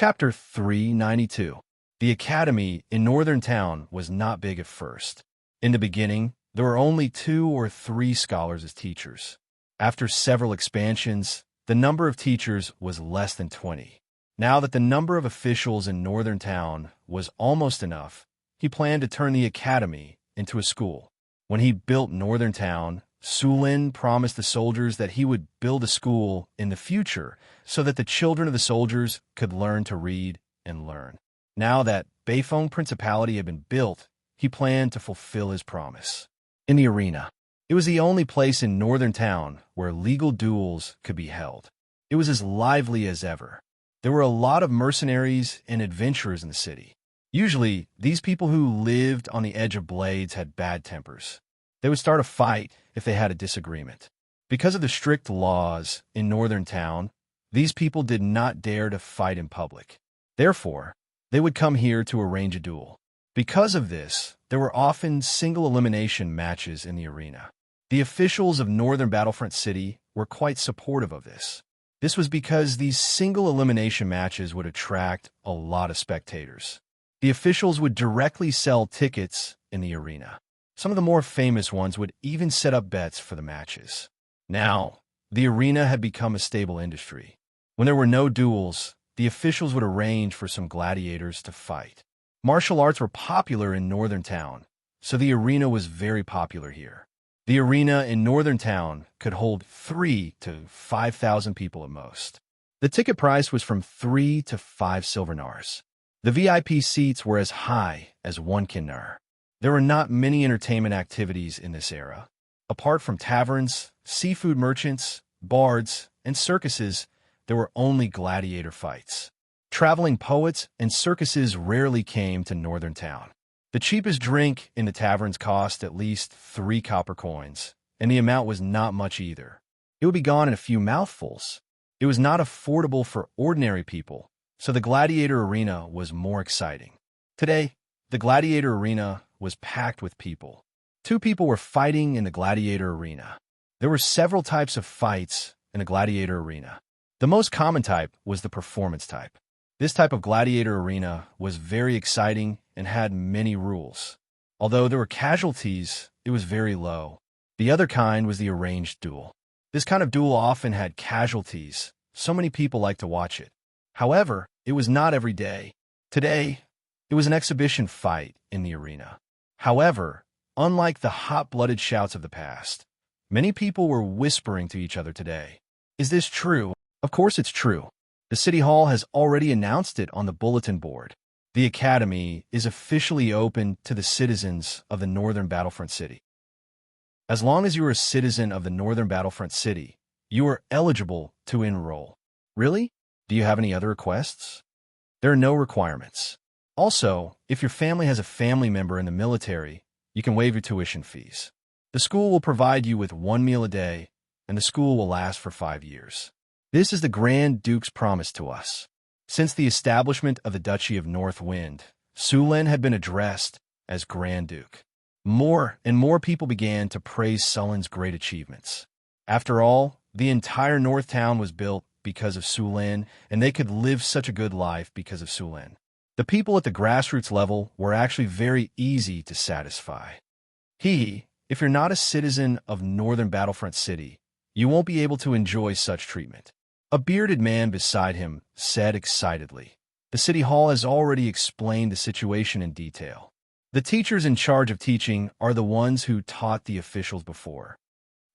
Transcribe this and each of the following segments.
Chapter 392. The academy in Northern Town was not big at first. In the beginning, there were only 2 or 3 scholars as teachers. After several expansions, the number of teachers was less than 20. Now that the number of officials in Northern Town was almost enough, he planned to turn the academy into a school. When he built Northern Town, Sulin promised the soldiers that he would build a school in the future so that the children of the soldiers could learn to read and learn. Now that Beifeng Principality had been built, he planned to fulfill his promise. In the arena, it was the only place in Northern Town where legal duels could be held. It was as lively as ever. There were a lot of mercenaries and adventurers in the city. Usually, these people who lived on the edge of blades had bad tempers. They would start a fight if they had a disagreement. Because of the strict laws in Northern Town, these people did not dare to fight in public. Therefore, they would come here to arrange a duel. Because of this, there were often single elimination matches in the arena. The officials of Northern Battlefront City were quite supportive of this. This was because these single elimination matches would attract a lot of spectators. The officials would directly sell tickets in the arena. Some of the more famous ones would even set up bets for the matches. Now, the arena had become a stable industry. When there were no duels, the officials would arrange for some gladiators to fight. Martial arts were popular in Northern Town, so the arena was very popular here. The arena in Northern Town could hold 3,000 to 5,000 people at most. The ticket price was from 3 to 5 silvernars. The VIP seats were as high as 1 kinar. There were not many entertainment activities in this era. Apart from taverns, seafood merchants, bards, and circuses, there were only gladiator fights. Traveling poets and circuses rarely came to Northern Town. The cheapest drink in the taverns cost at least 3 copper coins, and the amount was not much either. It would be gone in a few mouthfuls. It was not affordable for ordinary people, so the gladiator arena was more exciting. Today, the gladiator arena was packed with people. 2 people were fighting in the gladiator arena. There were several types of fights in the gladiator arena. The most common type was the performance type. This type of gladiator arena was very exciting and had many rules. Although there were casualties, it was very low. The other kind was the arranged duel. This kind of duel often had casualties. So many people liked to watch it. However, it was not every day. Today, it was an exhibition fight in the arena. However, unlike the hot-blooded shouts of the past, many people were whispering to each other today. Is this true? Of course it's true. The City Hall has already announced it on the bulletin board. The Academy is officially open to the citizens of the Northern Battlefront City. As long as you are a citizen of the Northern Battlefront City, you are eligible to enroll. Really? Do you have any other requests? There are no requirements. Also, if your family has a family member in the military, you can waive your tuition fees. The school will provide you with 1 meal a day, and the school will last for 5 years. This is the Grand Duke's promise to us. Since the establishment of the Duchy of North Wind, Sulin had been addressed as Grand Duke. More and more people began to praise Sulin's great achievements. After all, the entire North Town was built because of Sulin, and they could live such a good life because of Sulin. The people at the grassroots level were actually very easy to satisfy. If you're not a citizen of Northern Battlefront City, you won't be able to enjoy such treatment. A bearded man beside him said excitedly. The City Hall has already explained the situation in detail. The teachers in charge of teaching are the ones who taught the officials before.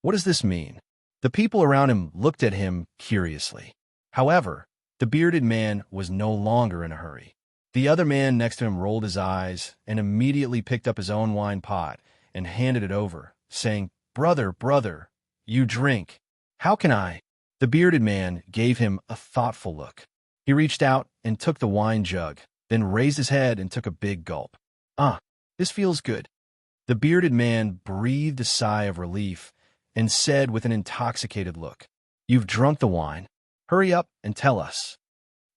What does this mean? The people around him looked at him curiously. However, the bearded man was no longer in a hurry. The other man next to him rolled his eyes and immediately picked up his own wine pot and handed it over, saying, Brother, you drink. How can I? The bearded man gave him a thoughtful look. He reached out and took the wine jug, then raised his head and took a big gulp. This feels good. The bearded man breathed a sigh of relief and said with an intoxicated look, You've drunk the wine. Hurry up and tell us.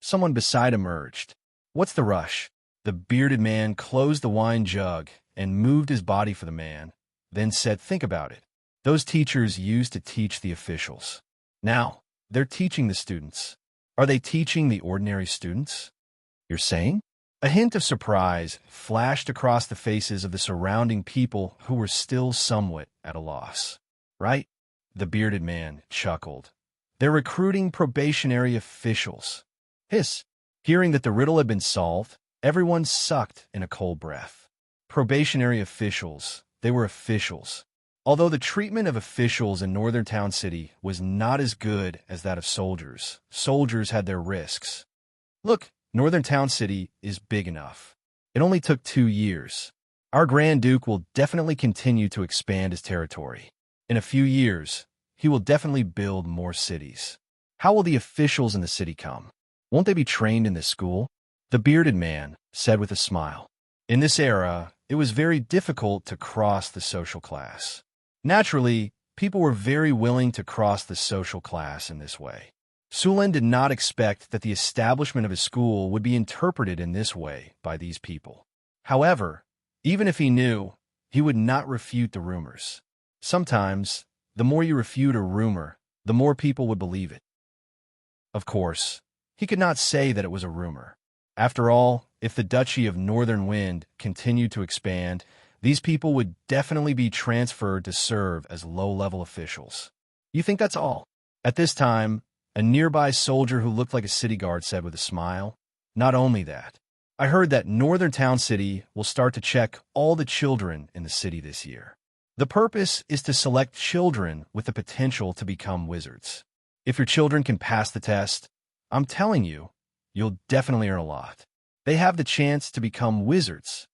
Someone beside him urged. What's the rush? The bearded man closed the wine jug and moved his body for the man, then said, Think about it. Those teachers used to teach the officials. Now, they're teaching the students. Are they teaching the ordinary students? You're saying? A hint of surprise flashed across the faces of the surrounding people who were still somewhat at a loss. Right? The bearded man chuckled. They're recruiting probationary officials. Hiss. Hearing that the riddle had been solved, everyone sucked in a cold breath. Probationary officials. They were officials. Although the treatment of officials in Northern Town City was not as good as that of soldiers, soldiers had their risks. Look, Northern Town City is big enough. It only took 2 years. Our Grand Duke will definitely continue to expand his territory. In a few years, he will definitely build more cities. How will the officials in the city come? Won't they be trained in this school? The bearded man said with a smile. In this era, it was very difficult to cross the social class. Naturally, people were very willing to cross the social class in this way. Sulan did not expect that the establishment of his school would be interpreted in this way by these people. However, even if he knew, he would not refute the rumors. Sometimes, the more you refute a rumor, the more people would believe it. Of course, he could not say that it was a rumor. After all, if the Duchy of Northern Wind continued to expand, these people would definitely be transferred to serve as low-level officials. You think that's all? At this time, a nearby soldier who looked like a city guard said with a smile, "Not only that, I heard that Northern Town City will start to check all the children in the city this year. The purpose is to select children with the potential to become wizards. If your children can pass the test, I'm telling you, you'll definitely earn a lot. They have the chance to become wizards.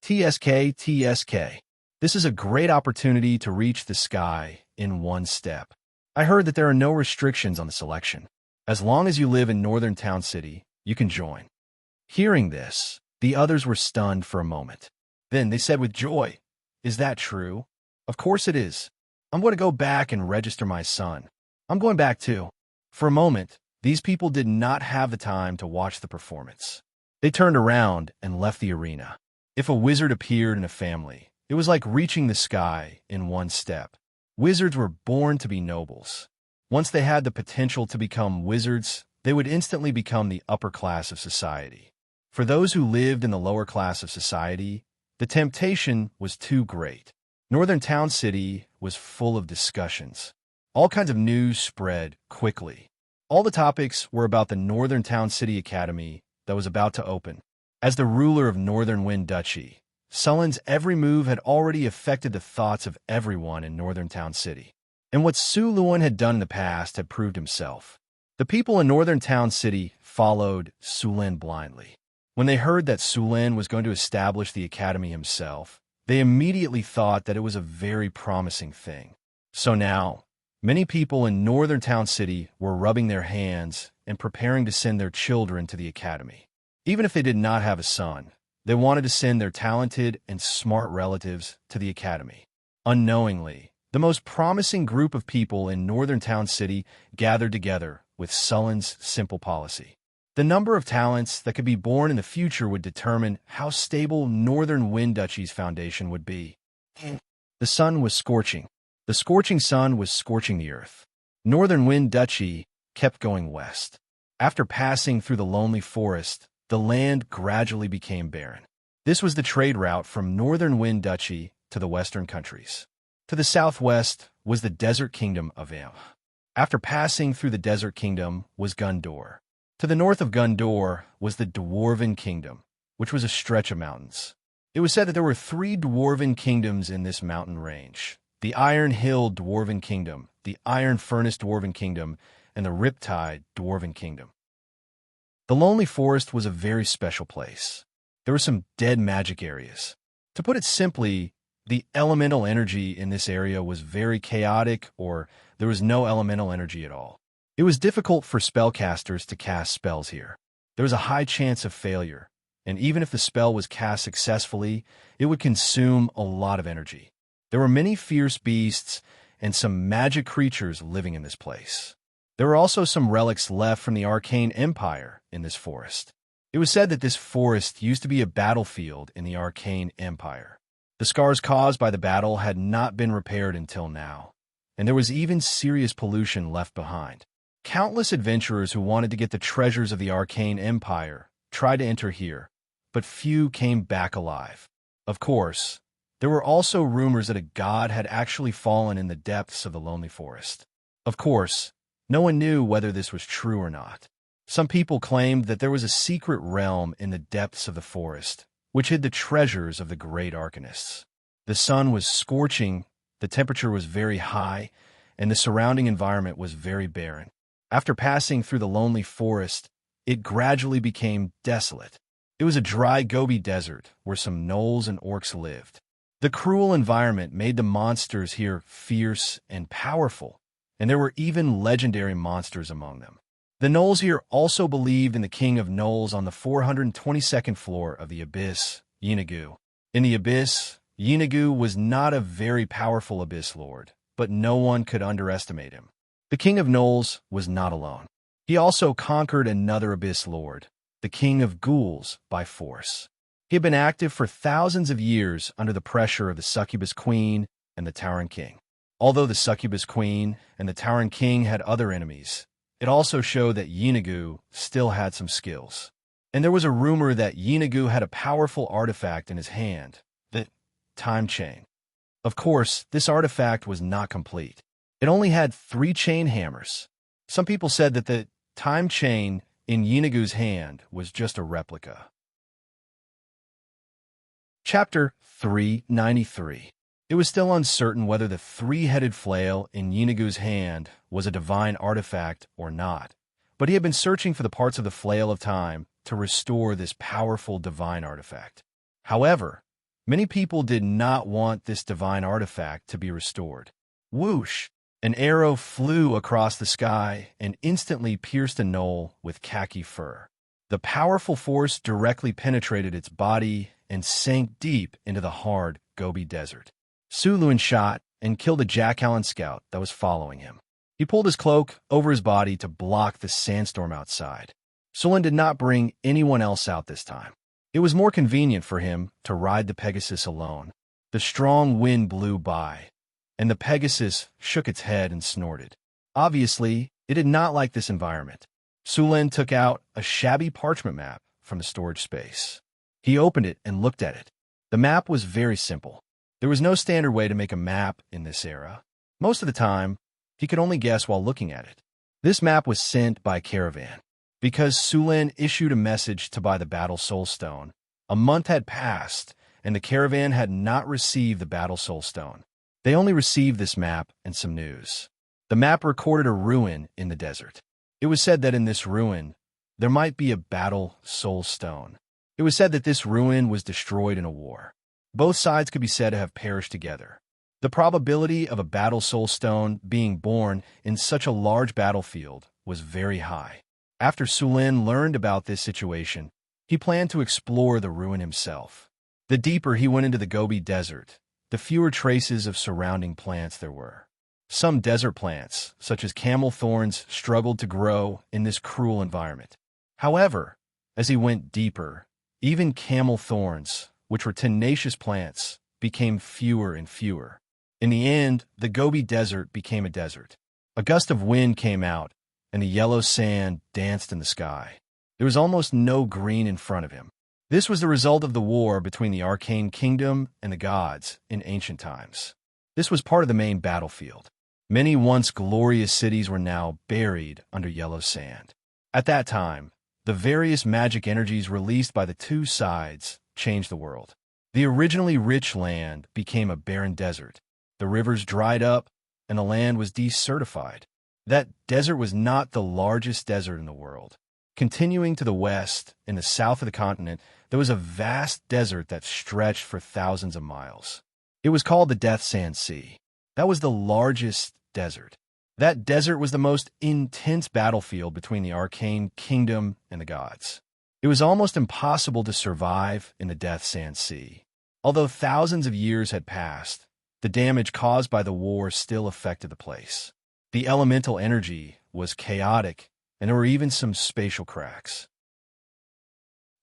TSK, TSK. This is a great opportunity to reach the sky in one step. I heard that there are no restrictions on the selection. As long as you live in Northern Town City, you can join." Hearing this, the others were stunned for a moment. Then they said with joy, "Is that true?" "Of course it is. I'm going to go back and register my son. I'm going back too." For a moment, these people did not have the time to watch the performance. They turned around and left the arena. If a wizard appeared in a family, it was like reaching the sky in one step. Wizards were born to be nobles. Once they had the potential to become wizards, they would instantly become the upper class of society. For those who lived in the lower class of society, the temptation was too great. Northern Town City was full of discussions. All kinds of news spread quickly. All the topics were about the Northern Town City Academy that was about to open. As the ruler of Northern Wind Duchy, Sullen's every move had already affected the thoughts of everyone in Northern Town City. And what Su Luan had done in the past had proved himself. The people in Northern Town City followed Sulan blindly. When they heard that Sulan was going to establish the academy himself, they immediately thought that it was a very promising thing. So now, many people in Northern Town City were rubbing their hands and preparing to send their children to the academy. Even if they did not have a son, they wanted to send their talented and smart relatives to the academy. Unknowingly, the most promising group of people in Northern Town City gathered together with Sullen's simple policy. The number of talents that could be born in the future would determine how stable Northern Wind Duchy's foundation would be. The sun was scorching. The scorching sun was scorching the earth. Northern Wind Duchy kept going west. After passing through the lonely forest, the land gradually became barren. This was the trade route from Northern Wind Duchy to the western countries. To the southwest was the desert kingdom of Am. After passing through the desert kingdom was Gundor. To the north of Gundor was the Dwarven Kingdom, which was a stretch of mountains. It was said that there were 3 Dwarven kingdoms in this mountain range: the Iron Hill Dwarven Kingdom, the Iron Furnace Dwarven Kingdom, and the Riptide Dwarven Kingdom. The Lonely Forest was a very special place. There were some dead magic areas. To put it simply, the elemental energy in this area was very chaotic, or there was no elemental energy at all. It was difficult for spellcasters to cast spells here. There was a high chance of failure, and even if the spell was cast successfully, it would consume a lot of energy. There were many fierce beasts and some magic creatures living in this place. There were also some relics left from the Arcane Empire in this forest. It was said that this forest used to be a battlefield in the Arcane Empire. The scars caused by the battle had not been repaired until now, and there was even serious pollution left behind. Countless adventurers who wanted to get the treasures of the Arcane Empire tried to enter here, but few came back alive. Of course, there were also rumors that a god had actually fallen in the depths of the lonely forest. Of course, no one knew whether this was true or not. Some people claimed that there was a secret realm in the depths of the forest, which hid the treasures of the great arcanists. The sun was scorching, the temperature was very high, and the surrounding environment was very barren. After passing through the lonely forest, it gradually became desolate. It was a dry Gobi desert where some gnolls and orcs lived. The cruel environment made the monsters here fierce and powerful, and there were even legendary monsters among them. The gnolls here also believed in the king of gnolls on the 422nd floor of the abyss, Yinagu. In the abyss, Yinagu was not a very powerful abyss lord, but no one could underestimate him. The king of gnolls was not alone. He also conquered another abyss lord, the king of ghouls, by force. He had been active for thousands of years under the pressure of the succubus queen and the Tauren king. Although the succubus queen and the Tauren king had other enemies, it also showed that Yinagu still had some skills. And there was a rumor that Yinagu had a powerful artifact in his hand, the time chain. Of course, this artifact was not complete. It only had 3 chain hammers. Some people said that the time chain in Yinagu's hand was just a replica. Chapter 393. It was still uncertain whether the 3-headed flail in Yinagu's hand was a divine artifact or not, but he had been searching for the parts of the flail of time to restore this powerful divine artifact. However, many people did not want this divine artifact to be restored. Whoosh! An arrow flew across the sky and instantly pierced a gnoll with khaki fur. The powerful force directly penetrated its body and sank deep into the hard Gobi Desert. Suluin shot and killed a Jackallan scout that was following him. He pulled his cloak over his body to block the sandstorm outside. Suluin did not bring anyone else out this time. It was more convenient for him to ride the Pegasus alone. The strong wind blew by, and the Pegasus shook its head and snorted. Obviously, it did not like this environment. Suluin took out a shabby parchment map from the storage space. He opened it and looked at it. The map was very simple. There was no standard way to make a map in this era. Most of the time, he could only guess while looking at it. This map was sent by a caravan. Because Suluin issued a message to buy the Battle Soul Stone, a month had passed, and the caravan had not received the Battle Soul Stone. They only received this map and some news. The map recorded a ruin in the desert. It was said that in this ruin, there might be a Battle Soul Stone. It was said that this ruin was destroyed in a war. Both sides could be said to have perished together. The probability of a Battle Soul Stone being born in such a large battlefield was very high. After Suluin learned about this situation, he planned to explore the ruin himself. The deeper he went into the Gobi Desert, the fewer traces of surrounding plants there were. Some desert plants, such as camel thorns, struggled to grow in this cruel environment. However, as he went deeper, even camel thorns, which were tenacious plants, became fewer and fewer. In the end, the Gobi Desert became a desert. A gust of wind came out, and the yellow sand danced in the sky. There was almost no green in front of him. This was the result of the war between the Arcane Kingdom and the gods in ancient times. This was part of the main battlefield. Many once glorious cities were now buried under yellow sand. At that time, the various magic energies released by the two sides changed the world. The originally rich land became a barren desert. The rivers dried up, and the land was desertified. That desert was not the largest desert in the world. Continuing to the west, in the south of the continent, there was a vast desert that stretched for thousands of miles. It was called the Death Sand Sea. That was the largest desert. That desert was the most intense battlefield between the Arcane Kingdom and the gods. It was almost impossible to survive in the Death Sand Sea. Although thousands of years had passed, the damage caused by the war still affected the place. The elemental energy was chaotic, and there were even some spatial cracks.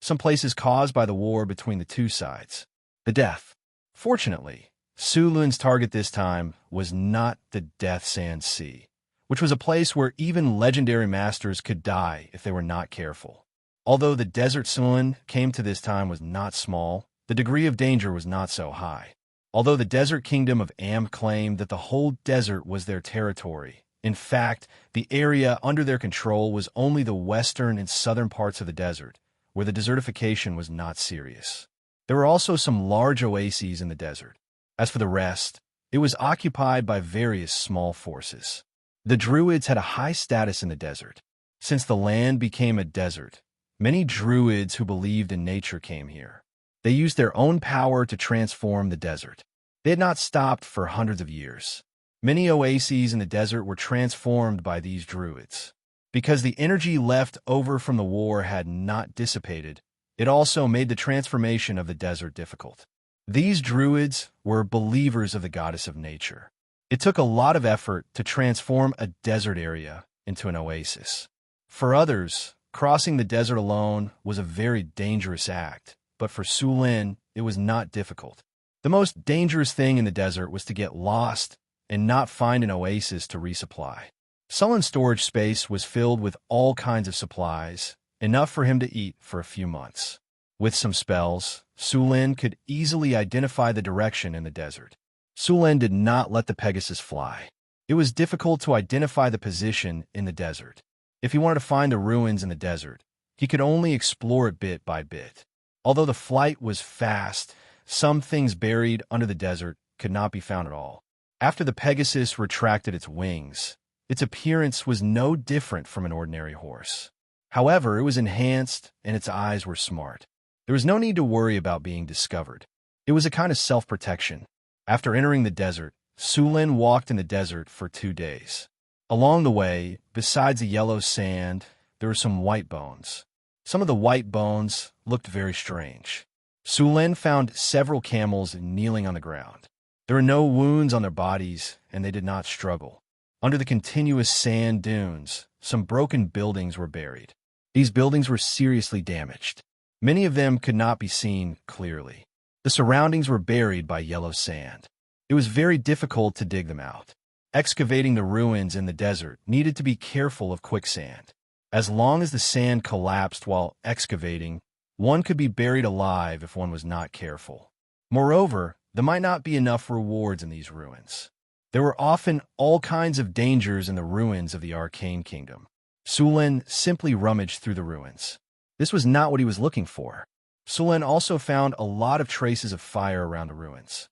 Some places caused by the war between the two sides. The death. Fortunately, Suluin's target this time was not the Death Sand Sea, which was a place where even legendary masters could die if they were not careful. Although the desert Sun came to this time was not small, the degree of danger was not so high. Although the desert kingdom of Am claimed that the whole desert was their territory, in fact, the area under their control was only the western and southern parts of the desert, where the desertification was not serious. There were also some large oases in the desert. As for the rest, it was occupied by various small forces. The Druids had a high status in the desert. Since the land became a desert, many Druids who believed in nature came here. They used their own power to transform the desert. They had not stopped for hundreds of years. Many oases in the desert were transformed by these Druids. Because the energy left over from the war had not dissipated, it also made the transformation of the desert difficult. These Druids were believers of the goddess of nature. It took a lot of effort to transform a desert area into an oasis. For others, crossing the desert alone was a very dangerous act, but for Su Lin, it was not difficult. The most dangerous thing in the desert was to get lost and not find an oasis to resupply. Su Lin's storage space was filled with all kinds of supplies, enough for him to eat for a few months. With some spells, Su Lin could easily identify the direction in the desert. Su Lin did not let the Pegasus fly. It was difficult to identify the position in the desert. If he wanted to find the ruins in the desert, he could only explore it bit by bit. Although the flight was fast, some things buried under the desert could not be found at all. After the Pegasus retracted its wings, its appearance was no different from an ordinary horse. However, it was enhanced and its eyes were smart. There was no need to worry about being discovered. It was a kind of self-protection. After entering the desert, Su Lin walked in the desert for 2 days. Along the way, besides the yellow sand, there were some white bones. Some of the white bones looked very strange. Su Lin found several camels kneeling on the ground. There were no wounds on their bodies, and they did not struggle. Under the continuous sand dunes, some broken buildings were buried. These buildings were seriously damaged. Many of them could not be seen clearly. The surroundings were buried by yellow sand. It was very difficult to dig them out. Excavating the ruins in the desert needed to be careful of quicksand. As long as the sand collapsed while excavating, one could be buried alive if one was not careful. Moreover, there might not be enough rewards in these ruins. There were often all kinds of dangers in the ruins of the Arcane Kingdom. Su Lin simply rummaged through the ruins. This was not what he was looking for. Su Lin also found a lot of traces of fire around the ruins.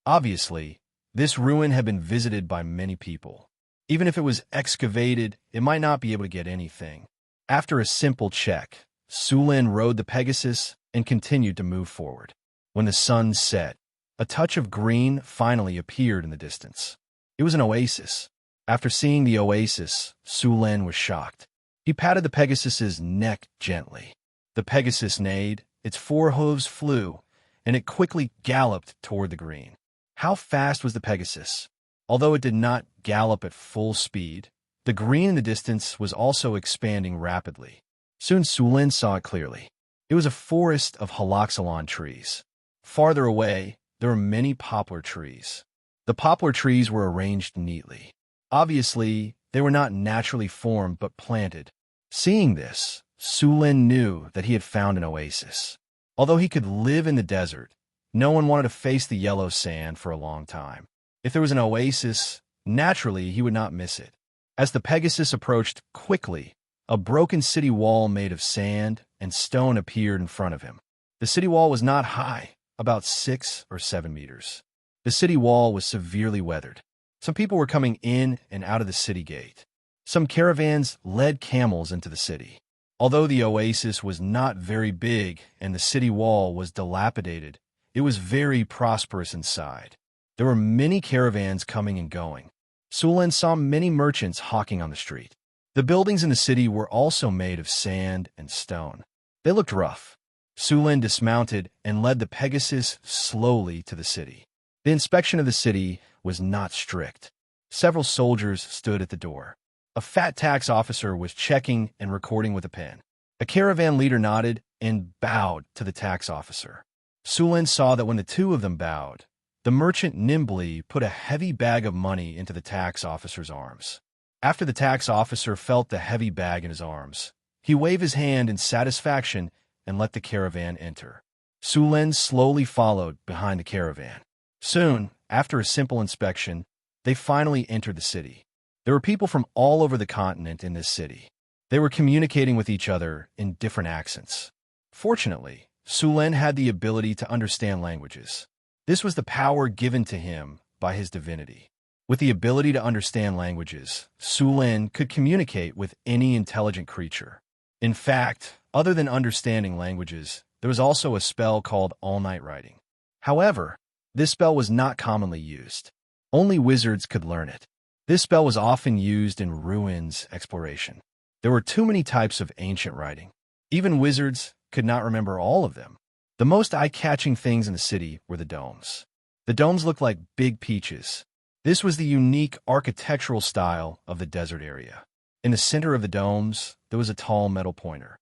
Obviously, this ruin had been visited by many people. Even if it was excavated, it might not be able to get anything. After a simple check, Su Lin rode the Pegasus and continued to move forward. When the sun set, a touch of green finally appeared in the distance. It was an oasis. After seeing the oasis, Su Lin was shocked. He patted the Pegasus's neck gently. The Pegasus neighed, its 4 hooves flew, and it quickly galloped toward the green. How fast was the Pegasus? Although it did not gallop at full speed, the green in the distance was also expanding rapidly. Soon Su Lin saw it clearly. It was a forest of haloxylon trees. Farther away, there were many poplar trees. The poplar trees were arranged neatly. Obviously, they were not naturally formed but planted. Seeing this, Su Lin knew that he had found an oasis. Although he could live in the desert, no one wanted to face the yellow sand for a long time. If there was an oasis, naturally he would not miss it. As the Pegasus approached quickly, a broken city wall made of sand and stone appeared in front of him. The city wall was not high, about 6 or 7 meters. The city wall was severely weathered. Some people were coming in and out of the city gate. Some caravans led camels into the city. Although the oasis was not very big and the city wall was dilapidated, it was very prosperous inside. There were many caravans coming and going. Su Lin saw many merchants hawking on the street. The buildings in the city were also made of sand and stone. They looked rough. Su Lin dismounted and led the Pegasus slowly to the city. The inspection of the city was not strict. Several soldiers stood at the door. A fat tax officer was checking and recording with a pen. A caravan leader nodded and bowed to the tax officer. Su Lin saw that when the two of them bowed, the merchant nimbly put a heavy bag of money into the tax officer's arms. After the tax officer felt the heavy bag in his arms, He waved his hand in satisfaction and let the caravan enter. Su Lin slowly followed behind the caravan. Soon, after a simple inspection, they finally entered the city. There were people from all over the continent in this city. They were communicating with each other in different accents. Fortunately, Su Lin had the ability to understand languages. This was the power given to him by his divinity. With the ability to understand languages, Su Lin could communicate with any intelligent creature. In fact, other than understanding languages, there was also a spell called all-night writing. However, this spell was not commonly used. Only wizards could learn it. This spell was often used in ruins exploration. There were too many types of ancient writing. Even wizards could not remember all of them. The most eye-catching things in the city were the domes. The domes looked like big peaches. This was the unique architectural style of the desert area. In the center of the domes, there was a tall metal pointer.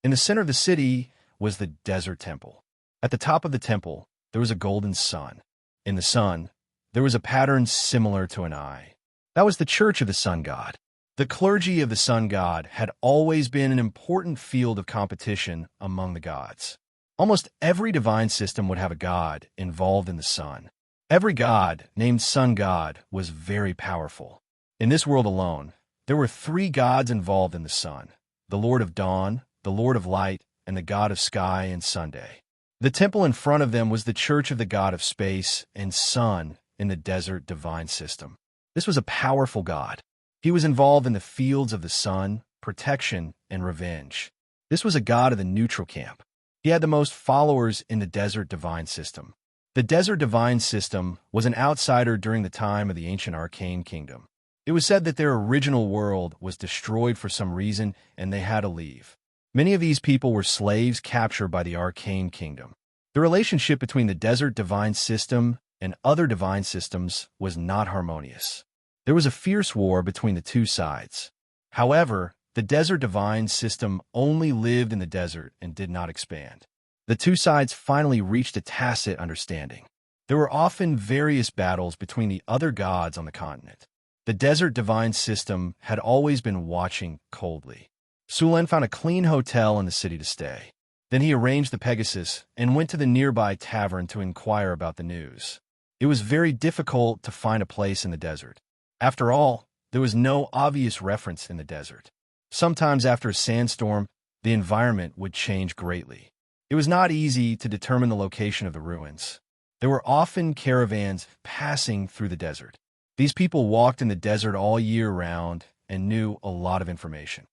In the center of the city was the desert temple. At the top of the temple, there was a golden sun. In the sun, there was a pattern similar to an eye. That was the church of the sun god. The clergy of the sun god had always been an important field of competition among the gods. Almost every divine system would have a god involved in the sun. Every god named sun god was very powerful. In this world alone, there were 3 gods involved in the sun: the Lord of Dawn, the Lord of Light, and the god of Sky and Sunday. The temple in front of them was the church of the god of Space and Sun in the desert divine system. This was a powerful god. He was involved in the fields of the sun, protection, and revenge. This was a god of the neutral camp. He had the most followers in the desert divine system. The desert divine system was an outsider during the time of the ancient arcane kingdom. It was said that their original world was destroyed for some reason and they had to leave. Many of these people were slaves captured by the arcane kingdom. The relationship between the desert divine system and other divine systems was not harmonious. There was a fierce war between the 2 sides. However, the desert divine system only lived in the desert and did not expand. The 2 sides finally reached a tacit understanding. There were often various battles between the other gods on the continent. The desert divine system had always been watching coldly. Su Lin found a clean hotel in the city to stay. Then he arranged the Pegasus and went to the nearby tavern to inquire about the news. It was very difficult to find a place in the desert. After all, there was no obvious reference in the desert. Sometimes after a sandstorm, the environment would change greatly. It was not easy to determine the location of the ruins. There were often caravans passing through the desert. These people walked in the desert all year round and knew a lot of information.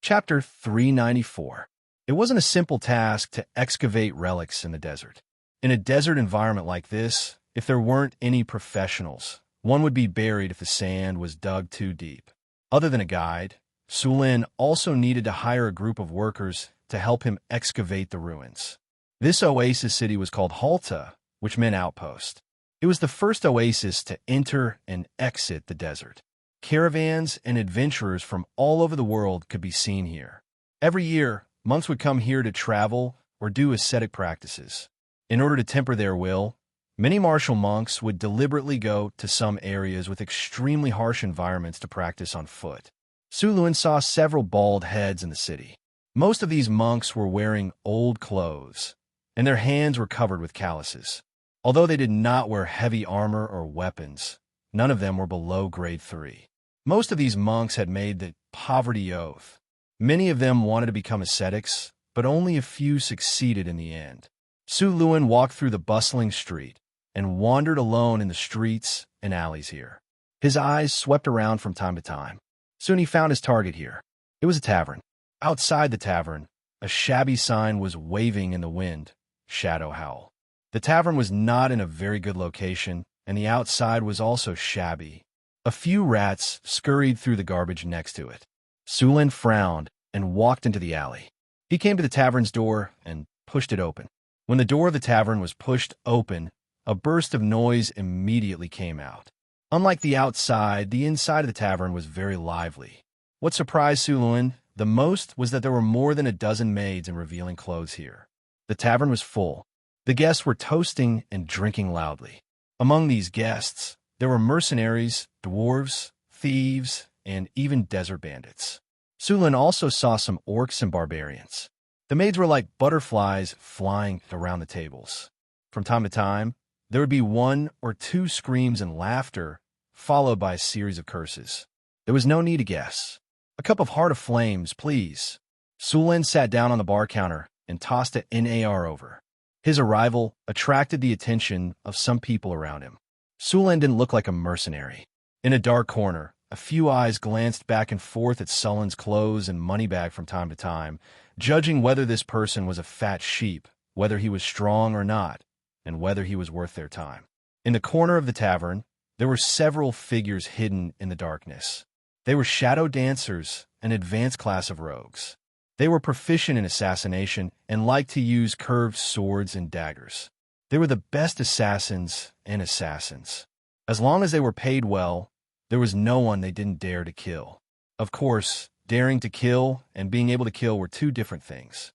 Chapter 394. It wasn't a simple task to excavate relics in the desert. In a desert environment like this, if there weren't any professionals, one would be buried if the sand was dug too deep. Other than a guide, Su Lin also needed to hire a group of workers to help him excavate the ruins. This oasis city was called Halta, which meant outpost. It was the first oasis to enter and exit the desert. Caravans and adventurers from all over the world could be seen here. Every year, monks would come here to travel or do ascetic practices. In order to temper their will, many martial monks would deliberately go to some areas with extremely harsh environments to practice on foot. Su Lin saw several bald heads in the city. Most of these monks were wearing old clothes, and their hands were covered with calluses. Although they did not wear heavy armor or weapons, none of them were below grade 3. Most of these monks had made the poverty oath. Many of them wanted to become ascetics, but only a few succeeded in the end. Su Lin walked through the bustling street and wandered alone in the streets and alleys here. His eyes swept around from time to time. Soon he found his target here. It was a tavern. Outside the tavern, a shabby sign was waving in the wind, Shadow Howl. The tavern was not in a very good location, and the outside was also shabby. A few rats scurried through the garbage next to it. Su Lin frowned and walked into the alley. He came to the tavern's door and pushed it open. When the door of the tavern was pushed open, a burst of noise immediately came out. Unlike the outside, the inside of the tavern was very lively. What surprised Su Lin the most was that there were more than a dozen maids in revealing clothes here. The tavern was full. The guests were toasting and drinking loudly. Among these guests, there were mercenaries, dwarves, thieves, and even desert bandits. Sulin also saw some orcs and barbarians. The maids were like butterflies flying around the tables. From time to time, there would be one or two screams and laughter, followed by a series of curses. There was no need to guess. "A cup of Heart of Flames, please." Sulin sat down on the bar counter and tossed an NAR over. His arrival attracted the attention of some people around him. Sulin didn't look like a mercenary. In a dark corner, a few eyes glanced back and forth at Sulin's clothes and money bag from time to time, judging whether this person was a fat sheep, whether he was strong or not, and whether he was worth their time. In the corner of the tavern, there were several figures hidden in the darkness. They were shadow dancers, an advanced class of rogues. They were proficient in assassination and liked to use curved swords and daggers. They were the best assassins and assassins. As long as they were paid well, there was no one they didn't dare to kill. Of course, daring to kill and being able to kill were two different things.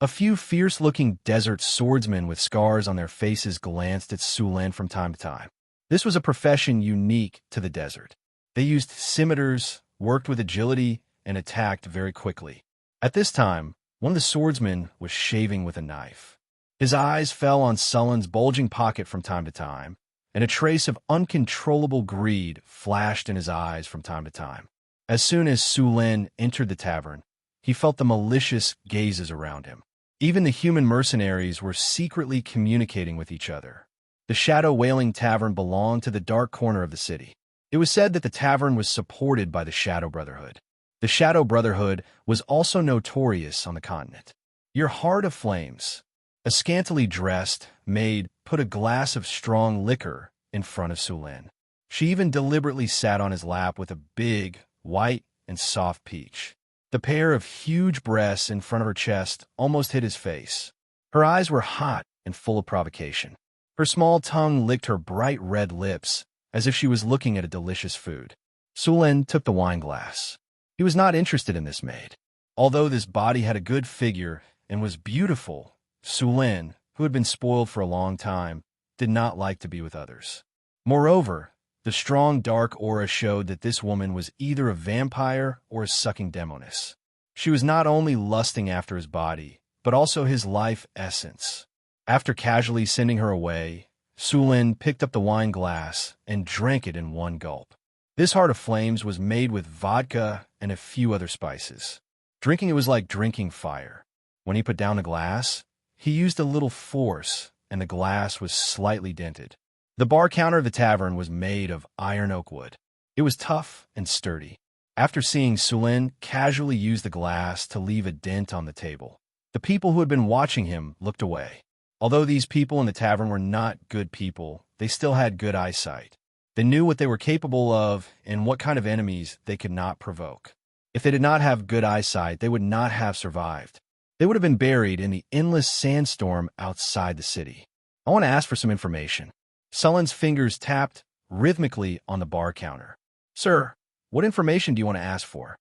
A few fierce-looking desert swordsmen with scars on their faces glanced at Sulin from time to time. This was a profession unique to the desert. They used scimitars, worked with agility, and attacked very quickly. At this time, one of the swordsmen was shaving with a knife. His eyes fell on Sulin's bulging pocket from time to time, and a trace of uncontrollable greed flashed in his eyes from time to time. As soon as Sulin entered the tavern, he felt the malicious gazes around him. Even the human mercenaries were secretly communicating with each other. The Shadow Wailing Tavern belonged to the dark corner of the city. It was said that the tavern was supported by the Shadow Brotherhood. The Shadow Brotherhood was also notorious on the continent. "Your Heart of Flames." A scantily dressed maid put a glass of strong liquor in front of Sulin. She even deliberately sat on his lap with a big, white, and soft peach. The pair of huge breasts in front of her chest almost hit his face. Her eyes were hot and full of provocation. Her small tongue licked her bright red lips as if she was looking at a delicious food. Sulin took the wine glass. He was not interested in this maid. Although this body had a good figure and was beautiful, Sulin, who had been spoiled for a long time, did not like to be with others. Moreover, the strong dark aura showed that this woman was either a vampire or a sucking demoness. She was not only lusting after his body, but also his life essence. After casually sending her away, Sulin picked up the wine glass and drank it in one gulp. This Heart of Flames was made with vodka and a few other spices. Drinking it was like drinking fire. When he put down the glass, he used a little force, and the glass was slightly dented. The bar counter of the tavern was made of iron oak wood. It was tough and sturdy. After seeing Sulin casually use the glass to leave a dent on the table, the people who had been watching him looked away. Although these people in the tavern were not good people, they still had good eyesight. They knew what they were capable of and what kind of enemies they could not provoke. If they did not have good eyesight, they would not have survived. They would have been buried in the endless sandstorm outside the city. "I want to ask for some information." Sulin's fingers tapped rhythmically on the bar counter. "Sir, what information do you want to ask for?"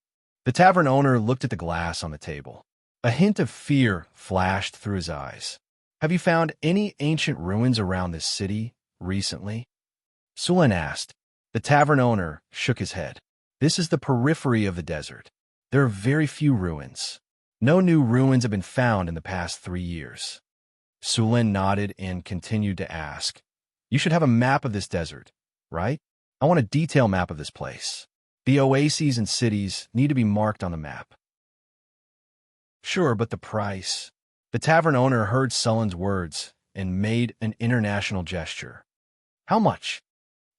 The tavern owner looked at the glass on the table. A hint of fear flashed through his eyes. "Have you found any ancient ruins around this city recently?" Sulin asked. The tavern owner shook his head. "This is the periphery of the desert. There are very few ruins. No new ruins have been found in the past 3 years." Sulin nodded and continued to ask, "You should have a map of this desert, right? I want a detailed map of this place. The oases and cities need to be marked on the map." "Sure, but the price." The tavern owner heard Sulin's words and made an international gesture. "How much?"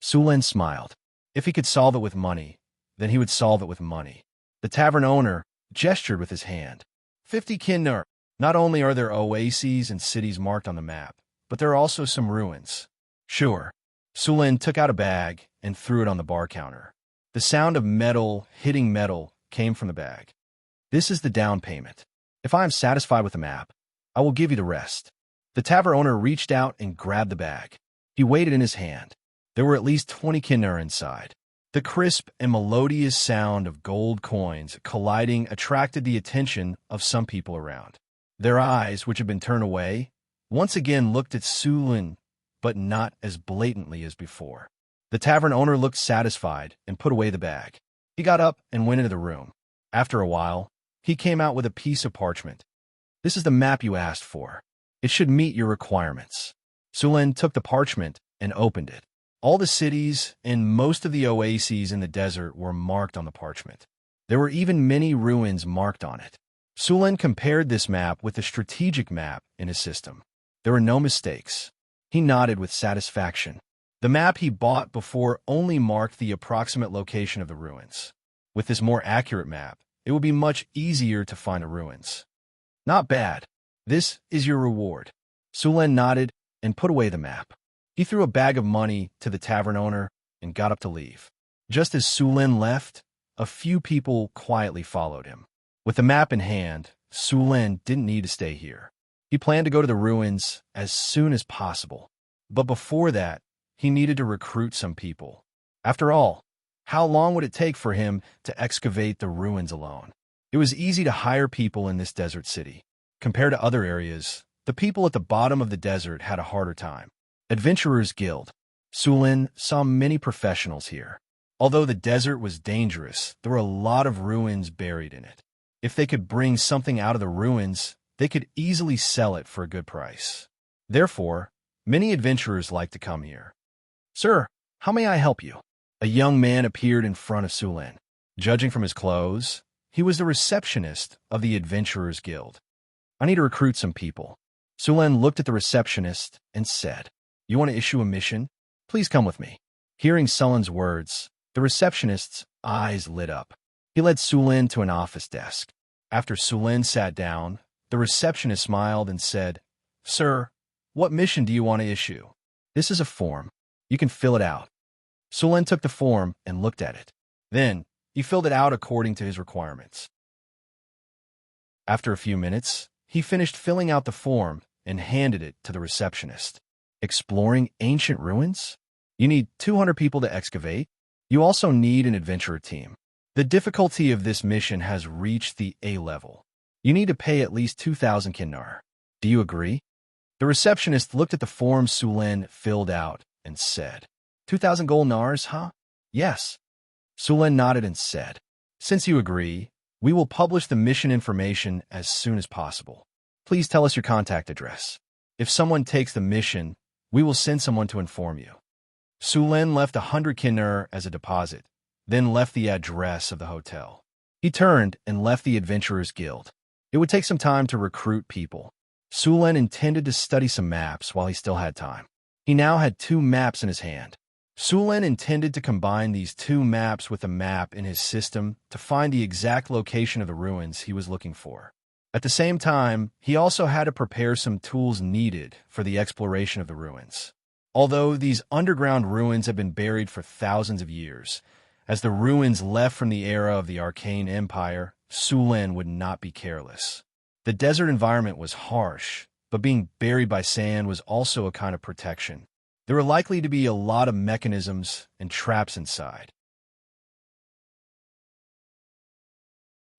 Sulin smiled. If he could solve it with money, then he would solve it with money. The tavern owner gestured with his hand. 50 kinner. Not only are there oases and cities marked on the map, but there are also some ruins. "Sure." Sulin took out a bag and threw it on the bar counter. The sound of metal hitting metal came from the bag. "This is the down payment. If I am satisfied with the map, I will give you the rest." The tavern owner reached out and grabbed the bag. He weighed it in his hand. There were at least 20 kinner inside. The crisp and melodious sound of gold coins colliding attracted the attention of some people around. Their eyes, which had been turned away, once again looked at Sulin, but not as blatantly as before. The tavern owner looked satisfied and put away the bag. He got up and went into the room. After a while, he came out with a piece of parchment. This is the map you asked for. It should meet your requirements. Sulin took the parchment and opened it. All the cities and most of the oases in the desert were marked on the parchment. There were even many ruins marked on it. Sulin compared this map with the strategic map in his system. There were no mistakes. He nodded with satisfaction. The map he bought before only marked the approximate location of the ruins. With this more accurate map, it would be much easier to find the ruins. Not bad. This is your reward. Sulin nodded and put away the map. He threw a bag of money to the tavern owner and got up to leave. Just as Sulin left, a few people quietly followed him. With the map in hand, Sulin didn't need to stay here. He planned to go to the ruins as soon as possible. But before that, he needed to recruit some people. After all, how long would it take for him to excavate the ruins alone? It was easy to hire people in this desert city. Compared to other areas, the people at the bottom of the desert had a harder time. Adventurers Guild. Sulin saw many professionals here. Although the desert was dangerous, there were a lot of ruins buried in it. If they could bring something out of the ruins, they could easily sell it for a good price. Therefore, many adventurers liked to come here. Sir, how may I help you? A young man appeared in front of Sulin. Judging from his clothes, he was the receptionist of the Adventurers Guild. I need to recruit some people. Sulin looked at the receptionist and said, You want to issue a mission? Please come with me. Hearing Sulin's words, the receptionist's eyes lit up. He led Sulin to an office desk. After Sulin sat down, the receptionist smiled and said, Sir, what mission do you want to issue? This is a form. You can fill it out. Sulin took the form and looked at it. Then, he filled it out according to his requirements. After a few minutes, he finished filling out the form and handed it to the receptionist. Exploring ancient ruins? You need 200 people to excavate. You also need an adventurer team. The difficulty of this mission has reached the A level. You need to pay at least 2,000 kinnar. Do you agree? The receptionist looked at the form Sulin filled out and said, 2,000 gold nars, huh? Yes. Sulin nodded and said, Since you agree, we will publish the mission information as soon as possible. Please tell us your contact address. If someone takes the mission, we will send someone to inform you. Sulin left 100 kinnar as a deposit, then left the address of the hotel. He turned and left the Adventurers Guild. It would take some time to recruit people. Sulin intended to study some maps while he still had time. He now had 2 maps in his hand. Sulin intended to combine these 2 maps with a map in his system to find the exact location of the ruins he was looking for. At the same time, he also had to prepare some tools needed for the exploration of the ruins. Although these underground ruins have been buried for thousands of years, as the ruins left from the era of the Arcane Empire, Sulin would not be careless. The desert environment was harsh, but being buried by sand was also a kind of protection. There were likely to be a lot of mechanisms and traps inside.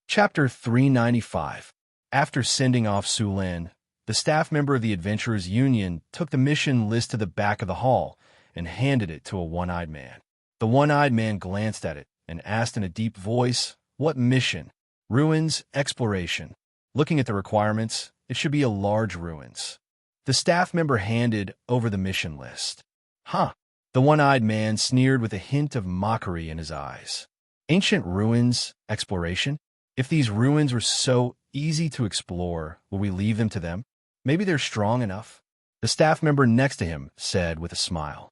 Chapter 395. After sending off Sulin, the staff member of the Adventurers Union took the mission list to the back of the hall and handed it to a one-eyed man. The one-eyed man glanced at it and asked in a deep voice, What mission? Ruins, exploration. Looking at the requirements, it should be a large ruins. The staff member handed over the mission list. Huh. The one-eyed man sneered with a hint of mockery in his eyes. Ancient ruins, exploration? If these ruins were so easy to explore, will we leave them to them? Maybe they're strong enough. The staff member next to him said with a smile.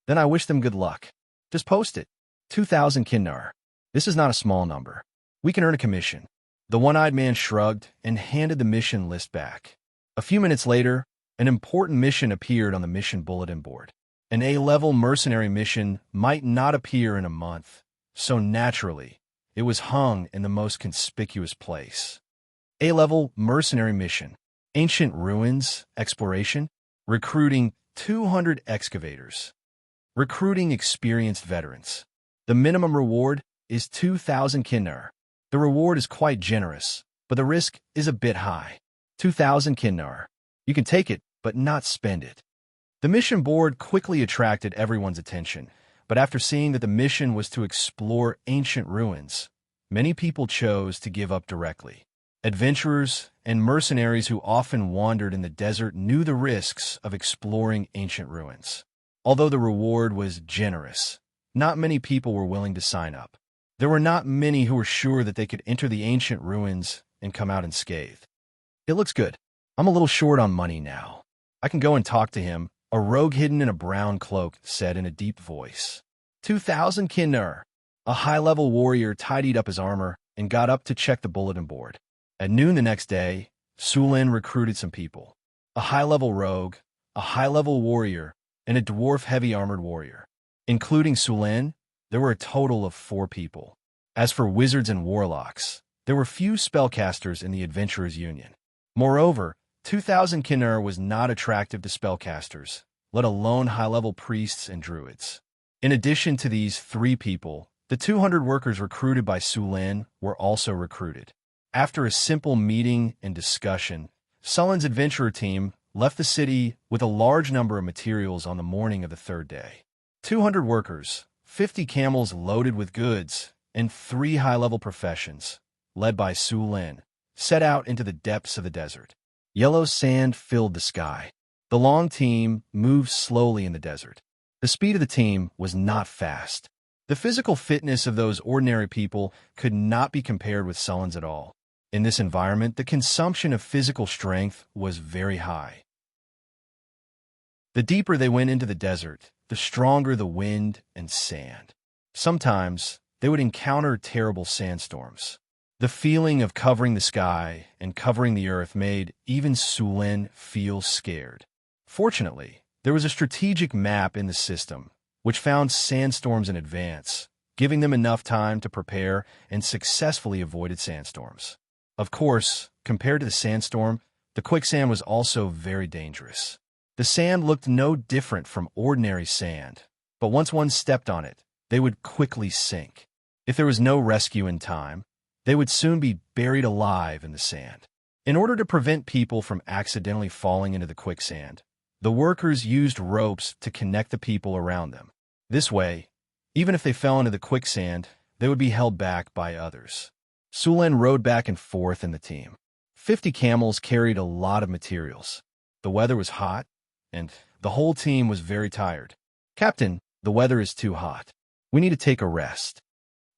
Then I wish them good luck. Just post it. 2,000 kinnar. This is not a small number. We can earn a commission. The one-eyed man shrugged and handed the mission list back. A few minutes later, an important mission appeared on the mission bulletin board. An A-level mercenary mission might not appear in a month, so naturally, it was hung in the most conspicuous place. A-level mercenary mission. Ancient ruins, exploration, recruiting 200 excavators. Recruiting experienced veterans. The minimum reward is 2,000 kinnar. The reward is quite generous, but the risk is a bit high. 2,000 kinnar. You can take it, but not spend it. The mission board quickly attracted everyone's attention, But after seeing that the mission was to explore ancient ruins, many people chose to give up directly. Adventurers and mercenaries who often wandered in the desert knew the risks of exploring ancient ruins. Although the reward was generous, not many people were willing to sign up. There were not many who were sure that they could enter the ancient ruins and come out unscathed. It looks good. I'm a little short on money now. I can go and talk to him, a rogue hidden in a brown cloak said in a deep voice. 2,000 kinner. A high-level warrior tidied up his armor and got up to check the bulletin board. At noon the next day, Sulin recruited some people. A high-level rogue, a high-level warrior, and a dwarf heavy-armored warrior. Including Sulin, there were a total of 4 people. As for wizards and warlocks, there were few spellcasters in the Adventurers' Union. Moreover, 2,000 kinner was not attractive to spellcasters, let alone high-level priests and druids. In addition to these 3 people, the 200 workers recruited by Sulin were also recruited. After a simple meeting and discussion, Sulin's adventurer team left the city with a large number of materials on the morning of the 3rd day. 200 workers, 50 camels loaded with goods, and 3 high-level professions, led by Sulin, set out into the depths of the desert. Yellow sand filled the sky. The long team moved slowly in the desert. The speed of the team was not fast. The physical fitness of those ordinary people could not be compared with Sulin's at all. In this environment, the consumption of physical strength was very high. The deeper they went into the desert, the stronger the wind and sand. Sometimes, they would encounter terrible sandstorms. The feeling of covering the sky and covering the earth made even Sulin feel scared. Fortunately, there was a strategic map in the system, which found sandstorms in advance, giving them enough time to prepare and successfully avoided sandstorms. Of course, compared to the sandstorm, the quicksand was also very dangerous. The sand looked no different from ordinary sand, but once one stepped on it, they would quickly sink. If there was no rescue in time, they would soon be buried alive in the sand. In order to prevent people from accidentally falling into the quicksand, the workers used ropes to connect the people around them. This way, even if they fell into the quicksand, they would be held back by others. Sulin rode back and forth in the team. 50 camels carried a lot of materials. The weather was hot, and the whole team was very tired. Captain, the weather is too hot. We need to take a rest.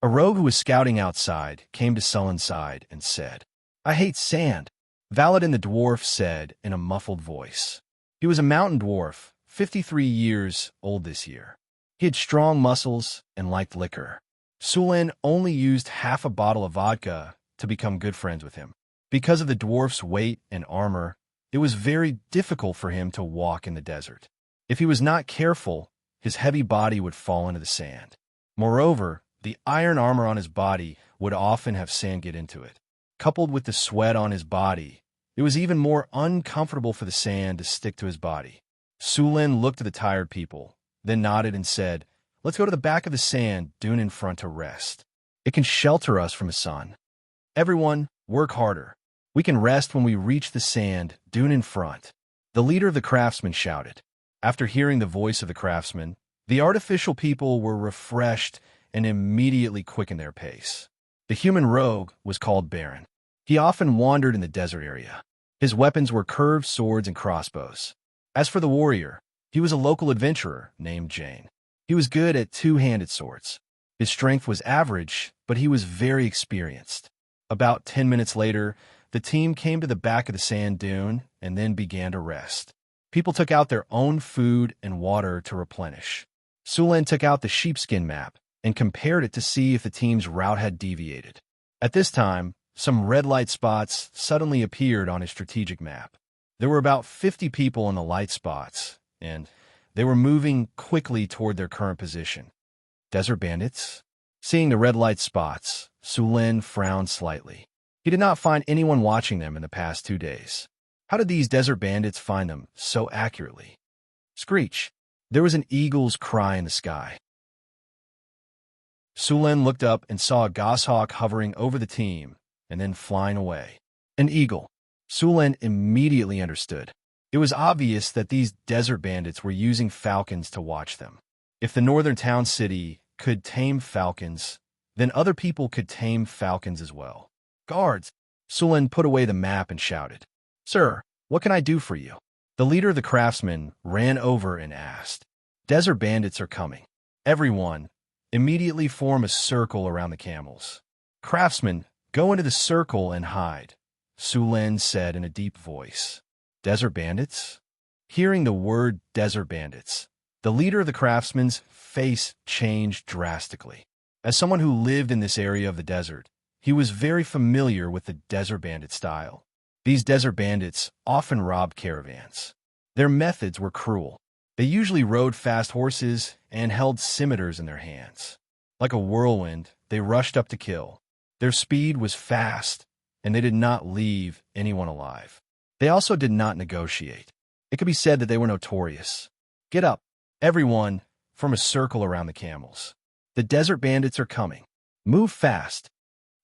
A rogue who was scouting outside came to Sulin's side and said, I hate sand. Valadin the dwarf said in a muffled voice. He was a mountain dwarf, 53 years old this year. He had strong muscles and liked liquor. Sulin only used half a bottle of vodka to become good friends with him. Because of the dwarf's weight and armor, it was very difficult for him to walk in the desert. If he was not careful, his heavy body would fall into the sand. Moreover, the iron armor on his body would often have sand get into it. Coupled with the sweat on his body, it was even more uncomfortable for the sand to stick to his body. Sulin looked at the tired people, then nodded and said, Let's go to the back of the sand dune in front to rest. It can shelter us from the sun. Everyone, work harder. We can rest when we reach the sand dune in front. The leader of the craftsmen shouted. After hearing the voice of the craftsman, the artificial people were refreshed and immediately quickened their pace. The human rogue was called Baron. He often wandered in the desert area. His weapons were curved swords and crossbows. As for the warrior, he was a local adventurer named Jane. He was good at two-handed swords. His strength was average, but he was very experienced. About 10 minutes later, the team came to the back of the sand dune and then began to rest. People took out their own food and water to replenish. Sulin took out the sheepskin map and compared it to see if the team's route had deviated. At this time, some red light spots suddenly appeared on his strategic map. There were about 50 people in the light spots, and they were moving quickly toward their current position. Desert bandits? Seeing the red light spots, Sulin frowned slightly. He did not find anyone watching them in the past 2 days. How did these desert bandits find them so accurately? Screech! There was an eagle's cry in the sky. Sulin looked up and saw a goshawk hovering over the team and then flying away. An eagle. Sulin immediately understood. It was obvious that these desert bandits were using falcons to watch them. If the northern town city could tame falcons, then other people could tame falcons as well. Guards! Su Lin put away the map and shouted, "Sir, what can I do for you?" The leader of the craftsmen ran over and asked, "Desert bandits are coming. Everyone, immediately form a circle around the camels." "Craftsmen, go into the circle and hide," Su Lin said in a deep voice. "Desert bandits?" Hearing the word desert bandits, the leader of the craftsmen's face changed drastically. As someone who lived in this area of the desert, he was very familiar with the desert bandit style. These desert bandits often robbed caravans. Their methods were cruel. They usually rode fast horses and held scimitars in their hands. Like a whirlwind, they rushed up to kill. Their speed was fast, and they did not leave anyone alive. They also did not negotiate. It could be said that they were notorious. "Get up, everyone, form a circle around the camels. The desert bandits are coming. Move fast."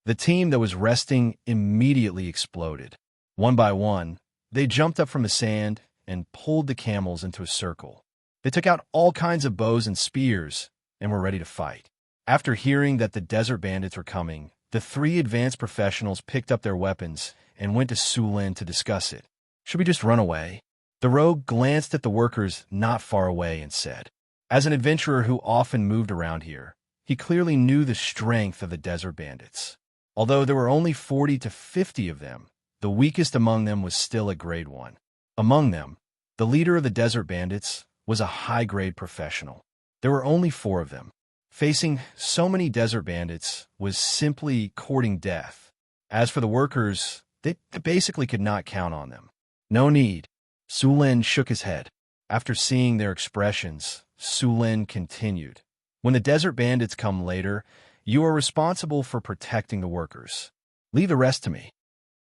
The team that was resting immediately exploded. One by one, they jumped up from the sand and pulled the camels into a circle. They took out all kinds of bows and spears and were ready to fight. After hearing that the desert bandits were coming, the three advanced professionals picked up their weapons and went to Su Lin to discuss it. "Should we just run away?" The rogue glanced at the workers not far away and said, "As an adventurer who often moved around here, he clearly knew the strength of the desert bandits. Although there were only 40 to 50 of them, the weakest among them was still a grade 1. Among them, the leader of the desert bandits was a high-grade professional. There were only 4 of them. Facing so many desert bandits was simply courting death. As for the workers, they basically could not count on them. "No need." Su Lin shook his head. After seeing their expressions, Su Lin continued, "When the desert bandits come later, you are responsible for protecting the workers. Leave the rest to me."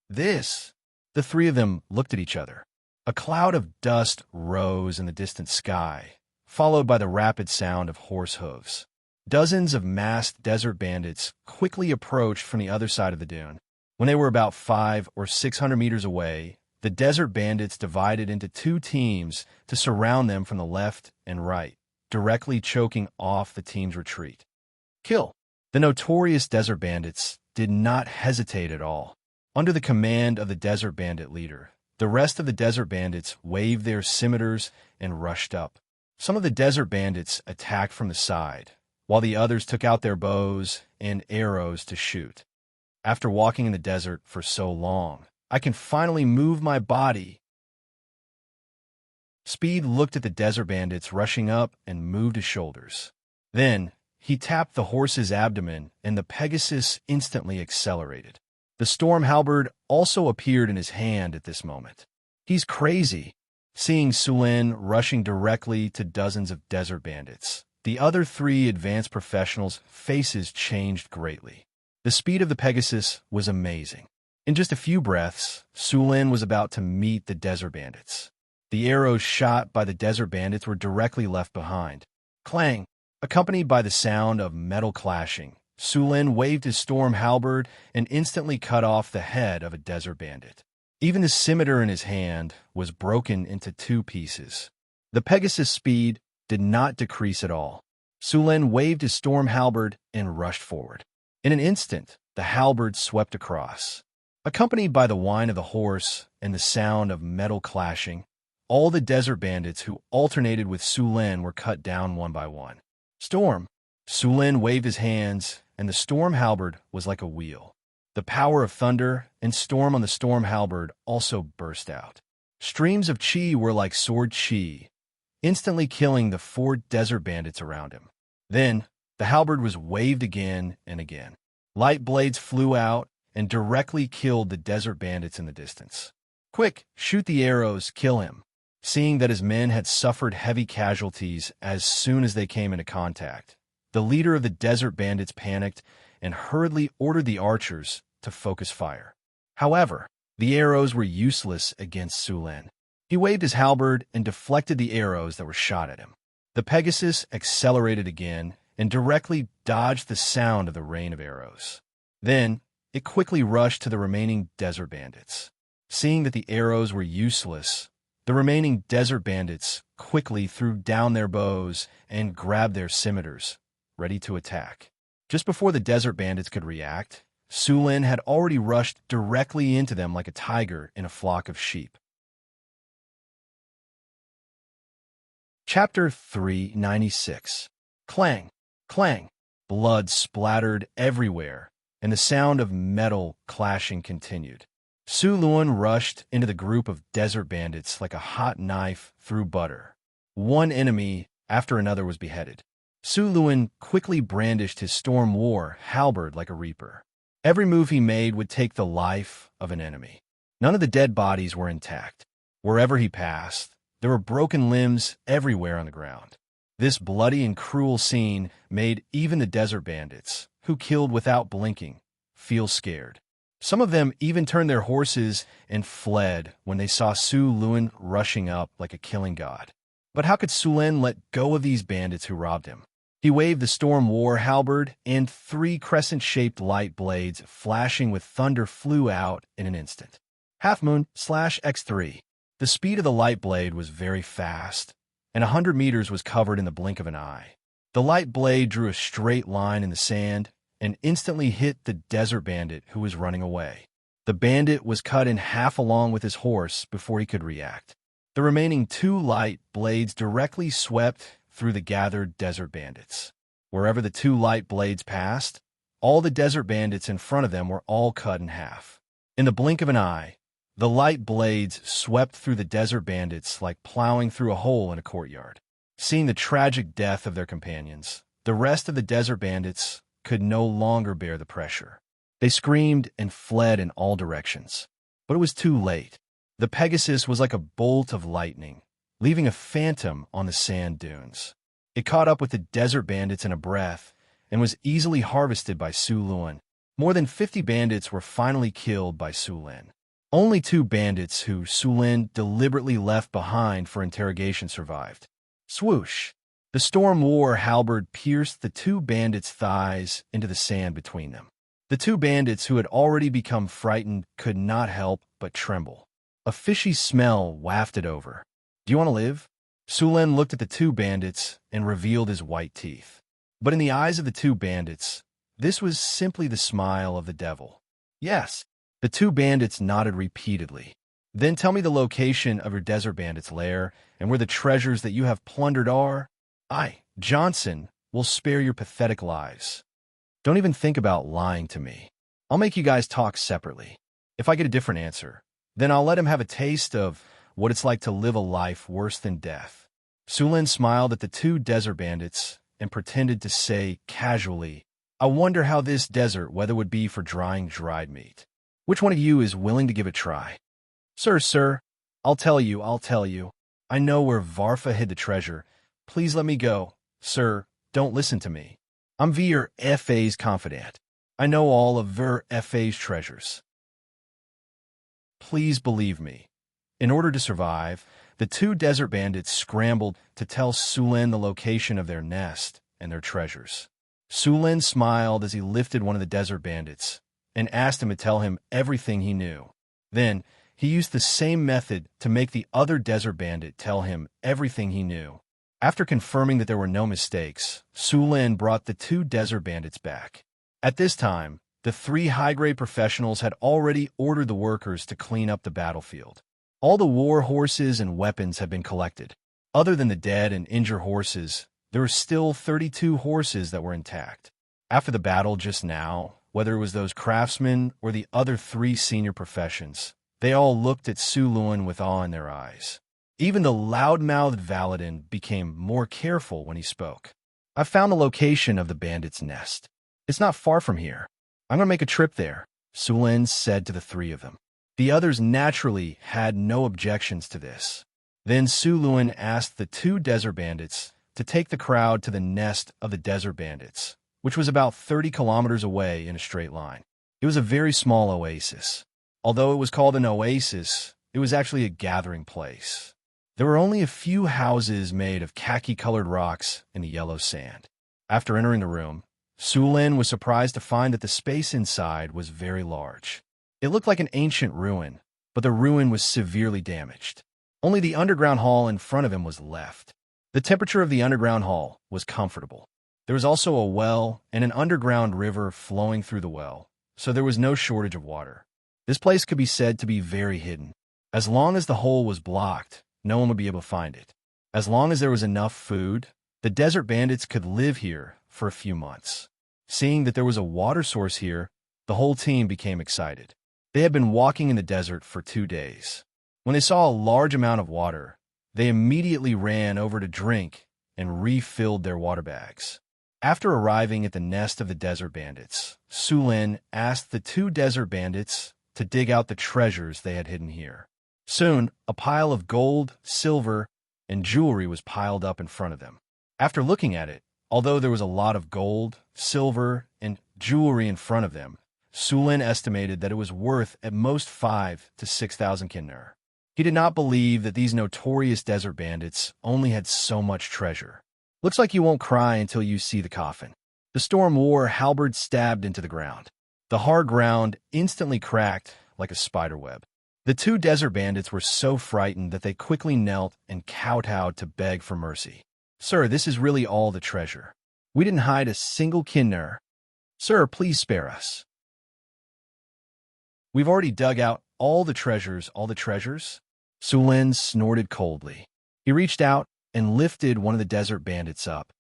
The 3 of them looked at each other. A cloud of dust rose in the distant sky, followed by the rapid sound of horse hooves. Dozens of masked desert bandits quickly approached from the other side of the dune. When they were about 500 or 600 meters away, the desert bandits divided into 2 teams to surround them from the left and right, directly choking off the team's retreat. "Kill!" The notorious desert bandits did not hesitate at all. Under the command of the desert bandit leader, the rest of the desert bandits waved their scimitars and rushed up. Some of the desert bandits attacked from the side, while the others took out their bows and arrows to shoot. "After walking in the desert for so long, I can finally move my body." Speed looked at the desert bandits rushing up and moved his shoulders. Then, he tapped the horse's abdomen, and the Pegasus instantly accelerated. The storm halberd also appeared in his hand at this moment. "He's crazy." Seeing Su Lin rushing directly to dozens of desert bandits, the other 3 advanced professionals' faces changed greatly. The speed of the Pegasus was amazing. In just a few breaths, Su Lin was about to meet the desert bandits. The arrows shot by the desert bandits were directly left behind. Clang! Accompanied by the sound of metal clashing, Su Lin waved his storm halberd and instantly cut off the head of a desert bandit. Even the scimitar in his hand was broken into 2 pieces. The Pegasus' speed did not decrease at all. Su Lin waved his storm halberd and rushed forward. In an instant, the halberd swept across. Accompanied by the whine of the horse and the sound of metal clashing, all the desert bandits who alternated with Su Lin were cut down one by one. "Storm!" Su Lin waved his hands, and the storm halberd was like a wheel. The power of thunder and storm on the storm halberd also burst out. Streams of chi were like sword chi, instantly killing the 4 desert bandits around him. Then, the halberd was waved again and again. Light blades flew out and directly killed the desert bandits in the distance. "Quick, shoot the arrows, kill him." Seeing that his men had suffered heavy casualties as soon as they came into contact, the leader of the desert bandits panicked and hurriedly ordered the archers to focus fire. However, the arrows were useless against Su Lin. He waved his halberd and deflected the arrows that were shot at him. The Pegasus accelerated again and directly dodged the sound of the rain of arrows. Then, it quickly rushed to the remaining desert bandits. Seeing that the arrows were useless, the remaining desert bandits quickly threw down their bows and grabbed their scimitars, ready to attack. Just before the desert bandits could react, Su Lin had already rushed directly into them like a tiger in a flock of sheep. Chapter 396. Clang, clang. Blood splattered everywhere, and the sound of metal clashing continued. Su Lin rushed into the group of desert bandits like a hot knife through butter. One enemy after another was beheaded. Su Lin quickly brandished his Storm War halberd like a reaper. Every move he made would take the life of an enemy. None of the dead bodies were intact. Wherever he passed, there were broken limbs everywhere on the ground. This bloody and cruel scene made even the desert bandits, who killed without blinking, feel scared. Some of them even turned their horses and fled when they saw Su Lin rushing up like a killing god. But how could Su Lin let go of these bandits who robbed him? He waved the Storm War halberd, and 3 crescent-shaped light blades flashing with thunder flew out in an instant. Half Moon /X3. The speed of the light blade was very fast, and 100 meters was covered in the blink of an eye. The light blade drew a straight line in the sand and instantly hit the desert bandit who was running away. The bandit was cut in half along with his horse before he could react. The remaining 2 light blades directly swept through the gathered desert bandits. Wherever the 2 light blades passed, all the desert bandits in front of them were all cut in half. In the blink of an eye, the light blades swept through the desert bandits like plowing through a hole in a courtyard. Seeing the tragic death of their companions, the rest of the desert bandits could no longer bear the pressure. They screamed and fled in all directions. But it was too late. The Pegasus was like a bolt of lightning, leaving a phantom on the sand dunes. It caught up with the desert bandits in a breath and was easily harvested by Su Lin. More than 50 bandits were finally killed by Su Lin. Only 2 bandits who Su Lin deliberately left behind for interrogation survived. Swoosh! The Storm War halberd pierced the 2 bandits' thighs into the sand between them. The 2 bandits who had already become frightened could not help but tremble. A fishy smell wafted over. "Do you want to live?" Su Lin looked at the 2 bandits and revealed his white teeth. But in the eyes of the 2 bandits, this was simply the smile of the devil. "Yes." The 2 bandits nodded repeatedly. "Then tell me the location of your desert bandits' lair and where the treasures that you have plundered are. I, Johnson, will spare your pathetic lives. Don't even think about lying to me. I'll make you guys talk separately. If I get a different answer, then I'll let him have a taste of what it's like to live a life worse than death." Su Lin smiled at the 2 desert bandits and pretended to say casually, "I wonder how this desert weather would be for drying dried meat. Which one of you is willing to give it a try?" Sir, I'll tell you. I know where Varfa hid the treasure. Please let me go. Sir, don't listen to me. I'm Ver FA's confidant. I know all of Ver FA's treasures. Please believe me." In order to survive, the 2 desert bandits scrambled to tell Su Lin the location of their nest and their treasures. Su Lin smiled as he lifted one of the desert bandits and asked him to tell him everything he knew. Then, he used the same method to make the other desert bandit tell him everything he knew. After confirming that there were no mistakes, Su Lin brought the 2 desert bandits back. At this time, the 3 high-grade professionals had already ordered the workers to clean up the battlefield. All the war horses and weapons had been collected. Other than the dead and injured horses, there were still 32 horses that were intact. After the battle just now, whether it was those craftsmen or the other 3 senior professions, they all looked at Su Lin with awe in their eyes. Even the loud-mouthed Valadin became more careful when he spoke. "I've found the location of the bandits' nest. It's not far from here. I'm going to make a trip there," Su Lin said to the 3 of them. The others naturally had no objections to this. Then Su Lin asked the 2 desert bandits to take the crowd to the nest of the desert bandits, which was about 30 kilometers away in a straight line. It was a very small oasis. Although it was called an oasis, it was actually a gathering place. There were only a few houses made of khaki-colored rocks in the yellow sand. After entering the room, Su Lin was surprised to find that the space inside was very large. It looked like an ancient ruin, but the ruin was severely damaged. Only the underground hall in front of him was left. The temperature of the underground hall was comfortable. There was also a well and an underground river flowing through the well, so there was no shortage of water. This place could be said to be very hidden. As long as the hole was blocked, no one would be able to find it. As long as there was enough food, the desert bandits could live here for a few months. Seeing that there was a water source here, the whole team became excited. They had been walking in the desert for 2 days. When they saw a large amount of water, they immediately ran over to drink and refilled their water bags. After arriving at the nest of the desert bandits, Sulin asked the 2 desert bandits to dig out the treasures they had hidden here. Soon, a pile of gold, silver, and jewelry was piled up in front of them. After looking at it, although there was a lot of gold, silver, and jewelry in front of them, Sulin estimated that it was worth at most 5,000 to 6,000 kinner. He did not believe that these notorious desert bandits only had so much treasure. Looks like you won't cry until you see the coffin. The storm wore halberd stabbed into the ground. The hard ground instantly cracked like a spider web. The 2 desert bandits were so frightened that they quickly knelt and kowtowed to beg for mercy. Sir, this is really all the treasure. We didn't hide a single kinner. Sir, please spare us. We've already dug out all the treasures, all the treasures? Sulin snorted coldly. He reached out and lifted one of the desert bandits up.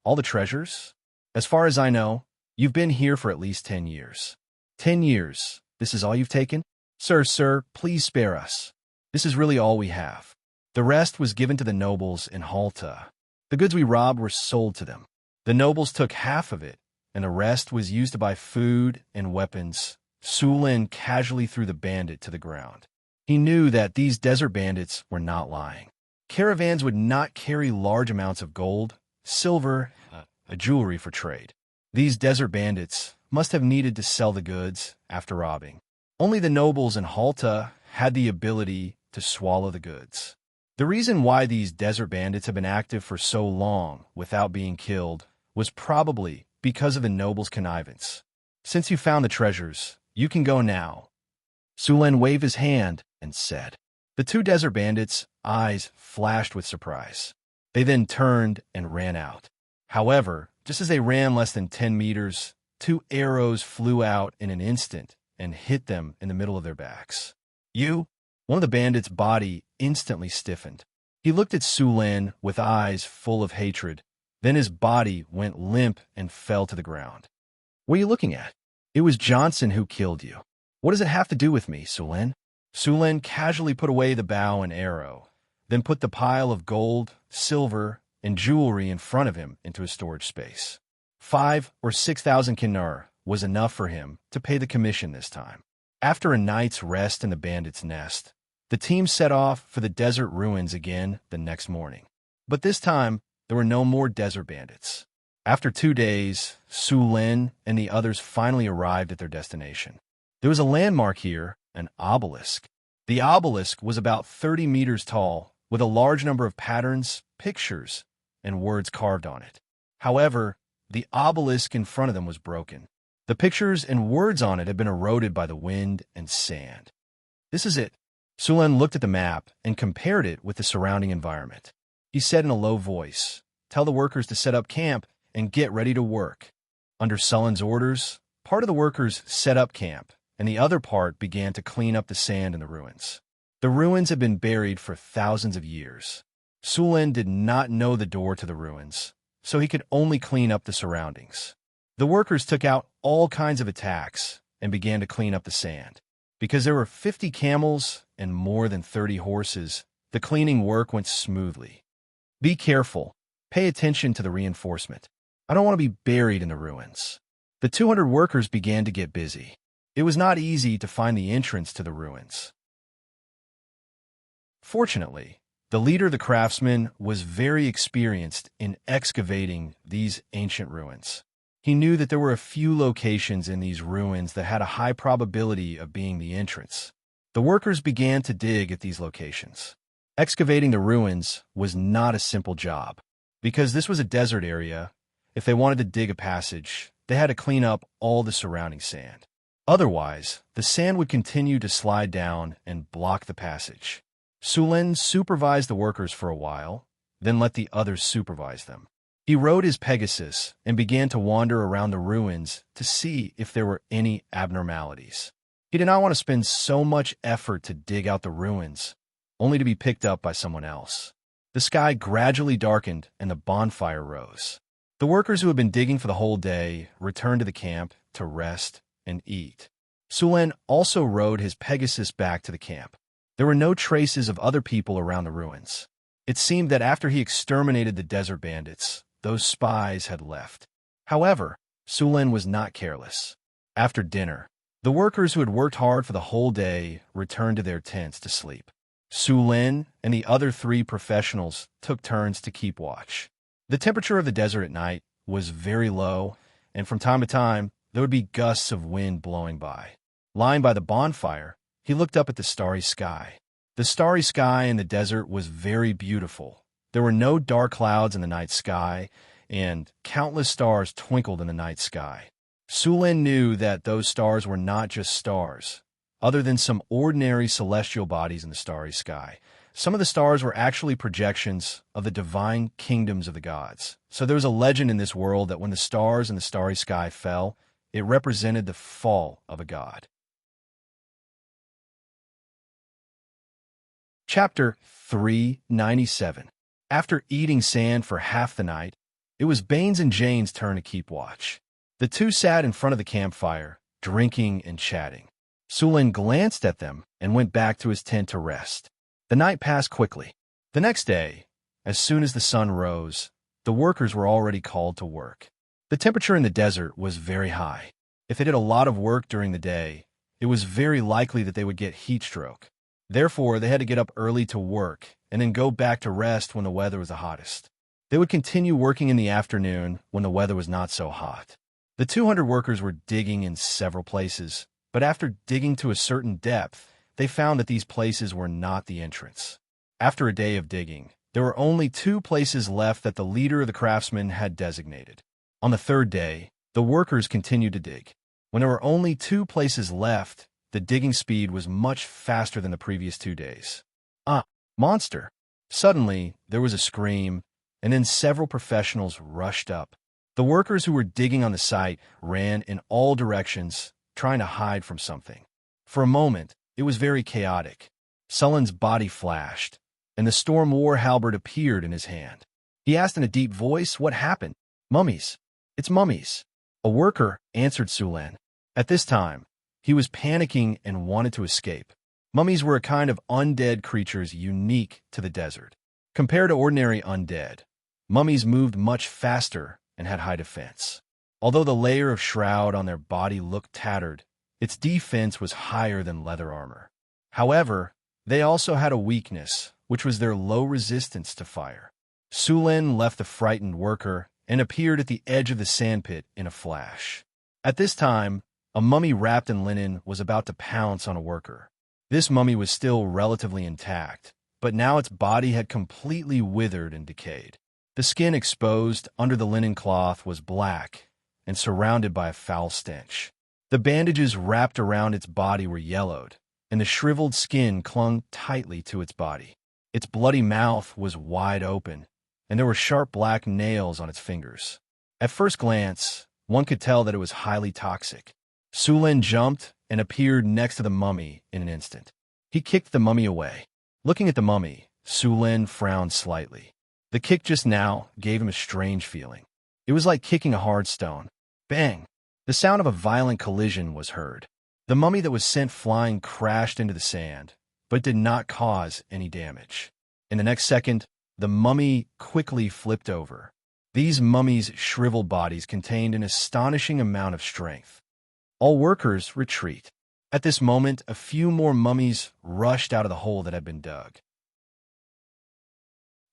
All the treasures? As far as I know, you've been here for at least 10 years. 10 years? This is all you've taken? Sir, please spare us. This is really all we have. The rest was given to the nobles in Halta. The goods we robbed were sold to them. The nobles took half of it, and the rest was used to buy food and weapons. Sulin casually threw the bandit to the ground. He knew that these desert bandits were not lying. Caravans would not carry large amounts of gold, silver, and jewelry for trade. These desert bandits must have needed to sell the goods after robbing. Only the nobles in Halta had the ability to swallow the goods. The reason why these desert bandits have been active for so long without being killed was probably because of the nobles' connivance. Since you found the treasures, you can go now. Sulin waved his hand and said. The 2 desert bandits' eyes flashed with surprise. They then turned and ran out. However, just as they ran less than 10 meters, 2 arrows flew out in an instant and hit them in the middle of their backs. You? One of the bandits' body instantly stiffened. He looked at Sulin with eyes full of hatred. Then his body went limp and fell to the ground. What are you looking at? It was Johnson who killed you. What does it have to do with me, Sulin? Sulin casually put away the bow and arrow, then put the pile of gold, silver, and jewelry in front of him into a storage space. 5,000 or 6,000 kinnar was enough for him to pay the commission this time. After a night's rest in the bandit's nest, the team set off for the desert ruins again the next morning. But this time, there were no more desert bandits. After 2 days, Sulin and the others finally arrived at their destination. There was a landmark here, an obelisk. The obelisk was about 30 meters tall, with a large number of patterns, pictures, and words carved on it. However, the obelisk in front of them was broken. The pictures and words on it had been eroded by the wind and sand. This is it. Sulin looked at the map and compared it with the surrounding environment. He said in a low voice, "Tell the workers to set up camp and get ready to work." Under Sulin's orders, part of the workers set up camp, and the other part began to clean up the sand in the ruins. The ruins had been buried for thousands of years. Sulin did not know the door to the ruins, so he could only clean up the surroundings. The workers took out all kinds of attacks and began to clean up the sand. Because there were 50 camels and more than 30 horses, the cleaning work went smoothly. Be careful. Pay attention to the reinforcement. I don't want to be buried in the ruins. The 200 workers began to get busy. It was not easy to find the entrance to the ruins. Fortunately, the leader of the craftsmen was very experienced in excavating these ancient ruins. He knew that there were a few locations in these ruins that had a high probability of being the entrance. The workers began to dig at these locations. Excavating the ruins was not a simple job. Because this was a desert area, if they wanted to dig a passage, they had to clean up all the surrounding sand. Otherwise, the sand would continue to slide down and block the passage. Sulin supervised the workers for a while, then let the others supervise them. He rode his Pegasus and began to wander around the ruins to see if there were any abnormalities. He did not want to spend so much effort to dig out the ruins, only to be picked up by someone else. The sky gradually darkened and the bonfire rose. The workers who had been digging for the whole day returned to the camp to rest and eat. Sulin also rode his Pegasus back to the camp. There were no traces of other people around the ruins. It seemed that after he exterminated the desert bandits, those spies had left. However, Sulin was not careless. After dinner, the workers who had worked hard for the whole day returned to their tents to sleep. Sulin and the other 3 professionals took turns to keep watch. The temperature of the desert at night was very low, and from time to time, there would be gusts of wind blowing by. Lying by the bonfire, he looked up at the starry sky. The starry sky in the desert was very beautiful. There were no dark clouds in the night sky, and countless stars twinkled in the night sky. Sulin knew that those stars were not just stars. Other than some ordinary celestial bodies in the starry sky, some of the stars were actually projections of the divine kingdoms of the gods. So there was a legend in this world that when the stars in the starry sky fell, it represented the fall of a god. Chapter 397. After eating sand for half the night, it was Baines and Jane's turn to keep watch. The 2 sat in front of the campfire, drinking and chatting. Sulin glanced at them and went back to his tent to rest. The night passed quickly. The next day, as soon as the sun rose, the workers were already called to work. The temperature in the desert was very high. If they did a lot of work during the day, it was very likely that they would get heat stroke. Therefore, they had to get up early to work and then go back to rest when the weather was the hottest. They would continue working in the afternoon when the weather was not so hot. The 200 workers were digging in several places, but after digging to a certain depth, they found that these places were not the entrance. After a day of digging, there were only 2 places left that the leader of the craftsmen had designated. On the 3rd day, the workers continued to dig. When there were only 2 places left, the digging speed was much faster than the previous 2 days. Ah, monster! Suddenly, there was a scream, and then several professionals rushed up. The workers who were digging on the site ran in all directions, trying to hide from something. For a moment, it was very chaotic. Sulin's body flashed, and the storm war halberd appeared in his hand. He asked in a deep voice, "What happened?" "Mummies. It's mummies." A worker answered Sulin. At this time, he was panicking and wanted to escape. Mummies were a kind of undead creatures unique to the desert. Compared to ordinary undead, mummies moved much faster and had high defense. Although the layer of shroud on their body looked tattered, its defense was higher than leather armor. However, they also had a weakness, which was their low resistance to fire. Sulin left the frightened worker and appeared at the edge of the sandpit in a flash. At this time, a mummy wrapped in linen was about to pounce on a worker. This mummy was still relatively intact, but now its body had completely withered and decayed. The skin exposed under the linen cloth was black and surrounded by a foul stench. The bandages wrapped around its body were yellowed, and the shriveled skin clung tightly to its body. Its bloody mouth was wide open, and there were sharp black nails on its fingers. At first glance, one could tell that it was highly toxic. Sulin jumped and appeared next to the mummy in an instant. He kicked the mummy away. Looking at the mummy, Sulin frowned slightly. The kick just now gave him a strange feeling. It was like kicking a hard stone. Bang! The sound of a violent collision was heard. The mummy that was sent flying crashed into the sand, but did not cause any damage. In the next second, the mummy quickly flipped over. These mummies' shriveled bodies contained an astonishing amount of strength. All workers retreat. At this moment, a few more mummies rushed out of the hole that had been dug.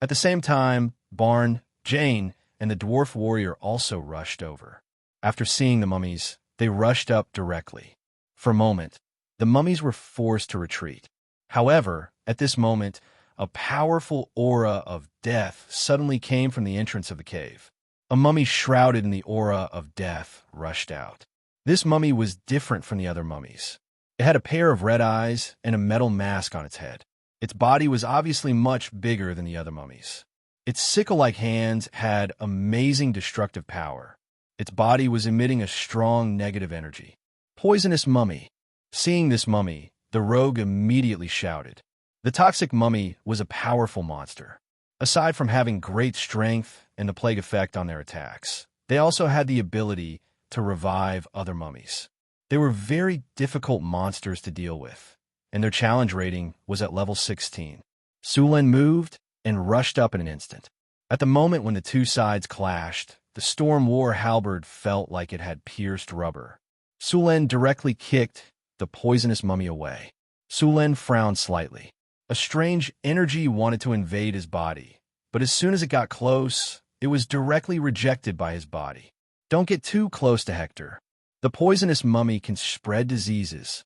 At the same time, Barn, Jane, and the dwarf warrior also rushed over. After seeing the mummies, they rushed up directly. For a moment, the mummies were forced to retreat. However, at this moment, a powerful aura of death suddenly came from the entrance of the cave. A mummy shrouded in the aura of death rushed out. This mummy was different from the other mummies. It had a pair of red eyes and a metal mask on its head. Its body was obviously much bigger than the other mummies. Its sickle-like hands had amazing destructive power. Its body was emitting a strong negative energy. Poisonous mummy. Seeing this mummy, the rogue immediately shouted. The toxic mummy was a powerful monster. Aside from having great strength and the plague effect on their attacks, they also had the ability to revive other mummies. They were very difficult monsters to deal with, and their challenge rating was at level 16. Su Lin moved and rushed up in an instant. At the moment when the two sides clashed, the Storm War halberd felt like it had pierced rubber. Su Lin directly kicked the poisonous mummy away. Su Lin frowned slightly. A strange energy wanted to invade his body, but as soon as it got close, it was directly rejected by his body. Don't get too close to Hector. The poisonous mummy can spread diseases.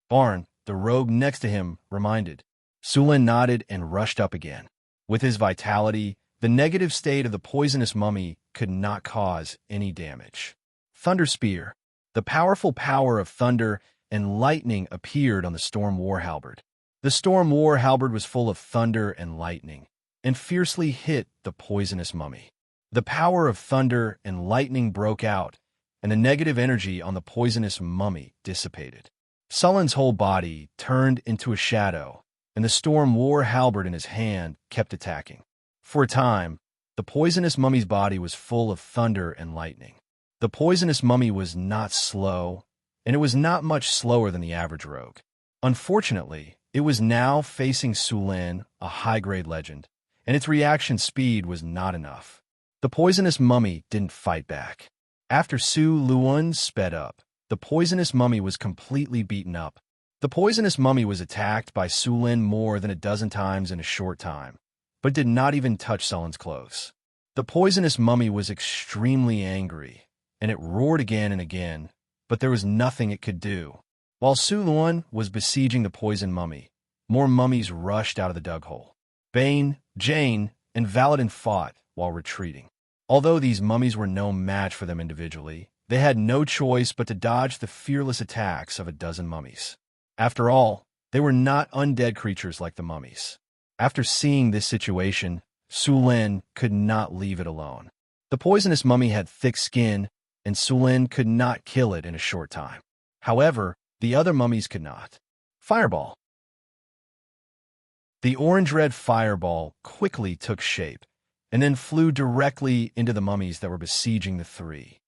Barn, the rogue next to him, reminded. Su Lin nodded and rushed up again. With his vitality, the negative state of the poisonous mummy could not cause any damage. Thunder Spear. The powerful power of thunder and lightning appeared on the Storm War halberd. The Storm War halberd was full of thunder and lightning, and fiercely hit the poisonous mummy. The power of thunder and lightning broke out, and the negative energy on the poisonous mummy dissipated. Sullen's whole body turned into a shadow, and the Storm War halberd in his hand kept attacking. For a time, the poisonous mummy's body was full of thunder and lightning. The poisonous mummy was not slow, and it was not much slower than the average rogue. Unfortunately, it was now facing Su Lin, a high-grade legend, and its reaction speed was not enough. The poisonous mummy didn't fight back. After Su Lin sped up, the poisonous mummy was completely beaten up. The poisonous mummy was attacked by Su Lin more than a dozen times in a short time, but did not even touch Sullen's clothes. The poisonous mummy was extremely angry, and it roared again and again, but there was nothing it could do. While Su Lin was besieging the poison mummy, more mummies rushed out of the dug hole. Bane, Jane, and Valadin fought while retreating. Although these mummies were no match for them individually, they had no choice but to dodge the fearless attacks of a dozen mummies. After all, they were not undead creatures like the mummies. After seeing this situation, Su Lin could not leave it alone. The poisonous mummy had thick skin, and Su Lin could not kill it in a short time. However, the other mummies could not. Fireball. The orange-red fireball quickly took shape, and then flew directly into the mummies that were besieging the three.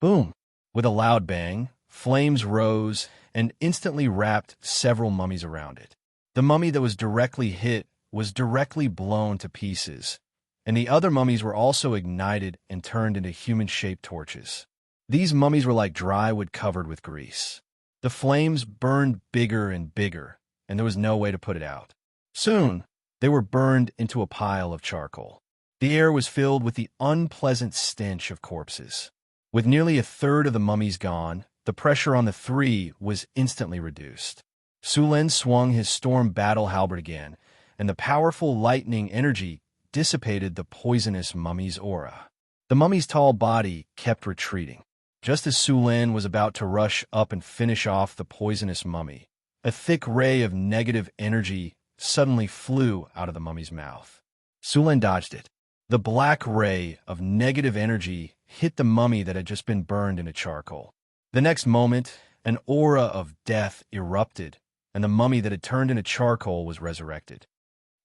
Boom! With a loud bang, flames rose and instantly wrapped several mummies around it. The mummy that was directly hit was directly blown to pieces, and the other mummies were also ignited and turned into human-shaped torches. These mummies were like dry wood covered with grease. The flames burned bigger and bigger, and there was no way to put it out. Soon, they were burned into a pile of charcoal. The air was filled with the unpleasant stench of corpses. With nearly a third of the mummies gone, the pressure on the three was instantly reduced. Su Lin swung his storm battle halberd again, and the powerful lightning energy dissipated the poisonous mummy's aura. The mummy's tall body kept retreating. Just as Su Lin was about to rush up and finish off the poisonous mummy, a thick ray of negative energy suddenly flew out of the mummy's mouth. Su Lin dodged it. The black ray of negative energy hit the mummy that had just been burned into charcoal. The next moment, an aura of death erupted, and the mummy that had turned into charcoal was resurrected.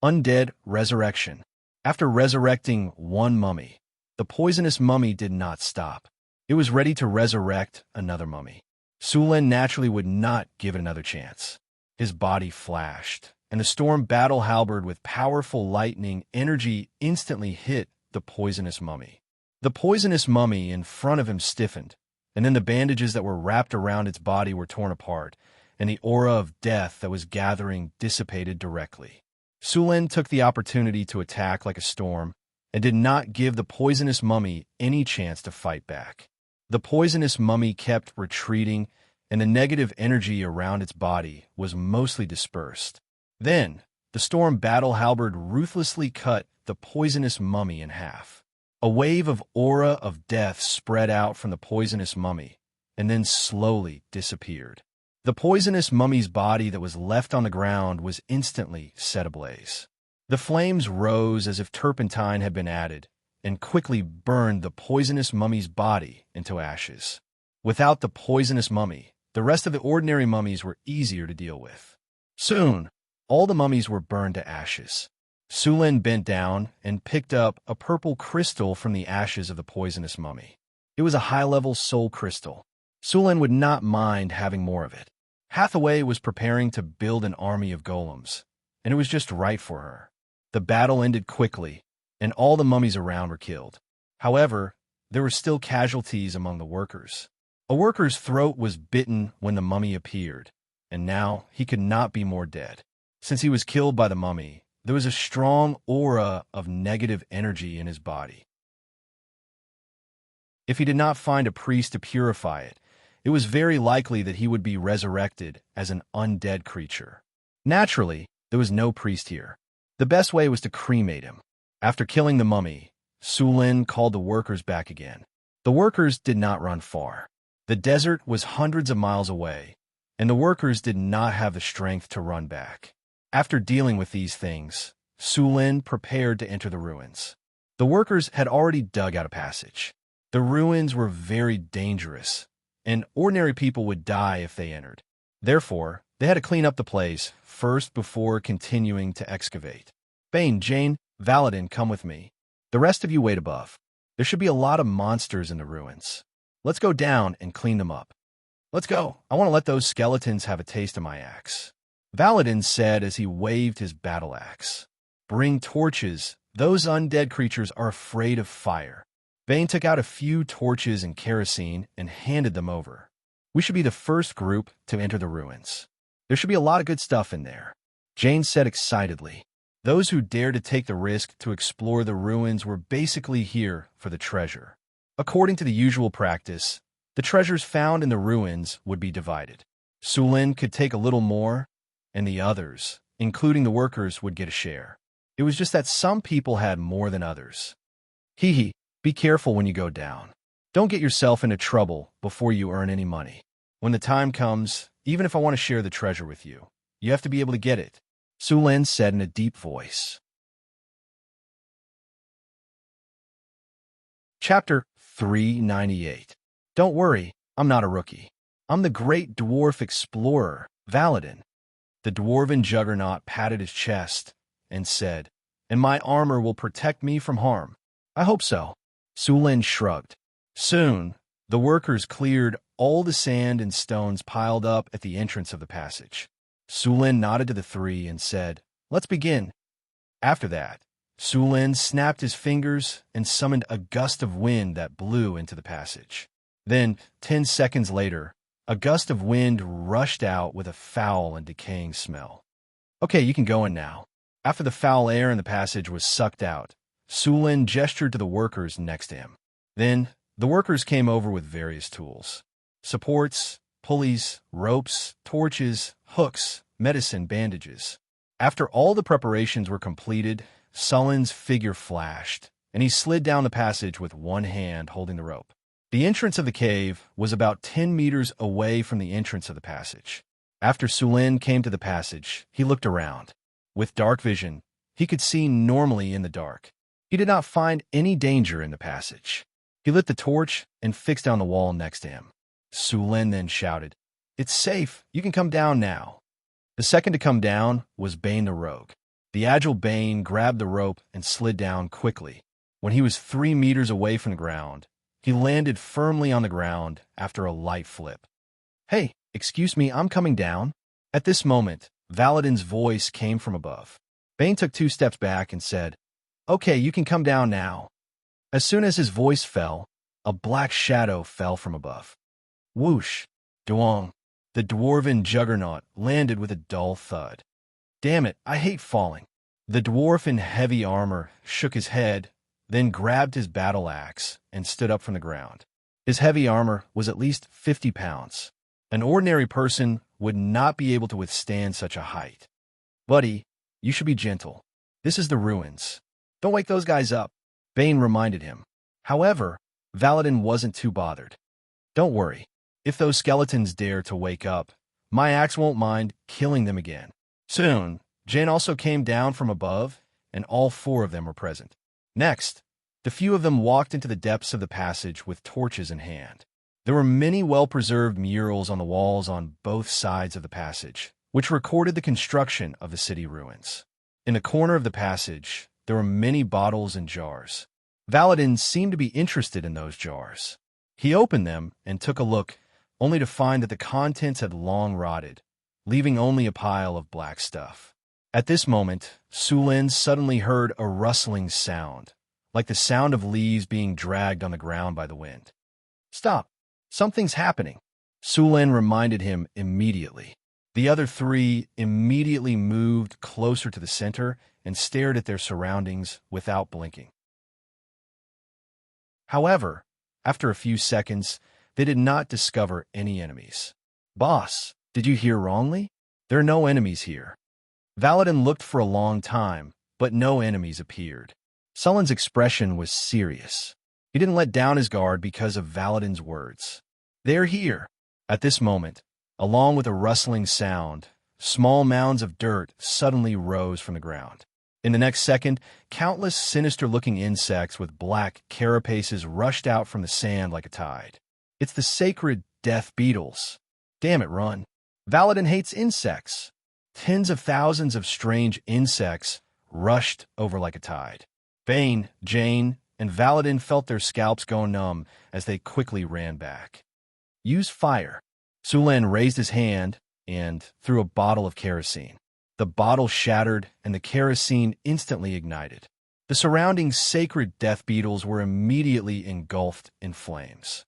Undead resurrection. After resurrecting one mummy, the poisonous mummy did not stop. It was ready to resurrect another mummy. Su Lin naturally would not give it another chance. His body flashed, and the storm battle halberd with powerful lightning energy instantly hit the poisonous mummy. The poisonous mummy in front of him stiffened, and then the bandages that were wrapped around its body were torn apart, and the aura of death that was gathering dissipated directly. Su Lin took the opportunity to attack like a storm, and did not give the poisonous mummy any chance to fight back. The poisonous mummy kept retreating, and the negative energy around its body was mostly dispersed. Then, the storm battle halberd ruthlessly cut the poisonous mummy in half. A wave of aura of death spread out from the poisonous mummy, and then slowly disappeared. The poisonous mummy's body that was left on the ground was instantly set ablaze. The flames rose as if turpentine had been added, and quickly burned the poisonous mummy's body into ashes. Without the poisonous mummy, the rest of the ordinary mummies were easier to deal with. Soon, all the mummies were burned to ashes. Sulin bent down and picked up a purple crystal from the ashes of the poisonous mummy. It was a high-level soul crystal. Sulin would not mind having more of it. Hathaway was preparing to build an army of golems, and it was just right for her. The battle ended quickly, and all the mummies around were killed. However, there were still casualties among the workers. A worker's throat was bitten when the mummy appeared, and now he could not be more dead. Since he was killed by the mummy, there was a strong aura of negative energy in his body. If he did not find a priest to purify it, it was very likely that he would be resurrected as an undead creature. Naturally, there was no priest here. The best way was to cremate him. After killing the mummy, Sulin called the workers back again. The workers did not run far. The desert was hundreds of miles away, and the workers did not have the strength to run back. After dealing with these things, Sulin prepared to enter the ruins. The workers had already dug out a passage. The ruins were very dangerous, and ordinary people would die if they entered. Therefore, they had to clean up the place first before continuing to excavate. Bane, Jane, Valadin, come with me. The rest of you wait above. There should be a lot of monsters in the ruins. Let's go down and clean them up. Let's go. I want to let those skeletons have a taste of my axe. Valadin said as he waved his battle axe. Bring torches. Those undead creatures are afraid of fire. Bane took out a few torches and kerosene and handed them over. We should be the first group to enter the ruins. There should be a lot of good stuff in there, Jane said excitedly. Those who dared to take the risk to explore the ruins were basically here for the treasure. According to the usual practice, the treasures found in the ruins would be divided. Sulin could take a little more, and the others, including the workers, would get a share. It was just that some people had more than others. Hee, be careful when you go down. Don't get yourself into trouble before you earn any money. When the time comes, even if I want to share the treasure with you, you have to be able to get it, Sulin said in a deep voice. Chapter 398. Don't worry, I'm not a rookie. I'm the great dwarf explorer, Valadin. The dwarven juggernaut patted his chest and said, and my armor will protect me from harm. I hope so. Sulin shrugged. Soon, the workers cleared all the sand and stones piled up at the entrance of the passage. Sulin nodded to the three and said, let's begin. After that, Sulin snapped his fingers and summoned a gust of wind that blew into the passage. Then, 10 seconds later, a gust of wind rushed out with a foul and decaying smell. Okay, you can go in now. After the foul air in the passage was sucked out, Sulin gestured to the workers next to him. Then, the workers came over with various tools. Supports, pulleys, ropes, torches, hooks, medicine, bandages. After all the preparations were completed, Sulin's figure flashed, and he slid down the passage with one hand holding the rope. The entrance of the cave was about 10 meters away from the entrance of the passage. After Sulin came to the passage, he looked around. With dark vision, he could see normally in the dark. He did not find any danger in the passage. He lit the torch and fixed on the wall next to him. Sulin then shouted, it's safe, you can come down now. The second to come down was Bane the Rogue. The agile Bane grabbed the rope and slid down quickly. When he was 3 meters away from the ground, he landed firmly on the ground after a light flip. Hey, excuse me, I'm coming down. At this moment, Valadin's voice came from above. Bane took 2 steps back and said, okay, you can come down now. As soon as his voice fell, a black shadow fell from above. Whoosh! Duong! The dwarven juggernaut landed with a dull thud. Damn it, I hate falling. The dwarf in heavy armor shook his head, then grabbed his battle axe and stood up from the ground. His heavy armor was at least 50 pounds. An ordinary person would not be able to withstand such a height. Buddy, you should be gentle. This is the ruins. Don't wake those guys up, Bane reminded him. However, Valadin wasn't too bothered. Don't worry. If those skeletons dare to wake up, My axe won't mind killing them again. Soon, Jane also came down from above, and all four of them were present. Next, the few of them walked into the depths of the passage with torches in hand. There were many well-preserved murals on the walls on both sides of the passage, which recorded the construction of the city ruins. In the corner of the passage, there were many bottles and jars. Valadin seemed to be interested in those jars. He opened them and took a look, only to find that the contents had long rotted, leaving only a pile of black stuff. At this moment, Sulin suddenly heard a rustling sound, like the sound of leaves being dragged on the ground by the wind. "Stop! Something's happening," Sulin reminded him immediately. The other three immediately moved closer to the center and stared at their surroundings without blinking. However, after a few seconds, they did not discover any enemies. "Boss, did you hear wrongly? There are no enemies here." Valadin looked for a long time, but no enemies appeared. Sullin's expression was serious. He didn't let down his guard because of Valadin's words. "They're here." At this moment, along with a rustling sound, small mounds of dirt suddenly rose from the ground. In the next second, countless sinister-looking insects with black carapaces rushed out from the sand like a tide. "It's the sacred death beetles." "Damn it, run." Valadin hates insects. Tens of thousands of strange insects rushed over like a tide. Bane, Jane, and Valadin felt their scalps go numb as they quickly ran back. "Use fire." Sulin raised his hand and threw a bottle of kerosene. The bottle shattered, and the kerosene instantly ignited. The surrounding sacred death beetles were immediately engulfed in flames.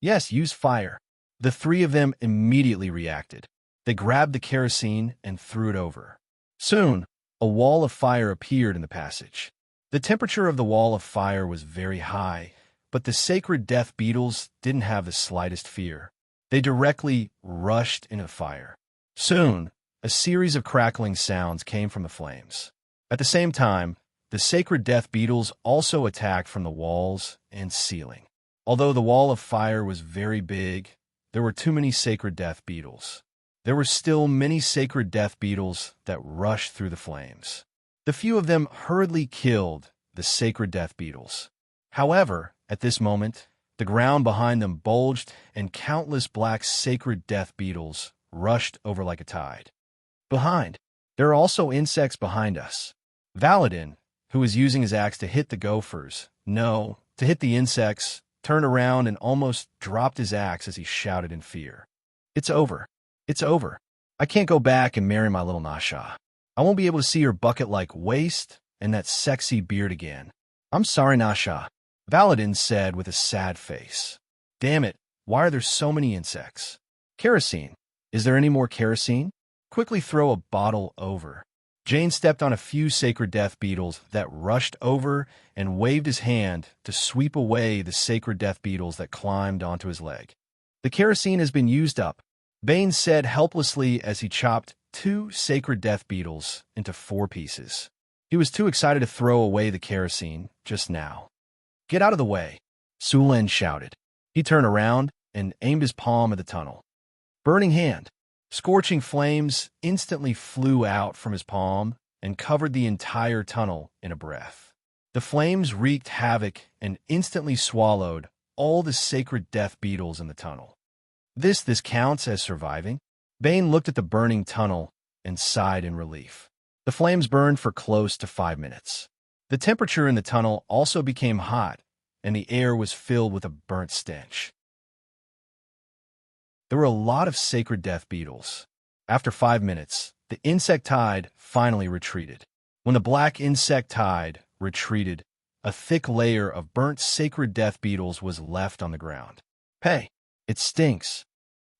"Yes, use fire." The three of them immediately reacted. They grabbed the kerosene and threw it over. Soon, a wall of fire appeared in the passage. The temperature of the wall of fire was very high, but the sacred death beetles didn't have the slightest fear. They directly rushed into the fire. Soon, a series of crackling sounds came from the flames. At the same time, the sacred death beetles also attacked from the walls and ceiling. Although the wall of fire was very big, there were too many sacred death beetles. There were still many sacred death beetles that rushed through the flames. The few of them hurriedly killed the sacred death beetles. However, at this moment, the ground behind them bulged and countless black sacred death beetles rushed over like a tide. "Behind! There are also insects behind us." Valadin, who was using his axe to hit the gophers, to hit the insects, turned around and almost dropped his axe as he shouted in fear. "It's over. It's over. I can't go back and marry my little Xianxia. I won't be able to see her bucket-like waist and that sexy beard again. I'm sorry, Xianxia," Valadin said with a sad face. "Damn it, why are there so many insects?" "Kerosene. Is there any more kerosene?" "Quickly throw a bottle over." Jane stepped on a few sacred death beetles that rushed over and waved his hand to sweep away the sacred death beetles that climbed onto his leg. "The kerosene has been used up," Bane said helplessly as he chopped 2 sacred death beetles into 4 pieces. He was too excited to throw away the kerosene just now. "Get out of the way," Sulin shouted. He turned around and aimed his palm at the tunnel. Burning hand. Scorching flames instantly flew out from his palm and covered the entire tunnel in a breath. The flames wreaked havoc and instantly swallowed all the sacred death beetles in the tunnel. This counts as surviving? Bane looked at the burning tunnel and sighed in relief. The flames burned for close to 5 minutes. The temperature in the tunnel also became hot, and the air was filled with a burnt stench. There were a lot of sacred death beetles. After 5 minutes, the insect tide finally retreated. When the black insect tide retreated, a thick layer of burnt sacred death beetles was left on the ground. "Hey, it stinks."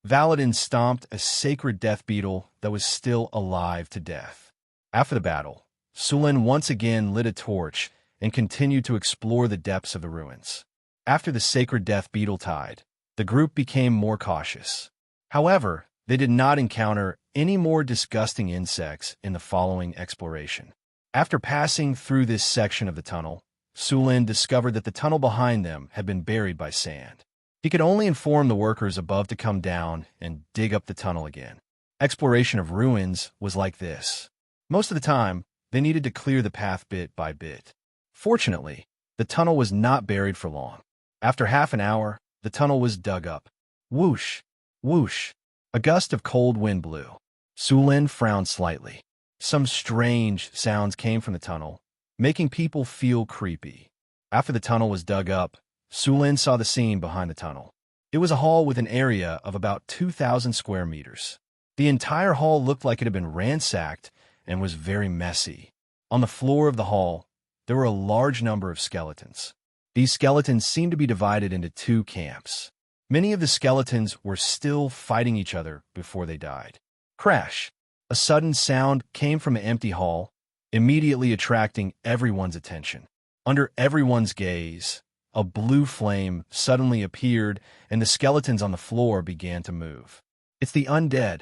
Valadin stomped a sacred death beetle that was still alive to death. After the battle, Sulin once again lit a torch and continued to explore the depths of the ruins. After the sacred death beetle tide, the group became more cautious. However, they did not encounter any more disgusting insects in the following exploration. After passing through this section of the tunnel, Sulin discovered that the tunnel behind them had been buried by sand. He could only inform the workers above to come down and dig up the tunnel again. Exploration of ruins was like this. Most of the time, they needed to clear the path bit by bit. Fortunately, the tunnel was not buried for long. After half an hour, the tunnel was dug up. Whoosh, whoosh. A gust of cold wind blew. Sulin frowned slightly. Some strange sounds came from the tunnel, making people feel creepy. After the tunnel was dug up, Sulin saw the scene behind the tunnel. It was a hall with an area of about 2,000 square meters. The entire hall looked like it had been ransacked and was very messy. On the floor of the hall, there were a large number of skeletons. These skeletons seemed to be divided into two camps. Many of the skeletons were still fighting each other before they died. Crash! A sudden sound came from an empty hall, immediately attracting everyone's attention. Under everyone's gaze, a blue flame suddenly appeared and the skeletons on the floor began to move. It's the undead.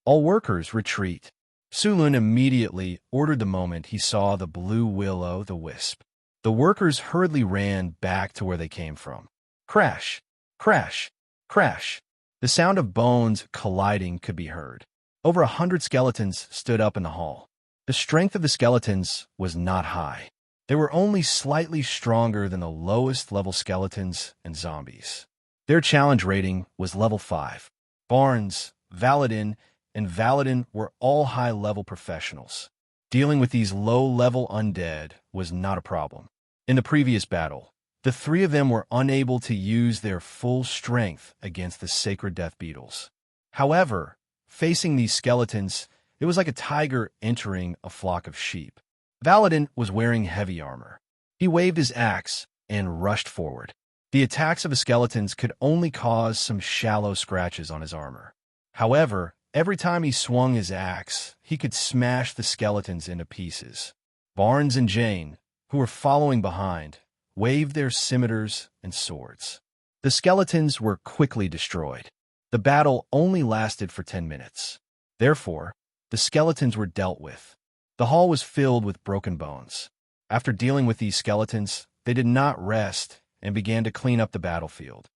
All workers retreat. Sulin immediately ordered the moment he saw the blue will-o'-the-wisp. The workers hurriedly ran back to where they came from. Crash! Crash! Crash! The sound of bones colliding could be heard. Over 100 skeletons stood up in the hall. The strength of the skeletons was not high. They were only slightly stronger than the lowest level skeletons and zombies. Their challenge rating was level 5. Barnes, Valadin, and Valadin were all high-level professionals. Dealing with these low-level undead was not a problem. In the previous battle, the three of them were unable to use their full strength against the sacred death beetles. However, facing these skeletons, it was like a tiger entering a flock of sheep. Valadin was wearing heavy armor. He waved his axe and rushed forward. The attacks of the skeletons could only cause some shallow scratches on his armor. However, every time he swung his axe, he could smash the skeletons into pieces. Barnes and Jane, who were following behind, waved their scimitars and swords. The skeletons were quickly destroyed. The battle only lasted for 10 minutes. Therefore, the skeletons were dealt with. The hall was filled with broken bones. After dealing with these skeletons, they did not rest and began to clean up the battlefield.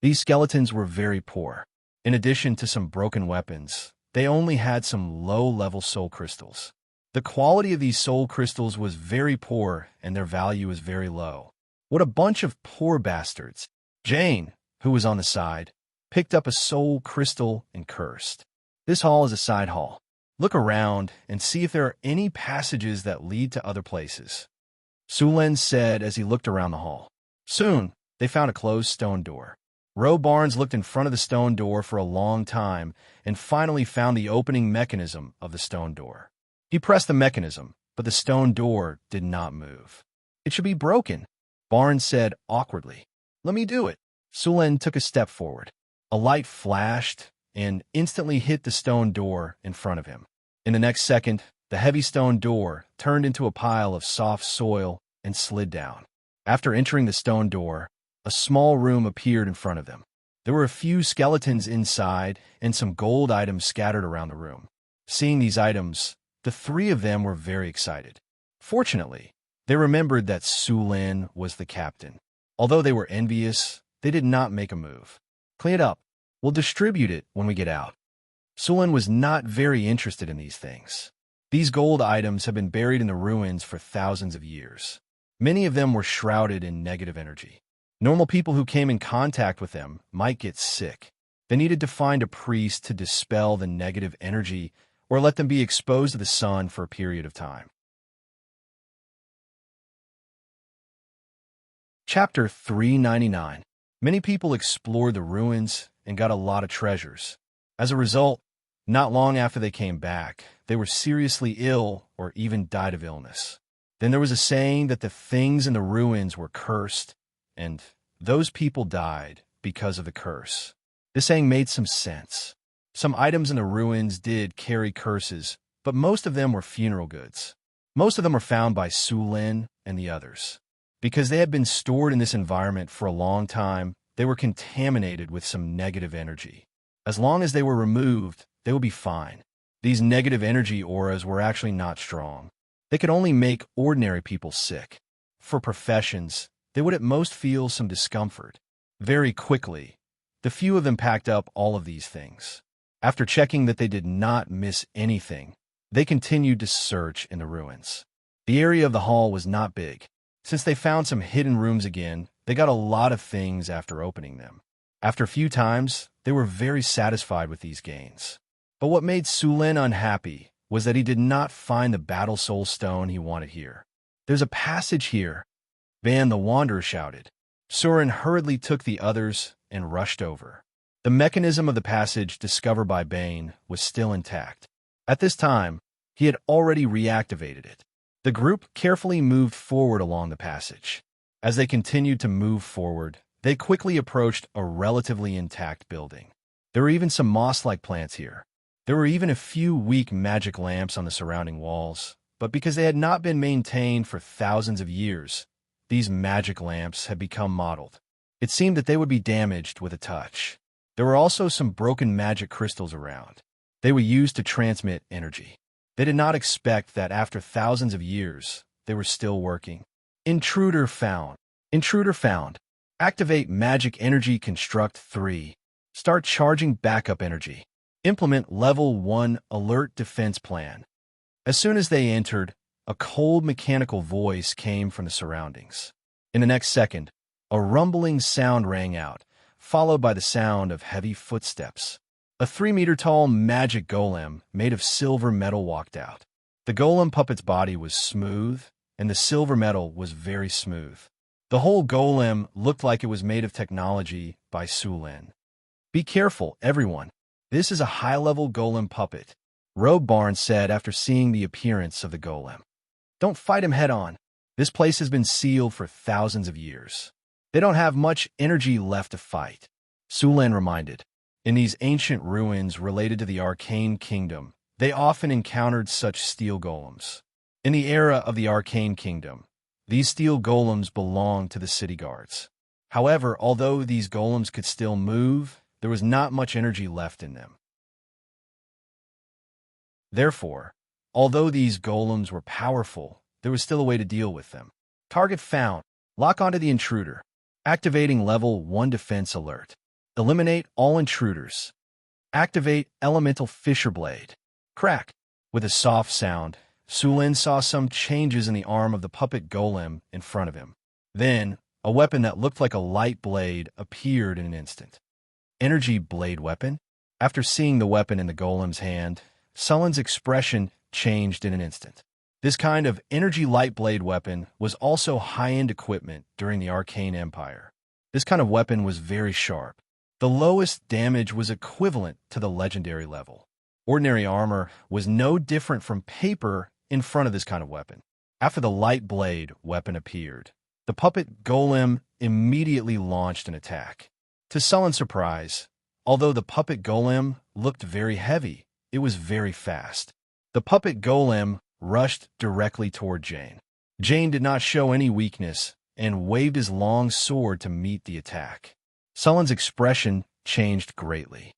These skeletons were very poor. In addition to some broken weapons, they only had some low-level soul crystals. The quality of these soul crystals was very poor and their value was very low. What a bunch of poor bastards. Jane, who was on the side, picked up a soul crystal and cursed. This hall is a side hall. Look around and see if there are any passages that lead to other places. Sulin said as he looked around the hall. Soon, they found a closed stone door. Roe Barnes looked in front of the stone door for a long time and finally found the opening mechanism of the stone door. He pressed the mechanism, but the stone door did not move. It should be broken, Barnes said awkwardly. Let me do it. Sulin took a step forward. A light flashed and instantly hit the stone door in front of him. In the next second, the heavy stone door turned into a pile of soft soil and slid down. After entering the stone door, a small room appeared in front of them. There were a few skeletons inside and some gold items scattered around the room. Seeing these items, the three of them were very excited. Fortunately, they remembered that Sulin was the captain. Although they were envious, they did not make a move. Clean it up. We'll distribute it when we get out. Sulin was not very interested in these things. These gold items have been buried in the ruins for thousands of years. Many of them were shrouded in negative energy. Normal people who came in contact with them might get sick. They needed to find a priest to dispel the negative energy or let them be exposed to the sun for a period of time. Chapter 399. Many people explored the ruins and got a lot of treasures. As a result, not long after they came back, they were seriously ill or even died of illness. Then there was a saying that the things in the ruins were cursed, and those people died because of the curse. This saying made some sense. Some items in the ruins did carry curses, but most of them were funeral goods. Most of them were found by Sulin and the others. Because they had been stored in this environment for a long time, they were contaminated with some negative energy. As long as they were removed, they would be fine. These negative energy auras were actually not strong. They could only make ordinary people sick. For professions, they would at most feel some discomfort. Very quickly, the few of them packed up all of these things. After checking that they did not miss anything, they continued to search in the ruins. The area of the hall was not big. Since they found some hidden rooms again, they got a lot of things after opening them. After a few times, they were very satisfied with these gains. But what made Sulin unhappy was that he did not find the Battle Soul Stone he wanted here. "There's a passage here," Van the Wanderer shouted. Surin hurriedly took the others and rushed over. The mechanism of the passage discovered by Bane was still intact. At this time, he had already reactivated it. The group carefully moved forward along the passage. As they continued to move forward, they quickly approached a relatively intact building. There were even some moss-like plants here. There were even a few weak magic lamps on the surrounding walls, but because they had not been maintained for thousands of years, these magic lamps had become mottled. It seemed that they would be damaged with a touch. There were also some broken magic crystals around. They were used to transmit energy. They did not expect that after thousands of years, they were still working. Intruder found. Intruder found. Activate magic energy construct 3. Start charging backup energy. Implement level 1 alert defense plan. As soon as they entered, a cold mechanical voice came from the surroundings. In the next second, a rumbling sound rang out, followed by the sound of heavy footsteps. A 3-meter-tall magic golem made of silver metal walked out. The golem puppet's body was smooth, and the silver metal was very smooth. The whole golem looked like it was made of technology by Sulin. "Be careful, everyone. This is a high-level golem puppet," Robe Barnes said after seeing the appearance of the golem. "Don't fight him head-on. This place has been sealed for thousands of years. They don't have much energy left to fight," Sulin reminded. In these ancient ruins related to the Arcane Kingdom, they often encountered such steel golems. In the era of the Arcane Kingdom, these steel golems belonged to the city guards. However, although these golems could still move, there was not much energy left in them. Therefore, although these golems were powerful, there was still a way to deal with them. Target found. Lock onto the intruder. Activating level 1 defense alert. Eliminate all intruders. Activate elemental fisher blade. Crack. With a soft sound, Sulin saw some changes in the arm of the puppet golem in front of him. Then, a weapon that looked like a light blade appeared in an instant. Energy blade weapon? After seeing the weapon in the golem's hand, Sulin's expression changed in an instant. This kind of energy light blade weapon was also high-end equipment during the Arcane Empire. This kind of weapon was very sharp. The lowest damage was equivalent to the legendary level. Ordinary armor was no different from paper in front of this kind of weapon. After the light blade weapon appeared, the puppet golem immediately launched an attack. To Sulin's surprise, although the puppet golem looked very heavy, it was very fast. The puppet golem rushed directly toward Jane. Jane did not show any weakness and waved his long sword to meet the attack. Sulin's expression changed greatly.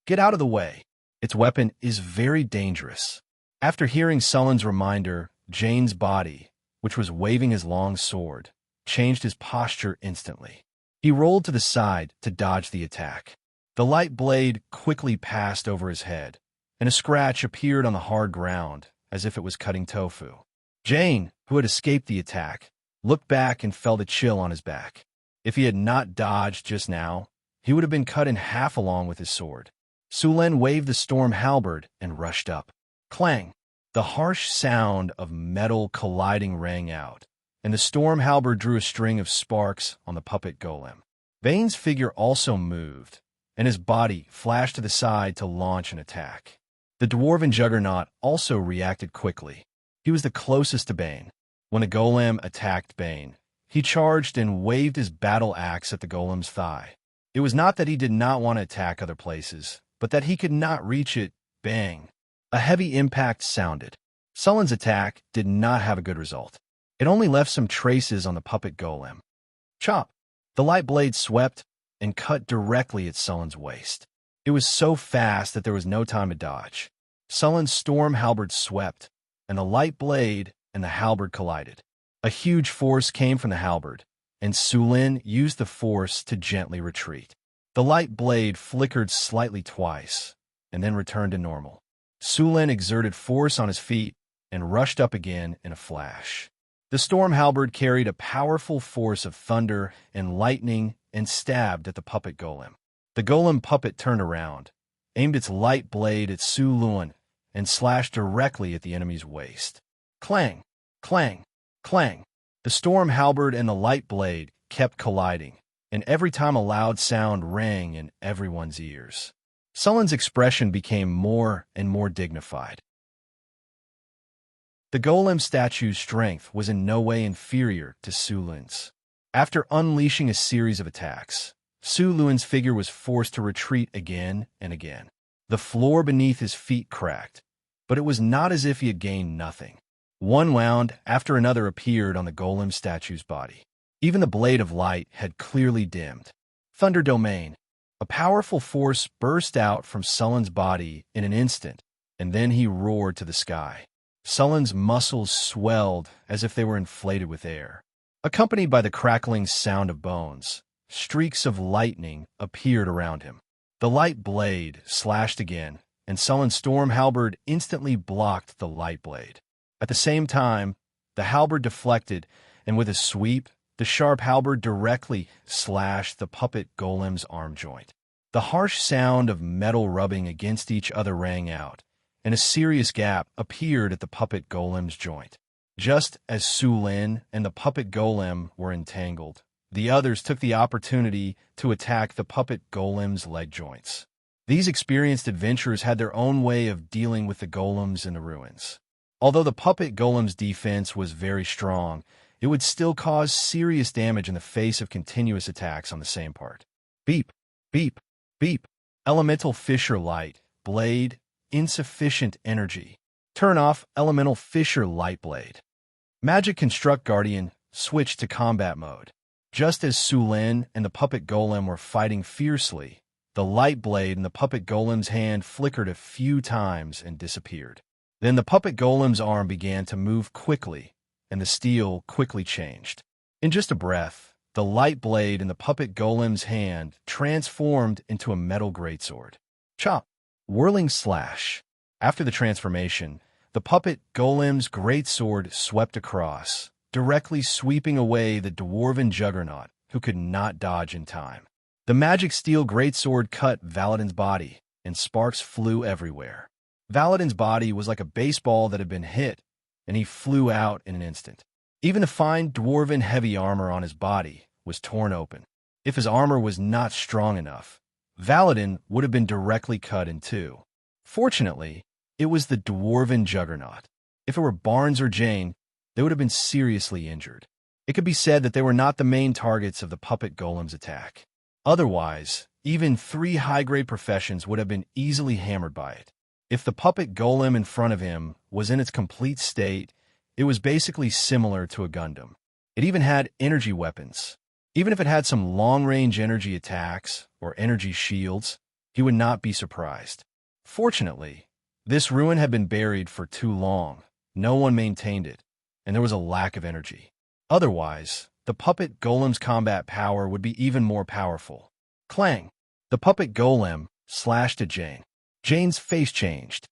"Get out of the way. Its weapon is very dangerous." After hearing Sulin's reminder, Jane's body, which was waving his long sword, changed his posture instantly. He rolled to the side to dodge the attack. The light blade quickly passed over his head, and a scratch appeared on the hard ground as if it was cutting tofu. Jane, who had escaped the attack, looked back and felt a chill on his back. If he had not dodged just now, he would have been cut in half along with his sword. Sulin waved the storm halberd and rushed up. Clang! The harsh sound of metal colliding rang out, and the storm halberd drew a string of sparks on the puppet golem. Bane's figure also moved, and his body flashed to the side to launch an attack. The dwarven juggernaut also reacted quickly. He was the closest to Bane. When a golem attacked Bane, he charged and waved his battle axe at the golem's thigh. It was not that he did not want to attack other places, but that he could not reach it. Bang! A heavy impact sounded. Sulin's attack did not have a good result. It only left some traces on the puppet golem. Chop! The light blade swept and cut directly at Sulin's waist. It was so fast that there was no time to dodge. Sulin's storm halberd swept, and the light blade and the halberd collided. A huge force came from the halberd, and Sulin used the force to gently retreat. The light blade flickered slightly twice, and then returned to normal. Su Lin exerted force on his feet and rushed up again in a flash. The storm halberd carried a powerful force of thunder and lightning and stabbed at the puppet golem. The golem puppet turned around, aimed its light blade at Su Lin, and slashed directly at the enemy's waist. Clang! Clang! Clang! The storm halberd and the light blade kept colliding, and every time a loud sound rang in everyone's ears. Su Lin's expression became more and more dignified. The golem statue's strength was in no way inferior to Su Lin's. After unleashing a series of attacks, Su Lin's figure was forced to retreat again and again. The floor beneath his feet cracked, but it was not as if he had gained nothing. One wound after another appeared on the golem statue's body. Even the blade of light had clearly dimmed. Thunder Domain. A powerful force burst out from Su Lin's body in an instant, and then he roared to the sky. Su Lin's muscles swelled as if they were inflated with air. Accompanied by the crackling sound of bones, streaks of lightning appeared around him. The light blade slashed again, and Su Lin's storm halberd instantly blocked the light blade. At the same time, the halberd deflected, and with a sweep, the sharp halberd directly slashed the puppet golem's arm joint. The harsh sound of metal rubbing against each other rang out, and a serious gap appeared at the puppet golem's joint. Just as Su Lin and the puppet golem were entangled, the others took the opportunity to attack the puppet golem's leg joints. These experienced adventurers had their own way of dealing with the golems in the ruins. Although the puppet golem's defense was very strong, it would still cause serious damage in the face of continuous attacks on the same part. Beep, beep, beep. Elemental fissure light, blade, insufficient energy. Turn off elemental fissure light blade. Magic Construct Guardian switched to combat mode. Just as Su Lin and the puppet golem were fighting fiercely, the light blade in the puppet golem's hand flickered a few times and disappeared. Then the puppet golem's arm began to move quickly, and the steel quickly changed. In just a breath, the light blade in the puppet golem's hand transformed into a metal greatsword. Chop! Whirling slash. After the transformation, the puppet golem's greatsword swept across, directly sweeping away the dwarven juggernaut, who could not dodge in time. The magic steel greatsword cut Valadin's body, and sparks flew everywhere. Valadin's body was like a baseball that had been hit, and he flew out in an instant. Even the fine dwarven heavy armor on his body was torn open. If his armor was not strong enough, Valadin would have been directly cut in two. Fortunately, it was the dwarven juggernaut. If it were Barnes or Jane, they would have been seriously injured. It could be said that they were not the main targets of the puppet golem's attack. Otherwise, even 3 high-grade professions would have been easily hammered by it. If the puppet golem in front of him was in its complete state, it was basically similar to a Gundam. It even had energy weapons. Even if it had some long-range energy attacks or energy shields, he would not be surprised. Fortunately, this ruin had been buried for too long. No one maintained it, and there was a lack of energy. Otherwise, the puppet golem's combat power would be even more powerful. Clang! The puppet golem slashed at Jane. Jane's face changed.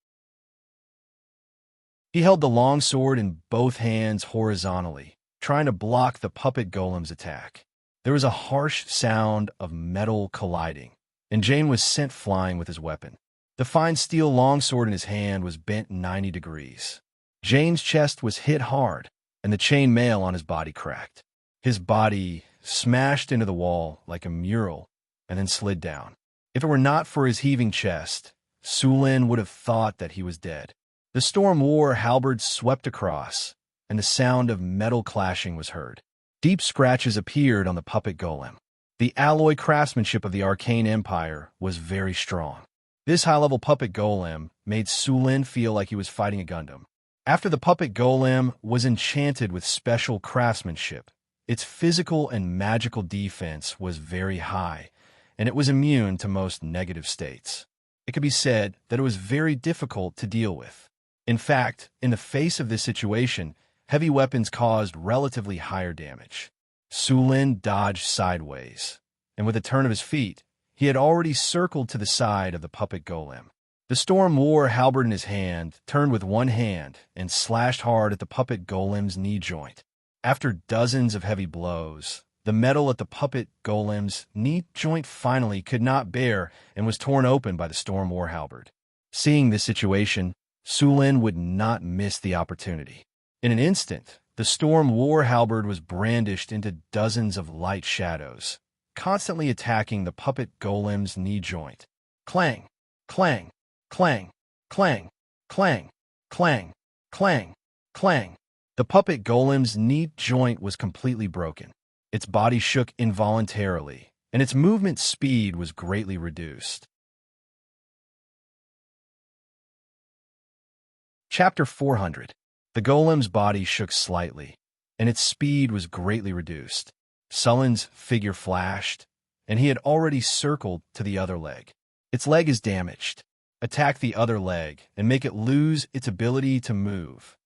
He held the long sword in both hands horizontally, trying to block the puppet golem's attack. There was a harsh sound of metal colliding, and Jane was sent flying with his weapon. The fine steel longsword in his hand was bent 90 degrees. Jane's chest was hit hard, and the chain mail on his body cracked. His body smashed into the wall like a mural and then slid down. If it were not for his heaving chest, Su Lin would have thought that he was dead. The storm war halberd swept across, and the sound of metal clashing was heard. Deep scratches appeared on the puppet golem. The alloy craftsmanship of the Arcane Empire was very strong. This high-level puppet golem made Su Lin feel like he was fighting a Gundam. After the puppet golem was enchanted with special craftsmanship, its physical and magical defense was very high, and it was immune to most negative states. It could be said that it was very difficult to deal with. In fact, in the face of this situation, heavy weapons caused relatively higher damage. Su Lin dodged sideways, and with a turn of his feet, he had already circled to the side of the puppet golem. The Storm War halberd in his hand turned with one hand and slashed hard at the puppet golem's knee joint. After dozens of heavy blows, the metal at the puppet golem's knee joint finally could not bear and was torn open by the Storm War halberd. Seeing this situation, Su Lin would not miss the opportunity. In an instant, the Storm War halberd was brandished into dozens of light shadows, constantly attacking the puppet golem's knee joint. Clang, clang, clang, clang, clang, clang, clang, clang. The puppet golem's knee joint was completely broken. Its body shook involuntarily, and its movement speed was greatly reduced. Chapter 400. The golem's body shook slightly, and its speed was greatly reduced. Sullen's figure flashed, and he had already circled to the other leg. Its leg is damaged. Attack the other leg and make it lose its ability to move.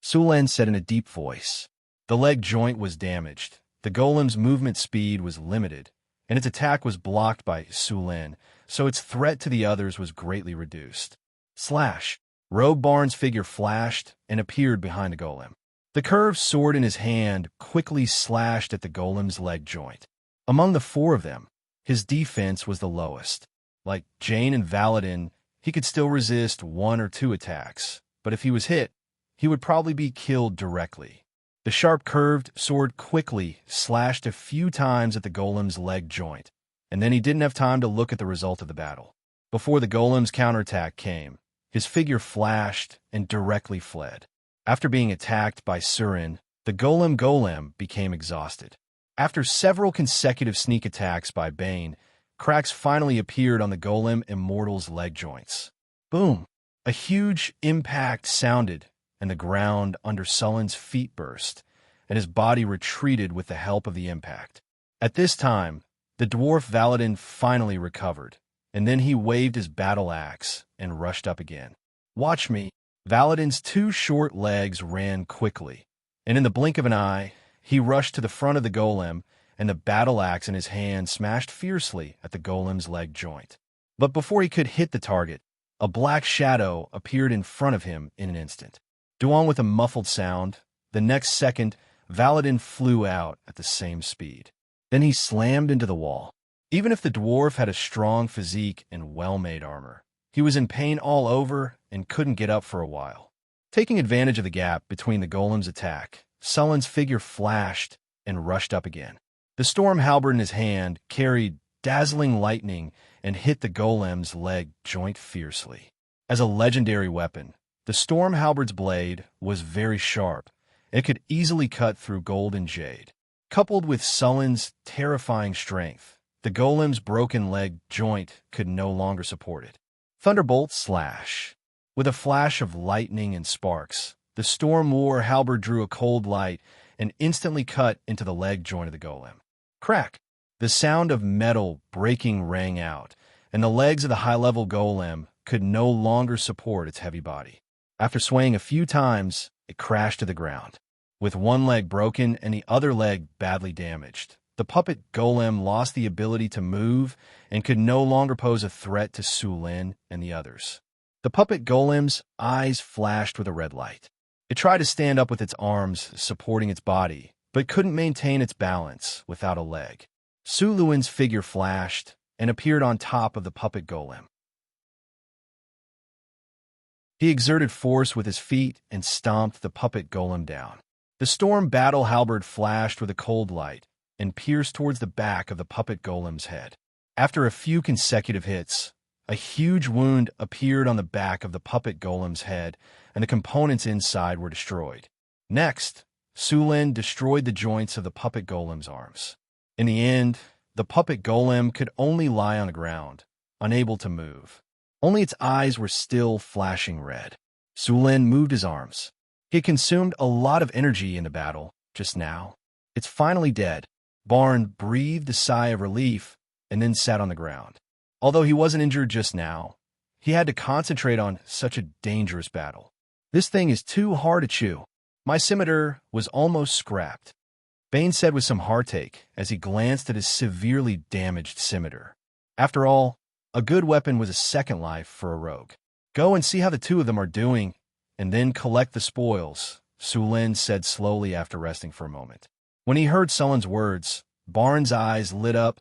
Su Lin said in a deep voice. The leg joint was damaged. The golem's movement speed was limited, and its attack was blocked by Su Lin, so its threat to the others was greatly reduced. Slash! Rogue Barnes' figure flashed and appeared behind the golem. The curved sword in his hand quickly slashed at the golem's leg joint. Among the four of them, his defense was the lowest. Like Jane and Valadin, he could still resist one or two attacks, but if he was hit, he would probably be killed directly. The sharp curved sword quickly slashed a few times at the golem's leg joint, and then he didn't have time to look at the result of the battle. Before the golem's counterattack came, his figure flashed and directly fled. After being attacked by Surin, the golem became exhausted. After several consecutive sneak attacks by Bane, cracks finally appeared on the golem immortal's leg joints. Boom! A huge impact sounded, and the ground under Sullen's feet burst, and his body retreated with the help of the impact. At this time, the dwarf Valadin finally recovered, and then he waved his battle axe and rushed up again. Watch me! Valadin's two short legs ran quickly, and in the blink of an eye, he rushed to the front of the golem, and the battle axe in his hand smashed fiercely at the golem's leg joint. But before he could hit the target, a black shadow appeared in front of him in an instant. Duan with a muffled sound, the next second, Valadin flew out at the same speed. Then he slammed into the wall. Even if the dwarf had a strong physique and well-made armor, he was in pain all over and couldn't get up for a while. Taking advantage of the gap between the golem's attack, Sullen's figure flashed and rushed up again. The storm halberd in his hand carried dazzling lightning and hit the golem's leg joint fiercely. As a legendary weapon, the storm halberd's blade was very sharp. It could easily cut through gold and jade. Coupled with Sullen's terrifying strength, the golem's broken leg joint could no longer support it. Thunderbolt slash. With a flash of lightning and sparks, the Storm War halberd drew a cold light and instantly cut into the leg joint of the golem. Crack! The sound of metal breaking rang out, and the legs of the high-level golem could no longer support its heavy body. After swaying a few times, it crashed to the ground. With one leg broken and the other leg badly damaged, the puppet golem lost the ability to move and could no longer pose a threat to Su Lin and the others. The puppet golem's eyes flashed with a red light. It tried to stand up with its arms supporting its body, but couldn't maintain its balance without a leg. Su Luin's figure flashed and appeared on top of the puppet golem. He exerted force with his feet and stomped the puppet golem down. The storm battle halberd flashed with a cold light and pierced towards the back of the puppet golem's head. After a few consecutive hits, a huge wound appeared on the back of the puppet golem's head, and the components inside were destroyed. Next, Su Lin destroyed the joints of the puppet golem's arms. In the end, the puppet golem could only lie on the ground, unable to move. Only its eyes were still flashing red. Su Lin moved his arms. He had consumed a lot of energy in the battle just now. It's finally dead. Barn breathed a sigh of relief and then sat on the ground. Although he wasn't injured just now, he had to concentrate on such a dangerous battle. This thing is too hard to chew. My scimitar was almost scrapped, Bane said with some heartache as he glanced at his severely damaged scimitar. After all, A good weapon was a second life for a rogue. Go and see how the two of them are doing, and then collect the spoils, Su Lin said slowly after resting for a moment. When he heard Sullen's words, Barnes' eyes lit up,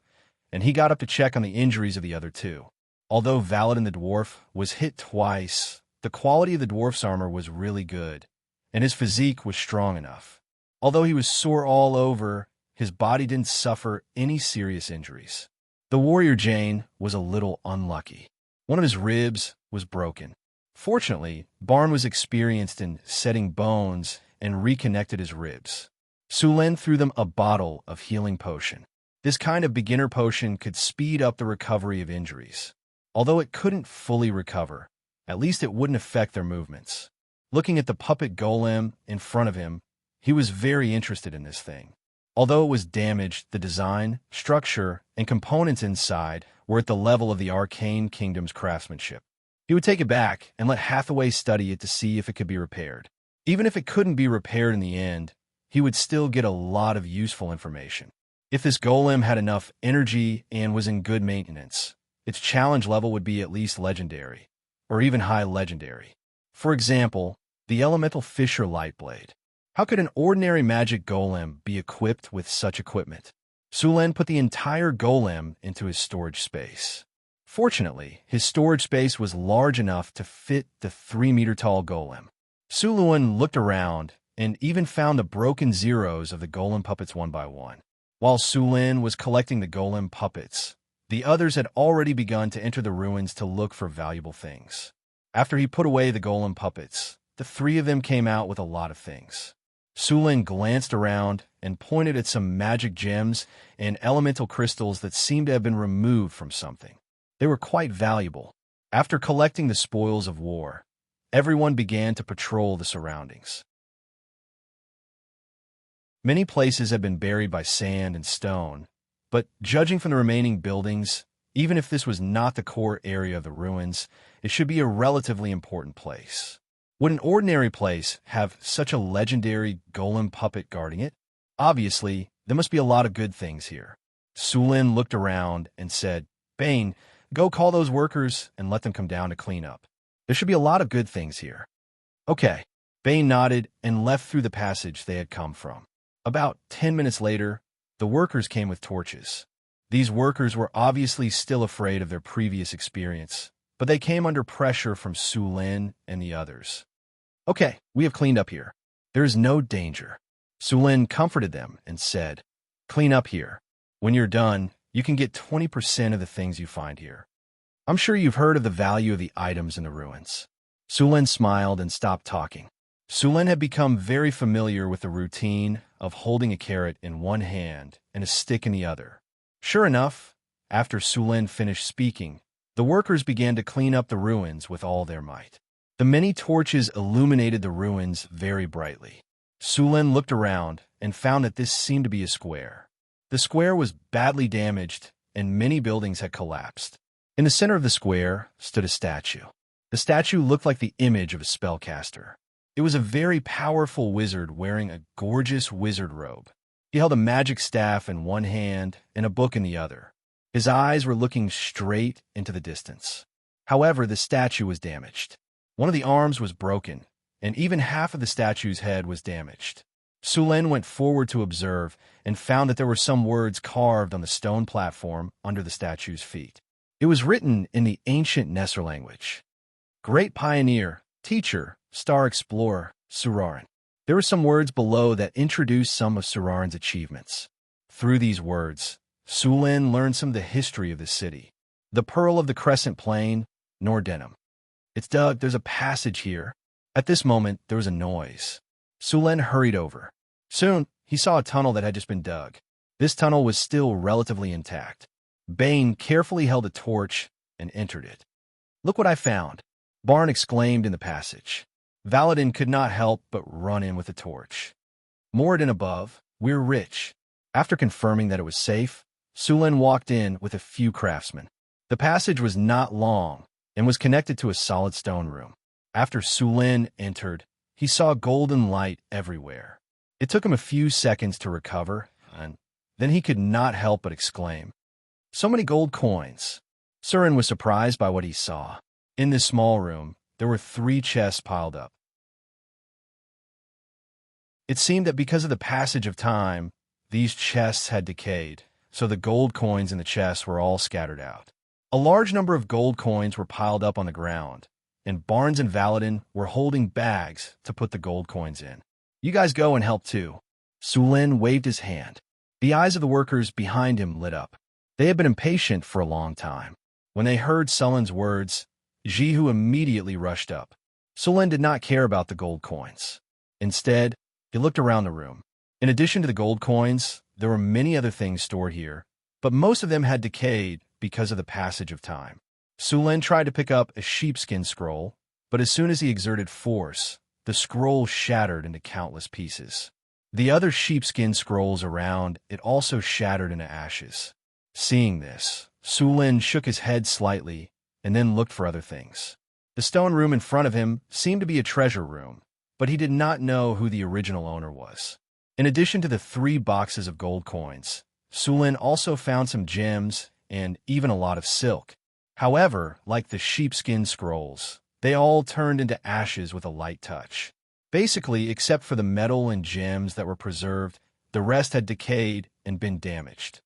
and he got up to check on the injuries of the other two. Although Valadin the dwarf was hit twice, the quality of the dwarf's armor was really good, and his physique was strong enough. Although he was sore all over, his body didn't suffer any serious injuries. The warrior Jane was a little unlucky. One of his ribs was broken. Fortunately, Barn was experienced in setting bones and reconnected his ribs. Su Lin threw them a bottle of healing potion. This kind of beginner potion could speed up the recovery of injuries. Although it couldn't fully recover, at least it wouldn't affect their movements. Looking at the puppet golem in front of him, he was very interested in this thing. Although it was damaged, the design, structure, and components inside were at the level of the Arcane Kingdom's craftsmanship. He would take it back and let Hathaway study it to see if it could be repaired. Even if it couldn't be repaired in the end, he would still get a lot of useful information. If this golem had enough energy and was in good maintenance, its challenge level would be at least legendary, or even high legendary. For example, the elemental Fisher Lightblade. How could an ordinary magic golem be equipped with such equipment? Su Lin put the entire golem into his storage space. Fortunately, his storage space was large enough to fit the 3-meter-tall golem. Su Lin looked around and even found the broken zeros of the golem puppets one by one. While Su Lin was collecting the golem puppets, the others had already begun to enter the ruins to look for valuable things. After he put away the golem puppets, the three of them came out with a lot of things. Su Lin glanced around and pointed at some magic gems and elemental crystals that seemed to have been removed from something. They were quite valuable. After collecting the spoils of war, everyone began to patrol the surroundings. Many places had been buried by sand and stone, but judging from the remaining buildings, even if this was not the core area of the ruins, it should be a relatively important place. Would an ordinary place have such a legendary golem puppet guarding it? Obviously, there must be a lot of good things here. Su Lin looked around and said, "Bane, go call those workers and let them come down to clean up. There should be a lot of good things here." Okay. Bane nodded and left through the passage they had come from. About 10 minutes later, the workers came with torches. These workers were obviously still afraid of their previous experience, but they came under pressure from Su Lin and the others. "Okay, we have cleaned up here. There is no danger." Su Lin comforted them and said, "Clean up here. When you're done, you can get 20% of the things you find here. I'm sure you've heard of the value of the items in the ruins." Su Lin smiled and stopped talking. Su Lin had become very familiar with the routine of holding a carrot in one hand and a stick in the other. Sure enough, after Su Lin finished speaking, the workers began to clean up the ruins with all their might. The many torches illuminated the ruins very brightly. Su Lin looked around and found that this seemed to be a square. The square was badly damaged, and many buildings had collapsed. In the center of the square stood a statue. The statue looked like the image of a spellcaster. It was a very powerful wizard wearing a gorgeous wizard robe. He held a magic staff in one hand and a book in the other. His eyes were looking straight into the distance. However, the statue was damaged. One of the arms was broken, and even half of the statue's head was damaged. Su Lin went forward to observe and found that there were some words carved on the stone platform under the statue's feet. It was written in the ancient Nesser language. "Great pioneer, teacher, star explorer, Suraran." There were some words below that introduced some of Suraran's achievements. Through these words, Su Lin learned some of the history of the city. The Pearl of the Crescent Plain, Nordenham. "It's dug, there's a passage here." At this moment, there was a noise. Su Lin hurried over. Soon, he saw a tunnel that had just been dug. This tunnel was still relatively intact. Bane carefully held a torch and entered it. "Look what I found," Barn exclaimed in the passage. Valadin could not help but run in with the torch. "Moored in above, we're rich." After confirming that it was safe, Su Lin walked in with a few craftsmen. The passage was not long and was connected to a solid stone room. After Su Lin entered, he saw golden light everywhere. It took him a few seconds to recover, and then he could not help but exclaim, "So many gold coins! Surin was surprised by what he saw. In this small room, there were 3 chests piled up. It seemed that because of the passage of time, these chests had decayed, so the gold coins in the chests were all scattered out. A large number of gold coins were piled up on the ground, and Barnes and Valadin were holding bags to put the gold coins in. "You guys go and help too." Sulin waved his hand. The eyes of the workers behind him lit up. They had been impatient for a long time. When they heard Sulin's words, Jihu immediately rushed up. Sulin did not care about the gold coins. Instead, he looked around the room. In addition to the gold coins, there were many other things stored here, but most of them had decayed because of the passage of time. Sulin tried to pick up a sheepskin scroll, but as soon as he exerted force, the scroll shattered into countless pieces. The other sheepskin scrolls around it also shattered into ashes. Seeing this, Sulin shook his head slightly and then looked for other things. The stone room in front of him seemed to be a treasure room, but he did not know who the original owner was. In addition to the 3 boxes of gold coins, Sulin also found some gems and even a lot of silk. However, like the sheepskin scrolls, they all turned into ashes with a light touch. Basically, except for the metal and gems that were preserved, the rest had decayed and been damaged.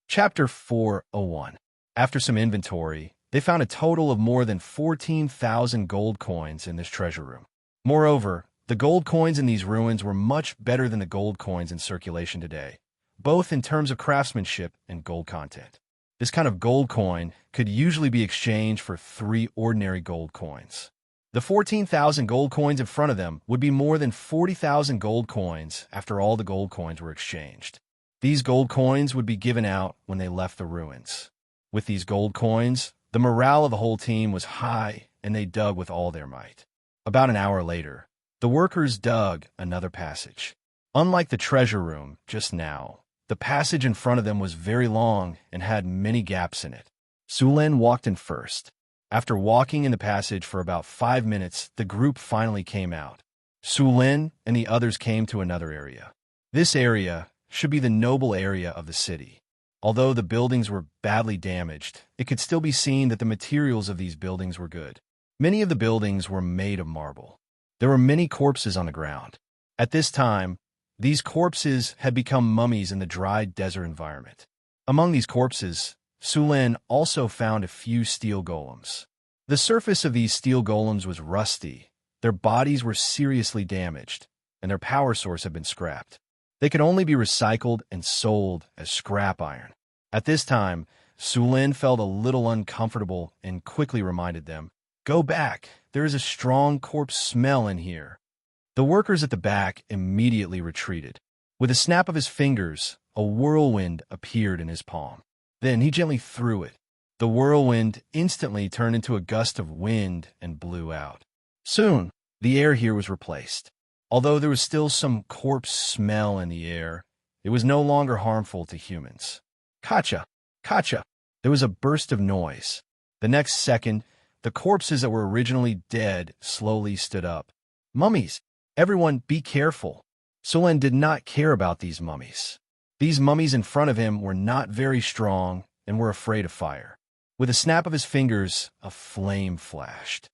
Chapter 401. After some inventory, they found a total of more than 14,000 gold coins in this treasure room. Moreover, the gold coins in these ruins were much better than the gold coins in circulation today, both in terms of craftsmanship and gold content. This kind of gold coin could usually be exchanged for 3 ordinary gold coins. The 14,000 gold coins in front of them would be more than 40,000 gold coins after all the gold coins were exchanged. These gold coins would be given out when they left the ruins. With these gold coins, the morale of the whole team was high, and they dug with all their might. About an hour later, the workers dug another passage. Unlike the treasure room just now, the passage in front of them was very long and had many gaps in it. Sulin walked in first. After walking in the passage for about 5 minutes, the group finally came out. Sulin and the others came to another area. This area should be the noble area of the city. Although the buildings were badly damaged, it could still be seen that the materials of these buildings were good. Many of the buildings were made of marble. There were many corpses on the ground. At this time, these corpses had become mummies in the dry desert environment. Among these corpses, Sulin also found a few steel golems. The surface of these steel golems was rusty, their bodies were seriously damaged, and their power source had been scrapped. They could only be recycled and sold as scrap iron. At this time, Sulin felt a little uncomfortable and quickly reminded them, "Go back, there is a strong corpse smell in here." The workers at the back immediately retreated. With a snap of his fingers, a whirlwind appeared in his palm. Then he gently threw it. The whirlwind instantly turned into a gust of wind and blew out. Soon, the air here was replaced. Although there was still some corpse smell in the air, it was no longer harmful to humans. Kacha! Kacha! There was a burst of noise. The next second, the corpses that were originally dead slowly stood up. Mummies! Everyone, be careful! Sulin did not care about these mummies. These mummies in front of him were not very strong and were afraid of fire. With a snap of his fingers, a flame flashed.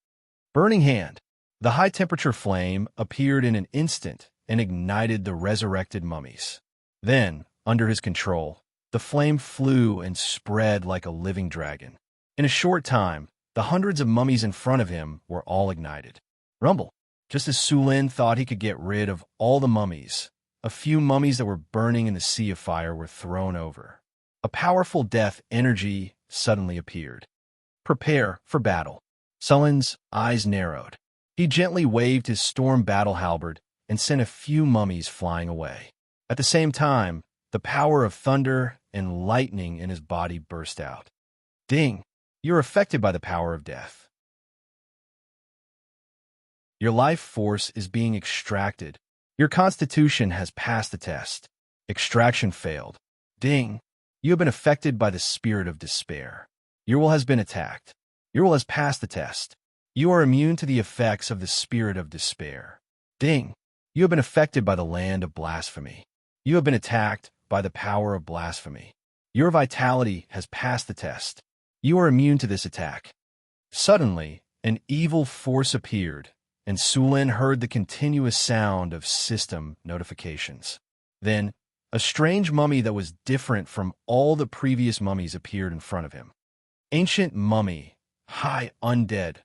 Burning hand! The high-temperature flame appeared in an instant and ignited the resurrected mummies. Then, under his control, the flame flew and spread like a living dragon. In a short time, the hundreds of mummies in front of him were all ignited. Rumble! Just as Sulin thought he could get rid of all the mummies, a few mummies that were burning in the sea of fire were thrown over. A powerful death energy suddenly appeared. Prepare for battle. Sulin's eyes narrowed. He gently waved his storm battle halberd and sent a few mummies flying away. At the same time, the power of thunder and lightning in his body burst out. Ding! You're affected by the power of death. Your life force is being extracted. Your constitution has passed the test. Extraction failed. Ding! You have been affected by the spirit of despair. Your will has been attacked. Your will has passed the test. You are immune to the effects of the spirit of despair. Ding! You have been affected by the land of blasphemy. You have been attacked by the power of blasphemy. Your vitality has passed the test. You are immune to this attack. Suddenly, an evil force appeared, and Sulin heard the continuous sound of system notifications. Then, a strange mummy that was different from all the previous mummies appeared in front of him. Ancient mummy, high undead.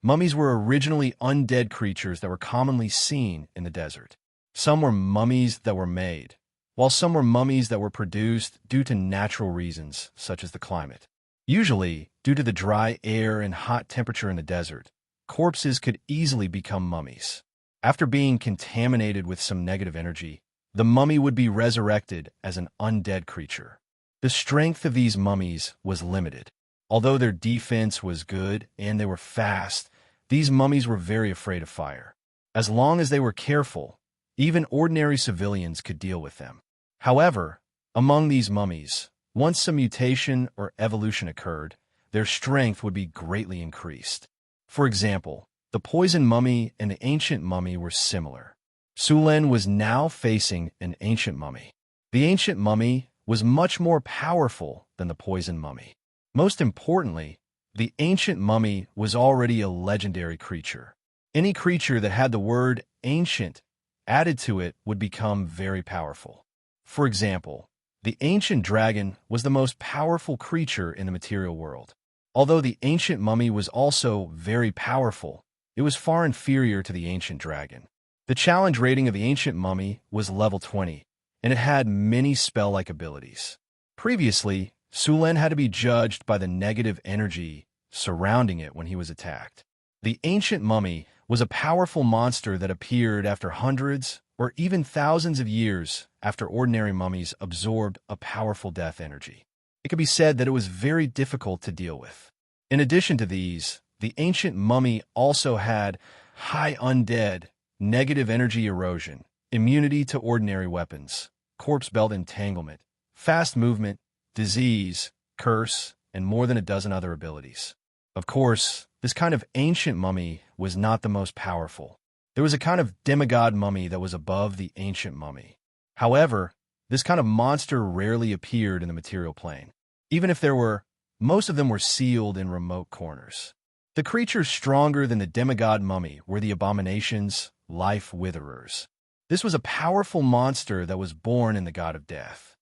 Mummies were originally undead creatures that were commonly seen in the desert. Some were mummies that were made, while some were mummies that were produced due to natural reasons, such as the climate. Usually, due to the dry air and hot temperature in the desert, corpses could easily become mummies. After being contaminated with some negative energy, the mummy would be resurrected as an undead creature. The strength of these mummies was limited. Although their defense was good and they were fast, these mummies were very afraid of fire. As long as they were careful, even ordinary civilians could deal with them. However, among these mummies, once some mutation or evolution occurred, their strength would be greatly increased. For example, the poison mummy and the ancient mummy were similar. Sulin was now facing an ancient mummy. The ancient mummy was much more powerful than the poison mummy. Most importantly, the ancient mummy was already a legendary creature. Any creature that had the word ancient added to it would become very powerful. For example, the ancient dragon was the most powerful creature in the material world. Although the ancient mummy was also very powerful, it was far inferior to the ancient dragon. The challenge rating of the ancient mummy was level 20, and it had many spell-like abilities. Previously, Sulin had to be judged by the negative energy surrounding it when he was attacked. The ancient mummy was a powerful monster that appeared after hundreds or even thousands of years after ordinary mummies absorbed a powerful death energy. It could be said that it was very difficult to deal with. In addition to these, the ancient mummy also had high undead, negative energy erosion, immunity to ordinary weapons, corpse belt entanglement, fast movement, disease, curse, and more than a dozen other abilities. Of course, this kind of ancient mummy was not the most powerful. There was a kind of demigod mummy that was above the ancient mummy. However, this kind of monster rarely appeared in the material plane. Even if there were, most of them were sealed in remote corners. The creatures stronger than the demigod mummy were the abominations, life witherers. This was a powerful monster that was born in the god of death.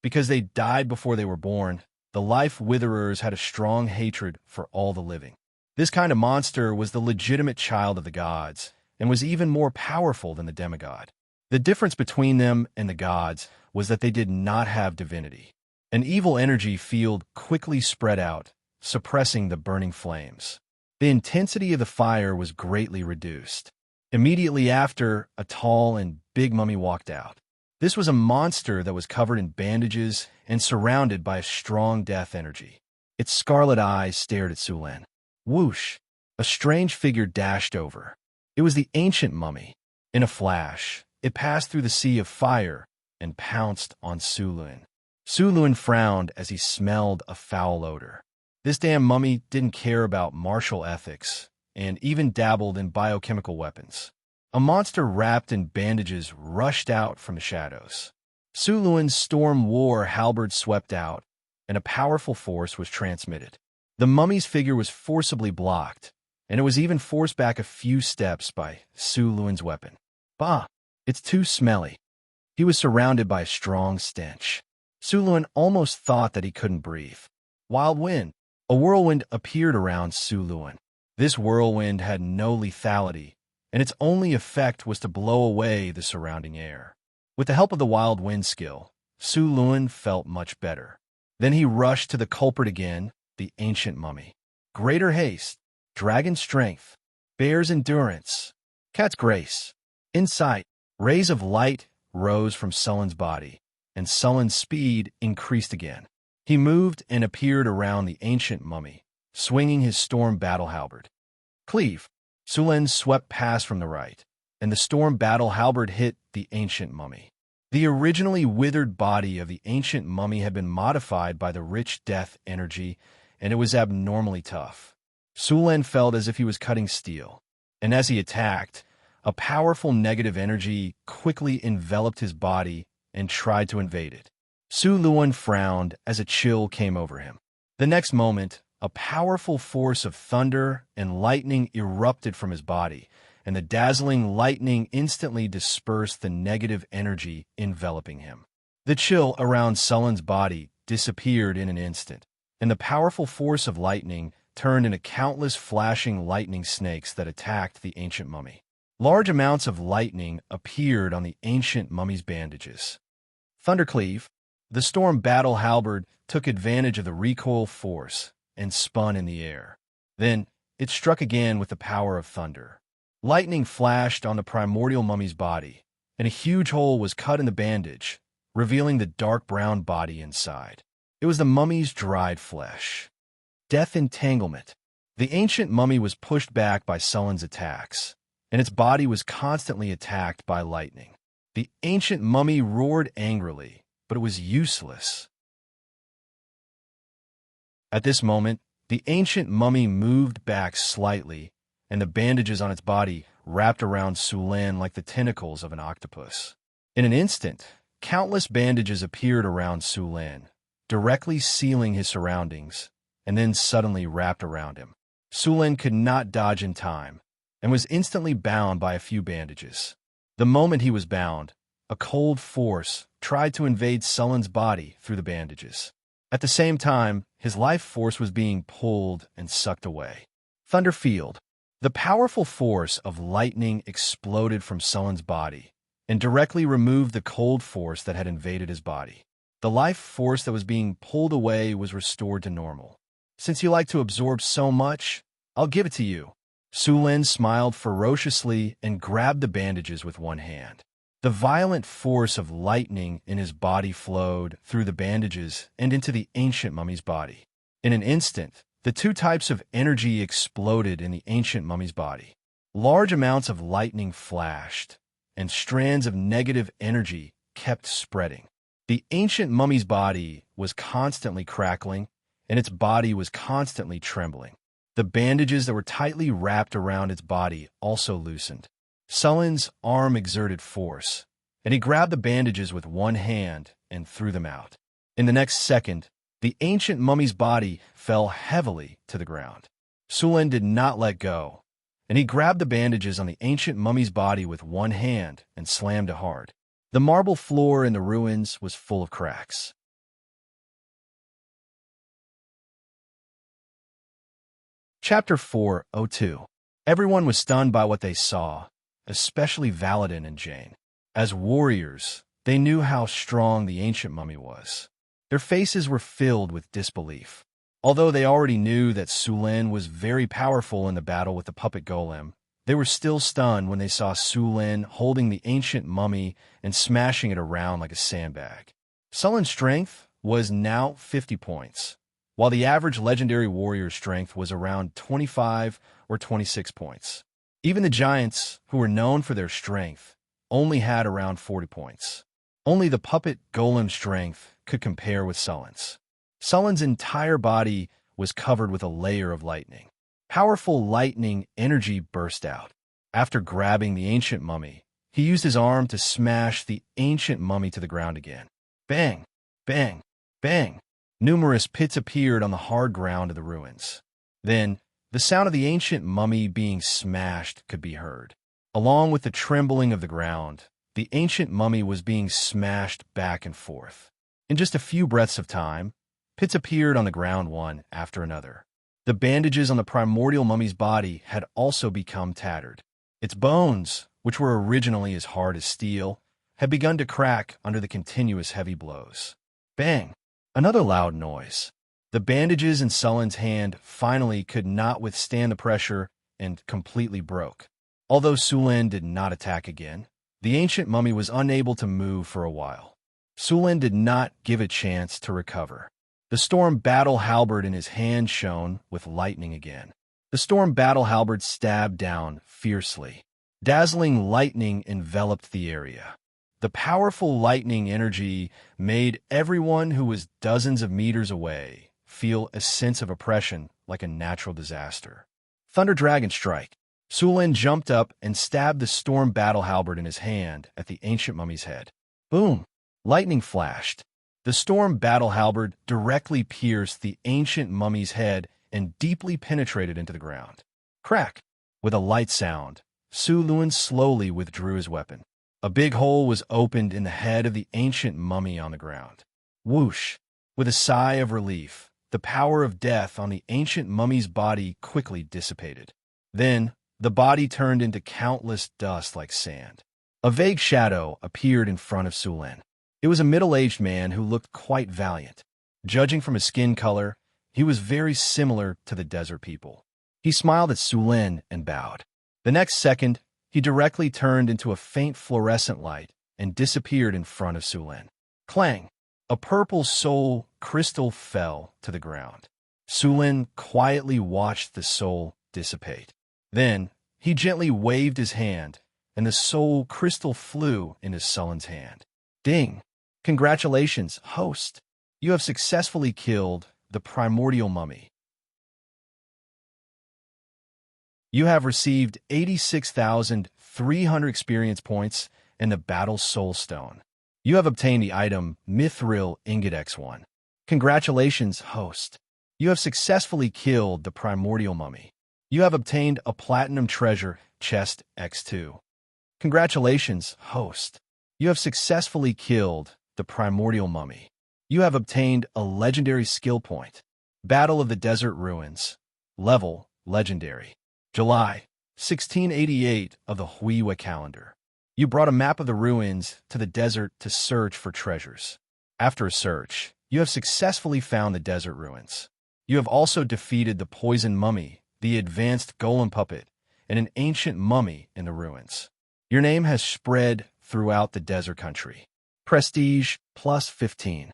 Because they died before they were born, the life witherers had a strong hatred for all the living. This kind of monster was the legitimate child of the gods and was even more powerful than the demigod. The difference between them and the gods was that they did not have divinity. An evil energy field quickly spread out, suppressing the burning flames. The intensity of the fire was greatly reduced. Immediately after, a tall and big mummy walked out. This was a monster that was covered in bandages and surrounded by a strong death energy. Its scarlet eyes stared at Sulin. Whoosh! A strange figure dashed over. It was the ancient mummy. In a flash, it passed through the sea of fire and pounced on Sulin. Sulin frowned as he smelled a foul odor. This damn mummy didn't care about martial ethics and even dabbled in biochemical weapons. A monster wrapped in bandages rushed out from the shadows. Suluin's storm war halberd swept out, and a powerful force was transmitted. The mummy's figure was forcibly blocked, and it was even forced back a few steps by Suluin's weapon. Bah! It's too smelly. He was surrounded by a strong stench. Sulin almost thought that he couldn't breathe. Wild wind! A whirlwind appeared around Sulin. This whirlwind had no lethality, and its only effect was to blow away the surrounding air. With the help of the wild wind skill, Sulin felt much better. Then he rushed to the culprit again, the ancient mummy. Greater haste, dragon strength, bear's endurance, cat's grace. Insight, rays of light rose from Sulin's body, and Sulin's speed increased again. He moved and appeared around the ancient mummy, swinging his storm battle halberd. Cleave! Sulin swept past from the right, and the storm battle halberd hit the ancient mummy. The originally withered body of the ancient mummy had been modified by the rich death energy, and it was abnormally tough. Sulin felt as if he was cutting steel, and as he attacked, A powerful negative energy quickly enveloped his body and tried to invade it. Su Luan frowned as a chill came over him. The next moment, a powerful force of thunder and lightning erupted from his body, and the dazzling lightning instantly dispersed the negative energy enveloping him. The chill around Sullen's body disappeared in an instant, and the powerful force of lightning turned into countless flashing lightning snakes that attacked the ancient mummy. Large amounts of lightning appeared on the ancient mummy's bandages. Thundercleave, the storm battle halberd, took advantage of the recoil force and spun in the air. Then it struck again with the power of thunder. Lightning flashed on the primordial mummy's body, and a huge hole was cut in the bandage, revealing the dark brown body inside. It was the mummy's dried flesh. Death entanglement. The ancient mummy was pushed back by Sullen's attacks, and its body was constantly attacked by lightning. The ancient mummy roared angrily, but it was useless. At this moment, the ancient mummy moved back slightly, and the bandages on its body wrapped around Sulan like the tentacles of an octopus. In an instant, countless bandages appeared around Sulan, directly sealing his surroundings, and then suddenly wrapped around him. Sulan could not dodge in time, and was instantly bound by a few bandages. The moment he was bound, a cold force tried to invade Sullen's body through the bandages. At the same time, his life force was being pulled and sucked away. Thunderfield. The powerful force of lightning exploded from Sullen's body and directly removed the cold force that had invaded his body. The life force that was being pulled away was restored to normal. Since you like to absorb so much, I'll give it to you. Sulan smiled ferociously and grabbed the bandages with one hand. The violent force of lightning in his body flowed through the bandages and into the ancient mummy's body. In an instant, the two types of energy exploded in the ancient mummy's body. Large amounts of lightning flashed, and strands of negative energy kept spreading. The ancient mummy's body was constantly crackling, and its body was constantly trembling. The bandages that were tightly wrapped around its body also loosened. Sullen's arm exerted force, and he grabbed the bandages with one hand and threw them out. In the next second, the ancient mummy's body fell heavily to the ground. Sullen did not let go, and he grabbed the bandages on the ancient mummy's body with one hand and slammed it hard. The marble floor in the ruins was full of cracks. Chapter 4:02. Everyone was stunned by what they saw, especially Valadin and Jane. As warriors, they knew how strong the ancient mummy was. Their faces were filled with disbelief. Although they already knew that Sulan was very powerful in the battle with the puppet golem, they were still stunned when they saw Sulan holding the ancient mummy and smashing it around like a sandbag. Sullen's strength was now 50 points, while the average legendary warrior's strength was around 25 or 26 points. Even the giants, who were known for their strength, only had around 40 points. Only the puppet golem's strength could compare with Sullen's. Sullen's entire body was covered with a layer of lightning. Powerful lightning energy burst out. After grabbing the ancient mummy, he used his arm to smash the ancient mummy to the ground again. Bang! Bang! Bang! Numerous pits appeared on the hard ground of the ruins. Then, the sound of the ancient mummy being smashed could be heard. Along with the trembling of the ground, the ancient mummy was being smashed back and forth. In just a few breaths of time, pits appeared on the ground one after another. The bandages on the primordial mummy's body had also become tattered. Its bones, which were originally as hard as steel, had begun to crack under the continuous heavy blows. Bang! Another loud noise. The bandages in Sullen's hand finally could not withstand the pressure and completely broke. Although Sulan did not attack again, the ancient mummy was unable to move for a while. Sulan did not give a chance to recover. The storm battle halberd in his hand shone with lightning again. The storm battle halberd stabbed down fiercely. Dazzling lightning enveloped the area. The powerful lightning energy made everyone who was dozens of meters away feel a sense of oppression like a natural disaster. Thunder Dragon Strike. Sulin jumped up and stabbed the storm battle halberd in his hand at the ancient mummy's head. Boom! Lightning flashed. The storm battle halberd directly pierced the ancient mummy's head and deeply penetrated into the ground. Crack! With a light sound, Sulin slowly withdrew his weapon. A big hole was opened in the head of the ancient mummy on the ground. Whoosh! With a sigh of relief, the power of death on the ancient mummy's body quickly dissipated. Then, the body turned into countless dust like sand. A vague shadow appeared in front of Sulin. It was a middle-aged man who looked quite valiant. Judging from his skin color, he was very similar to the desert people. He smiled at Sulin and bowed. The next second, he directly turned into a faint fluorescent light and disappeared in front of Sulin. Clang! A purple soul crystal fell to the ground. Sulin quietly watched the soul dissipate. Then, he gently waved his hand, and the soul crystal flew into Sulin's hand. Ding! Congratulations, host! You have successfully killed the primordial mummy. You have received 86,300 experience points and the Battle Soul Stone. You have obtained the item Mithril Ingot X1. Congratulations, host! You have successfully killed the primordial mummy. You have obtained a Platinum Treasure Chest X2. Congratulations, host! You have successfully killed the primordial mummy. You have obtained a Legendary Skill Point. Battle of the Desert Ruins. Level Legendary. July 1688 of the Huiwa calendar. You brought a map of the ruins to the desert to search for treasures. After a search, you have successfully found the desert ruins. You have also defeated the poison mummy, the advanced golem puppet, and an ancient mummy in the ruins. Your name has spread throughout the desert country. Prestige plus 15.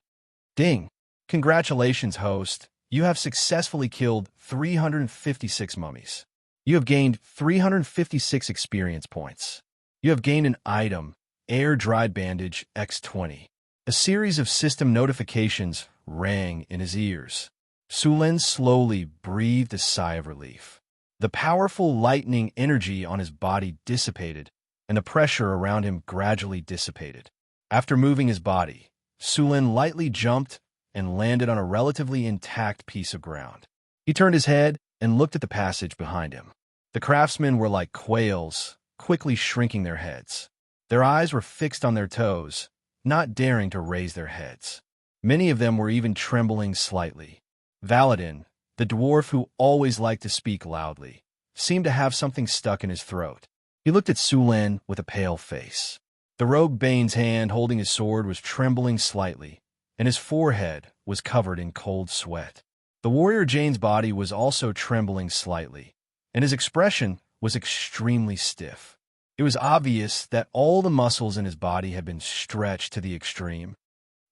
Ding! Congratulations, host! You have successfully killed 356 mummies. You have gained 356 experience points. You have gained an item, Air Dried Bandage X20. A series of system notifications rang in his ears. Sulin slowly breathed a sigh of relief. The powerful lightning energy on his body dissipated, and the pressure around him gradually dissipated. After moving his body, Sulin lightly jumped and landed on a relatively intact piece of ground. He turned his head and looked at the passage behind him. The craftsmen were like quails, quickly shrinking their heads. Their eyes were fixed on their toes, not daring to raise their heads. Many of them were even trembling slightly. Valadin, the dwarf who always liked to speak loudly, seemed to have something stuck in his throat. He looked at Sulin with a pale face. The rogue Bane's hand holding his sword was trembling slightly, and his forehead was covered in cold sweat. The warrior Jane's body was also trembling slightly, and his expression was extremely stiff. It was obvious that all the muscles in his body had been stretched to the extreme.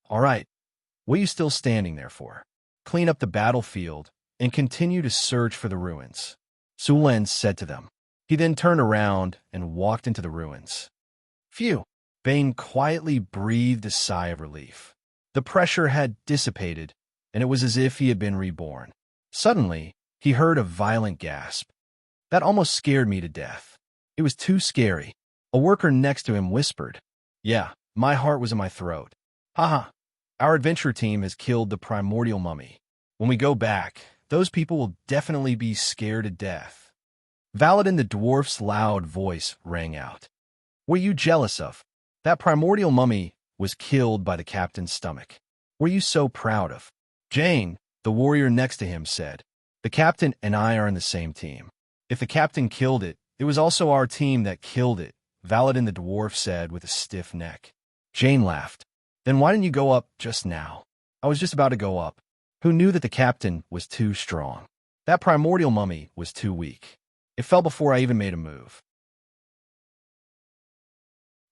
All right, what are you still standing there for? Clean up the battlefield and continue to search for the ruins, Sulin said to them. He then turned around and walked into the ruins. Phew! Bane quietly breathed a sigh of relief. The pressure had dissipated, and it was as if he had been reborn. Suddenly, he heard a violent gasp. That almost scared me to death. It was too scary. A worker next to him whispered. Yeah, my heart was in my throat. Haha, our adventure team has killed the primordial mummy. When we go back, those people will definitely be scared to death. Valadin the dwarf's loud voice rang out. What are you jealous of? That primordial mummy was killed by the captain's stomach. What are you so proud of? Jane, the warrior next to him, said. The captain and I are in the same team. If the captain killed it, it was also our team that killed it, Valadin the dwarf said with a stiff neck. Jane laughed. Then why didn't you go up just now? I was just about to go up. Who knew that the captain was too strong? That primordial mummy was too weak. It fell before I even made a move.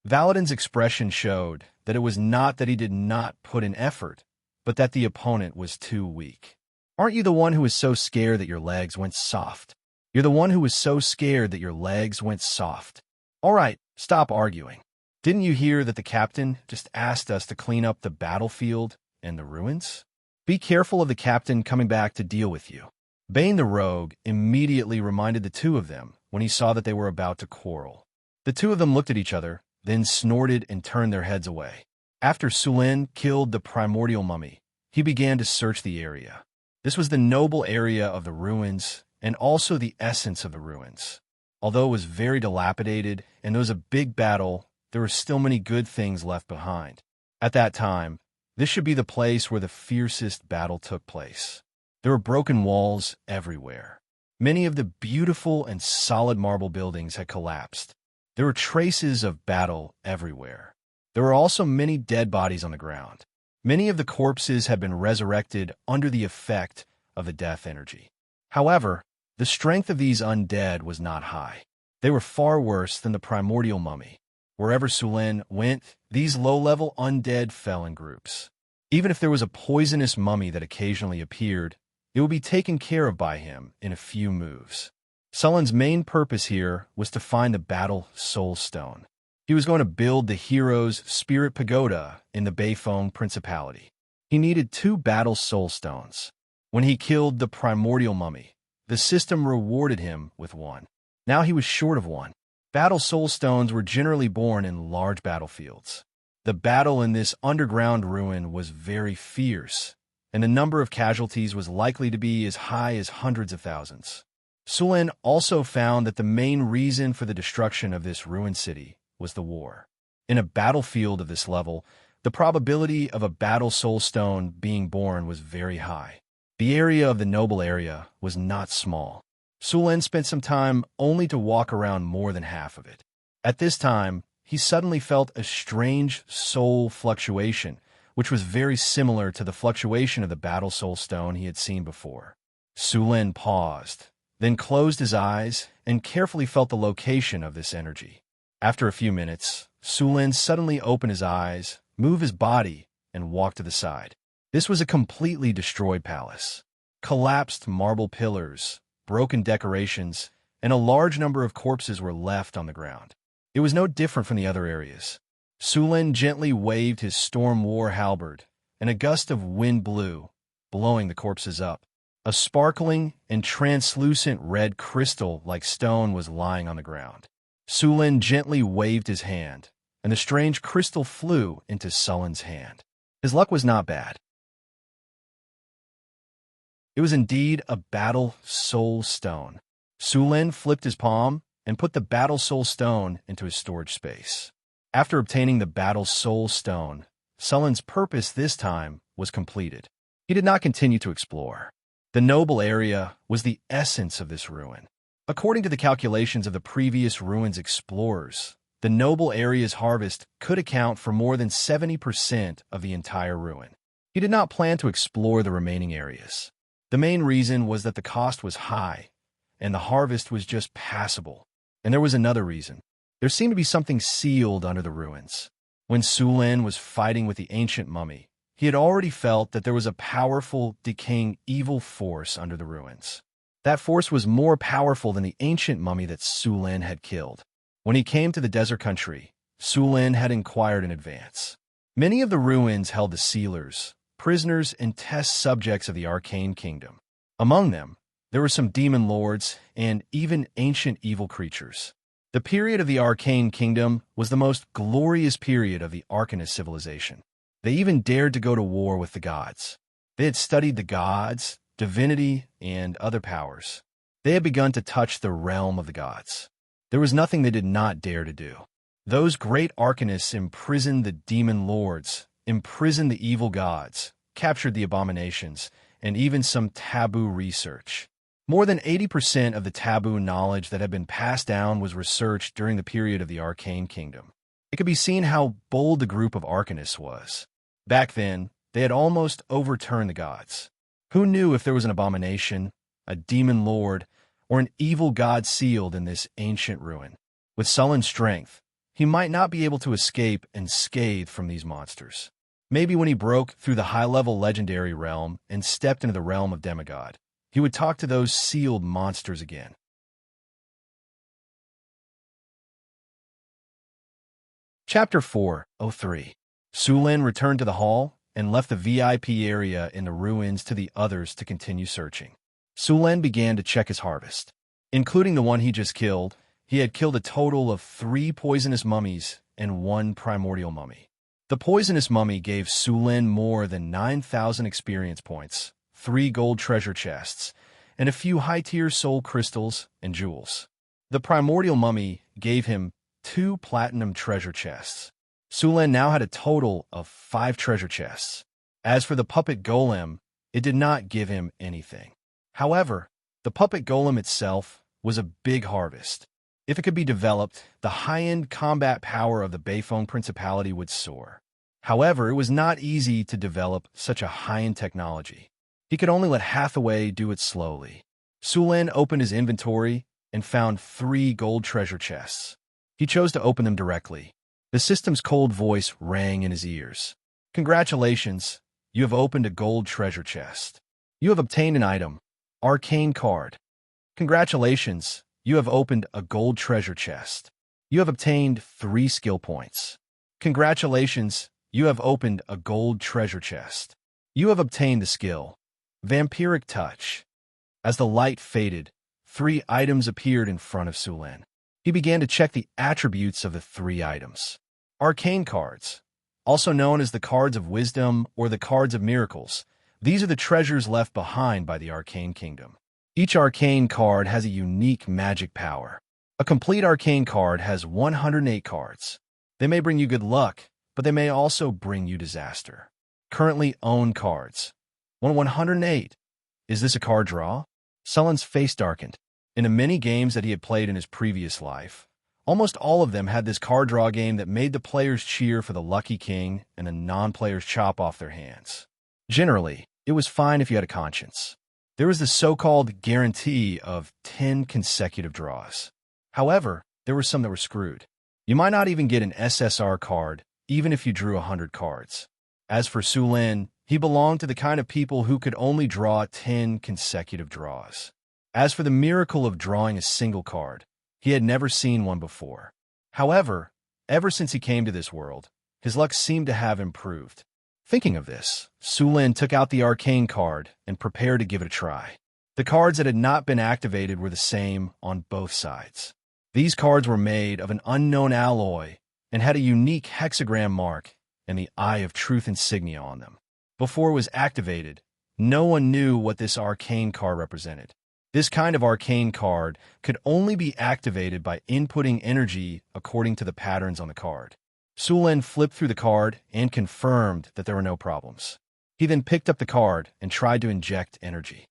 Valadin's expression showed that it was not that he did not put in effort, but that the opponent was too weak. Aren't you the one who was so scared that your legs went soft? You're the one who was so scared that your legs went soft. All right, stop arguing. Didn't you hear that the captain just asked us to clean up the battlefield and the ruins? Be careful of the captain coming back to deal with you. Bane the rogue immediately reminded the two of them when he saw that they were about to quarrel. The two of them looked at each other, then snorted and turned their heads away. After Sulin killed the primordial mummy, he began to search the area. This was the noble area of the ruins and also the essence of the ruins. Although it was very dilapidated and there was a big battle, there were still many good things left behind. At that time, this should be the place where the fiercest battle took place. There were broken walls everywhere. Many of the beautiful and solid marble buildings had collapsed. There were traces of battle everywhere. There were also many dead bodies on the ground. Many of the corpses had been resurrected under the effect of the death energy. However, the strength of these undead was not high. They were far worse than the primordial mummy. Wherever Sulin went, these low-level undead fell in groups. Even if there was a poisonous mummy that occasionally appeared, it would be taken care of by him in a few moves. Sulin's main purpose here was to find the Battle Soul Stone. He was going to build the hero's Spirit Pagoda in the Beifeng Principality. He needed 2 Battle Soul Stones. When he killed the primordial mummy, the system rewarded him with 1. Now he was short of 1. Battle Soul Stones were generally born in large battlefields. The battle in this underground ruin was very fierce, and the number of casualties was likely to be as high as hundreds of thousands. Sulin also found that the main reason for the destruction of this ruined city was the war. In a battlefield of this level, the probability of a Battle Soul Stone being born was very high. The area of the noble area was not small. Sulin spent some time only to walk around more than half of it. At this time, he suddenly felt a strange soul fluctuation, which was very similar to the fluctuation of the Battle Soul Stone he had seen before. Sulin paused, then closed his eyes and carefully felt the location of this energy. After a few minutes, Sulin suddenly opened his eyes, moved his body, and walked to the side. This was a completely destroyed palace. Collapsed marble pillars, broken decorations, and a large number of corpses were left on the ground. It was no different from the other areas. Sulin gently waved his storm war halberd, and a gust of wind blew, blowing the corpses up. A sparkling and translucent red crystal-like stone was lying on the ground. Sulin gently waved his hand, and the strange crystal flew into Sulin's hand. His luck was not bad. It was indeed a Battle Soul Stone. Sulin flipped his palm and put the Battle Soul Stone into his storage space. After obtaining the Battle Soul Stone, Sulin's purpose this time was completed. He did not continue to explore. The noble area was the essence of this ruin. According to the calculations of the previous ruins explorers, the noble area's harvest could account for more than 70% of the entire ruin. He did not plan to explore the remaining areas. The main reason was that the cost was high, and the harvest was just passable. And there was another reason. There seemed to be something sealed under the ruins. When Sulin was fighting with the ancient mummy, he had already felt that there was a powerful, decaying evil force under the ruins. That force was more powerful than the ancient mummy that Sulin had killed. When he came to the desert country, Sulin had inquired in advance. Many of the ruins held the sealers, prisoners, and test subjects of the arcane kingdom. Among them, there were some demon lords and even ancient evil creatures. The period of the arcane kingdom was the most glorious period of the Arcanist civilization. They even dared to go to war with the gods. They had studied the gods, divinity, and other powers. They had begun to touch the realm of the gods. There was nothing they did not dare to do. Those great arcanists imprisoned the demon lords, imprisoned the evil gods, captured the abominations, and even some taboo research. More than 80% of the taboo knowledge that had been passed down was researched during the period of the Arcane Kingdom. It could be seen how bold the group of arcanists was. Back then, they had almost overturned the gods. Who knew if there was an abomination, a demon lord, or an evil god sealed in this ancient ruin? With sullen strength, he might not be able to escape unscathed from these monsters. Maybe when he broke through the high-level legendary realm and stepped into the realm of demigod, he would talk to those sealed monsters again. Chapter 4:03. Sulin returned to the hall and left the VIP area in the ruins to the others to continue searching. Sulin began to check his harvest. Including the one he just killed, he had killed a total of 3 poisonous mummies and 1 primordial mummy. The poisonous mummy gave Su Lin more than 9,000 experience points, 3 gold treasure chests, and a few high-tier soul crystals and jewels. The primordial mummy gave him 2 platinum treasure chests. Su Lin now had a total of 5 treasure chests. As for the puppet golem, it did not give him anything. However, the puppet golem itself was a big harvest. If it could be developed, the high-end combat power of the Beifeng Principality would soar. However, it was not easy to develop such a high-end technology. He could only let Hathaway do it slowly. Su Lin opened his inventory and found 3 gold treasure chests. He chose to open them directly. The system's cold voice rang in his ears. Congratulations, you have opened a gold treasure chest. You have obtained an item, arcane card. Congratulations, you have opened a gold treasure chest. You have obtained 3 skill points. Congratulations, you have opened a gold treasure chest. You have obtained the skill, Vampiric Touch. As the light faded, 3 items appeared in front of Su Lin. He began to check the attributes of the 3 items. Arcane cards, also known as the cards of wisdom or the cards of miracles. These are the treasures left behind by the Arcane Kingdom. Each arcane card has a unique magic power. A complete arcane card has 108 cards. They may bring you good luck, but they may also bring you disaster. Currently owned cards. 108. Is this a card draw? Sullen's face darkened. In the many games that he had played in his previous life, almost all of them had this card draw game that made the players cheer for the lucky king and the non-players chop off their hands. Generally, it was fine if you had a conscience. There was the so-called guarantee of 10 consecutive draws. However, there were some that were screwed. You might not even get an SSR card, even if you drew 100 cards. As for Su Lin, he belonged to the kind of people who could only draw 10 consecutive draws. As for the miracle of drawing a single card, he had never seen one before. However, ever since he came to this world, his luck seemed to have improved. Thinking of this, Su Lin took out the arcane card and prepared to give it a try. The cards that had not been activated were the same on both sides. These cards were made of an unknown alloy and had a unique hexagram mark and the Eye of Truth insignia on them. Before it was activated, no one knew what this arcane card represented. This kind of arcane card could only be activated by inputting energy according to the patterns on the card. Su Lin flipped through the card and confirmed that there were no problems. He then picked up the card and tried to inject energy.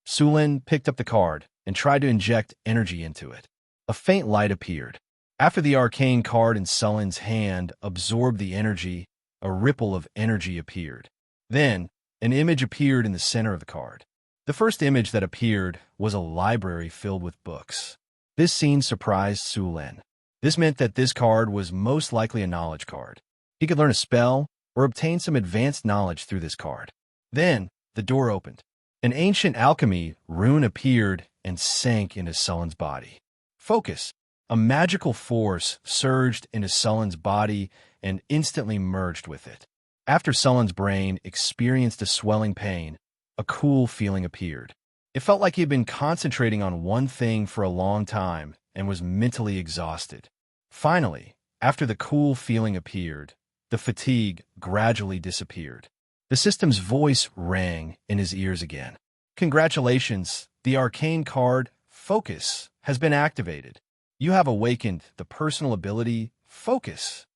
Su Lin picked up the card and tried to inject energy into it. A faint light appeared. After the arcane card in Sullen's hand absorbed the energy, a ripple of energy appeared. Then, an image appeared in the center of the card. The first image that appeared was a library filled with books. This scene surprised Su Lin. This meant that this card was most likely a knowledge card. He could learn a spell or obtain some advanced knowledge through this card. Then, the door opened. An ancient alchemy rune appeared and sank into Sullen's body. Focus. A magical force surged into Sullen's body and instantly merged with it. After Sullen's brain experienced a swelling pain, a cool feeling appeared. It felt like he had been concentrating on one thing for a long time and was mentally exhausted. Finally, after the cool feeling appeared, the fatigue gradually disappeared. The system's voice rang in his ears again. Congratulations, the arcane card, Focus, has been activated. You have awakened the personal ability, Focus.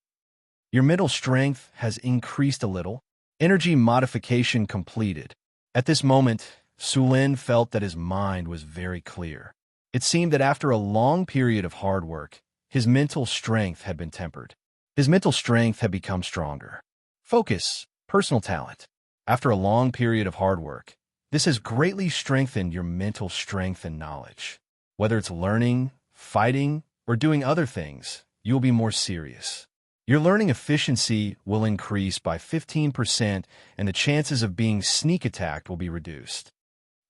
Your mental strength has increased a little. Energy modification completed. At this moment, Su Lin felt that his mind was very clear. It seemed that after a long period of hard work, his mental strength had been tempered. His mental strength had become stronger. Focus, personal talent. After a long period of hard work, this has greatly strengthened your mental strength and knowledge. Whether it's learning, fighting, or doing other things, you'll be more serious. Your learning efficiency will increase by 15% and the chances of being sneak attacked will be reduced.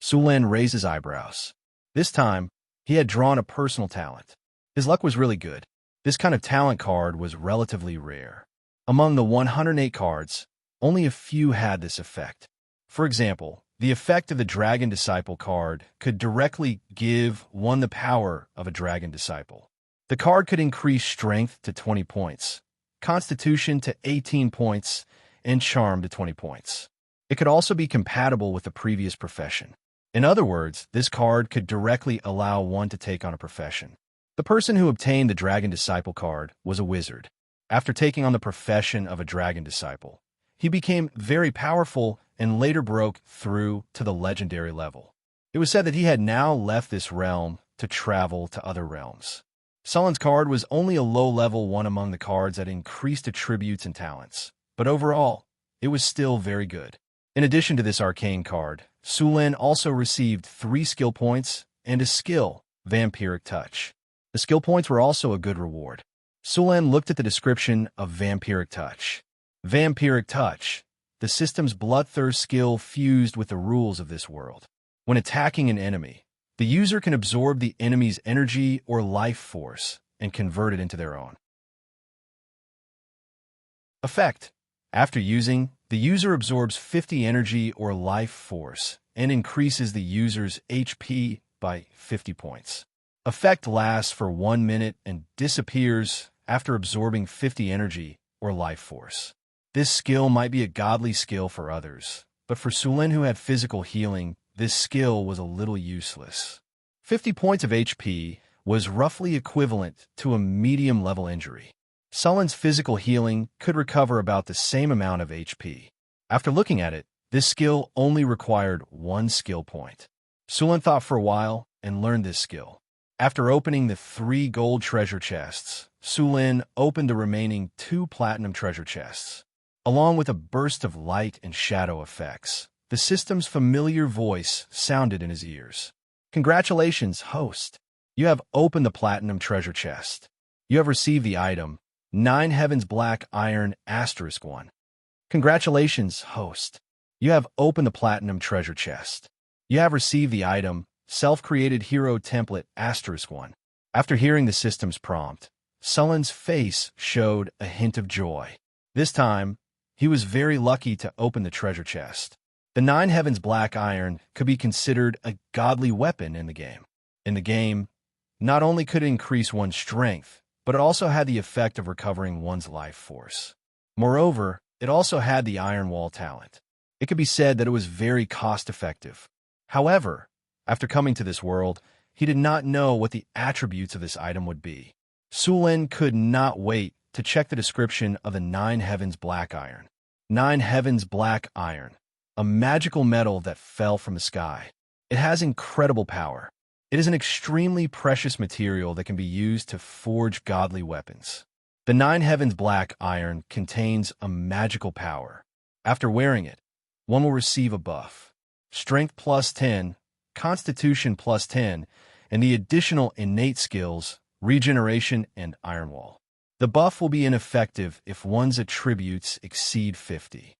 Su Lin raised his eyebrows. This time, he had drawn a personal talent. His luck was really good. This kind of talent card was relatively rare. Among the 108 cards, only a few had this effect. For example, The effect of the Dragon Disciple card could directly give one the power of a Dragon Disciple. The card could increase Strength to 20 points, Constitution to 18 points, and Charm to 20 points. It could also be compatible with the previous profession. In other words, this card could directly allow one to take on a profession. The person who obtained the Dragon Disciple card was a wizard. After taking on the profession of a Dragon Disciple, he became very powerful and later broke through to the legendary level. It was said that he had now left this realm to travel to other realms. Sullen's card was only a low-level one among the cards that increased attributes and talents, but overall, it was still very good. In addition to this arcane card, Sulin also received 3 skill points and a skill, Vampiric Touch. The skill points were also a good reward. Sulin looked at the description of Vampiric Touch. Vampiric Touch, the system's bloodthirst skill fused with the rules of this world. When attacking an enemy, the user can absorb the enemy's energy or life force and convert it into their own. Effect. After using, the user absorbs 50 energy or life force and increases the user's HP by 50 points. Effect lasts for 1 minute and disappears after absorbing 50 energy or life force. This skill might be a godly skill for others, but for Sulin who had physical healing, this skill was a little useless. 50 points of HP was roughly equivalent to a medium-level injury. Sullen's physical healing could recover about the same amount of HP. After looking at it, this skill only required 1 skill point. Sulin thought for a while and learned this skill. After opening the 3 gold treasure chests, Sulin opened the remaining 2 platinum treasure chests. Along with a burst of light and shadow effects, the system's familiar voice sounded in his ears. Congratulations, host. You have opened the platinum treasure chest. You have received the item, 9 Heavens Black Iron *1. Congratulations, host. You have opened the platinum treasure chest. You have received the item, Self-Created Hero Template *1. After hearing the system's prompt, Sullen's face showed a hint of joy. This time, he was very lucky to open the treasure chest. The 9 Heavens Black Iron could be considered a godly weapon in the game. In the game, not only could it increase one's strength, but it also had the effect of recovering one's life force. Moreover, it also had the Iron Wall talent. It could be said that it was very cost-effective. However, after coming to this world, he did not know what the attributes of this item would be. Sulin could not wait to check the description of the 9 Heavens Black Iron. 9 Heavens Black Iron, a magical metal that fell from the sky. It has incredible power. It is an extremely precious material that can be used to forge godly weapons. The 9 Heavens Black Iron contains a magical power. After wearing it, one will receive a buff. Strength plus 10, Constitution plus 10, and the additional innate skills, Regeneration and Iron Wall. The buff will be ineffective if one's attributes exceed 50.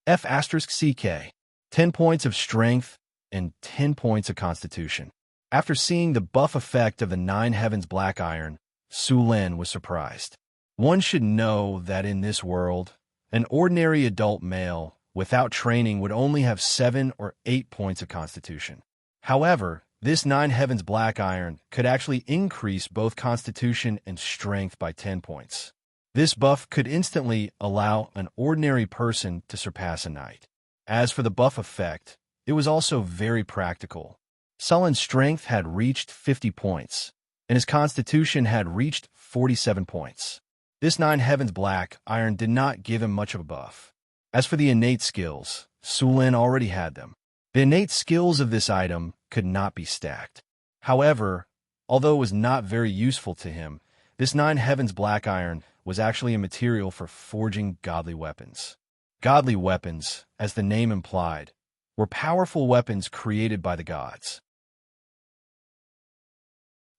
F*CK, 10 points of strength and 10 points of constitution. After seeing the buff effect of the 9 Heavens Black Iron, Sulin was surprised. One should know that in this world, an ordinary adult male without training would only have 7 or 8 points of constitution. However, this 9 Heavens Black Iron could actually increase both constitution and strength by 10 points. This buff could instantly allow an ordinary person to surpass a knight. As for the buff effect, it was also very practical. Sullen's strength had reached 50 points, and his constitution had reached 47 points. This 9 Heavens Black Iron did not give him much of a buff. As for the innate skills, Sulin already had them. The innate skills of this item could not be stacked. However, although it was not very useful to him, this 9 Heavens Black Iron was actually a material for forging godly weapons. Godly weapons, as the name implied, were powerful weapons created by the gods.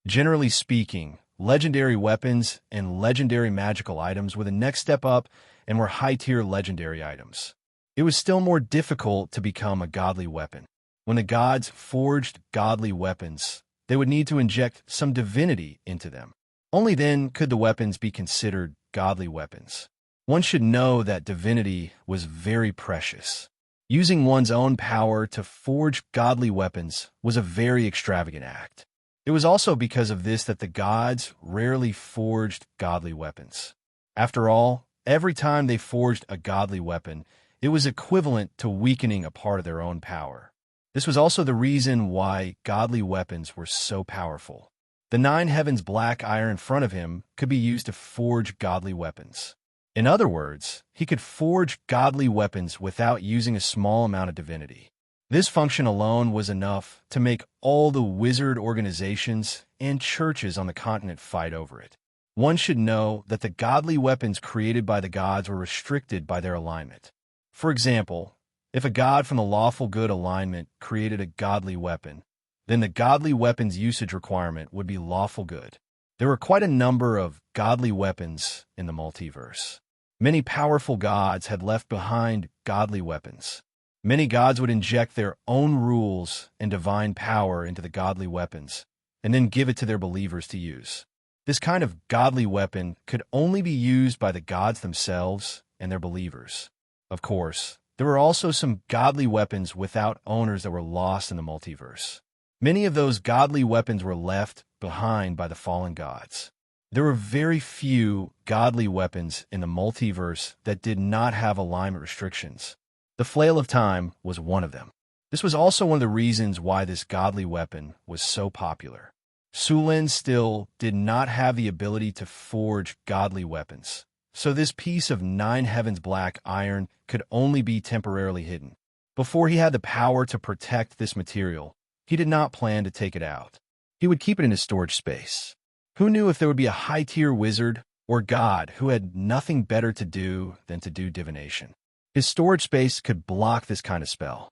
Generally speaking, legendary weapons and legendary magical items were the next step up and were high-tier legendary items. It was still more difficult to become a godly weapon. When the gods forged godly weapons, they would need to inject some divinity into them. Only then could the weapons be considered godly weapons. One should know that divinity was very precious. Using one's own power to forge godly weapons was a very extravagant act. It was also because of this that the gods rarely forged godly weapons. After all, every time they forged a godly weapon, it was equivalent to weakening a part of their own power. This was also the reason why godly weapons were so powerful. The 9 heavens black iron in front of him could be used to forge godly weapons. In other words, he could forge godly weapons without using a small amount of divinity. This function alone was enough to make all the wizard organizations and churches on the continent fight over it. One should know that the godly weapons created by the gods were restricted by their alignment. For example, if a god from the lawful good alignment created a godly weapon, then the godly weapon's usage requirement would be lawful good. There were quite a number of godly weapons in the multiverse. Many powerful gods had left behind godly weapons. Many gods would inject their own rules and divine power into the godly weapons, and then give it to their believers to use. This kind of godly weapon could only be used by the gods themselves and their believers. Of course, there were also some godly weapons without owners that were lost in the multiverse. Many of those godly weapons were left behind by the fallen gods. There were very few godly weapons in the multiverse that did not have alignment restrictions. The Flail of Time was one of them. This was also one of the reasons why this godly weapon was so popular. Sulin still did not have the ability to forge godly weapons, so this piece of 9 heavens black iron could only be temporarily hidden. Before he had the power to protect this material, he did not plan to take it out. He would keep it in his storage space. Who knew if there would be a high-tier wizard or god who had nothing better to do than to do divination? His storage space could block this kind of spell.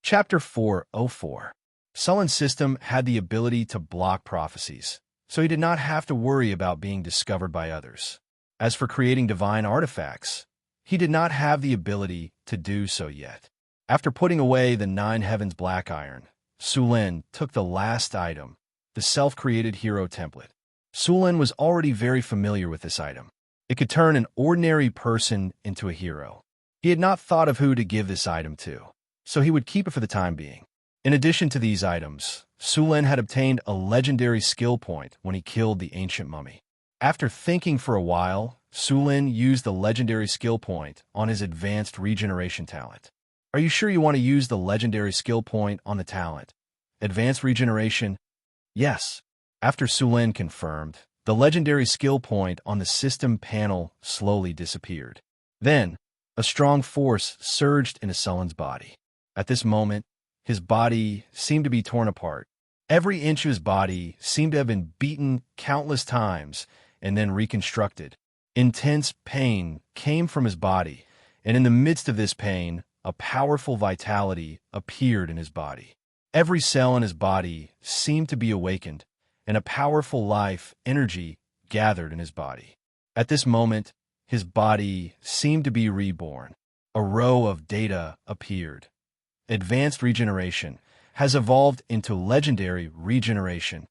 Chapter 404. Sullen's system had the ability to block prophecies, so he did not have to worry about being discovered by others. As for creating divine artifacts, he did not have the ability to do so yet. After putting away the 9 heavens black iron, Sulin took the last item, the self-created hero template. Sulin was already very familiar with this item. It could turn an ordinary person into a hero. He had not thought of who to give this item to, so he would keep it for the time being. In addition to these items, Sulin had obtained a legendary skill point when he killed the ancient mummy. After thinking for a while, Sulin used the legendary skill point on his advanced regeneration talent. Are you sure you want to use the legendary skill point on the talent? Advanced regeneration? Yes. After Sulin confirmed, the legendary skill point on the system panel slowly disappeared. Then, a strong force surged into Sulin's body. At this moment, his body seemed to be torn apart. Every inch of his body seemed to have been beaten countless times and then reconstructed. Intense pain came from his body, and in the midst of this pain, a powerful vitality appeared in his body. Every cell in his body seemed to be awakened, and a powerful life energy gathered in his body. At this moment, his body seemed to be reborn. A row of data appeared. Advanced regeneration has evolved into legendary regeneration.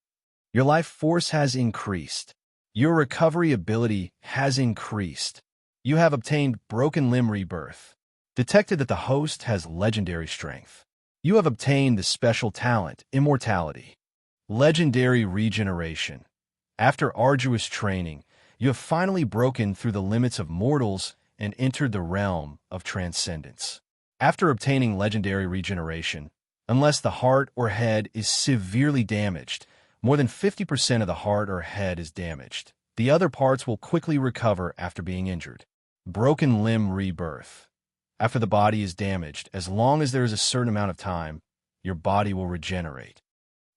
Your life force has increased. Your recovery ability has increased. You have obtained broken limb rebirth. Detected that the host has legendary strength. You have obtained the special talent, immortality. Legendary regeneration. After arduous training, you have finally broken through the limits of mortals and entered the realm of transcendence. After obtaining legendary regeneration, unless the heart or head is severely damaged, more than 50% of the heart or head is damaged. The other parts will quickly recover after being injured. Broken limb rebirth. After the body is damaged, as long as there is a certain amount of time, your body will regenerate.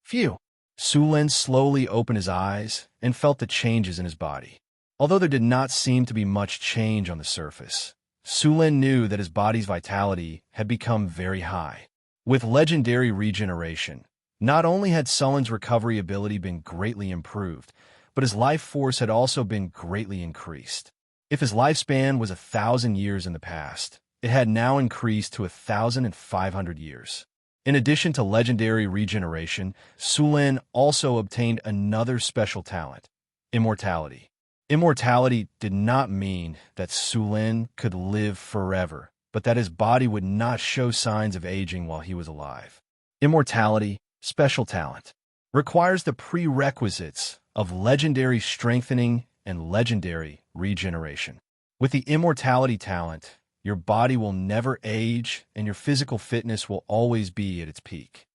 Phew! Sulin slowly opened his eyes and felt the changes in his body. Although there did not seem to be much change on the surface, Sulin knew that his body's vitality had become very high. With legendary regeneration, not only had Sulin's recovery ability been greatly improved, but his life force had also been greatly increased. If his lifespan was 1,000 years in the past, it had now increased to 1,500 years. In addition to legendary regeneration, Sulin also obtained another special talent, immortality. Immortality did not mean that Sulin could live forever, but that his body would not show signs of aging while he was alive. Immortality, special talent, requires the prerequisites of legendary strengthening and legendary regeneration. With the immortality talent, your body will never age and your physical fitness will always be at its peak.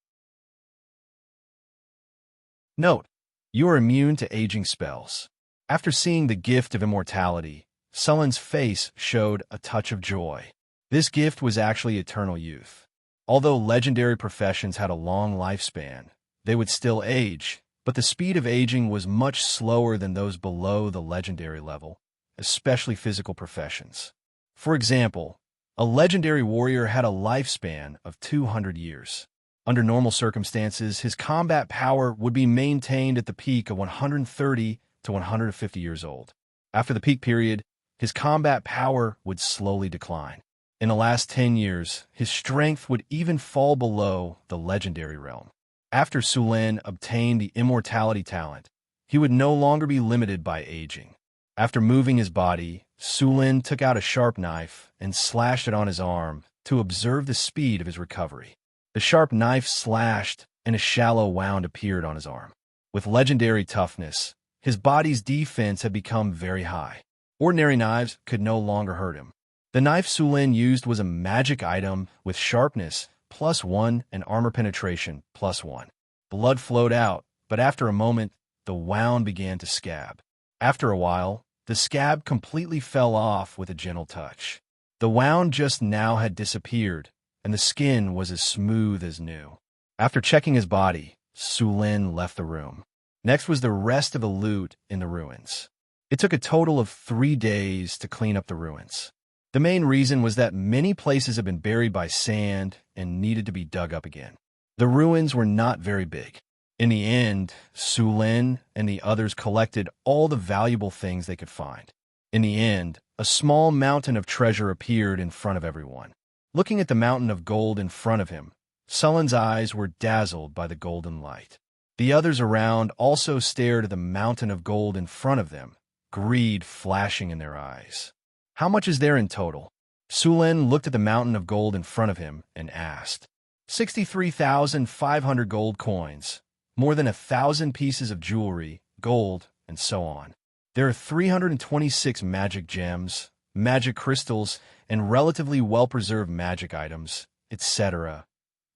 Note, you are immune to aging spells. After seeing the gift of immortality, Sulin's face showed a touch of joy. This gift was actually eternal youth. Although legendary professions had a long lifespan, they would still age, but the speed of aging was much slower than those below the legendary level, especially physical professions. For example, a legendary warrior had a lifespan of 200 years. Under normal circumstances, his combat power would be maintained at the peak of 130 to 150 years old. After the peak period, his combat power would slowly decline. In the last 10 years, his strength would even fall below the legendary realm. After Sulin obtained the immortality talent, he would no longer be limited by aging. After moving his body, Sulin took out a sharp knife and slashed it on his arm to observe the speed of his recovery. The sharp knife slashed, and a shallow wound appeared on his arm. With legendary toughness, his body's defense had become very high. Ordinary knives could no longer hurt him. The knife Sulin used was a magic item with sharpness +1 and armor penetration +1. Blood flowed out, but after a moment, the wound began to scab. After a while, the scab completely fell off with a gentle touch. The wound just now had disappeared, and the skin was as smooth as new. After checking his body, Sulin left the room. Next was the rest of the loot in the ruins. It took a total of 3 days to clean up the ruins. The main reason was that many places had been buried by sand and needed to be dug up again. The ruins were not very big. In the end, Sulin and the others collected all the valuable things they could find. In the end, a small mountain of treasure appeared in front of everyone. Looking at the mountain of gold in front of him, Sulin's eyes were dazzled by the golden light. The others around also stared at the mountain of gold in front of them, greed flashing in their eyes. How much is there in total? Sulin looked at the mountain of gold in front of him and asked. 63,500 gold coins, more than 1,000 pieces of jewelry, gold, and so on. There are 326 magic gems, magic crystals, and relatively well-preserved magic items, etc.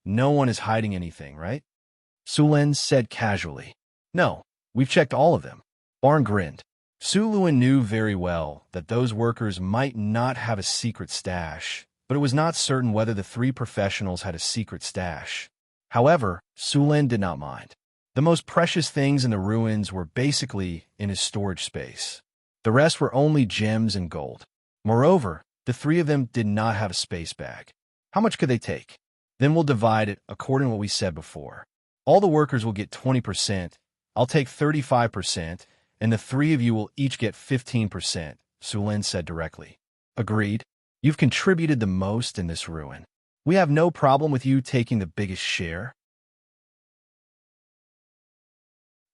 No one is hiding anything, right? Sulin said casually. No, we've checked all of them. Barn grinned. Sulin knew very well that those workers might not have a secret stash, but it was not certain whether the 3 professionals had a secret stash. However, Sulin did not mind. The most precious things in the ruins were basically in his storage space. The rest were only gems and gold. Moreover, the 3 of them did not have a space bag. How much could they take? Then we'll divide it according to what we said before. All the workers will get 20%, I'll take 35%, and the 3 of you will each get 15%, Sulin said directly. Agreed. You've contributed the most in this ruin. We have no problem with you taking the biggest share.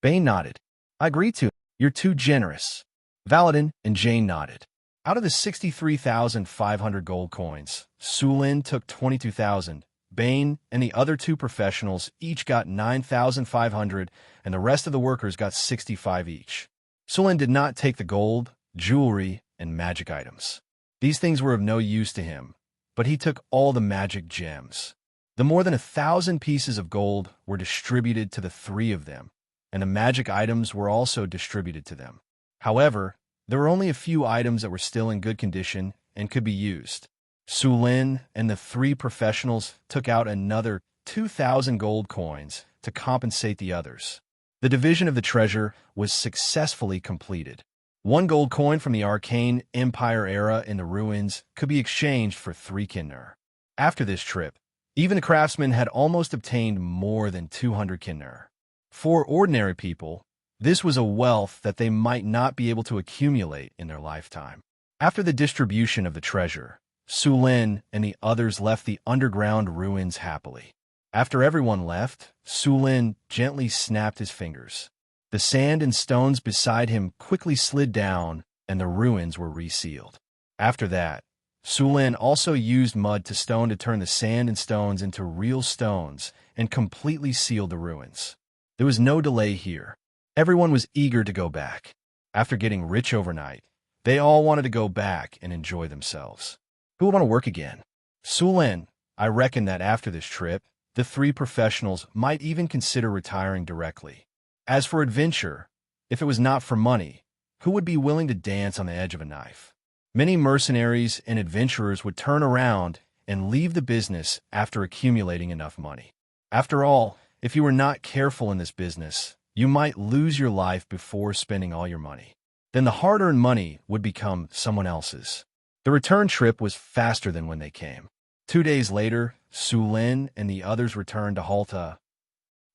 Bane nodded. I agree to. You're too generous. Valadin and Jane nodded. Out of the 63,500 gold coins, Sulin took 22,000. Bane and the other 2 professionals each got 9,500, and the rest of the workers got 65 each. Sulin did not take the gold, jewelry, and magic items. These things were of no use to him, but he took all the magic gems. The more than 1,000 pieces of gold were distributed to the 3 of them, and the magic items were also distributed to them. However, there were only a few items that were still in good condition and could be used. Sulin and the 3 professionals took out another 2,000 gold coins to compensate the others. The division of the treasure was successfully completed. 1 gold coin from the Arcane Empire era in the ruins could be exchanged for 3 Kinner. After this trip, even the craftsmen had almost obtained more than 200 Kinner. For ordinary people, this was a wealth that they might not be able to accumulate in their lifetime. After the distribution of the treasure, Sulin and the others left the underground ruins happily. After everyone left, Sulin gently snapped his fingers. The sand and stones beside him quickly slid down, and the ruins were resealed. After that, Sulin also used mud to stone to turn the sand and stones into real stones and completely sealed the ruins. There was no delay here. Everyone was eager to go back. After getting rich overnight, they all wanted to go back and enjoy themselves. Who would want to work again? Sulin, I reckon that after this trip, the three professionals might even consider retiring directly. As for adventure, if it was not for money, who would be willing to dance on the edge of a knife? Many mercenaries and adventurers would turn around and leave the business after accumulating enough money. After all, if you were not careful in this business, you might lose your life before spending all your money. Then the hard-earned money would become someone else's. The return trip was faster than when they came. 2 days later, Sulin and the others returned to Halta,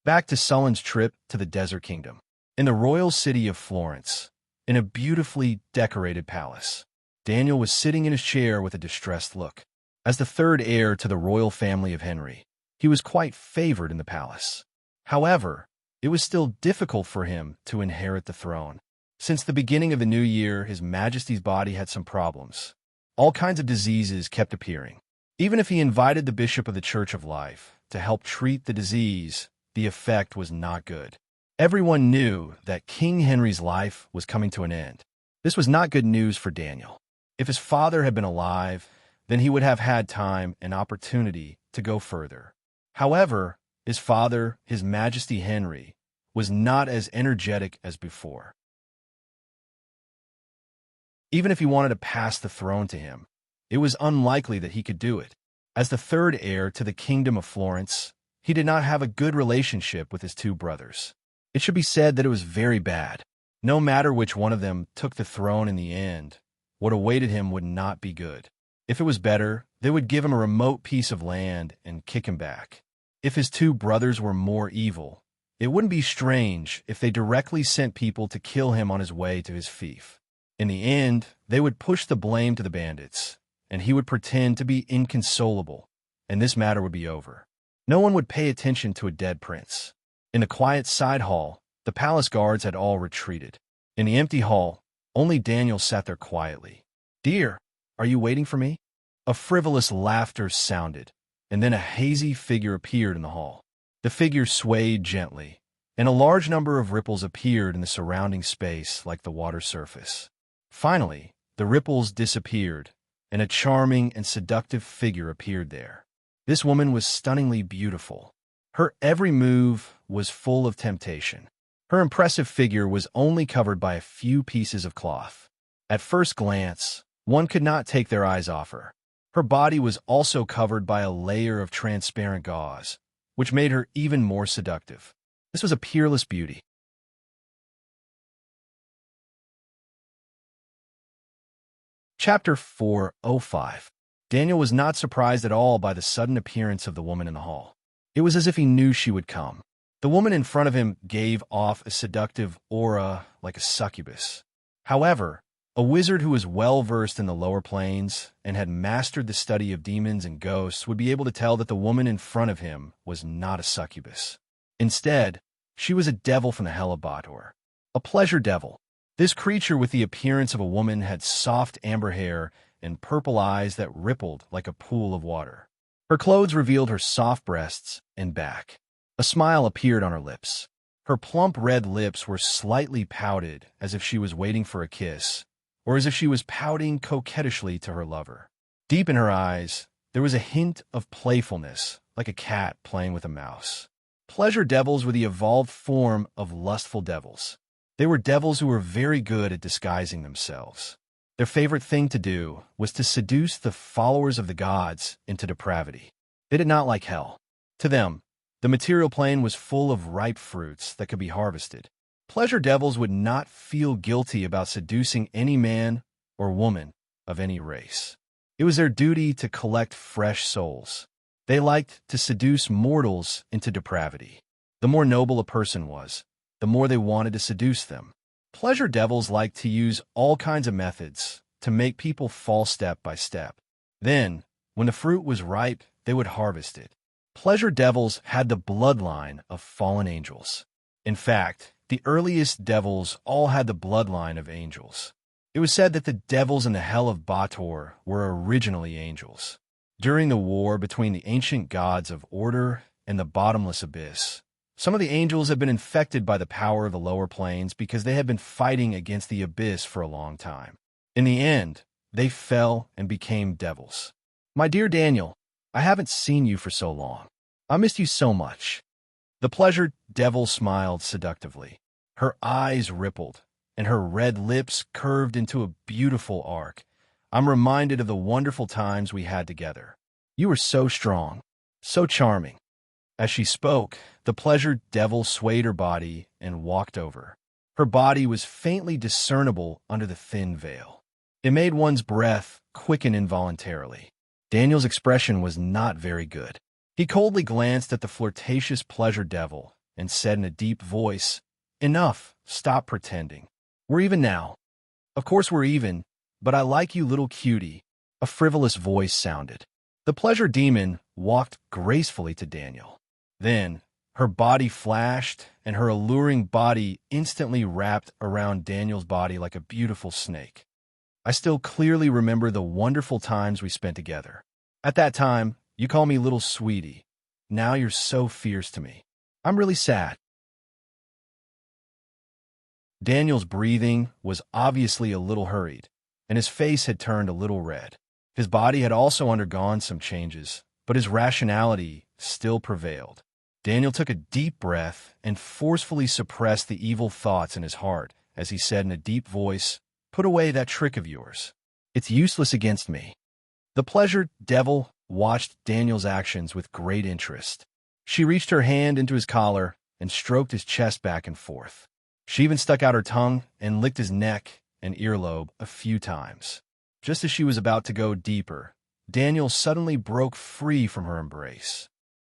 back to Sulin's trip to the Desert Kingdom. In the royal city of Florence, in a beautifully decorated palace, Daniel was sitting in his chair with a distressed look. As the third heir to the royal family of Henry, he was quite favored in the palace. However, it was still difficult for him to inherit the throne. Since the beginning of the new year, His Majesty's body had some problems. All kinds of diseases kept appearing. Even if he invited the Bishop of the Church of Life to help treat the disease, the effect was not good. Everyone knew that King Henry's life was coming to an end. This was not good news for Daniel. If his father had been alive, then he would have had time and opportunity to go further. However, his father, His Majesty Henry, was not as energetic as before. Even if he wanted to pass the throne to him, it was unlikely that he could do it. As the third heir to the Kingdom of Florence, he did not have a good relationship with his two brothers. It should be said that it was very bad. No matter which one of them took the throne in the end, what awaited him would not be good. If it was better, they would give him a remote piece of land and kick him back. If his two brothers were more evil, it wouldn't be strange if they directly sent people to kill him on his way to his fief. In the end, they would push the blame to the bandits, and he would pretend to be inconsolable, and this matter would be over. No one would pay attention to a dead prince. In the quiet side hall, the palace guards had all retreated. In the empty hall, only Daniel sat there quietly. "Dear, are you waiting for me?" A frivolous laughter sounded, and then a hazy figure appeared in the hall. The figure swayed gently, and a large number of ripples appeared in the surrounding space like the water surface. Finally, the ripples disappeared, and a charming and seductive figure appeared there. This woman was stunningly beautiful. Her every move was full of temptation. Her impressive figure was only covered by a few pieces of cloth. At first glance, one could not take their eyes off her. Her body was also covered by a layer of transparent gauze, which made her even more seductive. This was a peerless beauty. Chapter 405. Daniel was not surprised at all by the sudden appearance of the woman in the hall. It was as if he knew she would come. The woman in front of him gave off a seductive aura like a succubus. However, a wizard who was well-versed in the lower planes and had mastered the study of demons and ghosts would be able to tell that the woman in front of him was not a succubus. Instead, she was a devil from the hell of Bator, a pleasure devil. This creature with the appearance of a woman had soft amber hair and purple eyes that rippled like a pool of water. Her clothes revealed her soft breasts and back. A smile appeared on her lips. Her plump red lips were slightly pouted as if she was waiting for a kiss, or as if she was pouting coquettishly to her lover. Deep in her eyes, there was a hint of playfulness, like a cat playing with a mouse. Pleasure devils were the evolved form of lustful devils. They were devils who were very good at disguising themselves. Their favorite thing to do was to seduce the followers of the gods into depravity. They did not like hell. To them, the material plane was full of ripe fruits that could be harvested. Pleasure devils would not feel guilty about seducing any man or woman of any race. It was their duty to collect fresh souls. They liked to seduce mortals into depravity. The more noble a person was, the more they wanted to seduce them. Pleasure devils liked to use all kinds of methods to make people fall step by step. Then, when the fruit was ripe, they would harvest it. Pleasure devils had the bloodline of fallen angels. In fact, The earliest devils all had the bloodline of angels. It was said that the devils in the hell of Bator were originally angels. During the war between the ancient gods of order and the bottomless abyss, some of the angels had been infected by the power of the lower planes because they had been fighting against the abyss for a long time. In the end, they fell and became devils. My dear Daniel, I haven't seen you for so long. I missed you so much. The pleasured devil smiled seductively. Her eyes rippled, and her red lips curved into a beautiful arc. I'm reminded of the wonderful times we had together. You were so strong, so charming. As she spoke, the pleasured devil swayed her body and walked over. Her body was faintly discernible under the thin veil. It made one's breath quicken involuntarily. Daniel's expression was not very good. He coldly glanced at the flirtatious pleasure devil and said in a deep voice, "Enough, stop pretending. We're even now." "Of course we're even, but I like you, little cutie," a frivolous voice sounded. The pleasure demon walked gracefully to Daniel. Then, her body flashed, and her alluring body instantly wrapped around Daniel's body like a beautiful snake. I still clearly remember the wonderful times we spent together. At that time, you called me little sweetie. Now you're so fierce to me. I'm really sad. Daniel's breathing was obviously a little hurried, and his face had turned a little red. His body had also undergone some changes, but his rationality still prevailed. Daniel took a deep breath and forcefully suppressed the evil thoughts in his heart as he said in a deep voice, "Put away that trick of yours. It's useless against me." The pleasure devil watched Daniel's actions with great interest. She reached her hand into his collar and stroked his chest back and forth. She even stuck out her tongue and licked his neck and earlobe a few times. Just as she was about to go deeper, Daniel suddenly broke free from her embrace.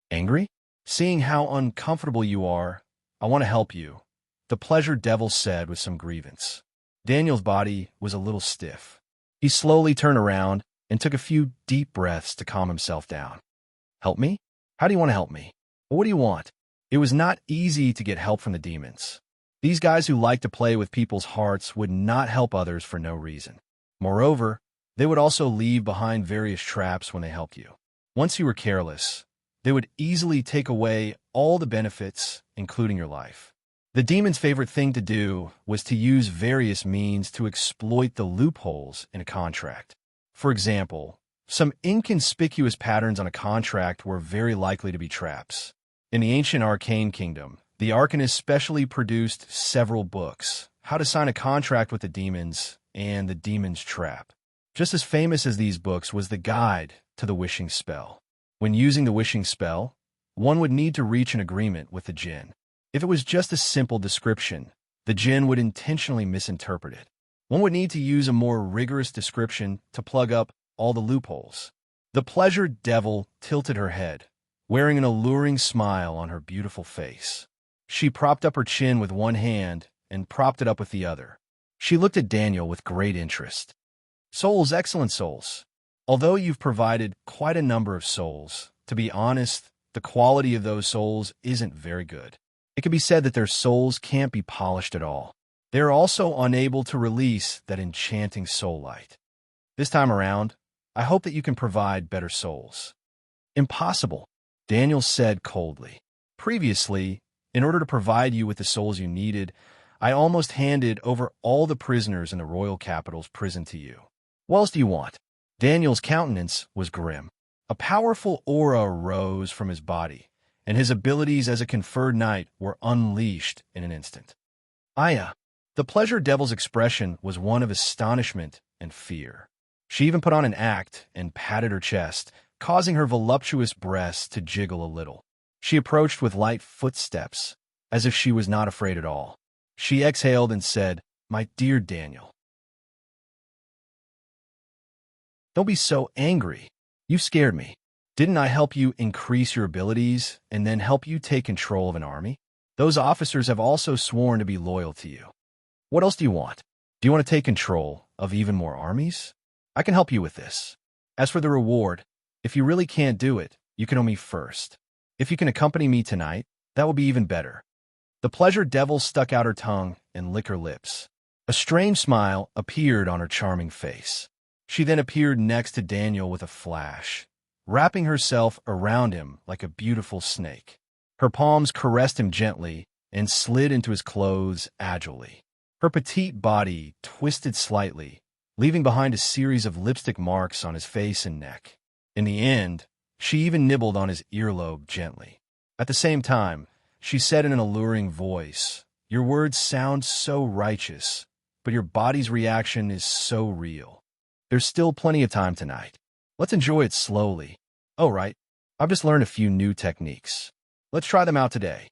"Angry? Seeing how uncomfortable you are, I want to help you," the pleasure devil said with some grievance. Daniel's body was a little stiff. He slowly turned around and took a few deep breaths to calm himself down. "Help me? How do you want to help me? What do you want?" It was not easy to get help from the demons. These guys who like to play with people's hearts would not help others for no reason. Moreover, they would also leave behind various traps when they helped you. Once you were careless, they would easily take away all the benefits, including your life. The demon's favorite thing to do was to use various means to exploit the loopholes in a contract. For example, some inconspicuous patterns on a contract were very likely to be traps. In the ancient arcane kingdom, the Arcanist specially produced several books, How to Sign a Contract with the Demons and The Demon's Trap. Just as famous as these books was the guide to the wishing spell. When using the wishing spell, one would need to reach an agreement with the jinn. If it was just a simple description, the jinn would intentionally misinterpret it. One would need to use a more rigorous description to plug up all the loopholes. The pleasure devil tilted her head, wearing an alluring smile on her beautiful face. She propped up her chin with one hand and propped it up with the other. She looked at Daniel with great interest. "Souls, excellent souls. Although you've provided quite a number of souls, to be honest, the quality of those souls isn't very good. It can be said that their souls can't be polished at all. They are also unable to release that enchanting soul light. This time around, I hope that you can provide better souls." "Impossible," Daniel said coldly. "Previously, in order to provide you with the souls you needed, I almost handed over all the prisoners in the royal capital's prison to you. What else do you want?" Daniel's countenance was grim. A powerful aura rose from his body, and his abilities as a conferred knight were unleashed in an instant. "Aya." The pleasure devil's expression was one of astonishment and fear. She even put on an act and patted her chest, causing her voluptuous breasts to jiggle a little. She approached with light footsteps, as if she was not afraid at all. She exhaled and said, "My dear Daniel, don't be so angry. You scared me. Didn't I help you increase your abilities and then help you take control of an army? Those officers have also sworn to be loyal to you. What else do you want? Do you want to take control of even more armies? I can help you with this. As for the reward, if you really can't do it, you can owe me first. If you can accompany me tonight, that will be even better." The pleasure devil stuck out her tongue and licked her lips. A strange smile appeared on her charming face. She then appeared next to Daniel with a flash, wrapping herself around him like a beautiful snake. Her palms caressed him gently and slid into his clothes agilely. Her petite body twisted slightly, leaving behind a series of lipstick marks on his face and neck. In the end, she even nibbled on his earlobe gently. At the same time, she said in an alluring voice, "Your words sound so righteous, but your body's reaction is so real. There's still plenty of time tonight. Let's enjoy it slowly. Oh, right. I've just learned a few new techniques. Let's try them out today."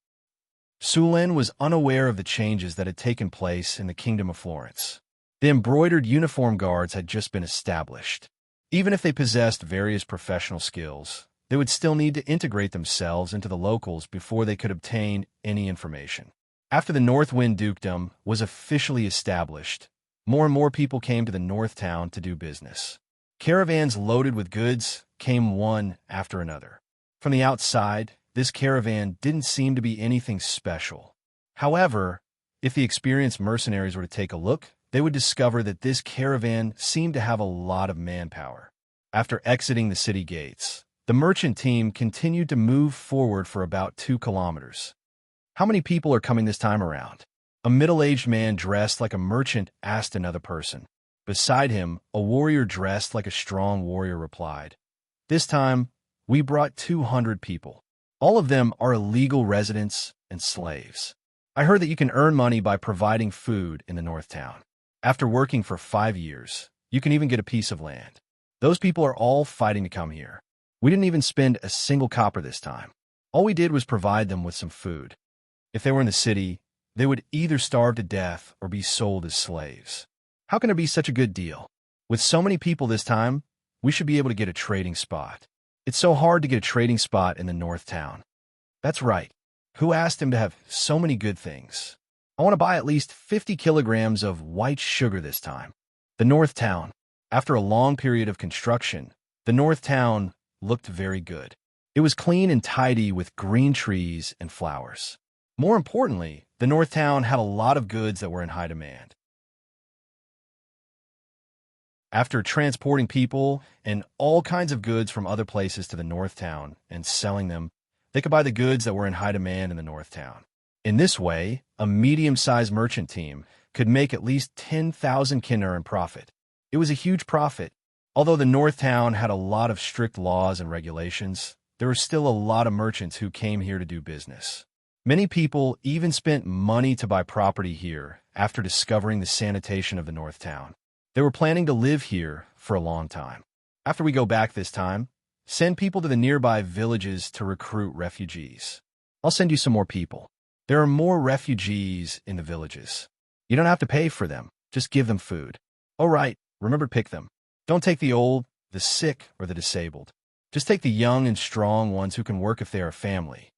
Sulin was unaware of the changes that had taken place in the Kingdom of Florence. The embroidered uniform guards had just been established. Even if they possessed various professional skills, they would still need to integrate themselves into the locals before they could obtain any information. After the Northwind Dukedom was officially established, more and more people came to the North Town to do business. Caravans loaded with goods came one after another. From the outside, this caravan didn't seem to be anything special. However, if the experienced mercenaries were to take a look, they would discover that this caravan seemed to have a lot of manpower. After exiting the city gates, the merchant team continued to move forward for about 2 kilometers. "How many people are coming this time around?" A middle-aged man dressed like a merchant asked another person. Beside him, a warrior dressed like a strong warrior replied, "This time, we brought 200 people. All of them are illegal residents and slaves. I heard that you can earn money by providing food in the North Town. After working for 5 years, you can even get a piece of land. Those people are all fighting to come here. We didn't even spend a single copper this time. All we did was provide them with some food. If they were in the city, they would either starve to death or be sold as slaves. How can it be such a good deal? With so many people this time, we should be able to get a trading spot. It's so hard to get a trading spot in the North Town." "That's right. Who asked him to have so many good things? I want to buy at least 50 kilograms of white sugar this time." The North Town. After a long period of construction, the North Town looked very good. It was clean and tidy with green trees and flowers. More importantly, the North Town had a lot of goods that were in high demand. After transporting people and all kinds of goods from other places to the North Town and selling them, they could buy the goods that were in high demand in the North Town. In this way, a medium-sized merchant team could make at least 10,000 kinder in profit. It was a huge profit. Although the North Town had a lot of strict laws and regulations, there were still a lot of merchants who came here to do business. Many people even spent money to buy property here after discovering the sanitation of the North Town. They were planning to live here for a long time. After we go back this time, send people to the nearby villages to recruit refugees. I'll send you some more people. There are more refugees in the villages. You don't have to pay for them. Just give them food. Oh, right. Remember to pick them. Don't take the old, the sick, or the disabled. Just take the young and strong ones who can work if they are a family.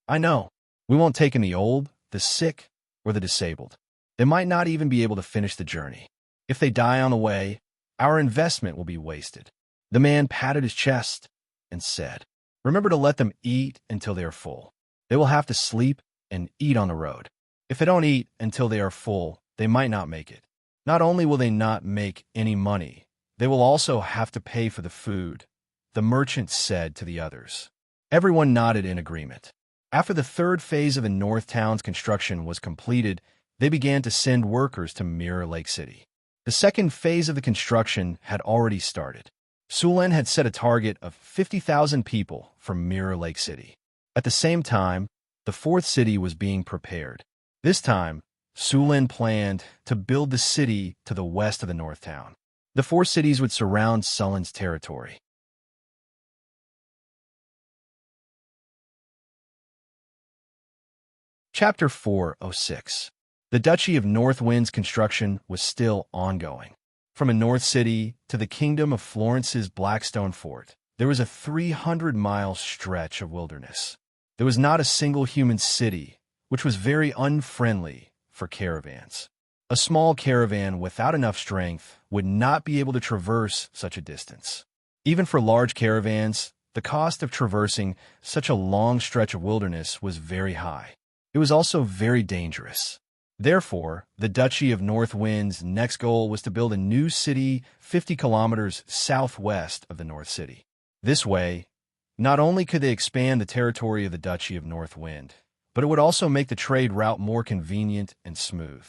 I know. We won't take in the old, the sick, or the disabled. They might not even be able to finish the journey. If they die on the way, our investment will be wasted." The man patted his chest and said, "Remember to let them eat until they are full. They will have to sleep and eat on the road. If they don't eat until they are full, they might not make it. Not only will they not make any money, they will also have to pay for the food," the merchant said to the others. Everyone nodded in agreement. After the third phase of the North Town's construction was completed, they began to send workers to Mirror Lake City. The second phase of the construction had already started. Sulin had set a target of 50,000 people from Mirror Lake City. At the same time, the fourth city was being prepared. This time, Sulin planned to build the city to the west of the North Town. The 4 cities would surround Sulin's territory. Chapter 406. The Duchy of Northwind's construction was still ongoing. From a north city to the Kingdom of Florence's Blackstone Fort, there was a 300-mile stretch of wilderness. There was not a single human city, which was very unfriendly for caravans. A small caravan without enough strength would not be able to traverse such a distance. Even for large caravans, the cost of traversing such a long stretch of wilderness was very high. It was also very dangerous. Therefore, the Duchy of North Wind's next goal was to build a new city 50 kilometers southwest of the North City. This way, not only could they expand the territory of the Duchy of North Wind, but it would also make the trade route more convenient and smooth.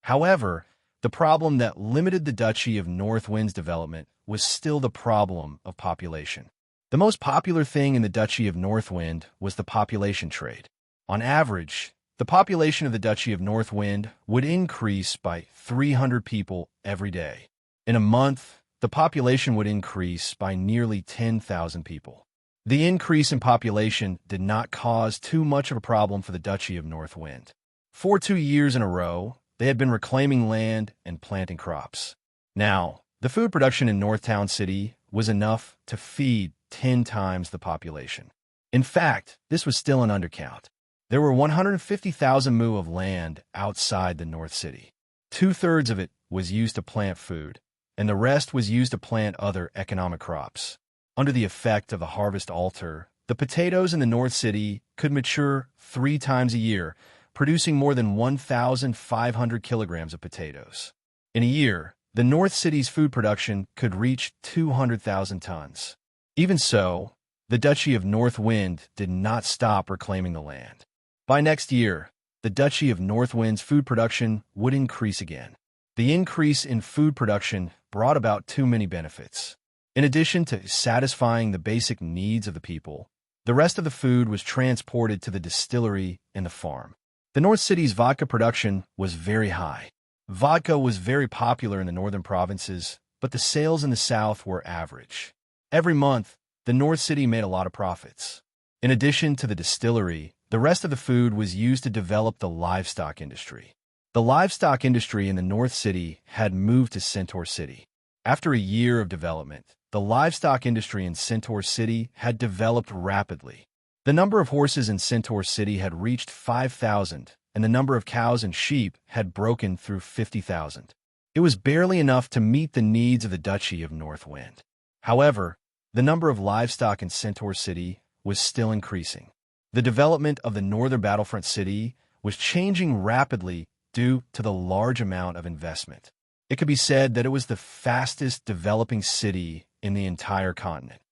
However, the problem that limited the Duchy of North Wind's development was still the problem of population. The most popular thing in the Duchy of North Wind was the population trade. On average, the population of the Duchy of North Wind would increase by 300 people every day. In a month, the population would increase by nearly 10,000 people. The increase in population did not cause too much of a problem for the Duchy of North Wind. For 2 years in a row, they had been reclaiming land and planting crops. Now, the food production in Northtown City was enough to feed 10 times the population. In fact, this was still an undercount. There were 150,000 mu of land outside the North City. 2/3 of it was used to plant food, and the rest was used to plant other economic crops. Under the effect of the harvest altar, the potatoes in the North City could mature 3 times a year, producing more than 1,500 kilograms of potatoes. In a year, the North City's food production could reach 200,000 tons. Even so, the Duchy of North Wind did not stop reclaiming the land. By next year, the Duchy of North Wind's food production would increase again. The increase in food production brought about too many benefits. In addition to satisfying the basic needs of the people, the rest of the food was transported to the distillery and the farm. The North City's vodka production was very high. Vodka was very popular in the northern provinces, but the sales in the south were average. Every month, the North City made a lot of profits. In addition to the distillery, the rest of the food was used to develop the livestock industry. The livestock industry in the North City had moved to Centaur City. After a year of development, the livestock industry in Centaur City had developed rapidly. The number of horses in Centaur City had reached 5,000, and the number of cows and sheep had broken through 50,000. It was barely enough to meet the needs of the Duchy of North Wind. However, the number of livestock in Centaur City was still increasing. The development of the northern battlefront city was changing rapidly due to the large amount of investment. It could be said that it was the fastest developing city in the entire continent.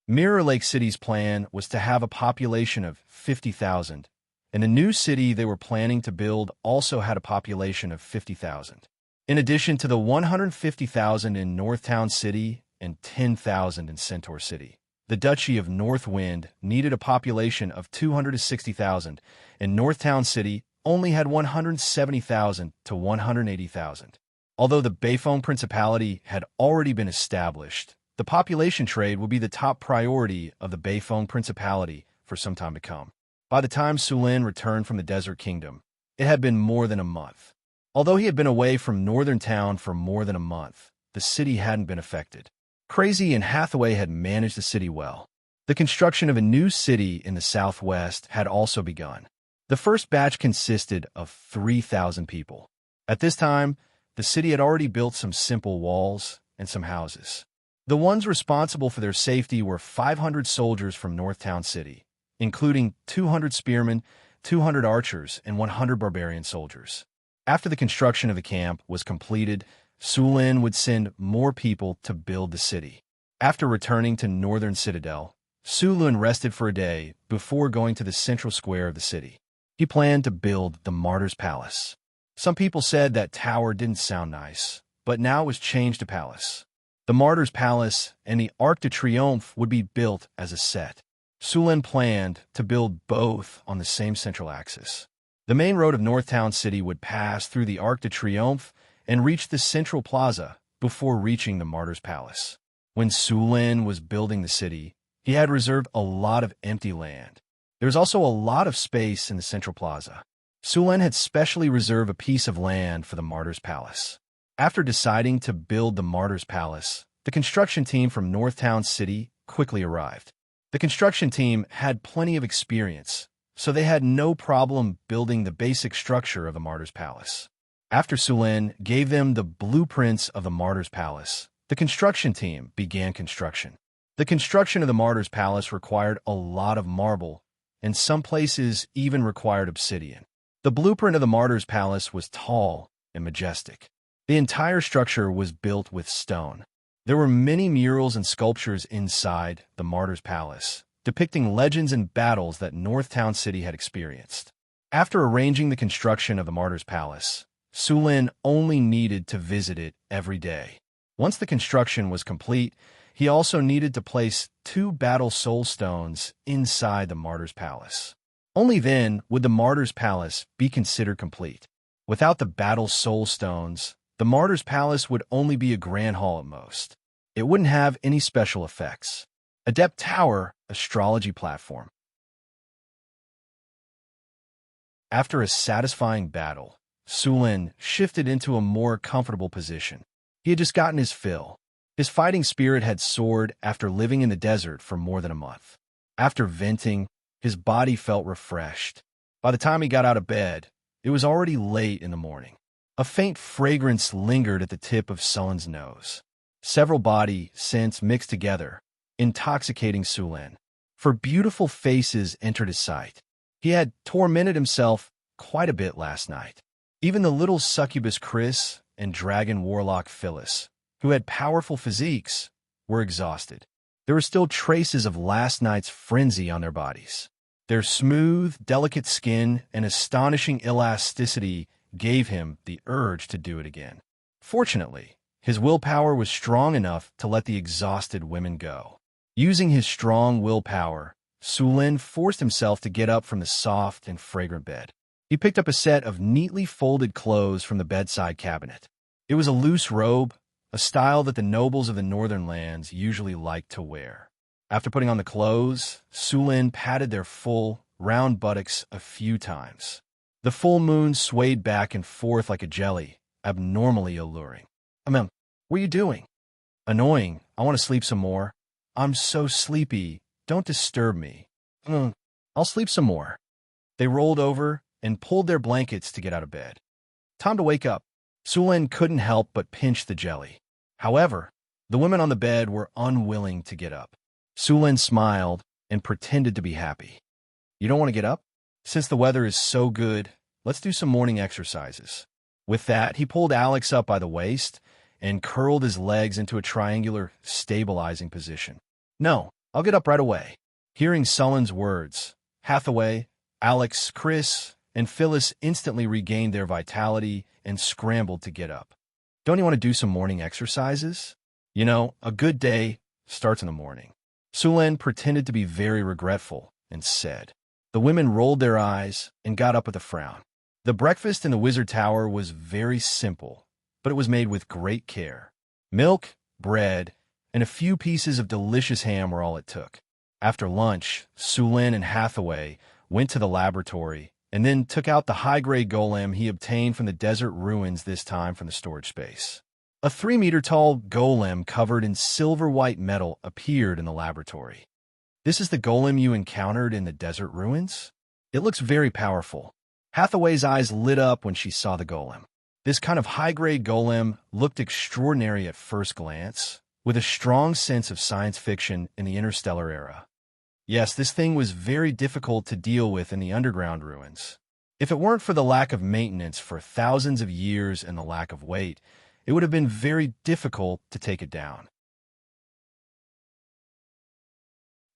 Mirror Lake City's plan was to have a population of 50,000, and the new city they were planning to build also had a population of 50,000. In addition to the 150,000 in Northtown City and 10,000 in Centaur City, the Duchy of North Wind needed a population of 260,000, and Northtown City only had 170,000 to 180,000. Although the Beifeng Principality had already been established, the population trade would be the top priority of the Beifeng Principality for some time to come. By the time Sulin returned from the Desert Kingdom, it had been more than a month. Although he had been away from northern town for more than a month, the city hadn't been affected. Crazy and Hathaway had managed the city well. The construction of a new city in the southwest had also begun. The first batch consisted of 3,000 people. At this time, the city had already built some simple walls and some houses. The ones responsible for their safety were 500 soldiers from Northtown City, including 200 spearmen, 200 archers, and 100 barbarian soldiers. After the construction of the camp was completed, Sulin would send more people to build the city. After returning to Northern Citadel, Sulin rested for a day before going to the central square of the city. He planned to build the Martyr's Palace. Some people said that tower didn't sound nice, but now it was changed to palace. The Martyr's Palace and the Arc de Triomphe would be built as a set. Sulin planned to build both on the same central axis. The main road of Northtown City would pass through the Arc de Triomphe and reach the central plaza before reaching the Martyr's Palace. When Sulin was building the city, he had reserved a lot of empty land. There was also a lot of space in the central plaza. Sulin had specially reserved a piece of land for the Martyr's Palace. After deciding to build the Martyr's Palace, the construction team from Northtown City quickly arrived. The construction team had plenty of experience, so they had no problem building the basic structure of the Martyr's Palace. After Sulin gave them the blueprints of the Martyr's Palace, the construction team began construction. The construction of the Martyr's Palace required a lot of marble and some places even required obsidian. The blueprint of the Martyr's Palace was tall and majestic. The entire structure was built with stone. There were many murals and sculptures inside the Martyr's Palace, depicting legends and battles that Northtown City had experienced. After arranging the construction of the Martyr's Palace, Sulin only needed to visit it every day. Once the construction was complete, he also needed to place 2 battle soul stones inside the Martyr's Palace. Only then would the Martyr's Palace be considered complete. Without the battle soul stones, the Martyr's Palace would only be a grand hall at most. It wouldn't have any special effects. Adept Tower, astrology platform. After a satisfying battle, Sulin shifted into a more comfortable position. He had just gotten his fill. His fighting spirit had soared after living in the desert for more than a month. After venting, his body felt refreshed. By the time he got out of bed, it was already late in the morning. A faint fragrance lingered at the tip of Sulin's nose. Several body scents mixed together, intoxicating Sulin. For beautiful faces entered his sight. He had tormented himself quite a bit last night. Even the little succubus Chris and dragon warlock Phyllis, who had powerful physiques, were exhausted. There were still traces of last night's frenzy on their bodies. Their smooth, delicate skin and astonishing elasticity gave him the urge to do it again. Fortunately, his willpower was strong enough to let the exhausted women go. Using his strong willpower, Sulin forced himself to get up from the soft and fragrant bed. He picked up a set of neatly folded clothes from the bedside cabinet. It was a loose robe, a style that the nobles of the northern lands usually liked to wear. After putting on the clothes, Sulin patted their full, round buttocks a few times. The full moon swayed back and forth like a jelly, abnormally alluring. What are you doing? Annoying. I want to sleep some more. I'm so sleepy. Don't disturb me. I'll sleep some more. They rolled over and pulled their blankets to get out of bed. Time to wake up. Sulin couldn't help but pinch the jelly. However, the women on the bed were unwilling to get up. Sulin smiled and pretended to be happy. You don't want to get up? Since the weather is so good, let's do some morning exercises. With that, he pulled Alex up by the waist and curled his legs into a triangular, stabilizing position. No, I'll get up right away. Hearing Sulin's words, Hathaway, Alex, Chris, and Phyllis instantly regained their vitality and scrambled to get up. Don't you want to do some morning exercises? You know, a good day starts in the morning. Sulin pretended to be very regretful and said. The women rolled their eyes and got up with a frown. The breakfast in the Wizard Tower was very simple, but it was made with great care. Milk, bread, and a few pieces of delicious ham were all it took. After lunch, Sulin and Hathaway went to the laboratory and then took out the high-grade golem he obtained from the desert ruins, this time from the storage space. A 3-meter-tall golem covered in silver-white metal appeared in the laboratory. This is the golem you encountered in the desert ruins? It looks very powerful. Hathaway's eyes lit up when she saw the golem. This kind of high-grade golem looked extraordinary at first glance, with a strong sense of science fiction in the interstellar era. Yes, this thing was very difficult to deal with in the underground ruins. If it weren't for the lack of maintenance for thousands of years and the lack of weight, it would have been very difficult to take it down.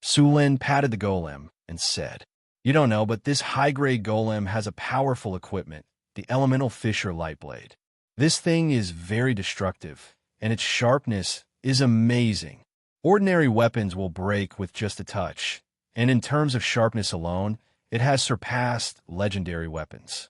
Sulin patted the golem and said, You don't know, but this high-grade golem has a powerful equipment, the elemental Fisher light blade. This thing is very destructive, and its sharpness is amazing. Ordinary weapons will break with just a touch, and in terms of sharpness alone, it has surpassed legendary weapons.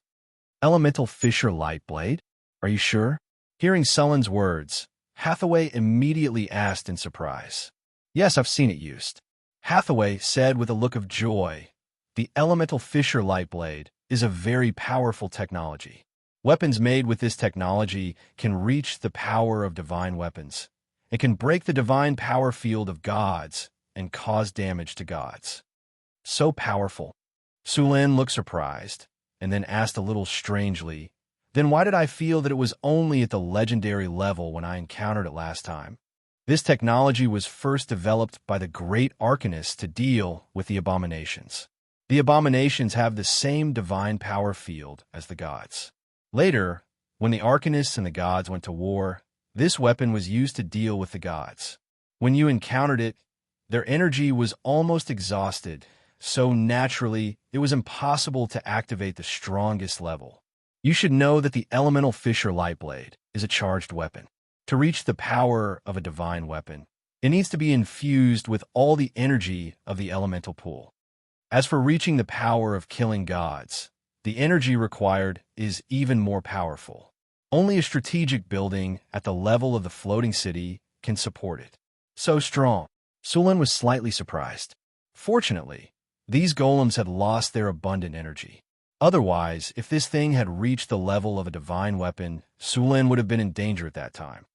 Elemental Fisher light blade? Are you sure? Hearing Sulin's words, Hathaway immediately asked in surprise. Yes, I've seen it used. Hathaway said with a look of joy, The elemental Fisher light blade is a very powerful technology. Weapons made with this technology can reach the power of divine weapons. It can break the divine power field of gods and cause damage to gods. So powerful. Sulin looked surprised, and then asked a little strangely, Then why did I feel that it was only at the legendary level when I encountered it last time? This technology was first developed by the great Arcanist to deal with the abominations. The abominations have the same divine power field as the gods. Later, when the arcanists and the gods went to war, this weapon was used to deal with the gods. When you encountered it, their energy was almost exhausted, so naturally, it was impossible to activate the strongest level. You should know that the elemental Fisher Lightblade is a charged weapon. To reach the power of a divine weapon, it needs to be infused with all the energy of the elemental pool. As for reaching the power of killing gods, the energy required is even more powerful. Only a strategic building at the level of the floating city can support it. So strong. Sulin was slightly surprised. Fortunately, these golems had lost their abundant energy. Otherwise, if this thing had reached the level of a divine weapon, Sulin would have been in danger at that time.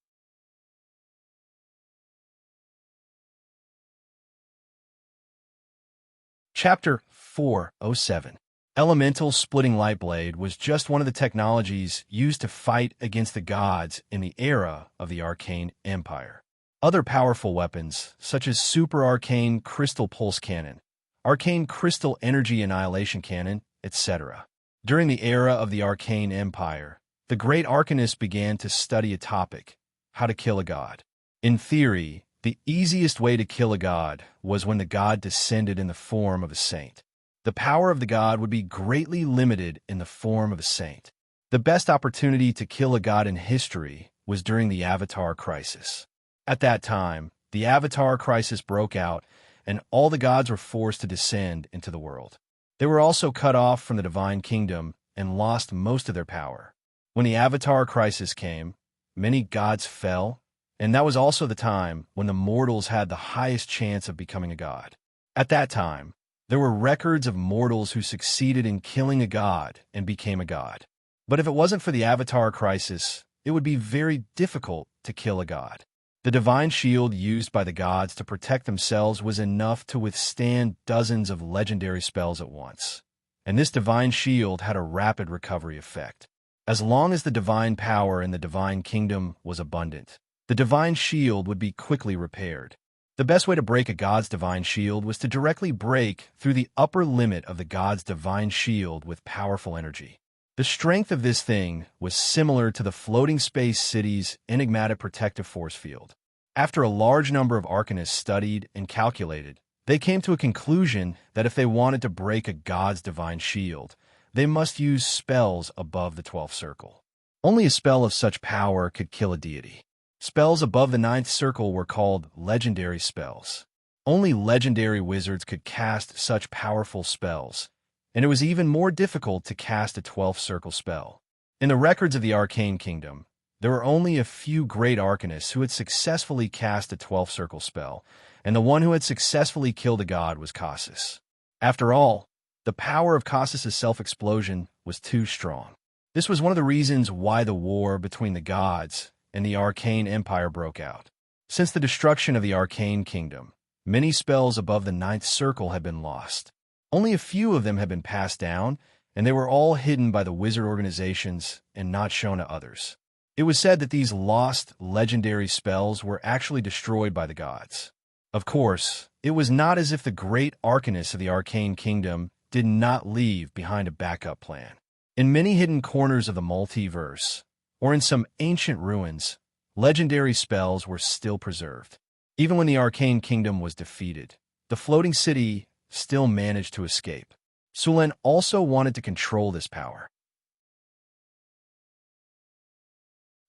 Chapter 407. Elemental Splitting Lightblade was just one of the technologies used to fight against the gods in the era of the Arcane Empire. Other powerful weapons, such as Super Arcane Crystal Pulse Cannon, Arcane Crystal Energy Annihilation Cannon, etc. During the era of the Arcane Empire, the great arcanists began to study a topic: how to kill a god. In theory, the easiest way to kill a god was when the god descended in the form of a saint. The power of the god would be greatly limited in the form of a saint. The best opportunity to kill a god in history was during the Avatar Crisis. At that time, the Avatar Crisis broke out, and all the gods were forced to descend into the world. They were also cut off from the divine kingdom and lost most of their power. When the Avatar Crisis came, many gods fell, and that was also the time when the mortals had the highest chance of becoming a god. At that time, there were records of mortals who succeeded in killing a god and became a god. But if it wasn't for the Avatar Crisis, it would be very difficult to kill a god. The divine shield used by the gods to protect themselves was enough to withstand dozens of legendary spells at once. And this divine shield had a rapid recovery effect. As long as the divine power in the divine kingdom was abundant, the divine shield would be quickly repaired. The best way to break a god's divine shield was to directly break through the upper limit of the god's divine shield with powerful energy. The strength of this thing was similar to the floating space city's enigmatic protective force field. After a large number of arcanists studied and calculated, they came to a conclusion that if they wanted to break a god's divine shield, they must use spells above the 12th circle. Only a spell of such power could kill a deity. Spells above the 9th circle were called legendary spells. Only legendary wizards could cast such powerful spells, and it was even more difficult to cast a 12th circle spell. In the records of the Arcane Kingdom, there were only a few great arcanists who had successfully cast a 12th circle spell, and the one who had successfully killed a god was Cassus. After all, the power of Cassus's self-explosion was too strong. This was one of the reasons why the war between the gods and the Arcane Empire broke out. Since the destruction of the Arcane Kingdom, many spells above the 9th circle had been lost. Only a few of them had been passed down, and they were all hidden by the wizard organizations and not shown to others. It was said that these lost legendary spells were actually destroyed by the gods. Of course, it was not as if the great arcanists of the Arcane Kingdom did not leave behind a backup plan. In many hidden corners of the multiverse, or in some ancient ruins, legendary spells were still preserved. Even when the Arcane Kingdom was defeated, the floating city still managed to escape. Sulin also wanted to control this power.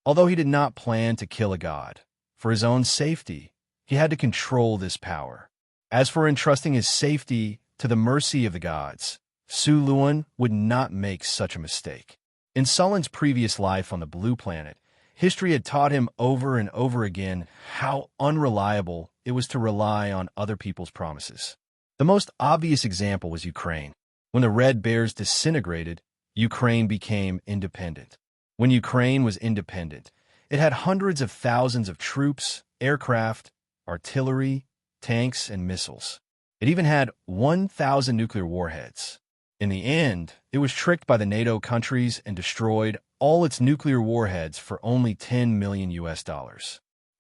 Although he did not plan to kill a god, for his own safety, he had to control this power. As for entrusting his safety to the mercy of the gods, Sulin would not make such a mistake. In Sulin's previous life on the Blue Planet, history had taught him over and over again how unreliable it was to rely on other people's promises. The most obvious example was Ukraine. When the Red Bears disintegrated, Ukraine became independent. When Ukraine was independent, it had hundreds of thousands of troops, aircraft, artillery, tanks, and missiles. It even had 1,000 nuclear warheads. In the end, it was tricked by the NATO countries and destroyed all its nuclear warheads for only $10 million.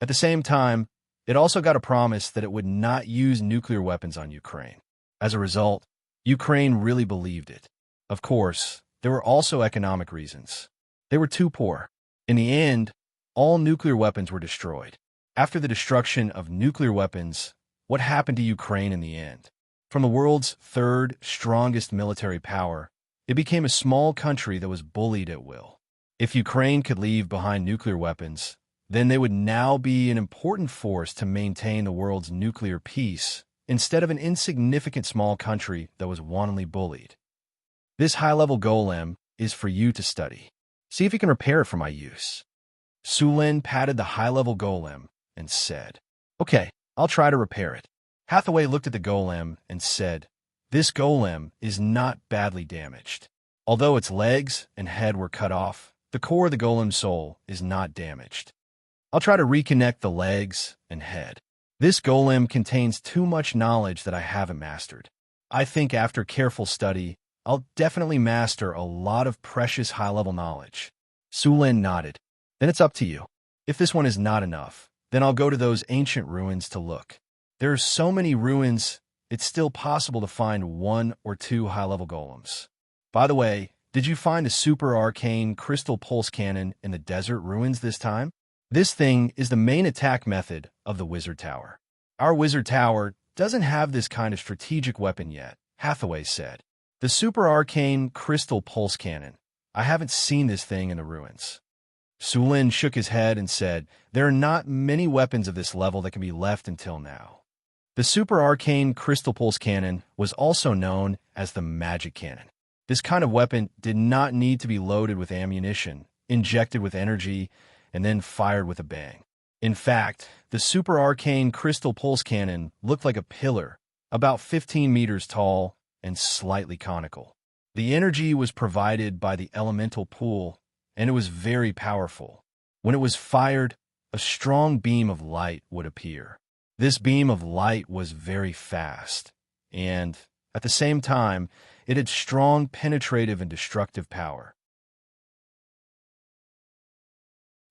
At the same time, it also got a promise that it would not use nuclear weapons on Ukraine. As a result, Ukraine really believed it. Of course, there were also economic reasons. They were too poor. In the end, all nuclear weapons were destroyed. After the destruction of nuclear weapons, what happened to Ukraine in the end? From the world's third strongest military power, it became a small country that was bullied at will. If Ukraine could leave behind nuclear weapons, then they would now be an important force to maintain the world's nuclear peace, instead of an insignificant small country that was wantonly bullied. This high-level golem is for you to study. See if you can repair it for my use. Sulin patted the high-level golem and said, "Okay, I'll try to repair it." Hathaway looked at the golem and said, "This golem is not badly damaged. Although its legs and head were cut off, the core of the golem's soul is not damaged. I'll try to reconnect the legs and head. This golem contains too much knowledge that I haven't mastered. I think after careful study, I'll definitely master a lot of precious high-level knowledge." Sulin nodded. "Then it's up to you. If this one is not enough, then I'll go to those ancient ruins to look. There are so many ruins, it's still possible to find 1 or 2 high-level golems. By the way, did you find a super arcane crystal pulse cannon in the desert ruins this time? This thing is the main attack method of the wizard tower. Our wizard tower doesn't have this kind of strategic weapon yet," Hathaway said. "The super arcane crystal pulse cannon. I haven't seen this thing in the ruins." Sulin shook his head and said, "There are not many weapons of this level that can be left until now." The super arcane crystal pulse cannon was also known as the magic cannon. This kind of weapon did not need to be loaded with ammunition, injected with energy, and then fired with a bang. In fact, the super arcane crystal pulse cannon looked like a pillar, about 15 meters tall and slightly conical. The energy was provided by the elemental pool, and it was very powerful. When it was fired, a strong beam of light would appear. This beam of light was very fast, and, at the same time, it had strong penetrative and destructive power.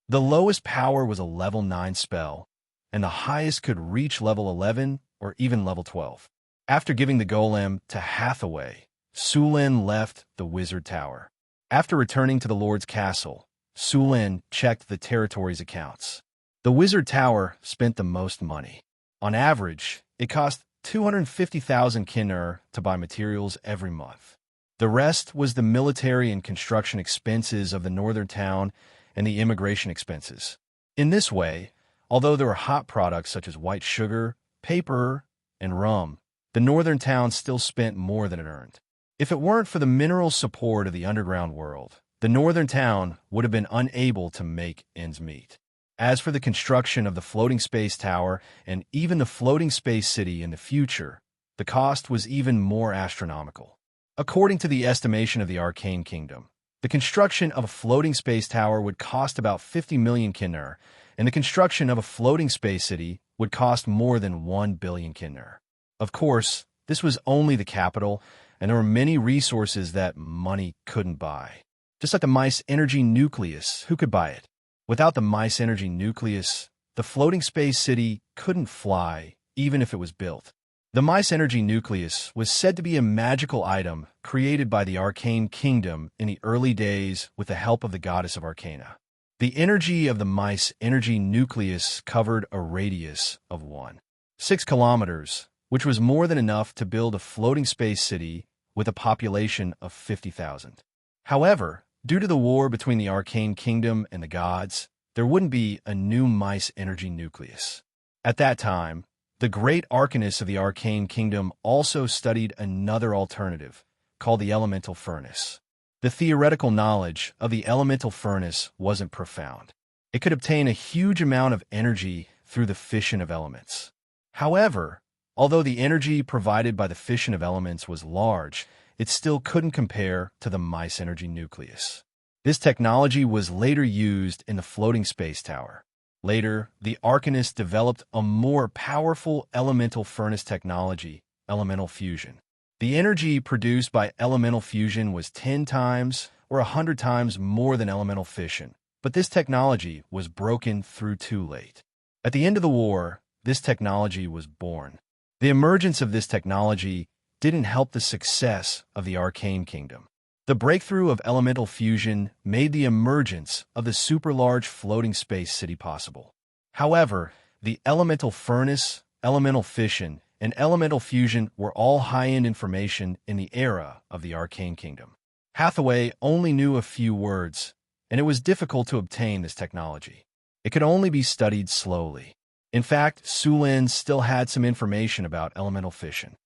The lowest power was a level 9 spell, and the highest could reach level 11 or even level 12. After giving the golem to Hathaway, Sulin left the wizard tower. After returning to the Lord's castle, Sulin checked the territory's accounts. The wizard tower spent the most money. On average, it cost 250,000 kinner to buy materials every month. The rest was the military and construction expenses of the northern town and the immigration expenses. In this way, although there were hot products such as white sugar, paper, and rum, the northern town still spent more than it earned. If it weren't for the mineral support of the underground world, the northern town would have been unable to make ends meet. As for the construction of the floating space tower and even the floating space city in the future, the cost was even more astronomical. According to the estimation of the Arcane Kingdom, the construction of a floating space tower would cost about 50 million kinner, and the construction of a floating space city would cost more than 1 billion kinner. Of course, this was only the capital, and there were many resources that money couldn't buy. Just like the mice energy nucleus, who could buy it? Without the mice energy nucleus, the floating space city couldn't fly, even if it was built. The mice energy nucleus was said to be a magical item created by the Arcane Kingdom in the early days with the help of the goddess of Arcana. The energy of the mice energy nucleus covered a radius of 1.6 kilometers, which was more than enough to build a floating space city with a population of 50,000. However, due to the war between the Arcane Kingdom and the gods, there wouldn't be a new mice energy nucleus. At that time, the great arcanist of the Arcane Kingdom also studied another alternative, called the elemental furnace. The theoretical knowledge of the elemental furnace wasn't profound. It could obtain a huge amount of energy through the fission of elements. However, although the energy provided by the fission of elements was large, it still couldn't compare to the mice energy nucleus. This technology was later used in the floating space tower. Later, the arcanists developed a more powerful elemental furnace technology, elemental fusion. The energy produced by elemental fusion was 10 times or 100 times more than elemental fission, but this technology was broken through too late. At the end of the war, this technology was born. The emergence of this technology didn't help the success of the Arcane Kingdom. The breakthrough of elemental fusion made the emergence of the super-large floating space city possible. However, the elemental furnace, elemental fission, and elemental fusion were all high-end information in the era of the Arcane Kingdom. Hathaway only knew a few words, and it was difficult to obtain this technology. It could only be studied slowly. In fact, Sulin still had some information about elemental fission.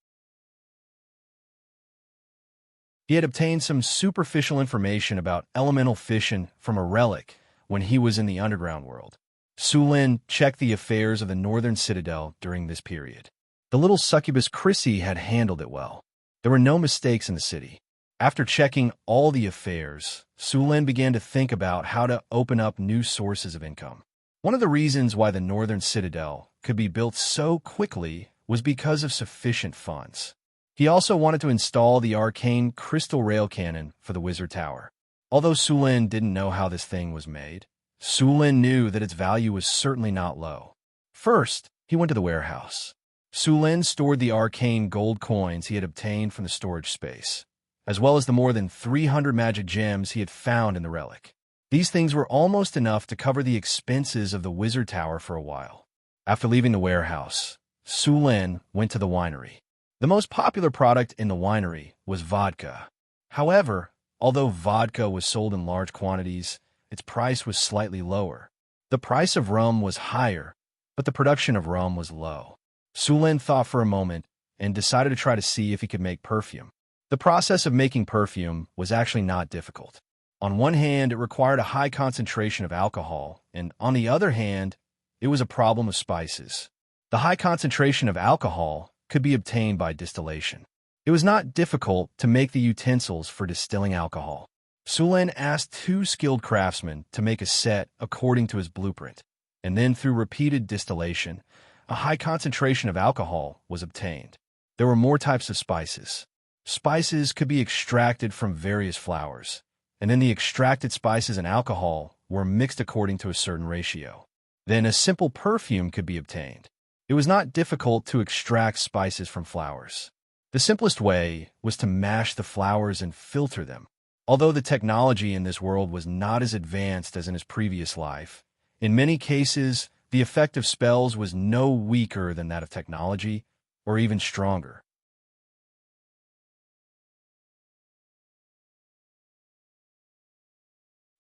He had obtained some superficial information about elemental fission from a relic when he was in the underground world. Sulin checked the affairs of the Northern Citadel during this period. The little succubus Chrissy had handled it well. There were no mistakes in the city. After checking all the affairs, Sulin began to think about how to open up new sources of income. One of the reasons why the Northern Citadel could be built so quickly was because of sufficient funds. He also wanted to install the arcane crystal rail cannon for the Wizard Tower. Although Sulin didn't know how this thing was made, Sulin knew that its value was certainly not low. First, he went to the warehouse. Sulin stored the arcane gold coins he had obtained from the storage space, as well as the more than 300 magic gems he had found in the relic. These things were almost enough to cover the expenses of the Wizard Tower for a while. After leaving the warehouse, Sulin went to the winery. The most popular product in the winery was vodka. However, although vodka was sold in large quantities, its price was slightly lower. The price of rum was higher, but the production of rum was low. Sulin thought for a moment and decided to try to see if he could make perfume. The process of making perfume was actually not difficult. On one hand, it required a high concentration of alcohol, and on the other hand, it was a problem of spices. The high concentration of alcohol could be obtained by distillation. It was not difficult to make the utensils for distilling alcohol. Sulin asked 2 skilled craftsmen to make a set according to his blueprint, and then through repeated distillation, a high concentration of alcohol was obtained. There were more types of spices. Spices could be extracted from various flowers, and then the extracted spices and alcohol were mixed according to a certain ratio. Then a simple perfume could be obtained. It was not difficult to extract spices from flowers. The simplest way was to mash the flowers and filter them. Although the technology in this world was not as advanced as in his previous life, in many cases, the effect of spells was no weaker than that of technology, or even stronger.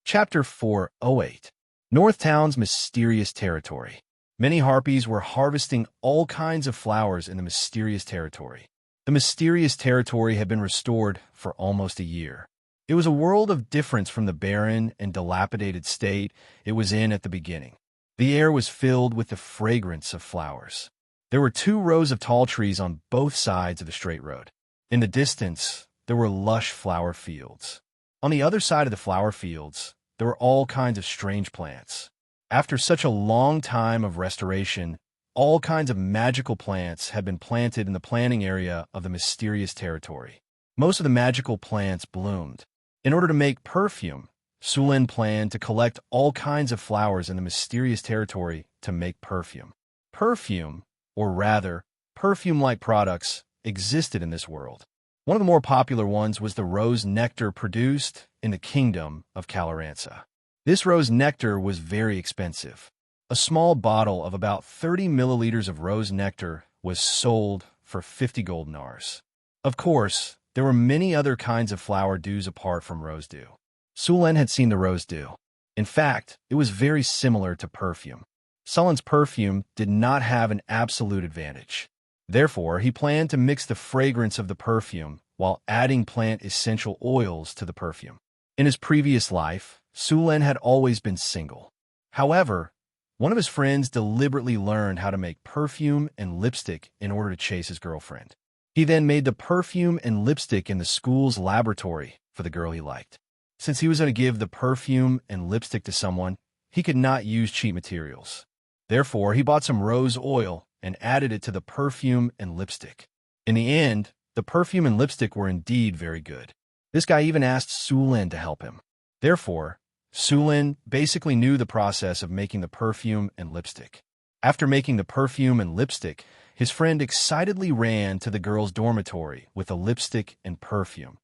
Chapter 408. Northtown's Mysterious Territory. Many harpies were harvesting all kinds of flowers in the mysterious territory. The mysterious territory had been restored for almost a year. It was a world of difference from the barren and dilapidated state it was in at the beginning. The air was filled with the fragrance of flowers. There were 2 rows of tall trees on both sides of the straight road. In the distance, there were lush flower fields. On the other side of the flower fields, there were all kinds of strange plants. After such a long time of restoration, all kinds of magical plants had been planted in the planting area of the mysterious territory. Most of the magical plants bloomed. In order to make perfume, Sulin planned to collect all kinds of flowers in the mysterious territory to make perfume. Perfume, or rather, perfume-like products, existed in this world. One of the more popular ones was the rose nectar produced in the kingdom of Caloranza. This rose nectar was very expensive. A small bottle of about 30 milliliters of rose nectar was sold for 50 gold nars. Of course, there were many other kinds of flower dews apart from rose dew. Sulin had seen the rose dew. In fact, it was very similar to perfume. Sulin's perfume did not have an absolute advantage. Therefore, he planned to mix the fragrance of the perfume while adding plant essential oils to the perfume. In his previous life, Sulin had always been single. However, one of his friends deliberately learned how to make perfume and lipstick in order to chase his girlfriend. He then made the perfume and lipstick in the school's laboratory for the girl he liked. Since he was going to give the perfume and lipstick to someone, he could not use cheap materials. Therefore, he bought some rose oil and added it to the perfume and lipstick. In the end, the perfume and lipstick were indeed very good. This guy even asked Sulin to help him. Therefore, Sulin basically knew the process of making the perfume and lipstick. After making the perfume and lipstick, his friend excitedly ran to the girl's dormitory with a lipstick and perfume,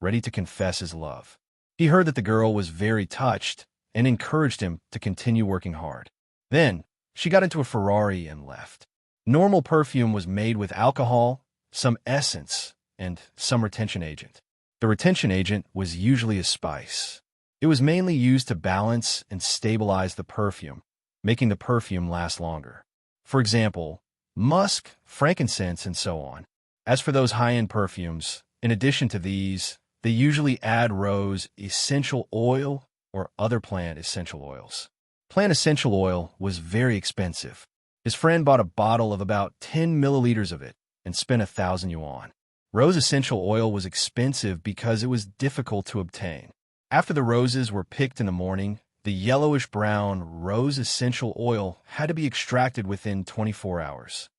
ready to confess his love. He heard that the girl was very touched and encouraged him to continue working hard. Then, she got into a Ferrari and left. Normal perfume was made with alcohol, some essence, and some retention agent. The retention agent was usually a spice. It was mainly used to balance and stabilize the perfume, making the perfume last longer. For example, musk, frankincense, and so on. As for those high-end perfumes, in addition to these, they usually add rose essential oil or other plant essential oils. Plant essential oil was very expensive. His friend bought a bottle of about 10 milliliters of it and spent 1,000 yuan. Rose essential oil was expensive because it was difficult to obtain. After the roses were picked in the morning, the yellowish-brown rose essential oil had to be extracted within 24 hours.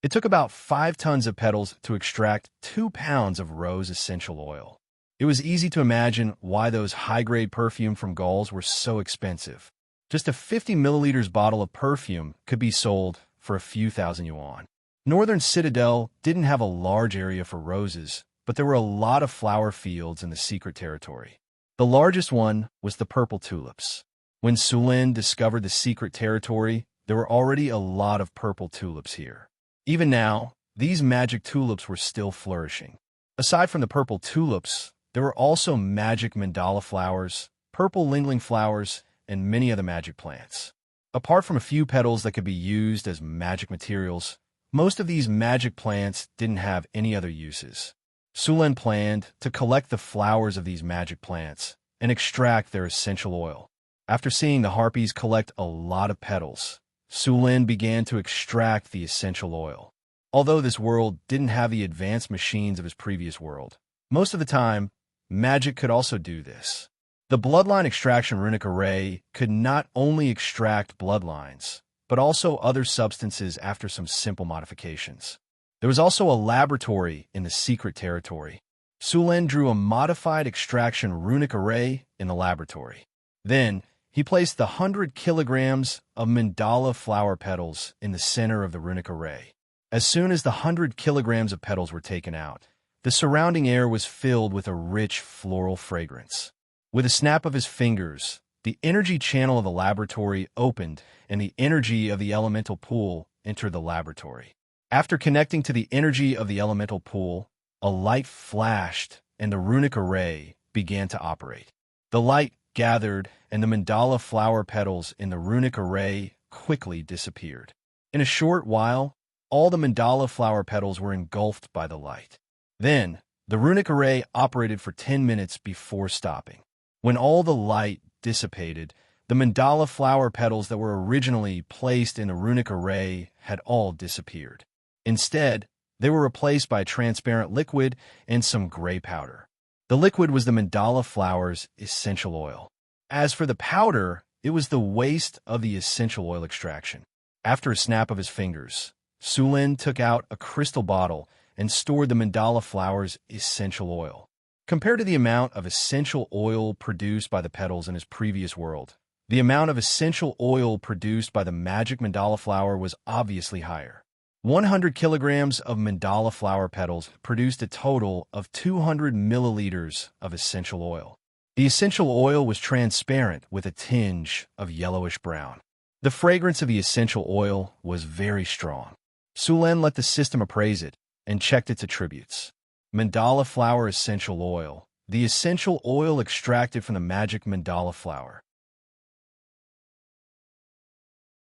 It took about 5 tons of petals to extract 2 pounds of rose essential oil. It was easy to imagine why those high-grade perfume from Gauls were so expensive. Just a 50 milliliters bottle of perfume could be sold for a few thousand yuan. Northern Citadel didn't have a large area for roses, but there were a lot of flower fields in the secret territory. The largest one was the purple tulips. When Sulin discovered the secret territory, there were already a lot of purple tulips here. Even now, these magic tulips were still flourishing. Aside from the purple tulips, there were also magic mandala flowers, purple lingling flowers, and many other magic plants. Apart from a few petals that could be used as magic materials, most of these magic plants didn't have any other uses. Sulin planned to collect the flowers of these magic plants and extract their essential oil. After seeing the harpies collect a lot of petals, Sulin began to extract the essential oil. Although this world didn't have the advanced machines of his previous world, most of the time, magic could also do this. The bloodline extraction runic array could not only extract bloodlines, but also other substances after some simple modifications. There was also a laboratory in the secret territory. Sulin drew a modified extraction runic array in the laboratory. Then, he placed the 100 kilograms of mandala flower petals in the center of the runic array. As soon as the 100 kilograms of petals were taken out, the surrounding air was filled with a rich floral fragrance. With a snap of his fingers, the energy channel of the laboratory opened and the energy of the elemental pool entered the laboratory. After connecting to the energy of the elemental pool, a light flashed and the runic array began to operate. The light gathered and the mandala flower petals in the runic array quickly disappeared. In a short while, all the mandala flower petals were engulfed by the light. Then, the runic array operated for 10 minutes before stopping. When all the light dissipated, the mandala flower petals that were originally placed in the runic array had all disappeared. Instead, they were replaced by a transparent liquid and some gray powder. The liquid was the mandala flower's essential oil. As for the powder, it was the waste of the essential oil extraction. After a snap of his fingers, Sulin took out a crystal bottle and stored the mandala flower's essential oil. Compared to the amount of essential oil produced by the petals in his previous world, the amount of essential oil produced by the magic mandala flower was obviously higher. 100 kilograms of mandala flower petals produced a total of 200 milliliters of essential oil. The essential oil was transparent with a tinge of yellowish-brown. The fragrance of the essential oil was very strong. Sulin let the system appraise it and checked its attributes. Mandala flower essential oil, the essential oil extracted from the magic mandala flower.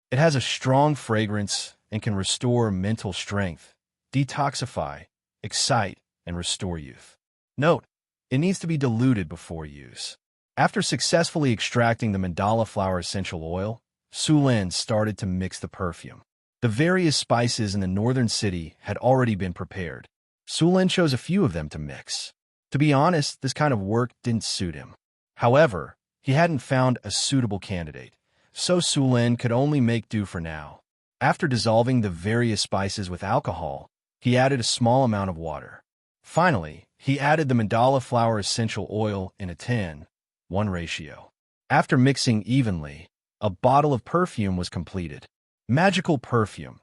It has a strong fragrance and can restore mental strength, detoxify, excite, and restore youth. Note, it needs to be diluted before use. After successfully extracting the mandala flower essential oil, Sulin started to mix the perfume. The various spices in the northern city had already been prepared. Sulin chose a few of them to mix. To be honest, this kind of work didn't suit him. However, he hadn't found a suitable candidate, so Sulin could only make do for now. After dissolving the various spices with alcohol, he added a small amount of water. Finally, he added the mandala flower essential oil in a 10:1 ratio. After mixing evenly, a bottle of perfume was completed. Magical perfume.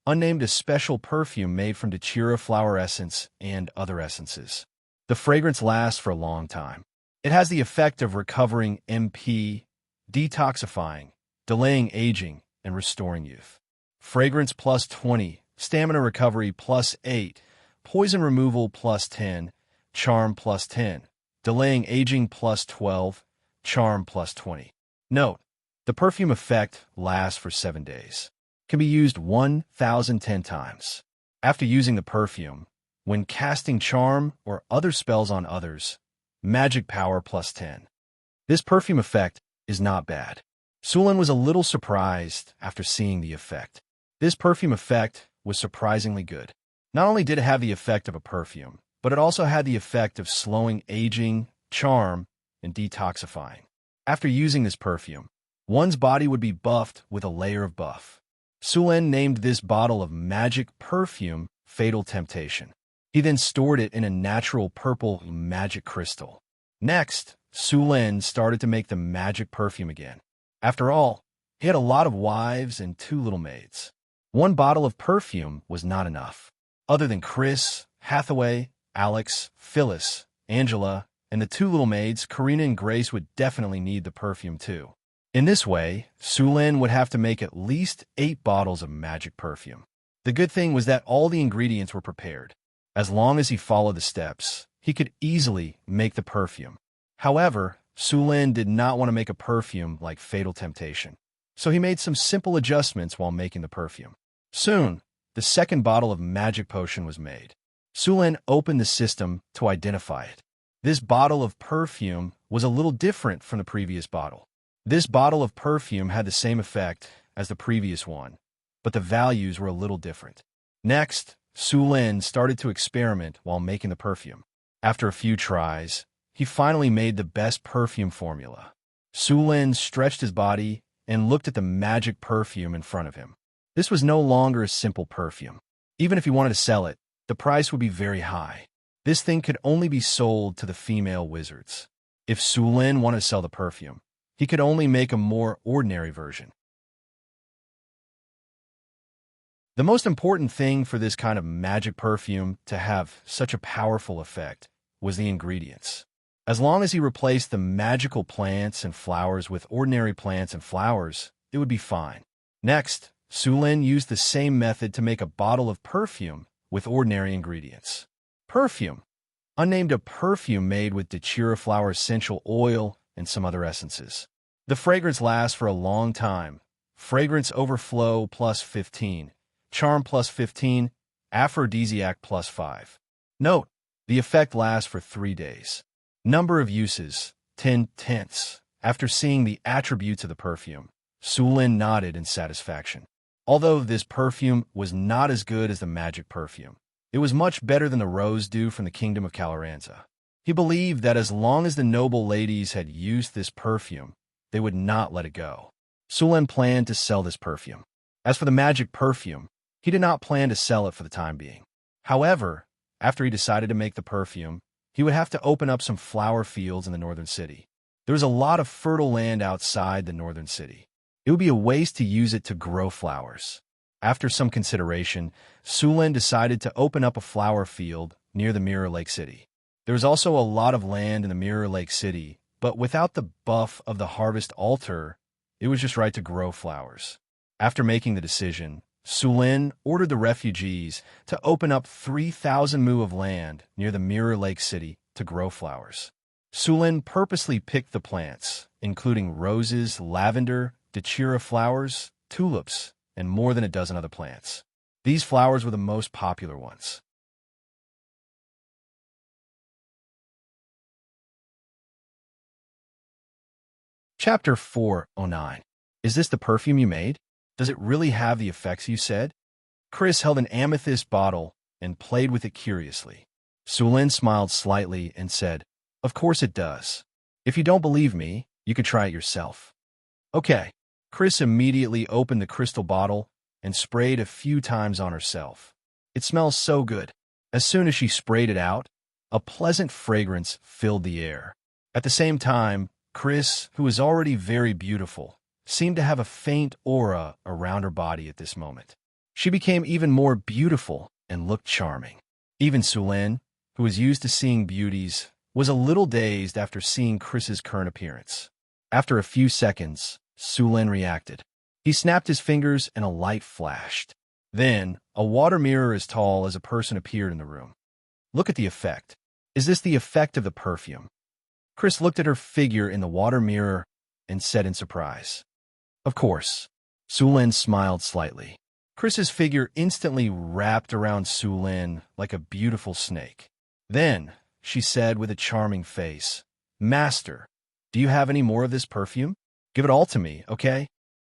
Unnamed a special perfume made from Dachira flower essence and other essences. The fragrance lasts for a long time. It has the effect of recovering MP, detoxifying, delaying aging, and restoring youth. Fragrance plus 20, stamina recovery plus 8, poison removal plus 10, charm plus 10, delaying aging plus 12, charm plus 20. Note, the perfume effect lasts for 7 days. Can be used 1,010 times. After using the perfume, when casting charm or other spells on others, magic power plus 10. This perfume effect is not bad. Sulin was a little surprised after seeing the effect. This perfume effect was surprisingly good. Not only did it have the effect of a perfume, but it also had the effect of slowing aging, charm, and detoxifying. After using this perfume, one's body would be buffed with a layer of buff. Sulin named this bottle of magic perfume Fatal Temptation. He then stored it in a natural purple magic crystal. Next, Sulin started to make the magic perfume again. After all, he had a lot of wives and 2 little maids. 1 bottle of perfume was not enough. Other than Chris, Hathaway, Alex, Phyllis, Angela, and the 2 little maids, Karina and Grace would definitely need the perfume too. In this way, Sulin would have to make at least 8 bottles of magic perfume. The good thing was that all the ingredients were prepared. As long as he followed the steps, he could easily make the perfume. However, Sulin did not want to make a perfume like Fatal Temptation, so he made some simple adjustments while making the perfume. Soon, the 2nd bottle of magic potion was made. Sulin opened the system to identify it. This bottle of perfume was a little different from the previous bottle. This bottle of perfume had the same effect as the previous one, but the values were a little different. Next, Sulin started to experiment while making the perfume. After a few tries, he finally made the best perfume formula. Sulin stretched his body and looked at the magic perfume in front of him. This was no longer a simple perfume. Even if he wanted to sell it, the price would be very high. This thing could only be sold to the female wizards. If Sulin wanted to sell the perfume, he could only make a more ordinary version. The most important thing for this kind of magic perfume to have such a powerful effect was the ingredients. As long as he replaced the magical plants and flowers with ordinary plants and flowers, it would be fine. Next, Sulin used the same method to make a bottle of perfume with ordinary ingredients. Perfume. Unnamed a perfume made with Dachira flower essential oil and some other essences. The fragrance lasts for a long time. Fragrance overflow plus 15. Charm plus 15. Aphrodisiac plus 5. Note, the effect lasts for 3 days. Number of uses, 10 tenths. After seeing the attributes of the perfume, Sulin nodded in satisfaction. Although this perfume was not as good as the magic perfume, it was much better than the rose dew from the kingdom of Caloranza. He believed that as long as the noble ladies had used this perfume, they would not let it go. Sulin planned to sell this perfume. As for the magic perfume, he did not plan to sell it for the time being. However, after he decided to make the perfume, he would have to open up some flower fields in the northern city. There was a lot of fertile land outside the northern city. It would be a waste to use it to grow flowers. After some consideration, Sulin decided to open up a flower field near the Mirror Lake City. There was also a lot of land in the Mirror Lake City, but without the buff of the harvest altar, it was just right to grow flowers. After making the decision, Sulin ordered the refugees to open up 3,000 mu of land near the Mirror Lake City to grow flowers. Sulin purposely picked the plants, including roses, lavender, Dachira flowers, tulips, and more than a dozen other plants. These flowers were the most popular ones. Chapter 409. Is this the perfume you made? Does it really have the effects you said? Chris held an amethyst bottle and played with it curiously. Sulin smiled slightly and said, "Of course it does. If you don't believe me, you could try it yourself." Okay. Chris immediately opened the crystal bottle and sprayed a few times on herself. It smells so good. As soon as she sprayed it out, a pleasant fragrance filled the air. At the same time, Chris, who was already very beautiful, seemed to have a faint aura around her body at this moment. She became even more beautiful and looked charming. Even Sulin, who was used to seeing beauties, was a little dazed after seeing Chris's current appearance. After a few seconds, Sulin reacted. He snapped his fingers and a light flashed. Then, a water mirror as tall as a person appeared in the room. Look at the effect. Is this the effect of the perfume? Chris looked at her figure in the water mirror and said in surprise. Of course. Sulin smiled slightly. Chris's figure instantly wrapped around Sulin like a beautiful snake. Then, she said with a charming face, Master, do you have any more of this perfume? Give it all to me, okay?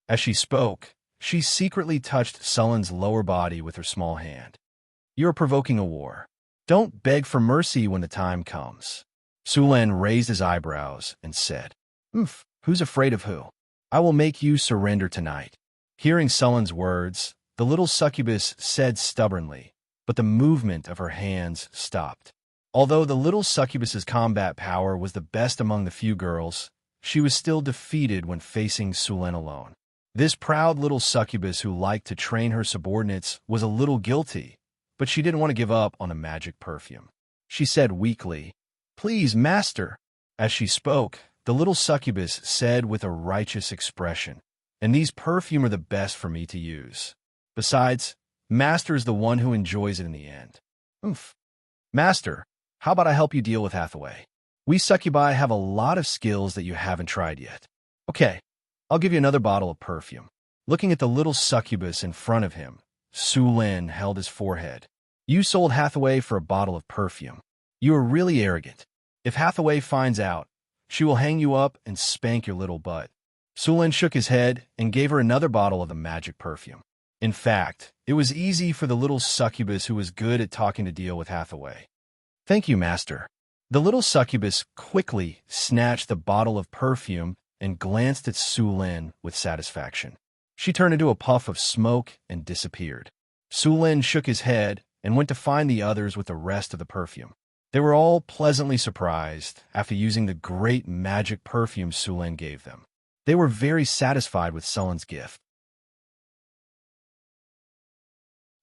As she spoke, she secretly touched Sulin's lower body with her small hand. You're provoking a war. Don't beg for mercy when the time comes. Sulin raised his eyebrows and said, who's afraid of who? I will make you surrender tonight. Hearing Sulin's words, the little succubus said stubbornly, but the movement of her hands stopped. Although the little succubus's combat power was the best among the few girls, she was still defeated when facing Sulin alone. This proud little succubus who liked to train her subordinates was a little guilty, but she didn't want to give up on the magic perfume. She said weakly, Please, master. As she spoke, the little succubus said with a righteous expression, And these perfume are the best for me to use. Besides, master is the one who enjoys it in the end. Master, how about I help you deal with Hathaway? We succubi have a lot of skills that you haven't tried yet. Okay, I'll give you another bottle of perfume. Looking at the little succubus in front of him, Sulin held his forehead. You sold Hathaway for a bottle of perfume. You are really arrogant. If Hathaway finds out, she will hang you up and spank your little butt. Sulin shook his head and gave her another bottle of the magic perfume. In fact, it was easy for the little succubus who was good at talking to deal with Hathaway. Thank you, master. The little succubus quickly snatched the bottle of perfume and glanced at Sulin with satisfaction. She turned into a puff of smoke and disappeared. Sulin shook his head and went to find the others with the rest of the perfume. They were all pleasantly surprised after using the great magic perfume Sulin gave them. They were very satisfied with Sulin's gift.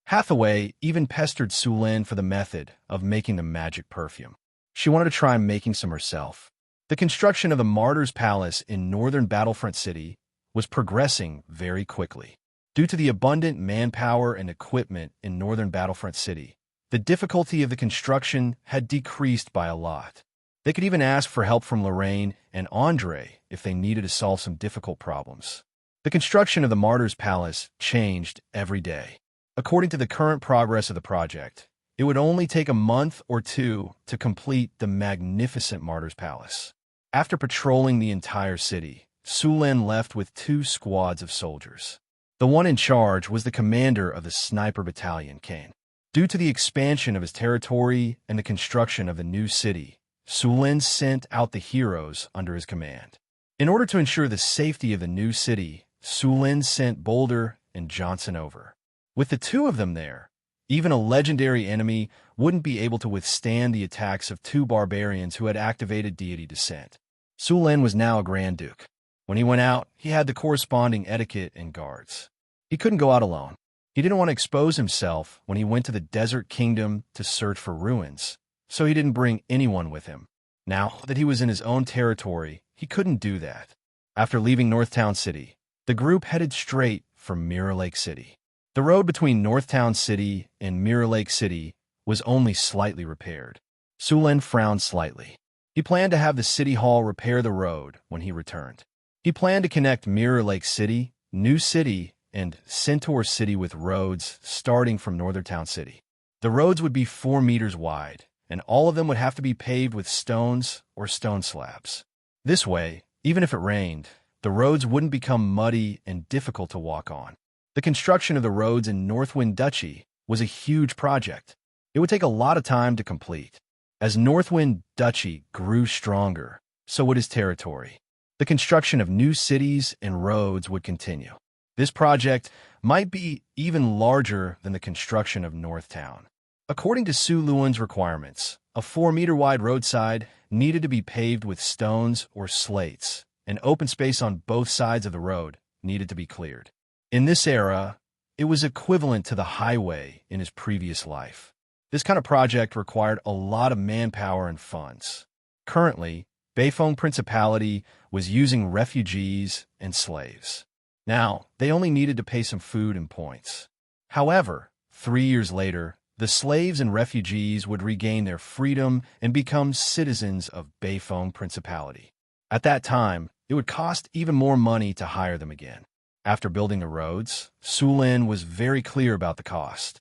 Hathaway even pestered Sulin for the method of making the magic perfume. She wanted to try making some herself. The construction of the Martyr's Palace in northern Battlefront City was progressing very quickly. Due to the abundant manpower and equipment in northern Battlefront City, the difficulty of the construction had decreased by a lot. They could even ask for help from Lorraine and Andre if they needed to solve some difficult problems. The construction of the Martyr's Palace changed every day. According to the current progress of the project, it would only take a month or two to complete the magnificent Martyr's Palace. After patrolling the entire city, Sulin left with 2 squads of soldiers. The one in charge was the commander of the sniper battalion, Kane. Due to the expansion of his territory and the construction of the new city, Sulin sent out the heroes under his command. In order to ensure the safety of the new city, Sulin sent Boulder and Johnson over. With the 2 of them there, even a legendary enemy wouldn't be able to withstand the attacks of 2 barbarians who had activated deity descent. Sulin was now a Grand Duke. When he went out, he had the corresponding etiquette and guards. He couldn't go out alone. He didn't want to expose himself when he went to the Desert Kingdom to search for ruins, so he didn't bring anyone with him. Now that he was in his own territory, he couldn't do that. After leaving Northtown City, the group headed straight for Mirror Lake City. The road between Northtown City and Mirror Lake City was only slightly repaired. Sulin frowned slightly. He planned to have the City Hall repair the road when he returned. He planned to connect Mirror Lake City, New City, and Centaur City with roads starting from Northtown City. The roads would be 4 meters wide, and all of them would have to be paved with stones or stone slabs. This way, even if it rained, the roads wouldn't become muddy and difficult to walk on. The construction of the roads in Northwind Duchy was a huge project. It would take a lot of time to complete. As Northwind Duchy grew stronger, so would his territory. The construction of new cities and roads would continue. This project might be even larger than the construction of Northtown. According to Su Luan's requirements, a 4-meter-wide roadside needed to be paved with stones or slates, and open space on both sides of the road needed to be cleared. In this era, it was equivalent to the highway in his previous life. This kind of project required a lot of manpower and funds. Currently, Beifeng Principality was using refugees and slaves. Now, they only needed to pay some food and points. However, 3 years later, the slaves and refugees would regain their freedom and become citizens of Beifeng Principality. At that time, it would cost even more money to hire them again. After building the roads, Sulin was very clear about the cost.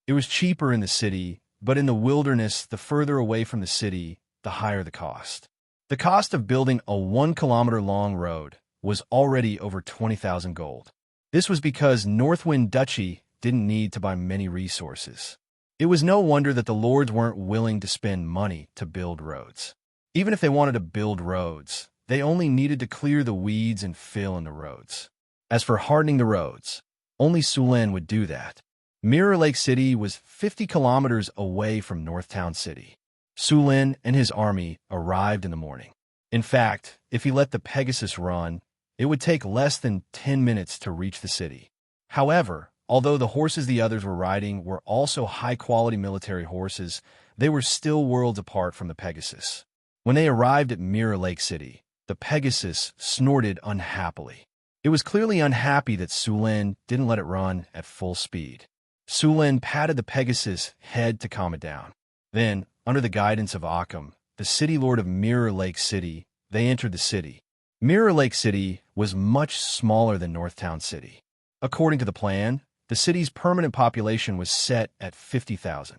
It was cheaper in the city, but in the wilderness, the further away from the city, the higher the cost. The cost of building a 1-kilometer-long road was already over 20,000 gold. This was because Northwind Duchy didn't need to buy many resources. It was no wonder that the lords weren't willing to spend money to build roads. Even if they wanted to build roads, they only needed to clear the weeds and fill in the roads. As for hardening the roads, only Sulin would do that. Mirror Lake City was 50 kilometers away from Northtown City. Sulin and his army arrived in the morning. In fact, if he let the Pegasus run, it would take less than 10 minutes to reach the city. However, although the horses the others were riding were also high-quality military horses, they were still worlds apart from the Pegasus. When they arrived at Mirror Lake City, the Pegasus snorted unhappily. It was clearly unhappy that Sulin didn't let it run at full speed. Sulin patted the Pegasus' head to calm it down. Then, under the guidance of Occam, the city lord of Mirror Lake City, they entered the city. Mirror Lake City was much smaller than Northtown City. According to the plan, the city's permanent population was set at 50,000.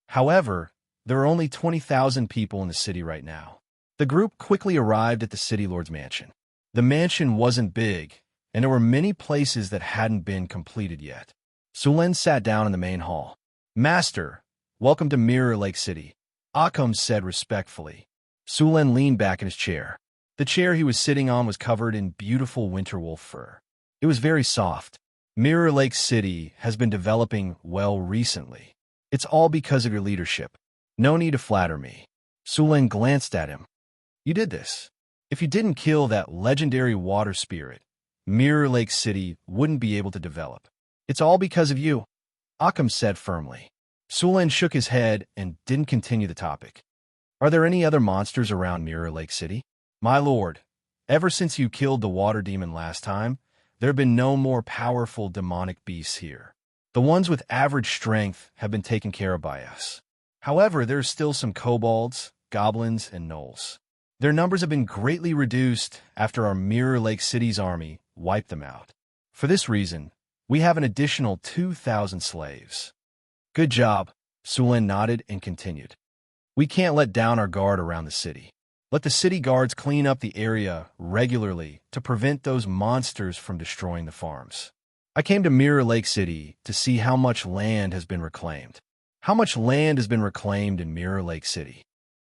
However, there are only 20,000 people in the city right now. The group quickly arrived at the city lord's mansion. The mansion wasn't big, and there were many places that hadn't been completed yet. Sulin sat down in the main hall. "Master, welcome to Mirror Lake City," Occam said respectfully. Sulin leaned back in his chair. The chair he was sitting on was covered in beautiful winterwolf fur. It was very soft. Mirror Lake City has been developing well recently. It's all because of your leadership. No need to flatter me. Sulin glanced at him. You did this. If you didn't kill that legendary water spirit, Mirror Lake City wouldn't be able to develop. It's all because of you, Occam said firmly. Sulin shook his head and didn't continue the topic. Are there any other monsters around Mirror Lake City? My lord, ever since you killed the water demon last time, there have been no more powerful demonic beasts here. The ones with average strength have been taken care of by us. However, there are still some kobolds, goblins, and gnolls. Their numbers have been greatly reduced after our Mirror Lake City's army wiped them out. For this reason, we have an additional 2,000 slaves. Good job, Sulin nodded and continued. We can't let down our guard around the city. Let the city guards clean up the area regularly to prevent those monsters from destroying the farms. I came to Mirror Lake City to see how much land has been reclaimed. How much land has been reclaimed in Mirror Lake City?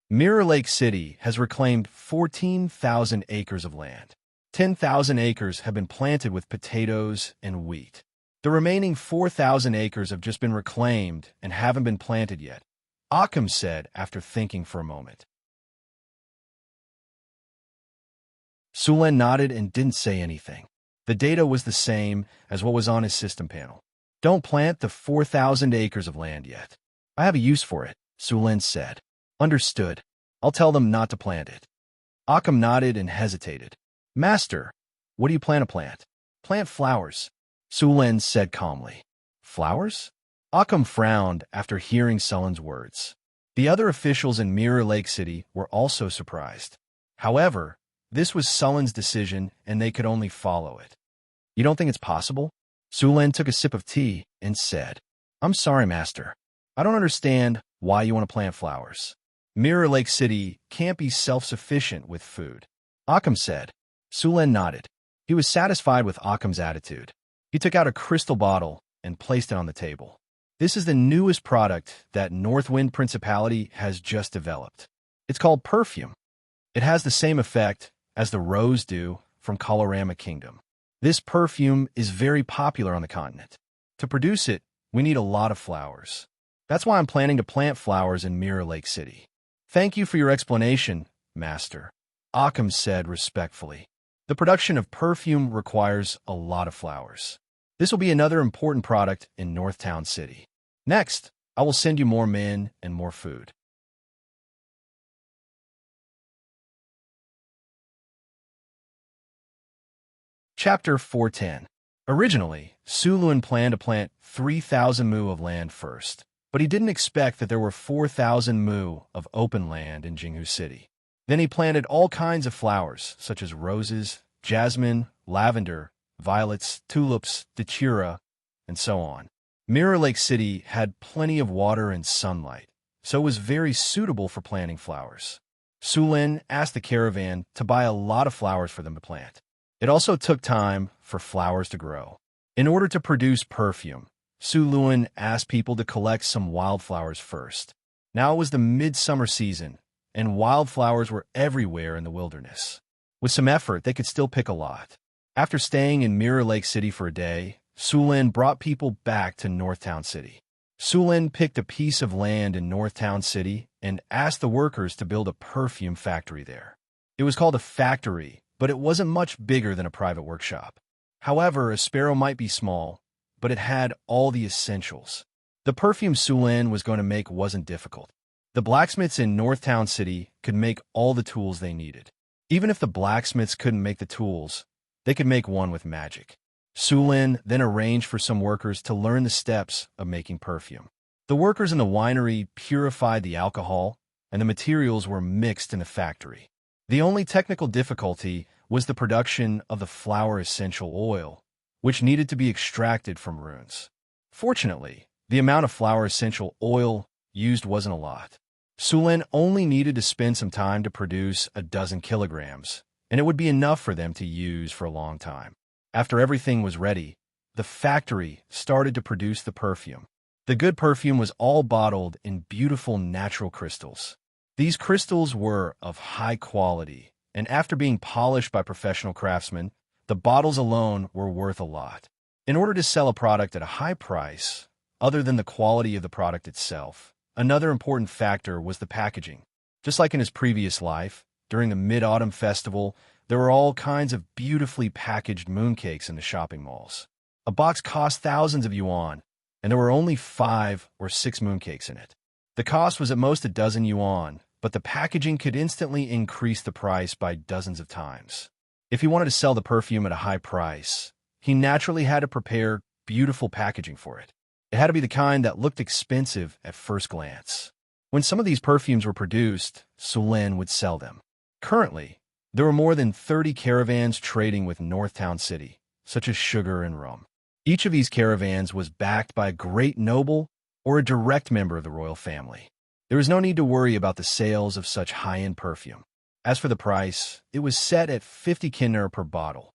Mirror Lake City has reclaimed 14,000 acres of land. 10,000 acres have been planted with potatoes and wheat. The remaining 4,000 acres have just been reclaimed and haven't been planted yet, Occam said after thinking for a moment. Sulin nodded and didn't say anything. The data was the same as what was on his system panel. Don't plant the 4,000 acres of land yet. I have a use for it, Sulin said. Understood. I'll tell them not to plant it. Occam nodded and hesitated. Master, what do you plan to plant? Plant flowers, Sulin said calmly. Flowers? Occam frowned after hearing Sulin's words. The other officials in Mirror Lake City were also surprised. However, this was Sulin's decision and they could only follow it. You don't think it's possible? Sulin took a sip of tea and said, I'm sorry, Master. I don't understand why you want to plant flowers. Mirror Lake City can't be self-sufficient with food. Occam said. Sulin nodded. He was satisfied with Occam's attitude. He took out a crystal bottle and placed it on the table. This is the newest product that Northwind Principality has just developed. It's called perfume. It has the same effect as the rose dew from Colorama Kingdom. This perfume is very popular on the continent. To produce it, we need a lot of flowers. That's why I'm planning to plant flowers in Mirror Lake City. Thank you for your explanation, Master, Occam said respectfully. The production of perfume requires a lot of flowers. This will be another important product in Northtown City. Next, I will send you more men and more food. Chapter 410. Originally, Su Lun planned to plant 3,000 mu of land first, but he didn't expect that there were 4,000 mu of open land in Jinghu City. Then he planted all kinds of flowers, such as roses, jasmine, lavender, violets, tulips, datura, and so on. Mirror Lake City had plenty of water and sunlight, so it was very suitable for planting flowers. Su Lin asked the caravan to buy a lot of flowers for them to plant. It also took time for flowers to grow. In order to produce perfume, Su Lun asked people to collect some wildflowers first. Now it was the midsummer season, and wildflowers were everywhere in the wilderness. With some effort, they could still pick a lot. After staying in Mirror Lake City for a day, Su Lin brought people back to Northtown City. Su Lin picked a piece of land in Northtown City and asked the workers to build a perfume factory there. It was called a factory, but it wasn't much bigger than a private workshop. However, a sparrow might be small, but it had all the essentials. The perfume Su Lin was going to make wasn't difficult. The blacksmiths in Northtown City could make all the tools they needed. Even if the blacksmiths couldn't make the tools, they could make one with magic. Su Lin then arranged for some workers to learn the steps of making perfume. The workers in the winery purified the alcohol, and the materials were mixed in the factory. The only technical difficulty was the production of the flower essential oil, which needed to be extracted from runes. Fortunately, the amount of flower essential oil used wasn't a lot. Su Lin only needed to spend some time to produce a dozen kilograms, and it would be enough for them to use for a long time. After everything was ready, the factory started to produce the perfume. The good perfume was all bottled in beautiful natural crystals. These crystals were of high quality, and after being polished by professional craftsmen, the bottles alone were worth a lot. In order to sell a product at a high price, other than the quality of the product itself, another important factor was the packaging. Just like in his previous life, during the Mid-Autumn Festival, there were all kinds of beautifully packaged mooncakes in the shopping malls. A box cost thousands of yuan, and there were only 5 or 6 mooncakes in it. The cost was at most a dozen yuan, but the packaging could instantly increase the price by dozens of times. If he wanted to sell the perfume at a high price, he naturally had to prepare beautiful packaging for it. It had to be the kind that looked expensive at first glance. When some of these perfumes were produced, Su Lin would sell them. Currently, there were more than 30 caravans trading with Northtown City, such as sugar and rum. Each of these caravans was backed by a great noble or a direct member of the royal family. There was no need to worry about the sales of such high-end perfume. As for the price, it was set at 50 kinner per bottle.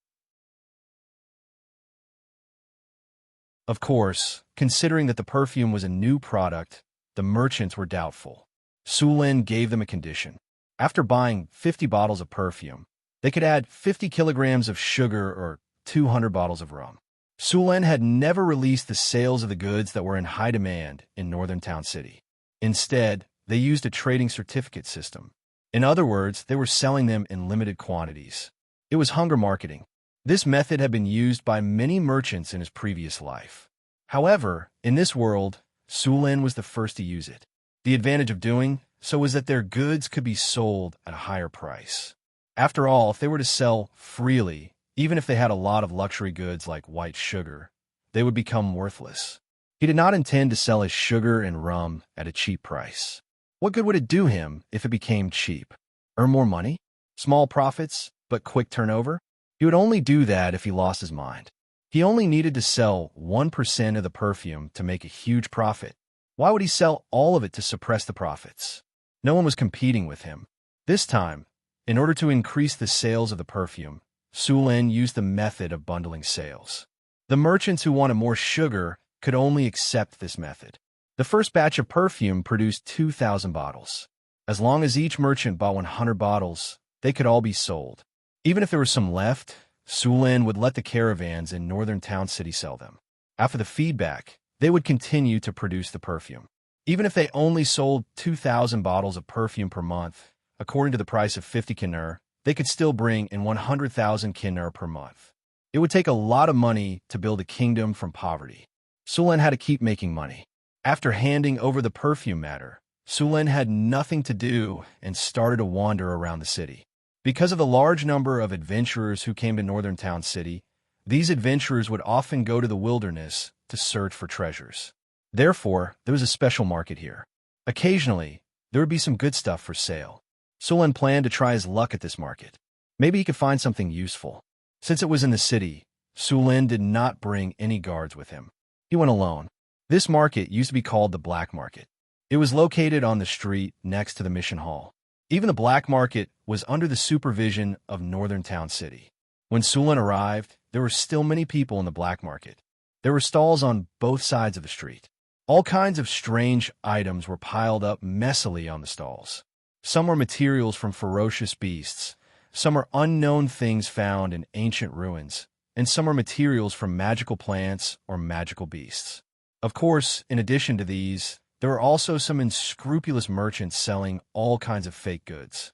Of course, considering that the perfume was a new product, the merchants were doubtful. Su Lin gave them a condition. After buying 50 bottles of perfume, they could add 50 kilograms of sugar or 200 bottles of rum. Su Lin had never released the sales of the goods that were in high demand in Northern Town City. Instead, they used a trading certificate system. In other words, they were selling them in limited quantities. It was hunger marketing. This method had been used by many merchants in his previous life. However, in this world, Su Lin was the first to use it. The advantage of doing so was that their goods could be sold at a higher price. After all, if they were to sell freely, even if they had a lot of luxury goods like white sugar, they would become worthless. He did not intend to sell his sugar and rum at a cheap price. What good would it do him if it became cheap? Earn more money? Small profits, but quick turnover? He would only do that if he lost his mind. He only needed to sell 1% of the perfume to make a huge profit. Why would he sell all of it to suppress the profits? No one was competing with him. This time, in order to increase the sales of the perfume, Su Lin used the method of bundling sales. The merchants who wanted more sugar could only accept this method. The first batch of perfume produced 2,000 bottles. As long as each merchant bought 100 bottles, they could all be sold. Even if there was some left, Su Lin would let the caravans in Northern Town City sell them. After the feedback, they would continue to produce the perfume. Even if they only sold 2,000 bottles of perfume per month, according to the price of 50 kinner, they could still bring in 100,000 kinner per month. It would take a lot of money to build a kingdom from poverty. Sulen had to keep making money. After handing over the perfume matter, Sulen had nothing to do and started to wander around the city. Because of the large number of adventurers who came to Northern Town City, these adventurers would often go to the wilderness to search for treasures. Therefore, there was a special market here. Occasionally, there would be some good stuff for sale. Sulen planned to try his luck at this market. Maybe he could find something useful. Since it was in the city, Sulen did not bring any guards with him. He went alone. This market used to be called the Black Market. It was located on the street next to the mission hall. Even the Black Market was under the supervision of Northern Town City. When Sulen arrived, there were still many people in the Black Market. There were stalls on both sides of the street. All kinds of strange items were piled up messily on the stalls. Some were materials from ferocious beasts, some are unknown things found in ancient ruins, and some are materials from magical plants or magical beasts. Of course, in addition to these, there were also some unscrupulous merchants selling all kinds of fake goods.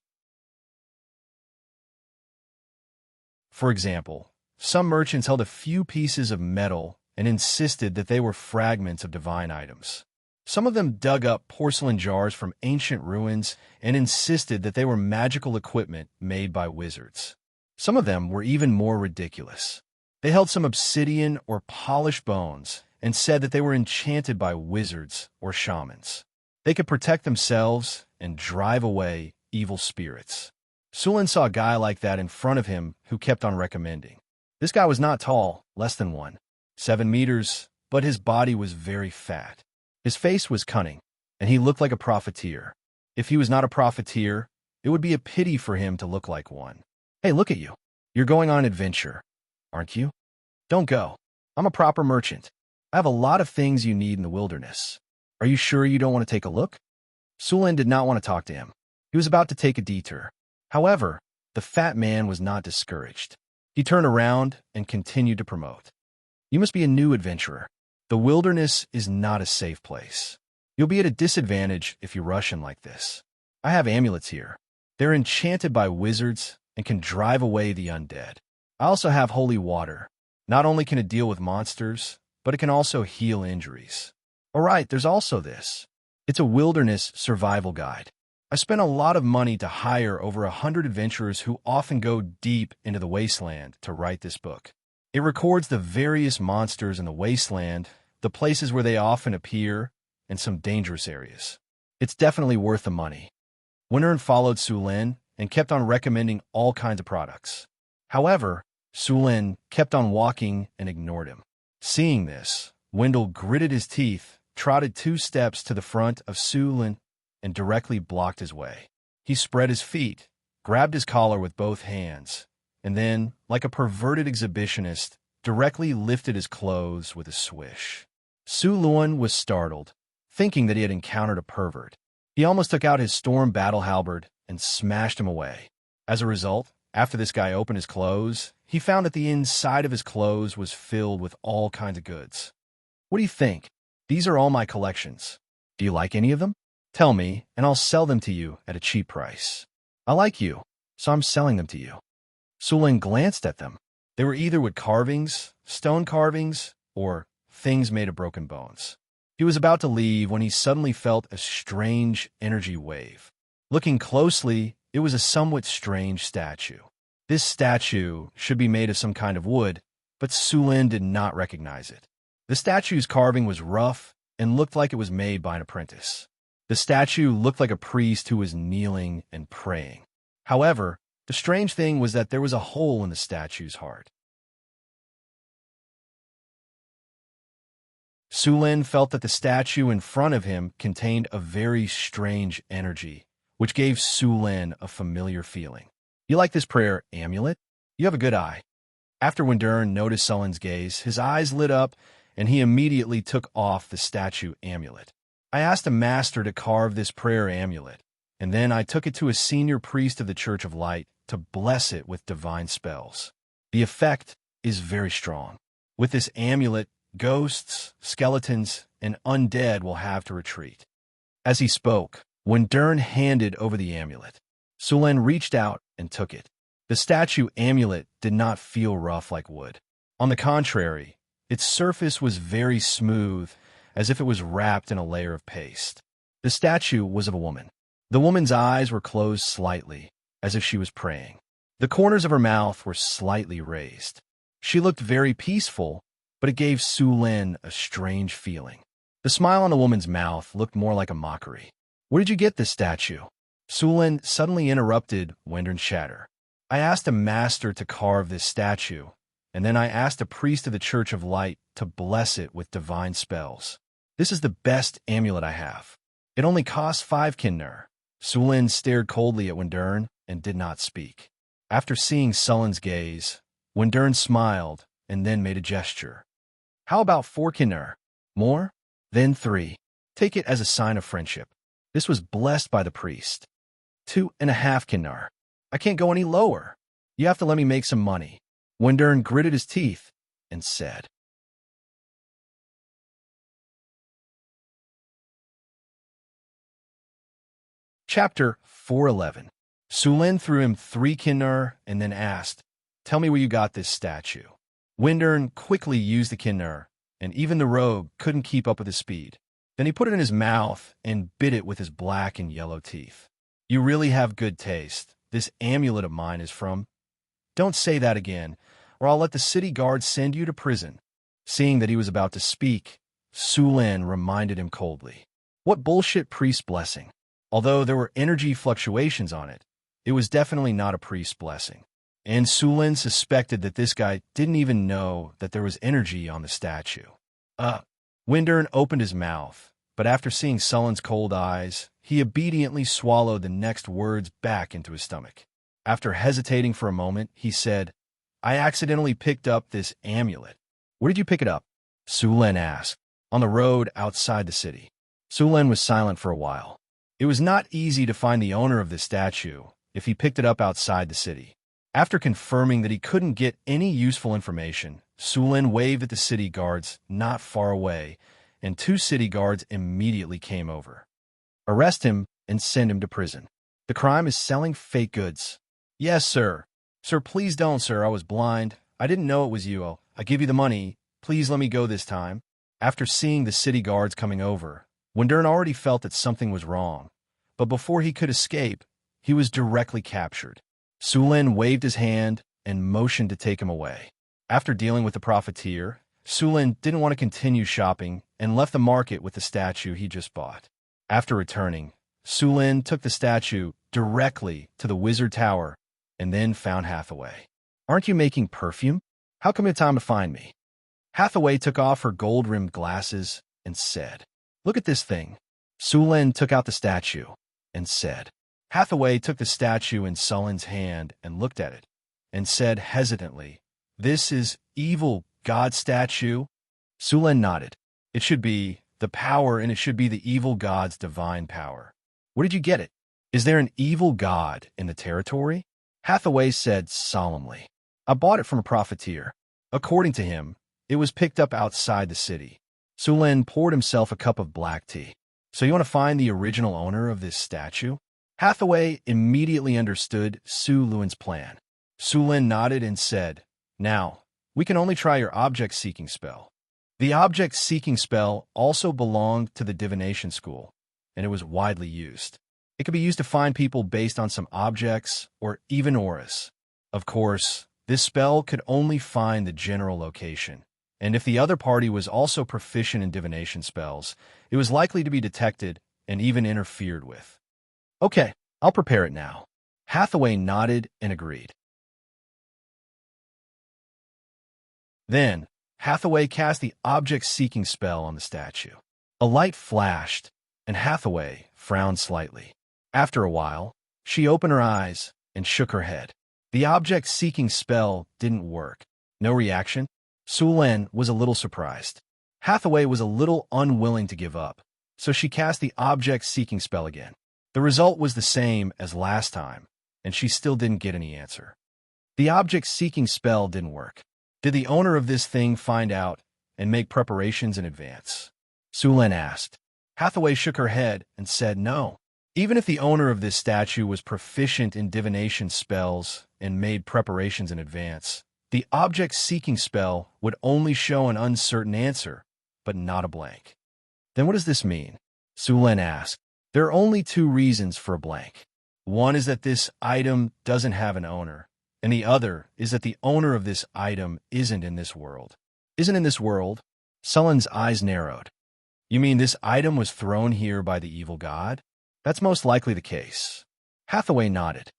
For example, some merchants held a few pieces of metal and insisted that they were fragments of divine items. Some of them dug up porcelain jars from ancient ruins and insisted that they were magical equipment made by wizards. Some of them were even more ridiculous. They held some obsidian or polished bones and said that they were enchanted by wizards or shamans. They could protect themselves and drive away evil spirits. Sulen saw a guy like that in front of him who kept on recommending. This guy was not tall, less than 1.7 meters, but his body was very fat. His face was cunning, and he looked like a profiteer. If he was not a profiteer, it would be a pity for him to look like one. Hey, look at you. You're going on an adventure, aren't you? Don't go. I'm a proper merchant. I have a lot of things you need in the wilderness. Are you sure you don't want to take a look? Sulen did not want to talk to him. He was about to take a detour. However, the fat man was not discouraged. He turned around and continued to promote. You must be a new adventurer. The wilderness is not a safe place. You'll be at a disadvantage if you rush in like this. I have amulets here. They're enchanted by wizards and can drive away the undead. I also have holy water. Not only can it deal with monsters, but it can also heal injuries. All right, there's also this. It's a wilderness survival guide. I spent a lot of money to hire over 100 adventurers who often go deep into the wasteland to write this book. It records the various monsters in the wasteland, the places where they often appear, and some dangerous areas. It's definitely worth the money. Windern followed Sulen and kept on recommending all kinds of products. However, Sulen kept on walking and ignored him. Seeing this, Wendell gritted his teeth, trotted 2 steps to the front of Sulen, and directly blocked his way. He spread his feet, grabbed his collar with both hands, and then, like a perverted exhibitionist, directly lifted his clothes with a swish. Sulen was startled, thinking that he had encountered a pervert. He almost took out his storm battle halberd and smashed him away. As a result, after this guy opened his clothes, he found that the inside of his clothes was filled with all kinds of goods. What do you think? These are all my collections. Do you like any of them? Tell me, and I'll sell them to you at a cheap price. I like you, so I'm selling them to you. Sulen glanced at them. They were either wood carvings, stone carvings, or things made of broken bones. He was about to leave when he suddenly felt a strange energy wave. Looking closely, it was a somewhat strange statue. This statue should be made of some kind of wood, but Sulen did not recognize it. The statue's carving was rough and looked like it was made by an apprentice. The statue looked like a priest who was kneeling and praying. However, the strange thing was that there was a hole in the statue's heart. Sulen felt that the statue in front of him contained a very strange energy, which gave Sulen a familiar feeling. You like this prayer amulet? You have a good eye. After Windern noticed Sulen's gaze, his eyes lit up, and he immediately took off the statue amulet. I asked a master to carve this prayer amulet, and then I took it to a senior priest of the Church of Light to bless it with divine spells. The effect is very strong. With this amulet, ghosts, skeletons, and undead will have to retreat. As he spoke, Windern handed over the amulet. Sulen reached out and took it. The statue amulet did not feel rough like wood. On the contrary, its surface was very smooth, as if it was wrapped in a layer of paste. The statue was of a woman. The woman's eyes were closed slightly, as if she was praying. The corners of her mouth were slightly raised. She looked very peaceful, but it gave Sulen a strange feeling. The smile on the woman's mouth looked more like a mockery. "Where did you get this statue?" Sulen suddenly interrupted Wendern's chatter. "I asked a master to carve this statue, and then I asked a priest of the Church of Light to bless it with divine spells. This is the best amulet I have. It only costs 5 kinner." Sulen stared coldly at Wendern and did not speak. After seeing Sulen's gaze, Wendern smiled and then made a gesture. "How about 4 kinner? More? Then 3. Take it as a sign of friendship. This was blessed by the priest. 2.5 kinnar. I can't go any lower. You have to let me make some money." Wendern gritted his teeth and said. Chapter 411. Sulen threw him 3 kinnar and then asked, "Tell me where you got this statue." Wendern quickly used the kinnar, and even the rogue couldn't keep up with his speed. Then he put it in his mouth and bit it with his black and yellow teeth. "You really have good taste. This amulet of mine is from—" "Don't say that again, or I'll let the city guard send you to prison." Seeing that he was about to speak, Sulen reminded him coldly. "What bullshit priest blessing?" Although there were energy fluctuations on it, it was definitely not a priest's blessing. And Sulen suspected that this guy didn't even know that there was energy on the statue. Wendern opened his mouth, but after seeing Sulen's cold eyes, he obediently swallowed the next words back into his stomach. After hesitating for a moment, he said, "I accidentally picked up this amulet." "Where did you pick it up?" Sulen asked. "On the road outside the city." Sulen was silent for a while. It was not easy to find the owner of this statue if he picked it up outside the city. After confirming that he couldn't get any useful information, Sulen waved at the city guards not far away, and 2 city guards immediately came over. "Arrest him and send him to prison. The crime is selling fake goods." "Yes, sir." "Sir, please don't, sir. I was blind. I didn't know it was you. I give you the money. Please let me go this time." After seeing the city guards coming over, Wendern already felt that something was wrong, but before he could escape, he was directly captured. Sulen waved his hand and motioned to take him away. After dealing with the profiteer, Sulen didn't want to continue shopping and left the market with the statue he just bought. After returning, Sulen took the statue directly to the Wizard Tower and then found Hathaway. "Aren't you making perfume? How come you have time to find me?" Hathaway took off her gold-rimmed glasses and said, "Look at this thing." Sulen took out the statue and said. Hathaway took the statue in Sulen's hand and looked at it, and said hesitantly, "This is evil god statue?" Sulen nodded. "It should be the power, and it should be the evil god's divine power." "Where did you get it? Is there an evil god in the territory?" Hathaway said solemnly, "I bought it from a profiteer. According to him, it was picked up outside the city." Sulen poured himself a cup of black tea. "So you want to find the original owner of this statue?" Hathaway immediately understood Sulen's plan. Sulen nodded and said, "Now, we can only try your object-seeking spell." The object-seeking spell also belonged to the divination school, and it was widely used. It could be used to find people based on some objects or even auras. Of course, this spell could only find the general location, and if the other party was also proficient in divination spells, it was likely to be detected and even interfered with. "Okay, I'll prepare it now." Hathaway nodded and agreed. Then, Hathaway cast the object-seeking spell on the statue. A light flashed, and Hathaway frowned slightly. After a while, she opened her eyes and shook her head. The object-seeking spell didn't work. No reaction? Sulen was a little surprised. Hathaway was a little unwilling to give up, so she cast the object-seeking spell again. The result was the same as last time, and she still didn't get any answer. The object-seeking spell didn't work. Did the owner of this thing find out and make preparations in advance? Sulen asked. Hathaway shook her head and said no. Even if the owner of this statue was proficient in divination spells and made preparations in advance, the object-seeking spell would only show an uncertain answer, but not a blank. Then what does this mean? Su Lin asked. There are only two reasons for a blank. One is that this item doesn't have an owner, and the other is that the owner of this item isn't in this world. Isn't in this world? Su Lin's eyes narrowed. You mean this item was thrown here by the evil god? That's most likely the case. Hathaway nodded.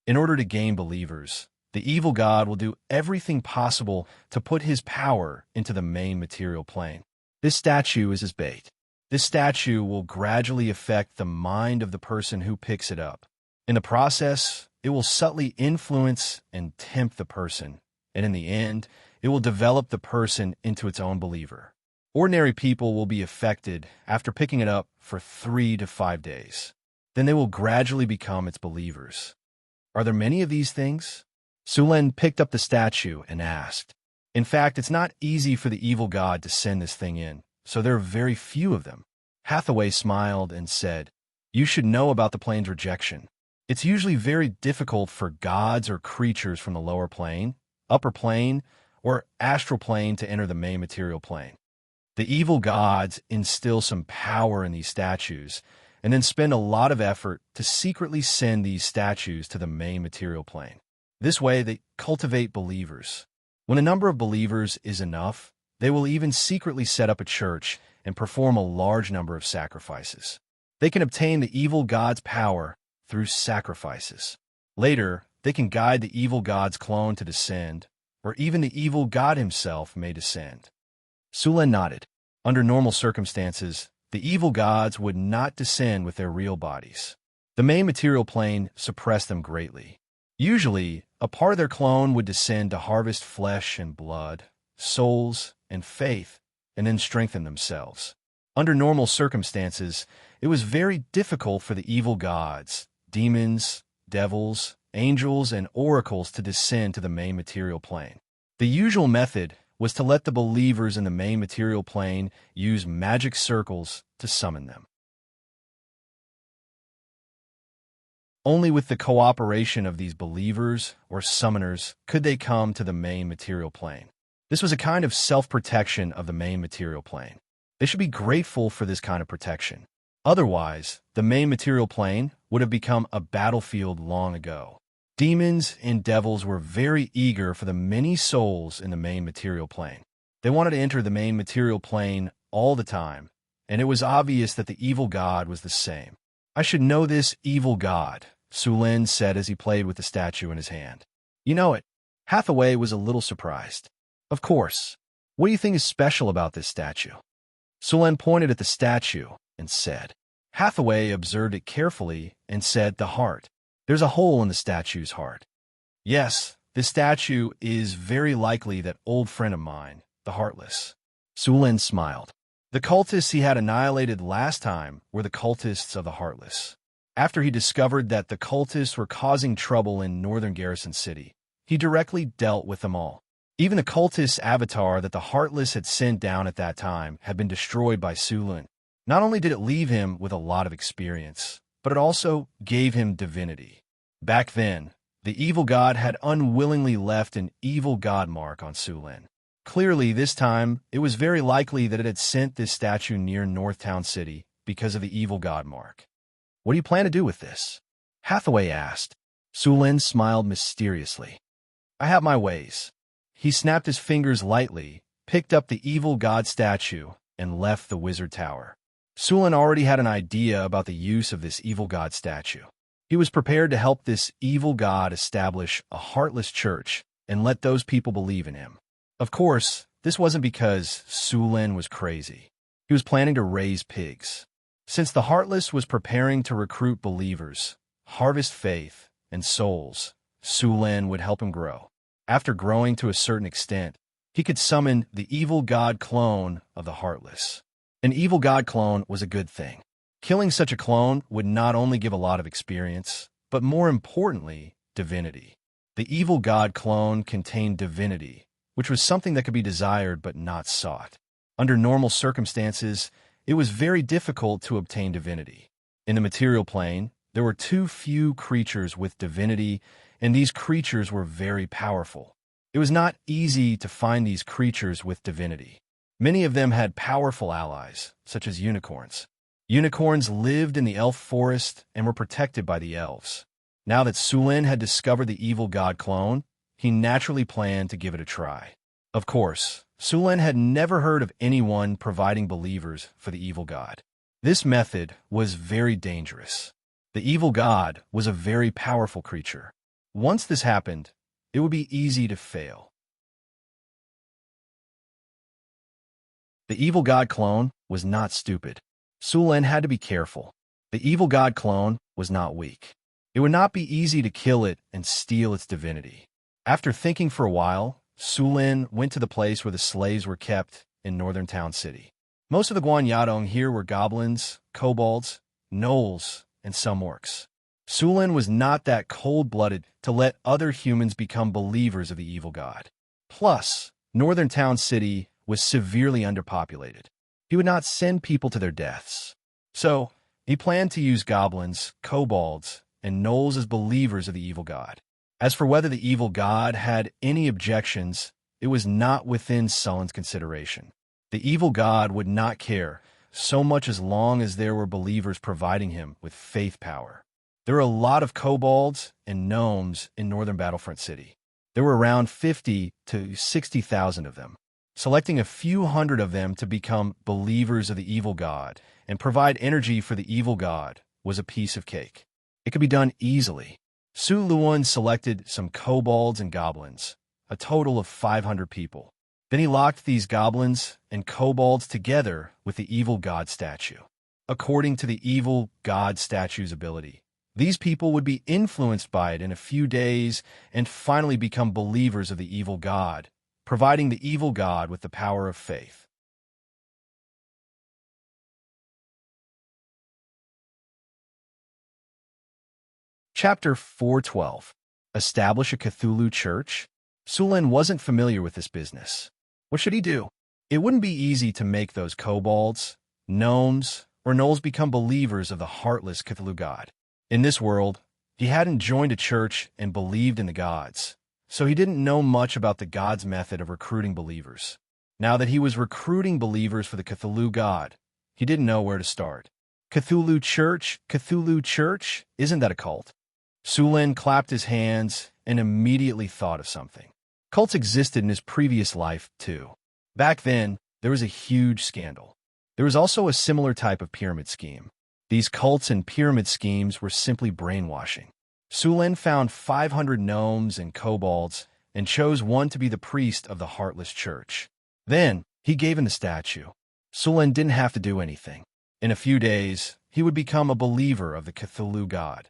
In order to gain believers, the evil god will do everything possible to put his power into the main material plane. This statue is his bait. This statue will gradually affect the mind of the person who picks it up. In the process, it will subtly influence and tempt the person, and in the end, it will develop the person into its own believer. Ordinary people will be affected after picking it up for 3 to 5 days. Then they will gradually become its believers. Are there many of these things? Su Lin picked up the statue and asked. In fact, it's not easy for the evil god to send this thing in, so there are very few of them. Hathaway smiled and said, You should know about the plane's rejection. It's usually very difficult for gods or creatures from the lower plane, upper plane, or astral plane to enter the main material plane. The evil gods instill some power in these statues, and then spend a lot of effort to secretly send these statues to the main material plane. This way, they cultivate believers. When a number of believers is enough, they will even secretly set up a church and perform a large number of sacrifices. They can obtain the evil god's power through sacrifices. Later, they can guide the evil god's clone to descend, or even the evil god himself may descend. Su Lin nodded. Under normal circumstances, the evil gods would not descend with their real bodies. The main material plane suppressed them greatly. Usually, a part of their clone would descend to harvest flesh and blood, souls, and faith, and then strengthen themselves. Under normal circumstances, it was very difficult for the evil gods, demons, devils, angels, and oracles to descend to the main material plane. The usual method was to let the believers in the main material plane use magic circles to summon them. Only with the cooperation of these believers or summoners could they come to the main material plane. This was a kind of self-protection of the main material plane. They should be grateful for this kind of protection. Otherwise, the main material plane would have become a battlefield long ago. Demons and devils were very eager for the many souls in the main material plane. They wanted to enter the main material plane all the time, and it was obvious that the evil god was the same. I should know this evil god, Su Lin said as he played with the statue in his hand. You know it. Hathaway was a little surprised. Of course. What do you think is special about this statue? Su Lin pointed at the statue and said. Hathaway observed it carefully and said, the heart. There's a hole in the statue's heart. Yes, this statue is very likely that old friend of mine, the Heartless. Su Lin smiled. The cultists he had annihilated last time were the cultists of the Heartless. After he discovered that the cultists were causing trouble in northern Garrison City, he directly dealt with them all. Even the cultist avatar that the Heartless had sent down at that time had been destroyed by Su Lin. Not only did it leave him with a lot of experience, but it also gave him divinity. Back then, the evil god had unwillingly left an evil god mark on Su Lin. Clearly, this time, it was very likely that it had sent this statue near Northtown City because of the evil god mark. What do you plan to do with this? Hathaway asked. Su Lin smiled mysteriously. I have my ways. He snapped his fingers lightly, picked up the evil god statue, and left the wizard tower. Su Lin already had an idea about the use of this evil god statue. He was prepared to help this evil god establish a heartless church and let those people believe in him. Of course, this wasn't because Su Lin was crazy. He was planning to raise pigs. Since the Heartless was preparing to recruit believers, harvest faith, and souls, Su Lin would help him grow. After growing to a certain extent, he could summon the evil god clone of the Heartless. An evil god clone was a good thing. Killing such a clone would not only give a lot of experience, but more importantly, divinity. The evil god clone contained divinity, which was something that could be desired but not sought. Under normal circumstances, it was very difficult to obtain divinity. In the material plane, there were too few creatures with divinity, and these creatures were very powerful. It was not easy to find these creatures with divinity. Many of them had powerful allies, such as unicorns. Unicorns lived in the elf forest and were protected by the elves. Now that Sulin had discovered the evil god clone, he naturally planned to give it a try. Of course, Sulin had never heard of anyone providing believers for the evil god. This method was very dangerous. The evil god was a very powerful creature. Once this happened, it would be easy to fail. The evil god clone was not stupid. Sulin had to be careful. The evil god clone was not weak. It would not be easy to kill it and steal its divinity. After thinking for a while, Sulin went to the place where the slaves were kept in northern town city. Most of the Guanyadong here were goblins, kobolds, gnolls, and some orcs. Sulin was not that cold-blooded to let other humans become believers of the evil god. Plus, northern town city was severely underpopulated. He would not send people to their deaths. So, he planned to use goblins, kobolds, and gnolls as believers of the evil god. As for whether the evil god had any objections, it was not within Sulin's consideration. The evil god would not care, so much as long as there were believers providing him with faith power. There were a lot of kobolds and gnomes in northern Battlefront City. There were around 50 to 60,000 of them. Selecting a few hundred of them to become believers of the evil god and provide energy for the evil god was a piece of cake. It could be done easily. Su Luan selected some kobolds and goblins, a total of 500 people. Then he locked these goblins and kobolds together with the evil god statue. According to the evil god statue's ability, these people would be influenced by it in a few days and finally become believers of the evil god, providing the evil god with the power of faith. Chapter 412. Establish a Cthulhu Church? Sulin wasn't familiar with this business. What should he do? It wouldn't be easy to make those kobolds, gnomes, or gnolls become believers of the heartless Cthulhu god. In this world, he hadn't joined a church and believed in the gods, so he didn't know much about the god's method of recruiting believers. Now that he was recruiting believers for the Cthulhu god, he didn't know where to start. Cthulhu Church, isn't that a cult? Sulin clapped his hands and immediately thought of something. Cults existed in his previous life, too. Back then, there was a huge scandal. There was also a similar type of pyramid scheme. These cults and pyramid schemes were simply brainwashing. Sulin found 500 gnomes and kobolds and chose one to be the priest of the Heartless Church. Then, he gave him the statue. Sulin didn't have to do anything. In a few days, he would become a believer of the Cthulhu god.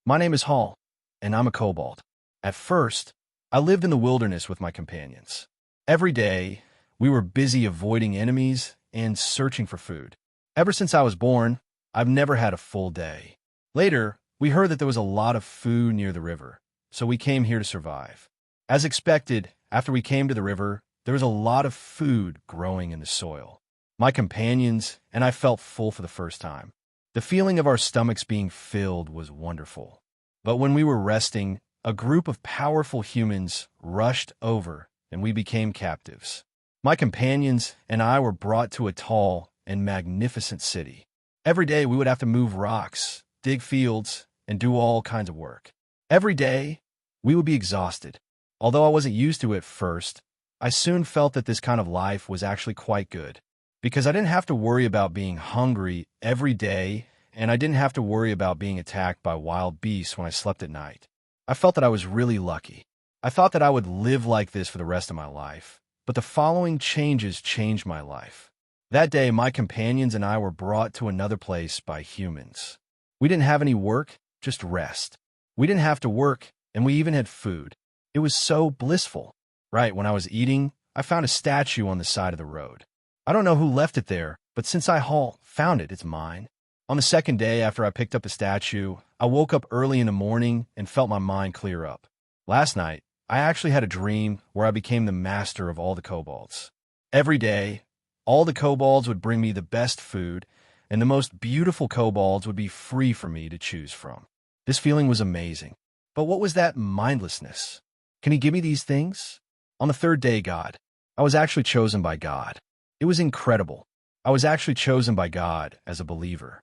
My name is Hall, and I'm a kobold. At first, I lived in the wilderness with my companions. Every day, we were busy avoiding enemies and searching for food. Ever since I was born, I've never had a full day. Later, we heard that there was a lot of food near the river, so we came here to survive. As expected, after we came to the river, there was a lot of food growing in the soil. My companions and I felt full for the first time. The feeling of our stomachs being filled was wonderful. But when we were resting, a group of powerful humans rushed over and we became captives. My companions and I were brought to a tall and magnificent city. Every day we would have to move rocks, dig fields, and do all kinds of work. Every day, we would be exhausted. Although I wasn't used to it at first, I soon felt that this kind of life was actually quite good. Because I didn't have to worry about being hungry every day, and I didn't have to worry about being attacked by wild beasts when I slept at night. I felt that I was really lucky. I thought that I would live like this for the rest of my life, but the following changes changed my life. That day, my companions and I were brought to another place by humans. We didn't have any work, just rest. We didn't have to work, and we even had food. It was so blissful. Right when I was eating, I found a statue on the side of the road. I don't know who left it there, but since I found it, it's mine. On the second day after I picked up the statue, I woke up early in the morning and felt my mind clear up. Last night, I actually had a dream where I became the master of all the kobolds. Every day, all the kobolds would bring me the best food, and the most beautiful kobolds would be free for me to choose from. This feeling was amazing. But what was that mindlessness? Can he give me these things? On the third day, God, I was actually chosen by God. It was incredible. I was actually chosen by God as a believer.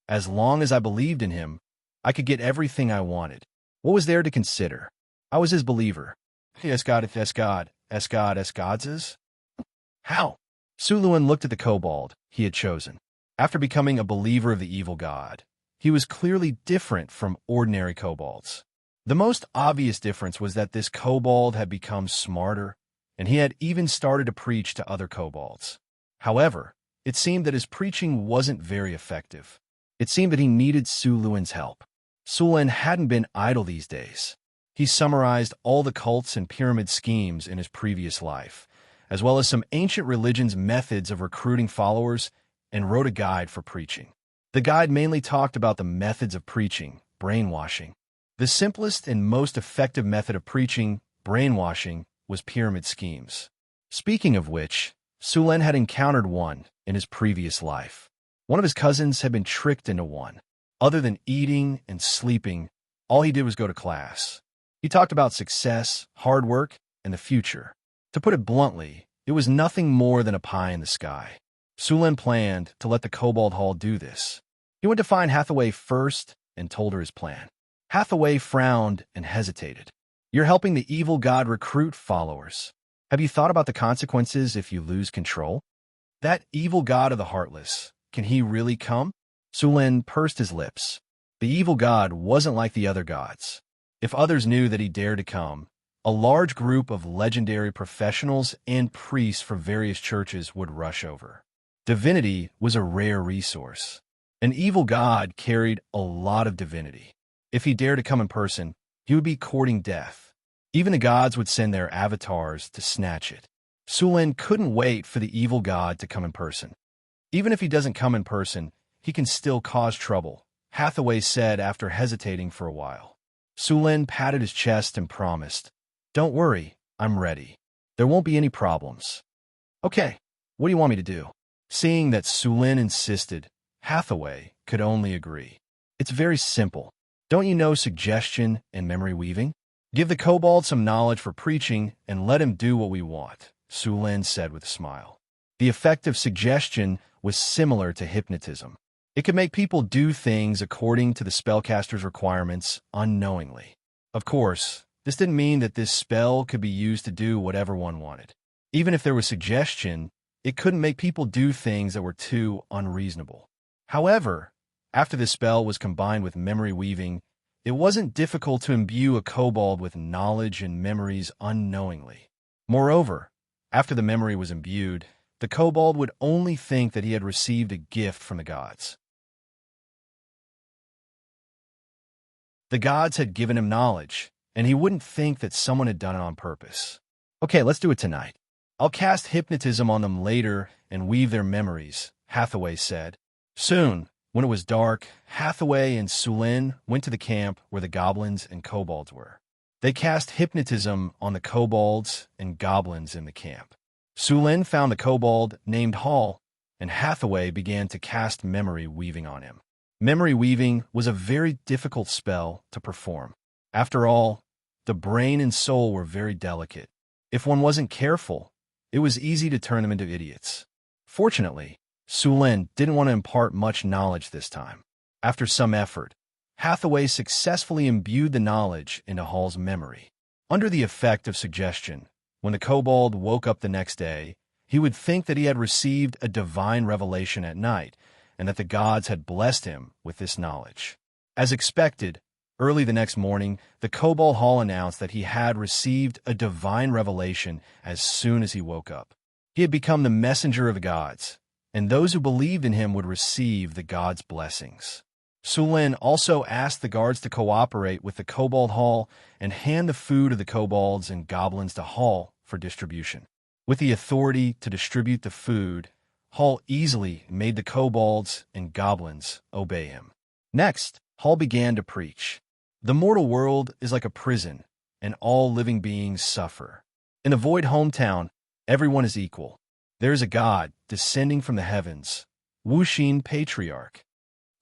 As long as I believed in him, I could get everything I wanted. What was there to consider? I was his believer. Yes, God, yes, God, yes, God, yes, God's. How? Suluan looked at the kobold he had chosen. After becoming a believer of the evil god, he was clearly different from ordinary kobolds. The most obvious difference was that this kobold had become smarter, and he had even started to preach to other kobolds. However, it seemed that his preaching wasn't very effective. It seemed that he needed Suluan's help. Suluan hadn't been idle these days. He summarized all the cults and pyramid schemes in his previous life, as well as some ancient religions' methods of recruiting followers, and wrote a guide for preaching. The guide mainly talked about the methods of preaching, brainwashing. The simplest and most effective method of preaching, brainwashing, was pyramid schemes. Speaking of which, Suluan had encountered one in his previous life. One of his cousins had been tricked into one. Other than eating and sleeping, all he did was go to class. He talked about success, hard work, and the future. To put it bluntly, it was nothing more than a pie in the sky. Suluan planned to let the Kobold Hall do this. He went to find Hathaway first and told her his plan. Hathaway frowned and hesitated. You're helping the evil god recruit followers. Have you thought about the consequences if you lose control? That evil god of the Heartless, can he really come? Suluan pursed his lips. The evil god wasn't like the other gods. If others knew that he dared to come, a large group of legendary professionals and priests from various churches would rush over. Divinity was a rare resource. An evil god carried a lot of divinity. If he dared to come in person, he would be courting death. Even the gods would send their avatars to snatch it. Suluan couldn't wait for the evil god to come in person. Even if he doesn't come in person, he can still cause trouble, Hathaway said after hesitating for a while. Suluan patted his chest and promised, Don't worry, I'm ready. There won't be any problems. Okay, what do you want me to do? Seeing that Suluan insisted, Hathaway could only agree. It's very simple. Don't you know suggestion and memory weaving? Give the kobold some knowledge for preaching and let him do what we want, Suluan said with a smile. The effect of suggestion was similar to hypnotism. It could make people do things according to the spellcaster's requirements unknowingly. Of course, this didn't mean that this spell could be used to do whatever one wanted. Even if there was suggestion, it couldn't make people do things that were too unreasonable. However, after the spell was combined with memory weaving, it wasn't difficult to imbue a kobold with knowledge and memories unknowingly. Moreover, after the memory was imbued, the kobold would only think that he had received a gift from the gods. The gods had given him knowledge, and he wouldn't think that someone had done it on purpose. Okay, let's do it tonight. I'll cast hypnotism on them later and weave their memories, Hathaway said. Soon, when it was dark, Hathaway and Suluan went to the camp where the goblins and kobolds were. They cast hypnotism on the kobolds and goblins in the camp. Suluan found the kobold named Hall, and Hathaway began to cast memory weaving on him. Memory weaving was a very difficult spell to perform. After all, the brain and soul were very delicate. If one wasn't careful, it was easy to turn them into idiots. Fortunately, Suluan didn't want to impart much knowledge this time. After some effort, Hathaway successfully imbued the knowledge into Hall's memory. Under the effect of suggestion, when the kobold woke up the next day, he would think that he had received a divine revelation at night, and that the gods had blessed him with this knowledge. As expected, early the next morning, the kobold Hall announced that he had received a divine revelation as soon as he woke up. He had become the messenger of the gods, and those who believed in him would receive the gods' blessings. Suluan also asked the guards to cooperate with the kobold Hall and hand the food of the kobolds and goblins to Hall for distribution. With the authority to distribute the food, Hall easily made the kobolds and goblins obey him. Next, Hall began to preach. The mortal world is like a prison, and all living beings suffer. In the Void hometown, everyone is equal. There's a god descending from the heavens, Wuxia Patriarch.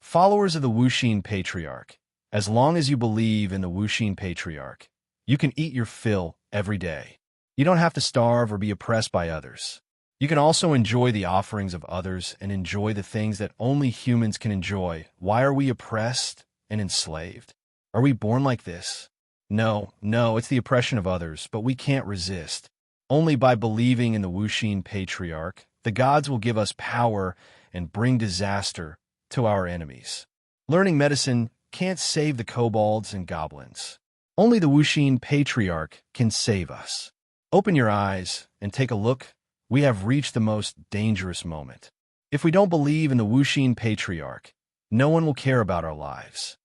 Followers of the Wuxia Patriarch, as long as you believe in the Wuxia Patriarch, you can eat your fill every day. You don't have to starve or be oppressed by others. You can also enjoy the offerings of others and enjoy the things that only humans can enjoy. Why are we oppressed and enslaved? Are we born like this? No, it's the oppression of others, but we can't resist. Only by believing in the Wuxia Patriarch, the gods will give us power and bring disaster to our enemies. Learning medicine can't save the kobolds and goblins. Only the Wuxia Patriarch can save us. Open your eyes and take a look. We have reached the most dangerous moment. If we don't believe in the Wuxia Patriarch, no one will care about our lives.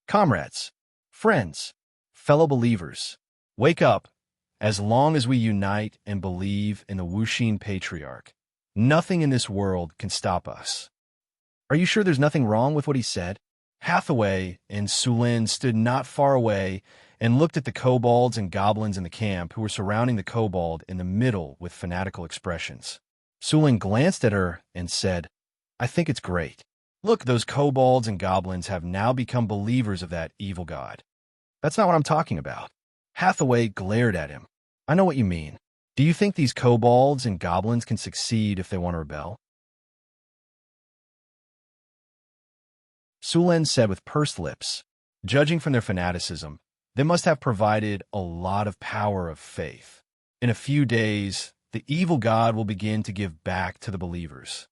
Comrades, friends, fellow believers, wake up. As long as we unite and believe in the Wuxia Patriarch, nothing in this world can stop us. Are you sure there's nothing wrong with what he said? Hathaway and Sulin stood not far away and looked at the kobolds and goblins in the camp who were surrounding the kobold in the middle with fanatical expressions. Sulin glanced at her and said, I think it's great. Look, those kobolds and goblins have now become believers of that evil god. That's not what I'm talking about. Hathaway glared at him. I know what you mean. Do you think these kobolds and goblins can succeed if they want to rebel? Sulin said with pursed lips, judging from their fanaticism, they must have provided a lot of power of faith. In a few days, the evil god will begin to give back to the believers.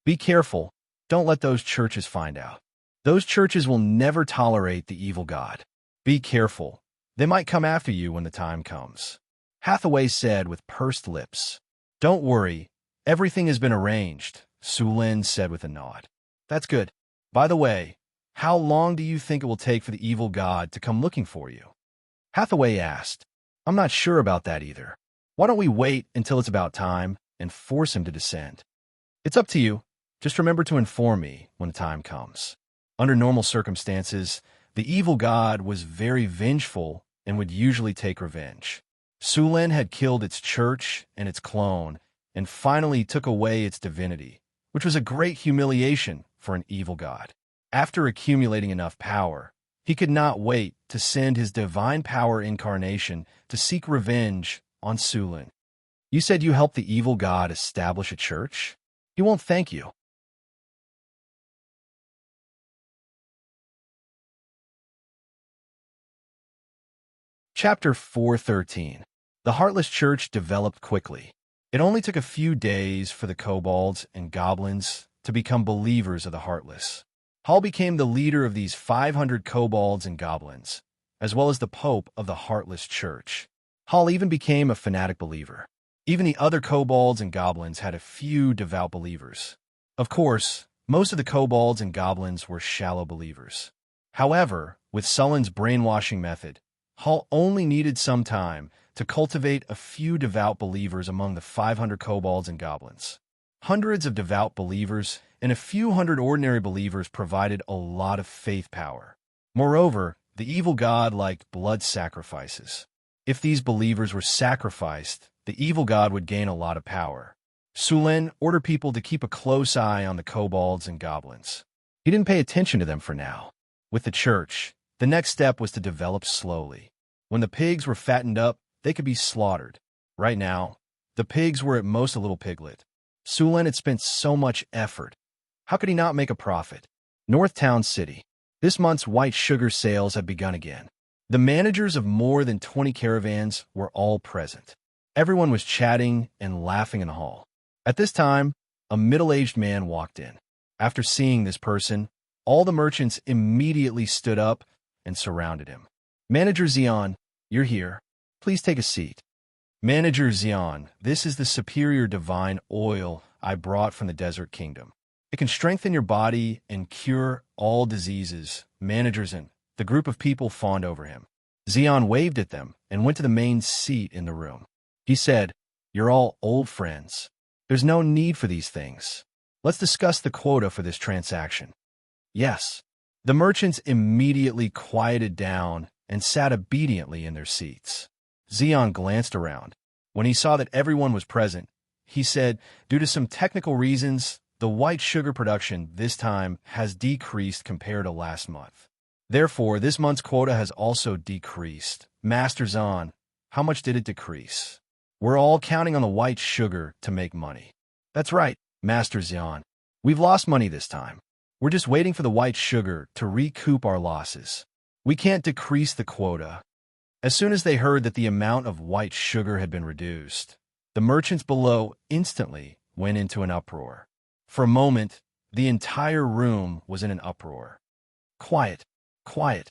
Be careful. Don't let those churches find out. Those churches will never tolerate the evil god. Be careful. They might come after you when the time comes. Hathaway said with pursed lips. Don't worry. Everything has been arranged, Sulin said with a nod. That's good. By the way, how long do you think it will take for the evil god to come looking for you? Hathaway asked. I'm not sure about that either. Why don't we wait until it's about time and force him to descend? It's up to you. Just remember to inform me when the time comes. Under normal circumstances, the evil god was very vengeful and would usually take revenge. Sulin had killed its church and its clone, and finally took away its divinity, which was a great humiliation for an evil god. After accumulating enough power, he could not wait to send his divine power incarnation to seek revenge on Sulin. You said you helped the evil god establish a church? He won't thank you. Chapter 413. The Heartless Church developed quickly. It only took a few days for the kobolds and goblins to become believers of the Heartless. Hall became the leader of these 500 kobolds and goblins, as well as the Pope of the Heartless Church. Hall even became a fanatic believer. Even the other kobolds and goblins had a few devout believers. Of course, most of the kobolds and goblins were shallow believers. However, with Sulin's brainwashing method, Hall only needed some time to cultivate a few devout believers among the 500 kobolds and goblins. Hundreds of devout believers and a few hundred ordinary believers provided a lot of faith power. Moreover, the evil god liked blood sacrifices. If these believers were sacrificed, the evil god would gain a lot of power. Sulin ordered people to keep a close eye on the kobolds and goblins. He didn't pay attention to them for now. With the church, the next step was to develop slowly. When the pigs were fattened up, they could be slaughtered. Right now, the pigs were at most a little piglet. Sulin had spent so much effort. How could he not make a profit? Northtown City. This month's white sugar sales had begun again. The managers of more than 20 caravans were all present. Everyone was chatting and laughing in the hall. At this time, a middle-aged man walked in. After seeing this person, all the merchants immediately stood up and surrounded him. Manager Xian, you're here. Please take a seat. Manager Xian, this is the superior divine oil I brought from the Desert Kingdom. It can strengthen your body and cure all diseases. Managers and the group of people fawned over him. Xian waved at them and went to the main seat in the room. He said, You're all old friends. There's no need for these things. Let's discuss the quota for this transaction. Yes. The merchants immediately quieted down and sat obediently in their seats. Xian glanced around. When he saw that everyone was present, he said, due to some technical reasons, the white sugar production this time has decreased compared to last month. Therefore, this month's quota has also decreased. Master Zhan, how much did it decrease? We're all counting on the white sugar to make money. That's right, Master Zhan. We've lost money this time. We're just waiting for the white sugar to recoup our losses. We can't decrease the quota. As soon as they heard that the amount of white sugar had been reduced, the merchants below instantly went into an uproar. For a moment, the entire room was in an uproar. Quiet, quiet,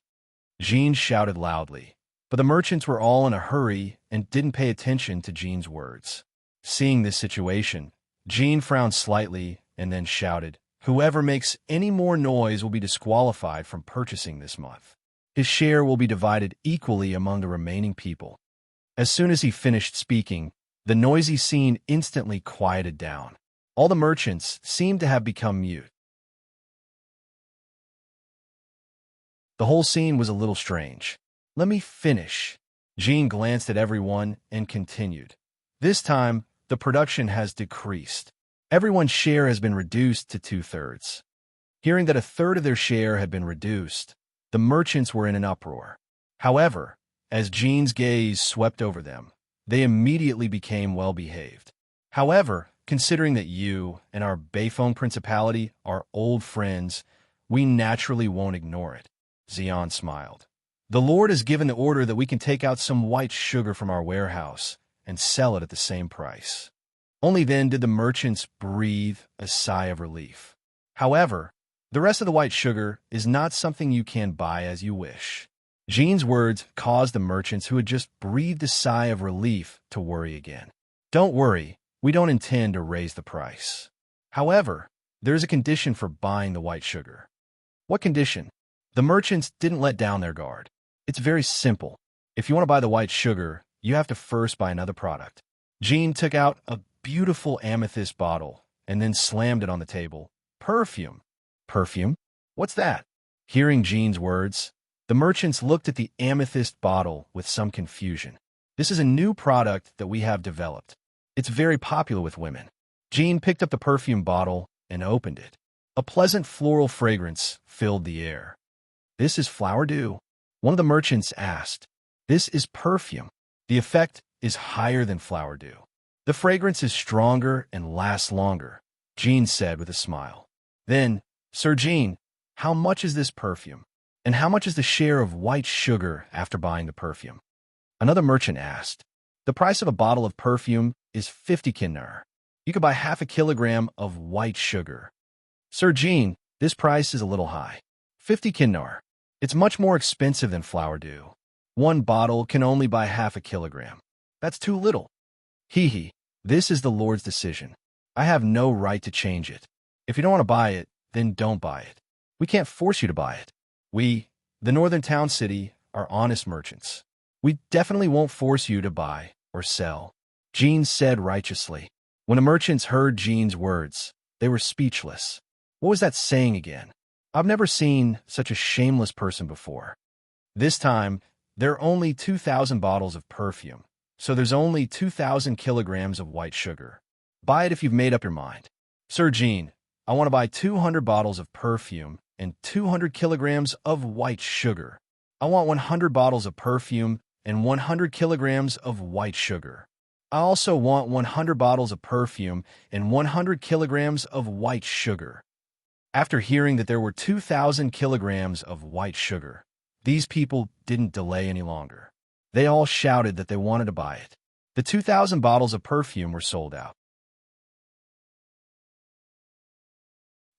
Jean shouted loudly. But the merchants were all in a hurry and didn't pay attention to Jean's words. Seeing this situation, Jean frowned slightly and then shouted, "Whoever makes any more noise will be disqualified from purchasing this month. His share will be divided equally among the remaining people." As soon as he finished speaking, the noisy scene instantly quieted down. All the merchants seemed to have become mute. The whole scene was a little strange. "Let me finish." Jean glanced at everyone and continued. "This time, the production has decreased. Everyone's share has been reduced to 2/3. Hearing that a third of their share had been reduced, the merchants were in an uproar. However, as Jean's gaze swept over them, they immediately became well-behaved. "However, considering that you and our Beifeng Principality are old friends, we naturally won't ignore it." Xian smiled. "The Lord has given the order that we can take out some white sugar from our warehouse and sell it at the same price." Only then did the merchants breathe a sigh of relief. However, the rest of the white sugar is not something you can buy as you wish. Jean's words caused the merchants who had just breathed a sigh of relief to worry again. "Don't worry, we don't intend to raise the price. However, there is a condition for buying the white sugar." "What condition?" The merchants didn't let down their guard. "It's very simple. If you want to buy the white sugar, you have to first buy another product." Jean took out a beautiful amethyst bottle and then slammed it on the table. "Perfume." "Perfume? What's that?" Hearing Jean's words, the merchants looked at the amethyst bottle with some confusion. "This is a new product that we have developed. It's very popular with women." Jean picked up the perfume bottle and opened it. A pleasant floral fragrance filled the air. "This is flower dew?" One of the merchants asked. "This is perfume. The effect is higher than flower dew. The fragrance is stronger and lasts longer," Jean said with a smile. Then, "Sir Jean, how much is this perfume? And how much is the share of white sugar after buying the perfume?" Another merchant asked. "The price of a bottle of perfume is 50 kinar. You could buy half a kilogram of white sugar." "Sir Jean, this price is a little high. 50 kinar. It's much more expensive than flower dew. One bottle can only buy half a kilogram. That's too little." "Hee, this is the Lord's decision. I have no right to change it. If you don't want to buy it, then don't buy it. We can't force you to buy it. We, the Northern Town City, are honest merchants. We definitely won't force you to buy or sell," Jean said righteously. When the merchants heard Jean's words, they were speechless. What was that saying again? I've never seen such a shameless person before. This time, there are only 2,000 bottles of perfume, so there's only 2,000 kilograms of white sugar. Buy it if you've made up your mind. "Sir Jean, I want to buy 200 bottles of perfume and 200 kilograms of white sugar. I want 100 bottles of perfume and 100 kilograms of white sugar. I also want 100 bottles of perfume and 100 kilograms of white sugar." After hearing that there were 2,000 kilograms of white sugar, these people didn't delay any longer. They all shouted that they wanted to buy it. The 2,000 bottles of perfume were sold out.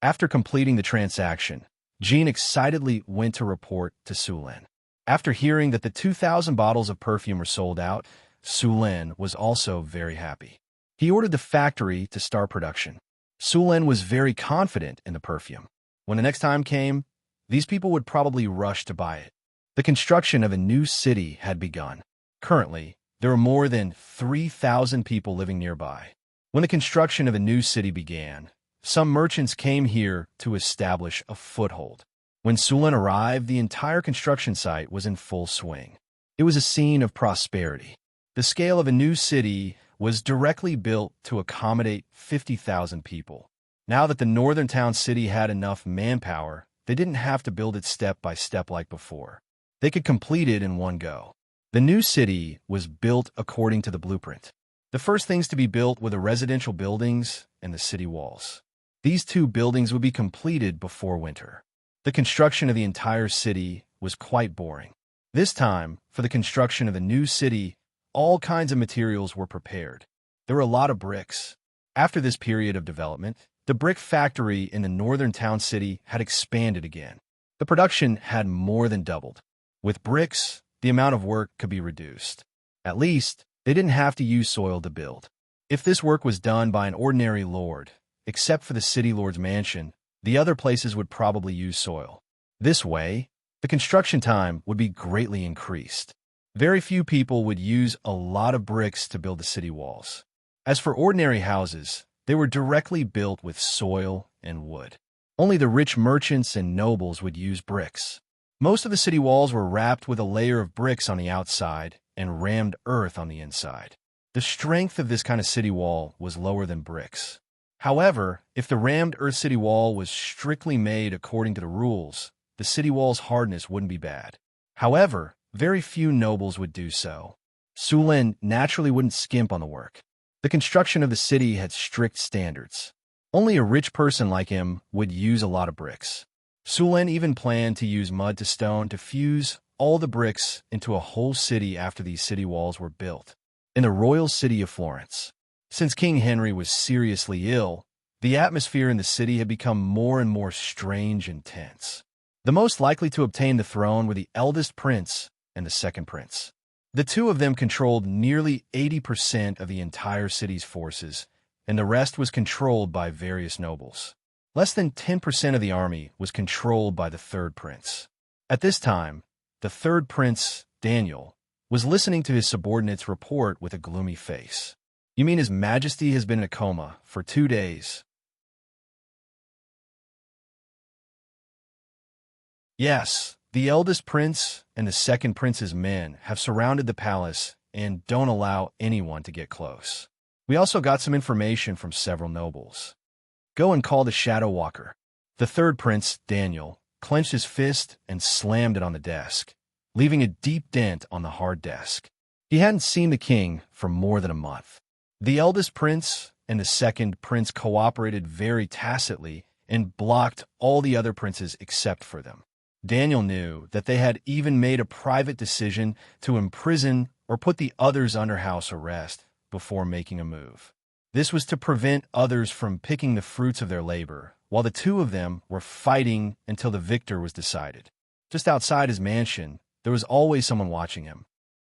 After completing the transaction, Jean excitedly went to report to Sulan. After hearing that the 2,000 bottles of perfume were sold out, Sulan was also very happy. He ordered the factory to start production. Sulan was very confident in the perfume. When the next time came, these people would probably rush to buy it. The construction of a new city had begun. Currently, there were more than 3,000 people living nearby. When the construction of a new city began, some merchants came here to establish a foothold. When Sulan arrived, the entire construction site was in full swing. It was a scene of prosperity. The scale of a new city was directly built to accommodate 50,000 people. Now that the northern town city had enough manpower, they didn't have to build it step by step like before. They could complete it in one go. The new city was built according to the blueprint. The first things to be built were the residential buildings and the city walls. These two buildings would be completed before winter. The construction of the entire city was quite boring. This time, for the construction of the new city, all kinds of materials were prepared. There were a lot of bricks. After this period of development, the brick factory in the northern town city had expanded again. The production had more than doubled. With bricks, the amount of work could be reduced. At least, they didn't have to use soil to build. If this work was done by an ordinary lord, except for the city lord's mansion, the other places would probably use soil. This way, the construction time would be greatly increased. Very few people would use a lot of bricks to build the city walls. As for ordinary houses, they were directly built with soil and wood. Only the rich merchants and nobles would use bricks. Most of the city walls were wrapped with a layer of bricks on the outside and rammed earth on the inside. The strength of this kind of city wall was lower than bricks. However, if the rammed earth city wall was strictly made according to the rules, the city wall's hardness wouldn't be bad. However, very few nobles would do so. Sulin naturally wouldn't skimp on the work. The construction of the city had strict standards. Only a rich person like him would use a lot of bricks. Sulin even planned to use mud to stone to fuse all the bricks into a whole city after these city walls were built. In the royal city of Florence, since King Henry was seriously ill, the atmosphere in the city had become more and more strange and tense. The most likely to obtain the throne were the eldest prince and the second prince. The two of them controlled nearly 80% of the entire city's forces, and the rest was controlled by various nobles. Less than 10% of the army was controlled by the third prince. At this time, the third prince, Daniel, was listening to his subordinate's report with a gloomy face. "You mean His Majesty has been in a coma for 2 days?" "Yes, the eldest prince and the second prince's men have surrounded the palace and don't allow anyone to get close. We also got some information from several nobles. Go and call the Shadow Walker." The third prince, Daniel, clenched his fist and slammed it on the desk, leaving a deep dent on the hard desk. He hadn't seen the king for more than a month. The eldest prince and the second prince cooperated very tacitly and blocked all the other princes except for them. Daniel knew that they had even made a private decision to imprison or put the others under house arrest before making a move. This was to prevent others from picking the fruits of their labor, while the two of them were fighting until the victor was decided. Just outside his mansion, there was always someone watching him.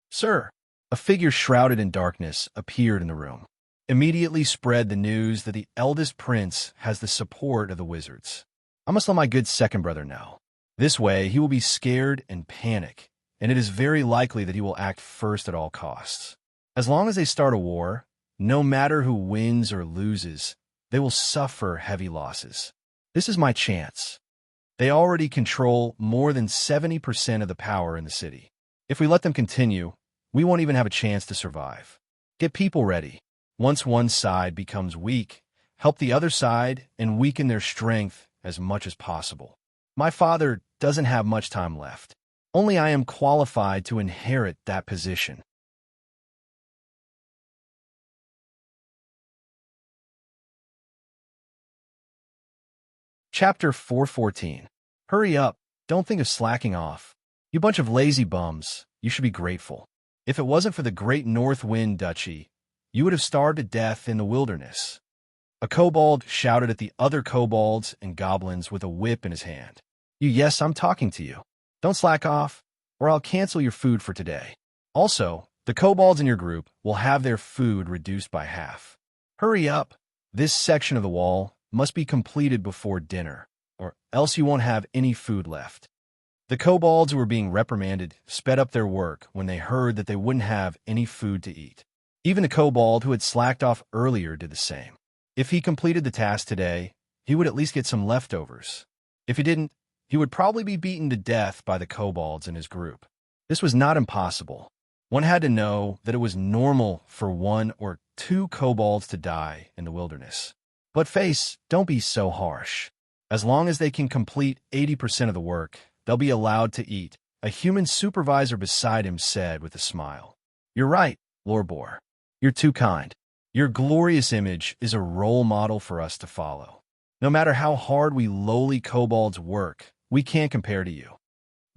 "Sir," a figure shrouded in darkness appeared in the room. Immediately spread the news that the eldest prince has the support of the wizards. "I must let my good second brother know. This way, he will be scared and panic, and it is very likely that he will act first at all costs. As long as they start a war, no matter who wins or loses, they will suffer heavy losses. This is my chance. They already control more than 70% of the power in the city. If we let them continue, we won't even have a chance to survive. Get people ready. Once one side becomes weak, help the other side and weaken their strength as much as possible. My father doesn't have much time left. Only I am qualified to inherit that position." Chapter 414. Hurry up. Don't think of slacking off. You bunch of lazy bums, you should be grateful. If it wasn't for the great North Wind Duchy, you would have starved to death in the wilderness. A kobold shouted at the other kobolds and goblins with a whip in his hand. Yes, I'm talking to you. Don't slack off, or I'll cancel your food for today. Also, the kobolds in your group will have their food reduced by half. Hurry up. This section of the wall must be completed before dinner, or else you won't have any food left. The kobolds who were being reprimanded sped up their work when they heard that they wouldn't have any food to eat. Even the kobold who had slacked off earlier did the same. If he completed the task today, he would at least get some leftovers. If he didn't, he would probably be beaten to death by the kobolds in his group. This was not impossible. One had to know that it was normal for 1 or 2 kobolds to die in the wilderness. But face, don't be so harsh. As long as they can complete 80% of the work, they'll be allowed to eat, a human supervisor beside him said with a smile. You're right, Lord Boar. You're too kind. Your glorious image is a role model for us to follow. No matter how hard we lowly kobolds work, we can't compare to you.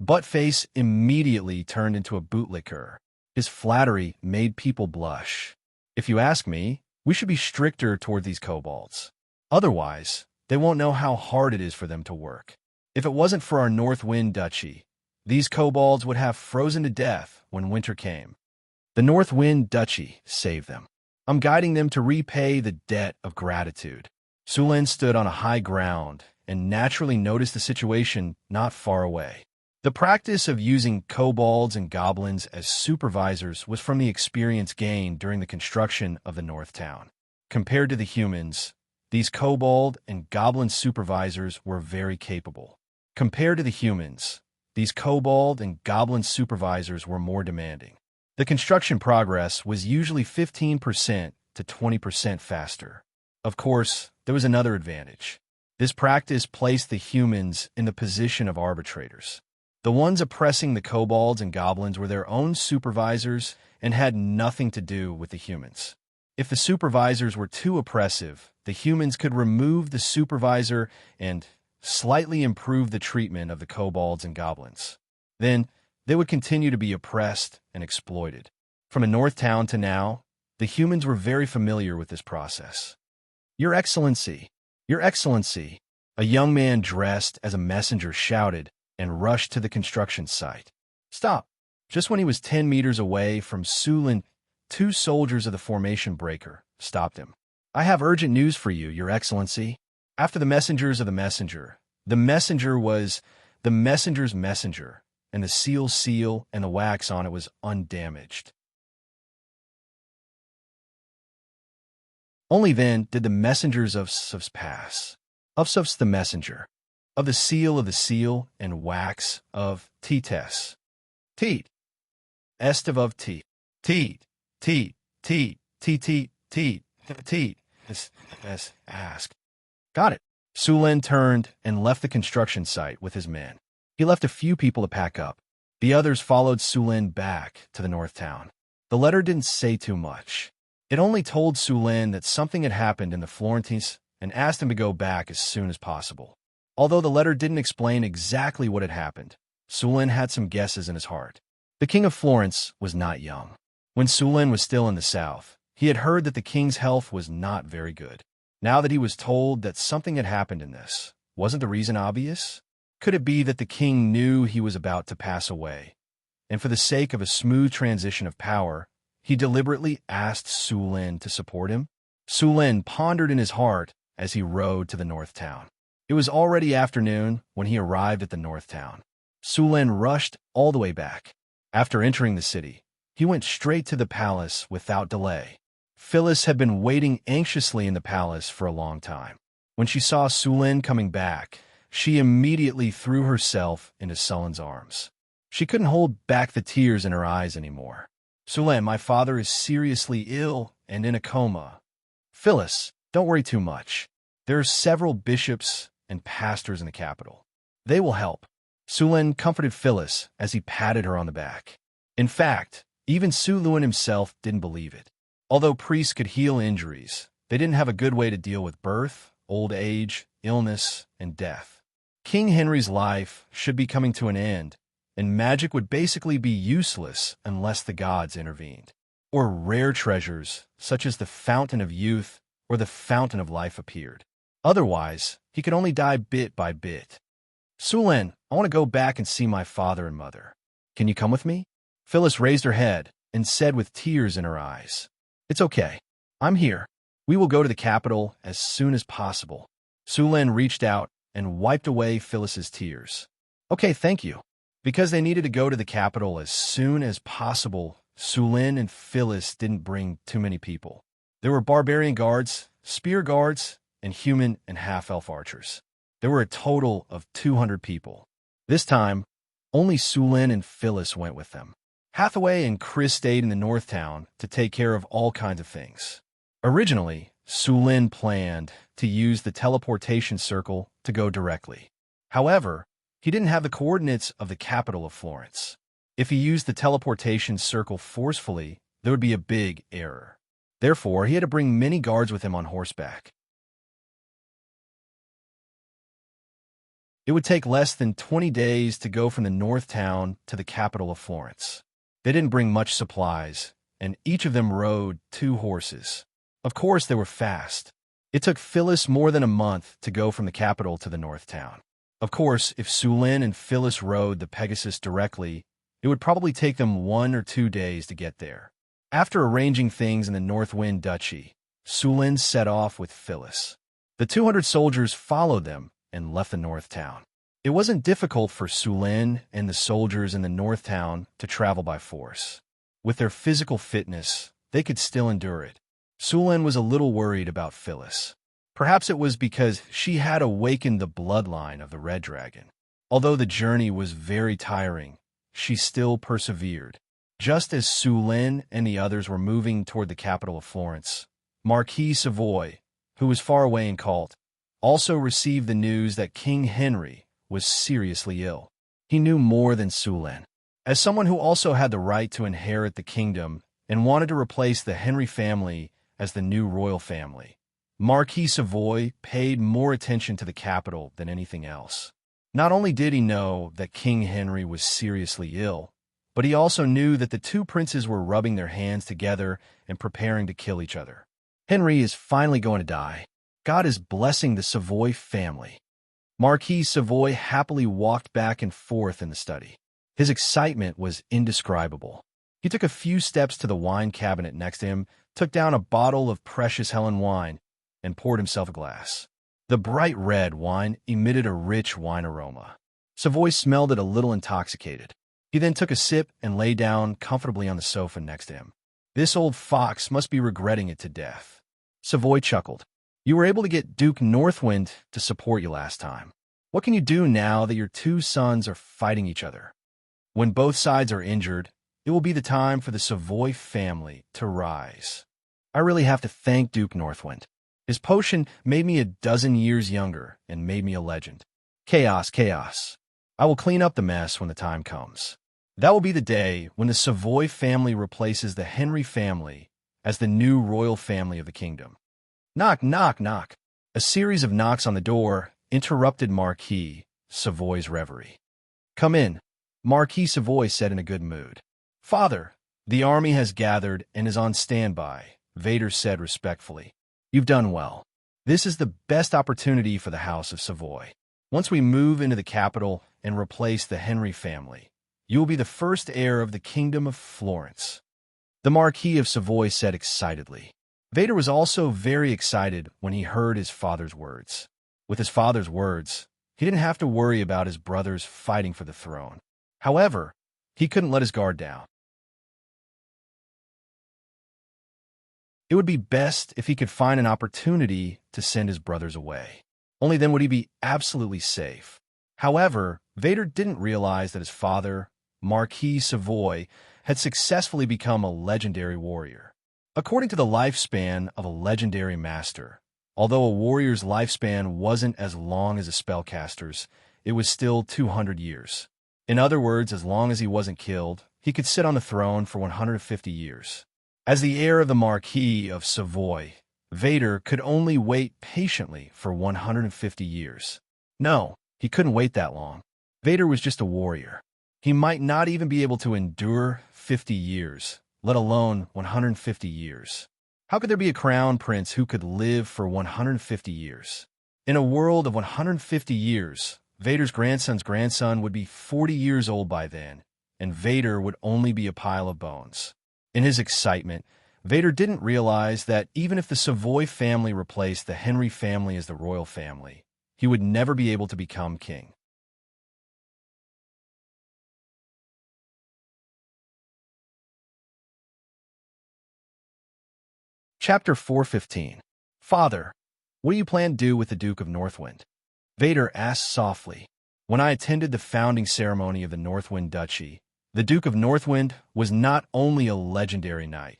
Buttface immediately turned into a bootlicker. His flattery made people blush. If you ask me, we should be stricter toward these kobolds. Otherwise, they won't know how hard it is for them to work. If it wasn't for our North Wind Duchy, these kobolds would have frozen to death when winter came. The North Wind Duchy saved them. I'm guiding them to repay the debt of gratitude. Sulin stood on a high ground and naturally noticed the situation not far away. The practice of using kobolds and goblins as supervisors was from the experience gained during the construction of the North Town. Compared to the humans, these kobold and goblin supervisors were very capable. Compared to the humans, these kobold and goblin supervisors were more demanding. The construction progress was usually 15% to 20% faster. Of course, there was another advantage. This practice placed the humans in the position of arbitrators. The ones oppressing the kobolds and goblins were their own supervisors and had nothing to do with the humans. If the supervisors were too oppressive, the humans could remove the supervisor and slightly improve the treatment of the kobolds and goblins. Then, they would continue to be oppressed and exploited. From a North Town to now, the humans were very familiar with this process. Your Excellency, Your Excellency, a young man dressed as a messenger shouted and rushed to the construction site. Stop! Just when he was 10 meters away from Sulin, 2 soldiers of the formation breaker stopped him. I have urgent news for you, Your Excellency. After the messengers of the messenger was the messenger's messenger, and the seal and the wax on it was undamaged. Only then did the messengers of Suvs pass. Of Suvs the messenger. Of the seal and wax of Tetes. Teet. Est of Teet. Teet. Teet. Teet. Teet. Teet. Teet. Teet. Ask. Got it. Sulin turned and left the construction site with his men. He left a few people to pack up. The others followed Sulin back to the North Town. The letter didn't say too much. It only told Sulin that something had happened in the Florentines and asked him to go back as soon as possible. Although the letter didn't explain exactly what had happened, Sulin had some guesses in his heart. The king of Florence was not young. When Sulin was still in the south, he had heard that the king's health was not very good. Now that he was told that something had happened in this, wasn't the reason obvious? Could it be that the king knew he was about to pass away, and for the sake of a smooth transition of power, he deliberately asked Sulin to support him? Sulin pondered in his heart as he rode to the North Town. It was already afternoon when he arrived at the North Town. Sulin rushed all the way back. After entering the city, he went straight to the palace without delay. Phyllis had been waiting anxiously in the palace for a long time. When she saw Sulin coming back, she immediately threw herself into Sulin's arms. She couldn't hold back the tears in her eyes anymore. Sulin, my father is seriously ill and in a coma. Phyllis, don't worry too much. There are several bishops and pastors in the capital. They will help. Sulin comforted Phyllis as he patted her on the back. In fact, even Sulin himself didn't believe it. Although priests could heal injuries, they didn't have a good way to deal with birth, old age, illness, and death. King Henry's life should be coming to an end, and magic would basically be useless unless the gods intervened. Or rare treasures, such as the Fountain of Youth or the Fountain of Life appeared. Otherwise, he could only die bit by bit. Sulin, I want to go back and see my father and mother. Can you come with me? Phyllis raised her head and said with tears in her eyes, It's okay. I'm here. We will go to the capital as soon as possible. Sulin reached out and wiped away Phyllis's tears. Okay, thank you. Because they needed to go to the capital as soon as possible, Sulin and Phyllis didn't bring too many people. There were barbarian guards, spear guards, and human and half-elf archers. There were a total of 200 people. This time, only Sulin and Phyllis went with them. Hathaway and Chris stayed in the North Town to take care of all kinds of things. Originally, Sulin planned to use the teleportation circle to go directly. However, he didn't have the coordinates of the capital of Florence. If he used the teleportation circle forcefully, there would be a big error. Therefore, he had to bring many guards with him on horseback. It would take less than 20 days to go from the north town to the capital of Florence. They didn't bring much supplies, and each of them rode 2 horses. Of course, they were fast. It took Phyllis more than a month to go from the capital to the north town. Of course, if Sulin and Phyllis rode the Pegasus directly, it would probably take them 1 or 2 days to get there. After arranging things in the Northwind Duchy, Sulin set off with Phyllis. The 200 soldiers followed them and left the north town. It wasn't difficult for Sulin and the soldiers in the north town to travel by force. With their physical fitness, they could still endure it. Sulin was a little worried about Phyllis. Perhaps it was because she had awakened the bloodline of the Red Dragon. Although the journey was very tiring, she still persevered. Just as Sulin and the others were moving toward the capital of Florence, Marquis Savoy, who was far away in Cult, also received the news that King Henry was seriously ill. He knew more than Sulin. As someone who also had the right to inherit the kingdom and wanted to replace the Henry family as the new royal family, Marquis Savoy paid more attention to the capital than anything else. Not only did he know that King Henry was seriously ill, but he also knew that the 2 princes were rubbing their hands together and preparing to kill each other. Henry is finally going to die. God is blessing the Savoy family. Marquis Savoy happily walked back and forth in the study. His excitement was indescribable. He took a few steps to the wine cabinet next to him, took down a bottle of precious Helen wine, and poured himself a glass. The bright red wine emitted a rich wine aroma. Savoy smelled it a little intoxicated. He then took a sip and lay down comfortably on the sofa next to him. This old fox must be regretting it to death. Savoy chuckled. You were able to get Duke Northwind to support you last time. What can you do now that your 2 sons are fighting each other? When both sides are injured, it will be the time for the Savoy family to rise. I really have to thank Duke Northwind. His potion made me a dozen years younger and made me a legend. Chaos, chaos. I will clean up the mess when the time comes. That will be the day when the Savoy family replaces the Henry family as the new royal family of the kingdom. Knock, knock, knock. A series of knocks on the door interrupted Marquis Savoy's reverie. Come in, Marquis Savoy said in a good mood. Father, the army has gathered and is on standby, Vader said respectfully. You've done well. This is the best opportunity for the House of Savoy. Once we move into the capital and replace the Henry family, you will be the first heir of the Kingdom of Florence. The Marquis of Savoy said excitedly. Vader was also very excited when he heard his father's words. With his father's words, he didn't have to worry about his brothers fighting for the throne. However, he couldn't let his guard down. It would be best if he could find an opportunity to send his brothers away. Only then would he be absolutely safe. However, Vader didn't realize that his father, Marquis Savoy, had successfully become a legendary warrior. According to the lifespan of a legendary master, although a warrior's lifespan wasn't as long as a spellcaster's, it was still 200 years. In other words, as long as he wasn't killed, he could sit on the throne for 150 years. As the heir of the Marquis of Savoy, Vader could only wait patiently for 150 years. No, he couldn't wait that long. Vader was just a warrior. He might not even be able to endure 50 years, let alone 150 years. How could there be a crown prince who could live for 150 years? In a world of 150 years, Vader's grandson's grandson would be 40 years old by then, and Vader would only be a pile of bones. In his excitement, Vader didn't realize that even if the Savoy family replaced the Henry family as the royal family, he would never be able to become king. Chapter 415. Father, what do you plan to do with the Duke of Northwind? Vader asked softly. When I attended the founding ceremony of the Northwind Duchy, the Duke of Northwind was not only a legendary knight,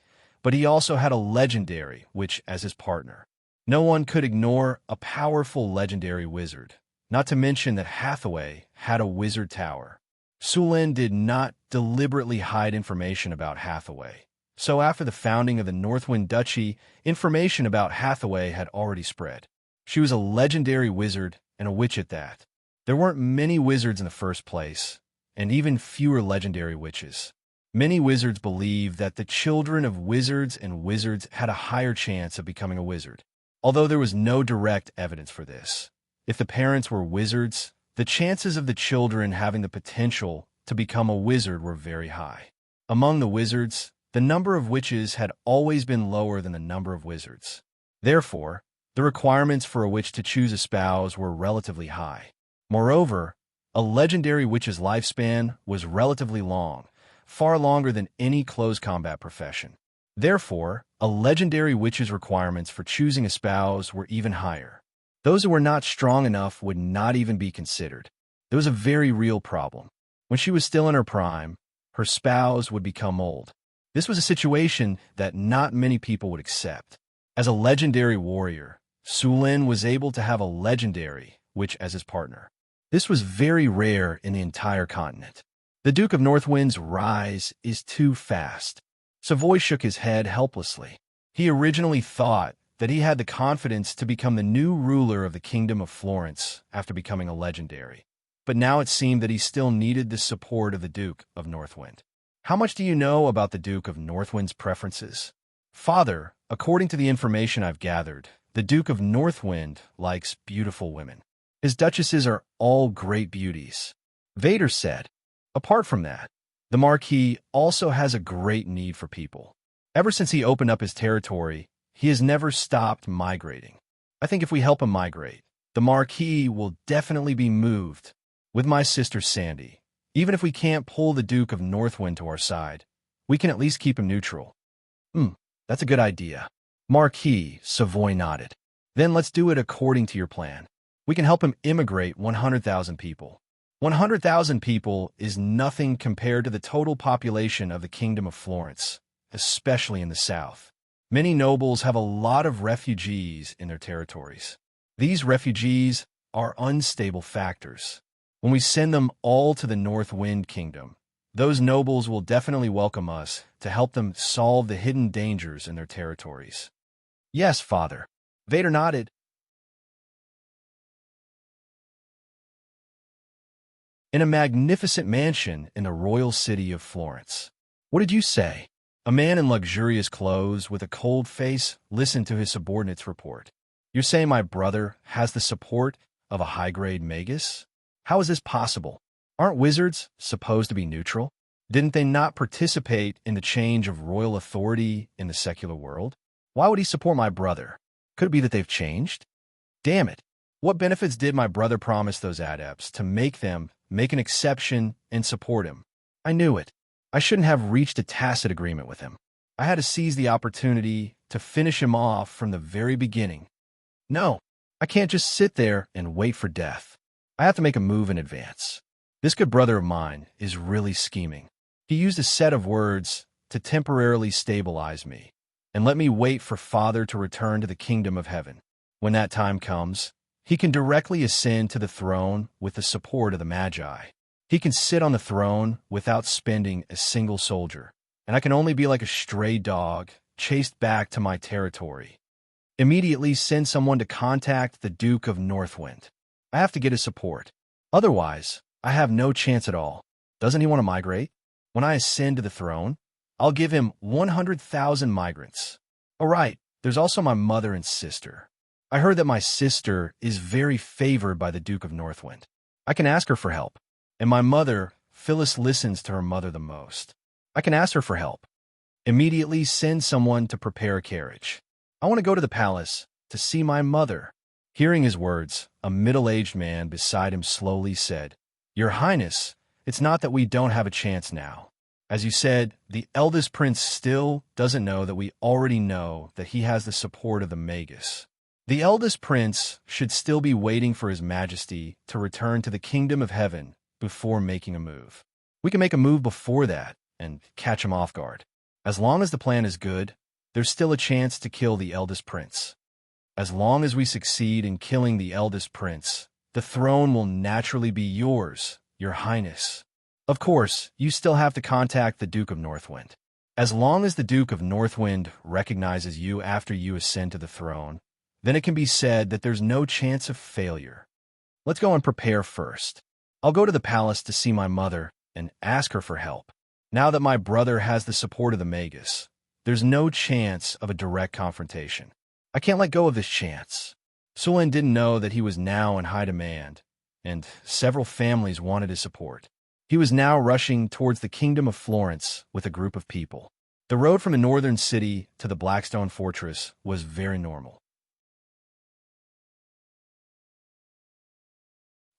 but he also had a legendary witch as his partner. No one could ignore a powerful legendary wizard, not to mention that Hathaway had a wizard tower. Sulin did not deliberately hide information about Hathaway. So after the founding of the Northwind Duchy, information about Hathaway had already spread. She was a legendary wizard and a witch at that. There weren't many wizards in the first place, and even fewer legendary witches. Many wizards believed that the children of wizards and wizards had a higher chance of becoming a wizard, although there was no direct evidence for this. If the parents were wizards, the chances of the children having the potential to become a wizard were very high. Among the wizards, the number of witches had always been lower than the number of wizards. Therefore, the requirements for a witch to choose a spouse were relatively high. Moreover, a legendary witch's lifespan was relatively long, far longer than any close combat profession. Therefore, a legendary witch's requirements for choosing a spouse were even higher. Those who were not strong enough would not even be considered. It was a very real problem. When she was still in her prime, her spouse would become old. This was a situation that not many people would accept. As a legendary warrior, Sulin was able to have a legendary witch as his partner. This was very rare in the entire continent. The Duke of Northwind's rise is too fast. Savoy shook his head helplessly. He originally thought that he had the confidence to become the new ruler of the Kingdom of Florence after becoming a legendary. But now it seemed that he still needed the support of the Duke of Northwind. How much do you know about the Duke of Northwind's preferences? Father, according to the information I've gathered, the Duke of Northwind likes beautiful women. His duchesses are all great beauties. Vader said. Apart from that, the Marquis also has a great need for people. Ever since he opened up his territory, he has never stopped migrating. I think if we help him migrate, the Marquis will definitely be moved. With my sister Sandy, even if we can't pull the Duke of Northwind to our side, we can at least keep him neutral. That's a good idea. Marquis Savoy nodded. Then let's do it according to your plan. We can help him immigrate 100,000 people. 100,000 people is nothing compared to the total population of the Kingdom of Florence, especially in the south. Many nobles have a lot of refugees in their territories. These refugees are unstable factors. When we send them all to the North Wind Kingdom, those nobles will definitely welcome us to help them solve the hidden dangers in their territories. Yes, Father. Vader nodded. In a magnificent mansion in the royal city of Florence. What did you say? A man in luxurious clothes with a cold face listened to his subordinate's report. You're saying my brother has the support of a high-grade magus? How is this possible? Aren't wizards supposed to be neutral? Didn't they not participate in the change of royal authority in the secular world? Why would he support my brother? Could it be that they've changed? Damn it. What benefits did my brother promise those adepts to make them make an exception and support him? I knew it. I shouldn't have reached a tacit agreement with him. I had to seize the opportunity to finish him off from the very beginning. No, I can't just sit there and wait for death. I have to make a move in advance. This good brother of mine is really scheming. He used a set of words to temporarily stabilize me and let me wait for Father to return to the kingdom of heaven. When that time comes, he can directly ascend to the throne with the support of the Magi. He can sit on the throne without spending a single soldier, and I can only be like a stray dog chased back to my territory. Immediately send someone to contact the Duke of Northwind. I have to get his support. Otherwise, I have no chance at all. Doesn't he want to migrate? When I ascend to the throne, I'll give him 100,000 migrants. All right, there's also my mother and sister. I heard that my sister is very favored by the Duke of Northwind. I can ask her for help. And my mother, Phyllis, listens to her mother the most. I can ask her for help. Immediately send someone to prepare a carriage. I want to go to the palace to see my mother. Hearing his words, a middle-aged man beside him slowly said, Your Highness, it's not that we don't have a chance now. As you said, the eldest prince still doesn't know that we already know that he has the support of the Magus. The eldest prince should still be waiting for his majesty to return to the kingdom of heaven before making a move. We can make a move before that and catch him off guard. As long as the plan is good, there's still a chance to kill the eldest prince. As long as we succeed in killing the eldest prince, the throne will naturally be yours, Your Highness. Of course, you still have to contact the Duke of Northwind. As long as the Duke of Northwind recognizes you after you ascend to the throne, then it can be said that there's no chance of failure. Let's go and prepare first. I'll go to the palace to see my mother and ask her for help. Now that my brother has the support of the Magus, there's no chance of a direct confrontation. I can't let go of this chance. Sulin didn't know that he was now in high demand, and several families wanted his support. He was now rushing towards the Kingdom of Florence with a group of people. The road from the northern city to the Blackstone Fortress was very normal.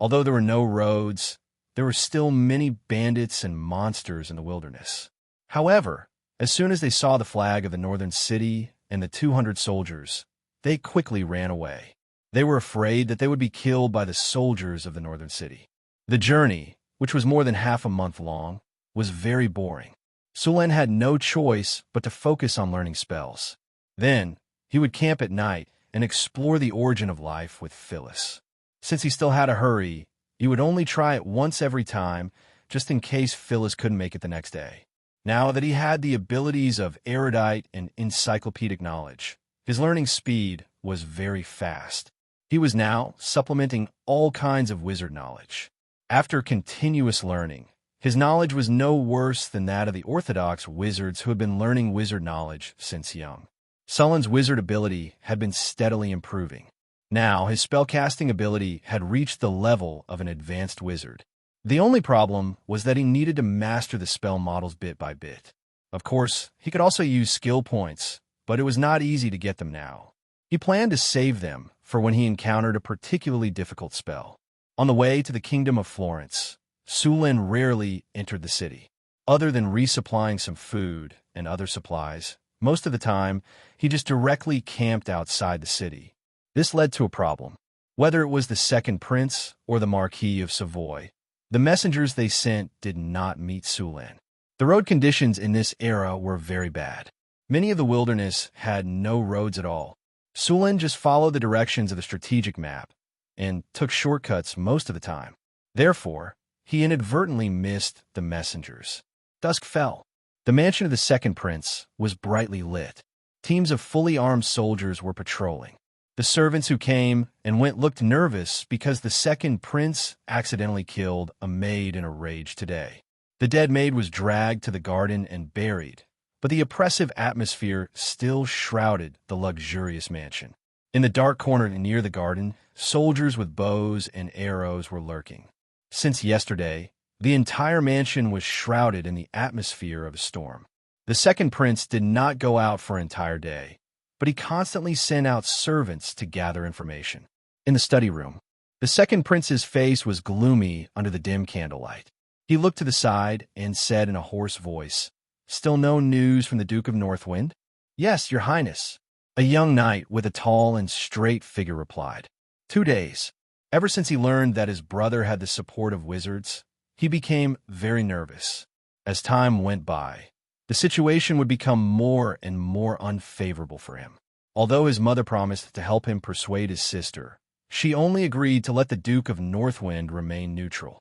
Although there were no roads, there were still many bandits and monsters in the wilderness. However, as soon as they saw the flag of the northern city and the 200 soldiers, they quickly ran away. They were afraid that they would be killed by the soldiers of the northern city. The journey, which was more than half a month long, was very boring. Sulin had no choice but to focus on learning spells. Then, he would camp at night and explore the origin of life with Phyllis. Since he still had to hurry, he would only try it once every time, just in case Phyllis couldn't make it the next day. Now that he had the abilities of erudite and encyclopedic knowledge, his learning speed was very fast. He was now supplementing all kinds of wizard knowledge. After continuous learning, his knowledge was no worse than that of the orthodox wizards who had been learning wizard knowledge since young. Sulin's wizard ability had been steadily improving. Now, his spellcasting ability had reached the level of an advanced wizard. The only problem was that he needed to master the spell models bit by bit. Of course, he could also use skill points, but it was not easy to get them now. He planned to save them for when he encountered a particularly difficult spell. On the way to the Kingdom of Florence, Sulin rarely entered the city. Other than resupplying some food and other supplies, most of the time, he just directly camped outside the city. This led to a problem. Whether it was the second prince or the Marquis of Savoy, the messengers they sent did not meet Sulin. The road conditions in this era were very bad. Many of the wilderness had no roads at all. Sulin just followed the directions of the strategic map and took shortcuts most of the time. Therefore, he inadvertently missed the messengers. Dusk fell. The mansion of the second prince was brightly lit. Teams of fully armed soldiers were patrolling. The servants who came and went looked nervous because the second prince accidentally killed a maid in a rage today. The dead maid was dragged to the garden and buried, but the oppressive atmosphere still shrouded the luxurious mansion. In the dark corner near the garden, soldiers with bows and arrows were lurking. Since yesterday, the entire mansion was shrouded in the atmosphere of a storm. The second prince did not go out for an entire day, but he constantly sent out servants to gather information. In the study room, the second prince's face was gloomy under the dim candlelight. He looked to the side and said in a hoarse voice, "Still no news from the Duke of Northwind?" "Yes, Your Highness," a young knight with a tall and straight figure replied. 2 days. Ever since he learned that his brother had the support of wizards, he became very nervous. As time went by, the situation would become more and more unfavorable for him. Although his mother promised to help him persuade his sister, she only agreed to let the Duke of Northwind remain neutral.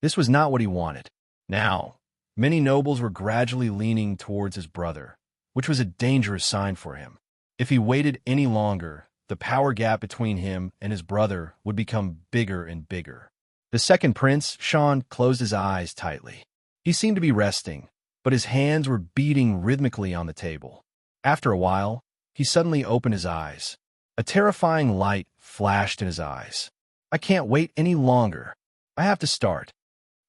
This was not what he wanted. Now, many nobles were gradually leaning towards his brother, which was a dangerous sign for him. If he waited any longer, the power gap between him and his brother would become bigger and bigger. The second prince, Xian, closed his eyes tightly. He seemed to be resting, but his hands were beating rhythmically on the table. After a while, he suddenly opened his eyes. A terrifying light flashed in his eyes. "I can't wait any longer. I have to start."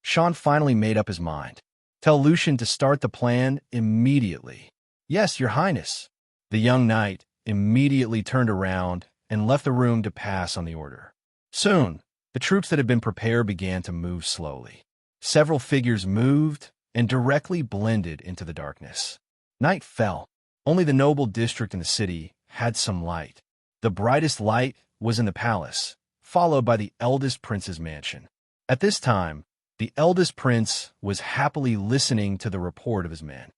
Xian finally made up his mind. "Tell Lucian to start the plan immediately." "Yes, Your Highness." The young knight immediately turned around and left the room to pass on the order. Soon, the troops that had been prepared began to move slowly. Several figures moved and directly blended into the darkness. Night fell. Only the noble district in the city had some light. The brightest light was in the palace, followed by the eldest prince's mansion. At this time, The eldest prince was happily listening to the report of his men.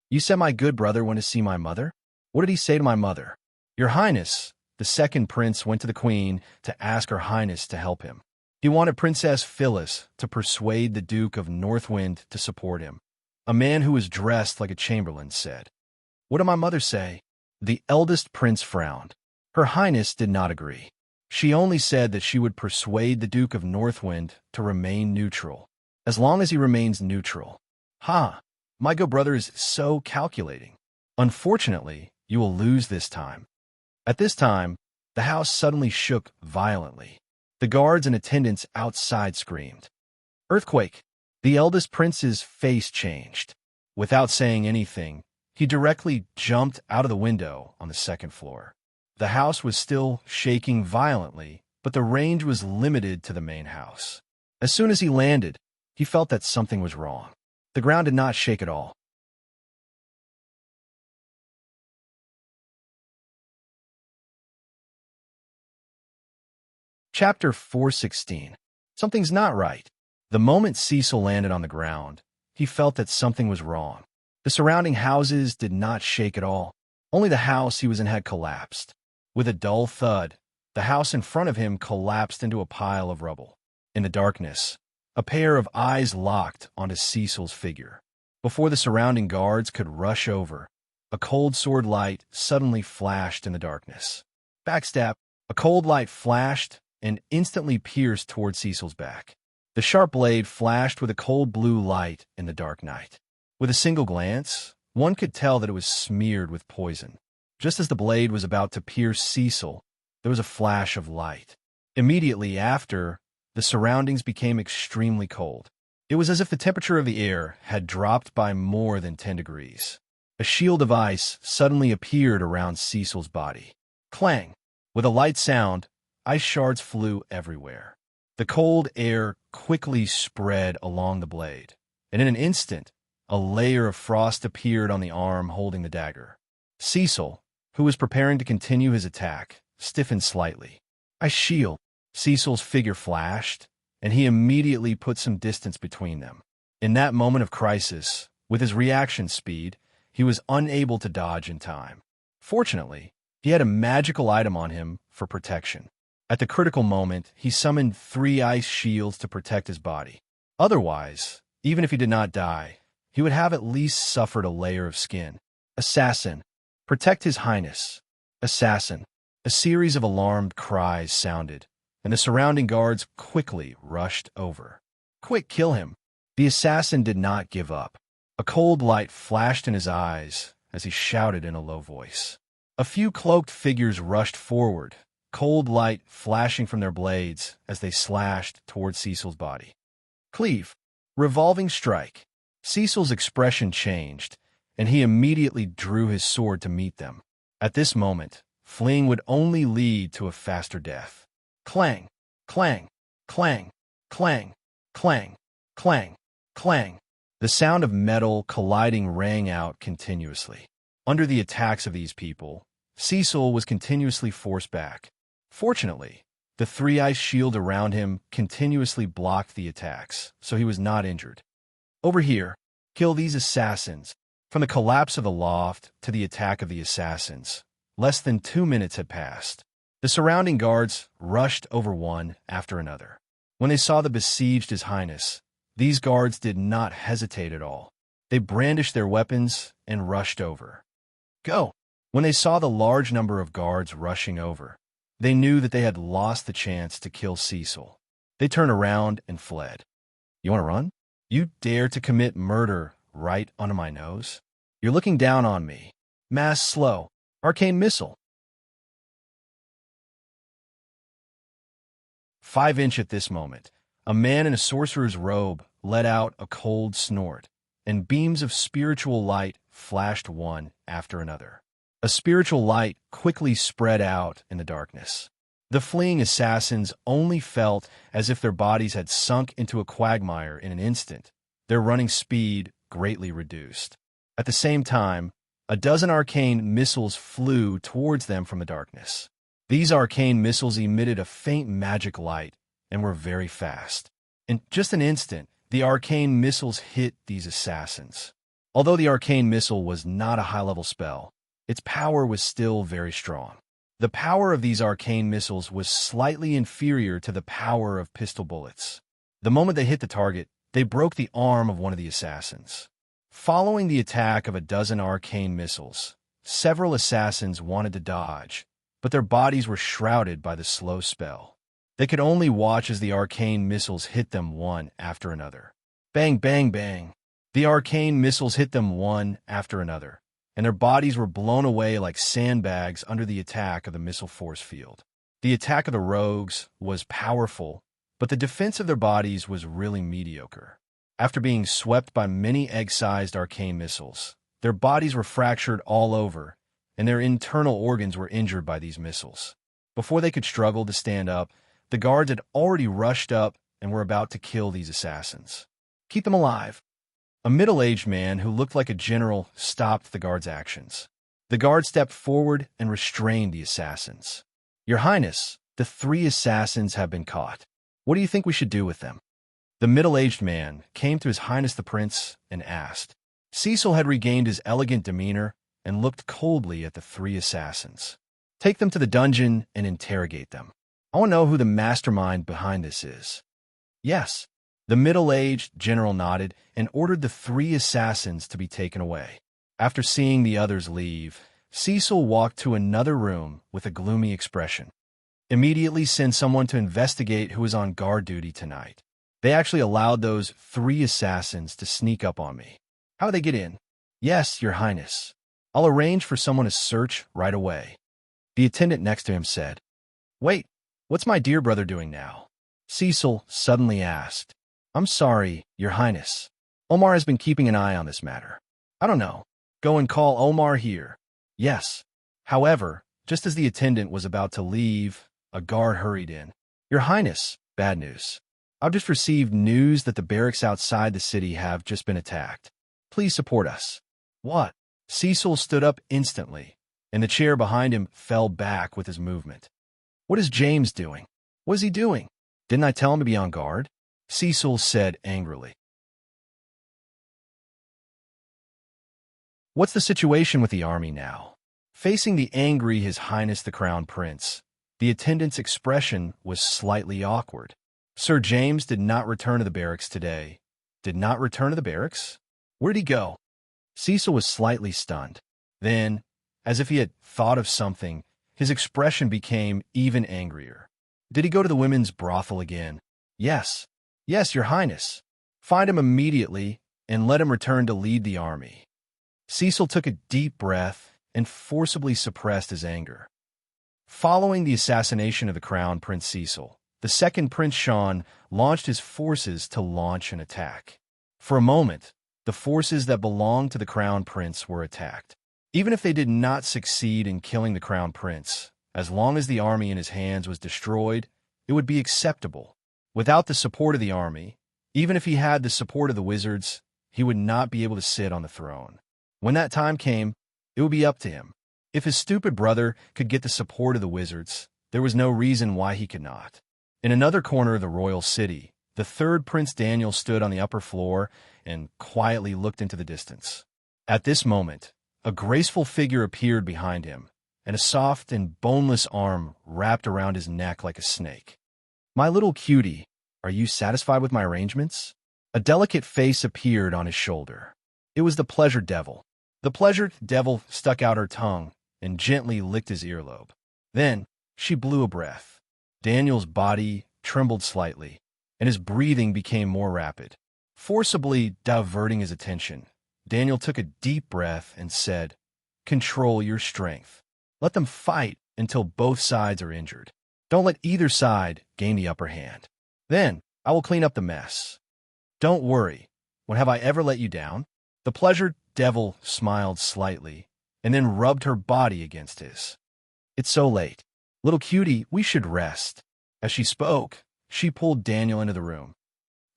"You said my good brother went to see my mother? What did he say to my mother?" "Your Highness," the second prince went to the queen to ask her Highness to help him. He wanted Princess Phyllis to persuade the Duke of Northwind to support him. A man who was dressed like a chamberlain said. "What did my mother say?" The eldest prince frowned. Her Highness did not agree. She only said that she would persuade the Duke of Northwind to remain neutral. As long as he remains neutral. "Ha! My good brother is so calculating. Unfortunately, you will lose this time." At this time, the house suddenly shook violently. The guards and attendants outside screamed. "Earthquake!" The eldest prince's face changed. Without saying anything, he directly jumped out of the window on the second floor. The house was still shaking violently, but the range was limited to the main house. As soon as he landed, he felt that something was wrong. The ground did not shake at all. Chapter 416. Something's not right. The moment Cecil landed on the ground, he felt that something was wrong. The surrounding houses did not shake at all. Only the house he was in had collapsed. With a dull thud, the house in front of him collapsed into a pile of rubble. In the darkness, a pair of eyes locked onto Cecil's figure. Before the surrounding guards could rush over, a cold sword light suddenly flashed in the darkness. Backstab, a cold light flashed and instantly pierced toward Cecil's back. The sharp blade flashed with a cold blue light in the dark night. With a single glance, one could tell that it was smeared with poison. Just as the blade was about to pierce Cecil, there was a flash of light. Immediately after, the surroundings became extremely cold. It was as if the temperature of the air had dropped by more than 10 degrees. A shield of ice suddenly appeared around Cecil's body. Clang! With a light sound, ice shards flew everywhere. The cold air quickly spread along the blade, and in an instant, a layer of frost appeared on the arm holding the dagger. Cecil, who was preparing to continue his attack, stiffened slightly. "Ice shield!" Cecil's figure flashed, and he immediately put some distance between them. In that moment of crisis, with his reaction speed, he was unable to dodge in time. Fortunately, he had a magical item on him for protection. At the critical moment, he summoned 3 ice shields to protect his body. Otherwise, even if he did not die, he would have at least suffered a layer of skin. "Assassin! Protect His Highness! Assassin!" A series of alarmed cries sounded, and the surrounding guards quickly rushed over. "Quick, kill him!" The assassin did not give up. A cold light flashed in his eyes as he shouted in a low voice. A few cloaked figures rushed forward, cold light flashing from their blades as they slashed toward Cecil's body. Cleave! Revolving strike! Cecil's expression changed, and he immediately drew his sword to meet them. At this moment, fleeing would only lead to a faster death. Clang! Clang! Clang! Clang! Clang! Clang! Clang! The sound of metal colliding rang out continuously. Under the attacks of these people, Cecil was continuously forced back. Fortunately, the 3 ice shield around him continuously blocked the attacks, so he was not injured. "Over here! Kill these assassins!" From the collapse of the loft to the attack of the assassins, less than 2 minutes had passed. The surrounding guards rushed over one after another. When they saw the besieged His Highness, these guards did not hesitate at all. They brandished their weapons and rushed over. Go! When they saw the large number of guards rushing over, they knew that they had lost the chance to kill Cecil. They turned around and fled. "You want to run? You dare to commit murder right under my nose? You're looking down on me. Mass slow. Arcane missile." 5" at this moment, a man in a sorcerer's robe let out a cold snort, and beams of spiritual light flashed one after another. A spiritual light quickly spread out in the darkness. The fleeing assassins only felt as if their bodies had sunk into a quagmire in an instant, their running speed greatly reduced. At the same time, a dozen arcane missiles flew towards them from the darkness. These arcane missiles emitted a faint magic light and were very fast. In just an instant, the arcane missiles hit these assassins. Although the arcane missile was not a high-level spell, its power was still very strong. The power of these arcane missiles was slightly inferior to the power of pistol bullets. The moment they hit the target, they broke the arm of one of the assassins. Following the attack of a dozen arcane missiles, several assassins wanted to dodge, but their bodies were shrouded by the slow spell. They could only watch as the arcane missiles hit them one after another. Bang, bang, bang. The arcane missiles hit them one after another, and their bodies were blown away like sandbags under the attack of the missile force field. The attack of the rogues was powerful, but the defense of their bodies was really mediocre. After being swept by many egg-sized arcane missiles, their bodies were fractured all over, and their internal organs were injured by these missiles. Before they could struggle to stand up, the guards had already rushed up and were about to kill these assassins. Keep them alive. A middle-aged man who looked like a general stopped the guards' actions. The guard stepped forward and restrained the assassins. Your Highness, the 3 assassins have been caught. What do you think we should do with them? The middle-aged man came to His Highness the Prince and asked. Cecil had regained his elegant demeanor and looked coldly at the 3 assassins. Take them to the dungeon and interrogate them. I want to know who the mastermind behind this is. Yes. The middle-aged general nodded and ordered the 3 assassins to be taken away. After seeing the others leave, Cecil walked to another room with a gloomy expression. Immediately send someone to investigate who is on guard duty tonight. They actually allowed those 3 assassins to sneak up on me. How did they get in? Yes, Your Highness. I'll arrange for someone to search right away. The attendant next to him said. Wait, what's my dear brother doing now? Cecil suddenly asked. I'm sorry, Your Highness. Omar has been keeping an eye on this matter. I don't know. Go and call Omar here. Yes. However, just as the attendant was about to leave, a guard hurried in. Your Highness, bad news. I've just received news that the barracks outside the city have just been attacked. Please support us. What? Cecil stood up instantly, and the chair behind him fell back with his movement. What is James doing? What is he doing? Didn't I tell him to be on guard? Cecil said angrily. What's the situation with the army now? Facing the angry His Highness the Crown Prince, the attendant's expression was slightly awkward. Sir James did not return to the barracks today. Did not return to the barracks? Where'd he go? Cecil was slightly stunned. Then, as if he had thought of something, his expression became even angrier. Did he go to the women's brothel again? Yes. Yes, Your Highness. Find him immediately and let him return to lead the army. Cecil took a deep breath and forcibly suppressed his anger. Following the assassination of the Crown Prince Cecil, the second Prince Xian launched his forces to launch an attack. For a moment, the forces that belonged to the Crown Prince were attacked. Even if they did not succeed in killing the Crown Prince, as long as the army in his hands was destroyed, it would be acceptable. Without the support of the army, even if he had the support of the wizards, he would not be able to sit on the throne. When that time came, it would be up to him. If his stupid brother could get the support of the wizards, there was no reason why he could not. In another corner of the royal city, the 3rd Prince Daniel stood on the upper floor and quietly looked into the distance. At this moment, a graceful figure appeared behind him, and a soft and boneless arm wrapped around his neck like a snake. My little cutie, are you satisfied with my arrangements? A delicate face appeared on his shoulder. It was the Pleasure Devil. The Pleasure Devil stuck out her tongue and gently licked his earlobe. Then she blew a breath. Daniel's body trembled slightly, and his breathing became more rapid. Forcibly diverting his attention, Daniel took a deep breath and said, Control your strength. Let them fight until both sides are injured. Don't let either side gain the upper hand. Then I will clean up the mess. Don't worry. When have I ever let you down? The Pleasure Devil smiled slightly and then rubbed her body against his. It's so late. Little cutie, we should rest. As she spoke, she pulled Daniel into the room.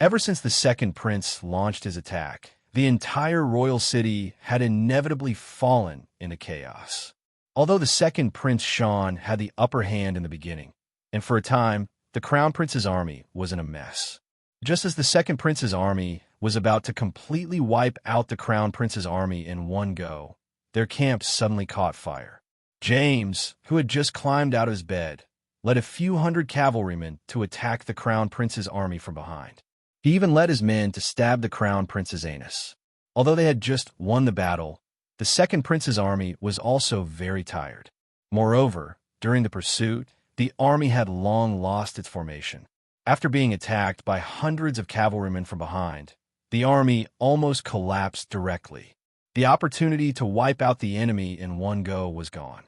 Ever since the second prince launched his attack, the entire royal city had inevitably fallen into chaos. Although the second Prince Xian had the upper hand in the beginning, and for a time, the Crown Prince's army was in a mess. Just as the second prince's army was about to completely wipe out the crown prince's army in one go, their camp suddenly caught fire. James, who had just climbed out of his bed, led a few hundred cavalrymen to attack the crown prince's army from behind. He even led his men to stab the crown prince's anus. Although they had just won the battle, the second prince's army was also very tired. Moreover, during the pursuit, the army had long lost its formation. After being attacked by hundreds of cavalrymen from behind, the army almost collapsed directly. The opportunity to wipe out the enemy in one go was gone.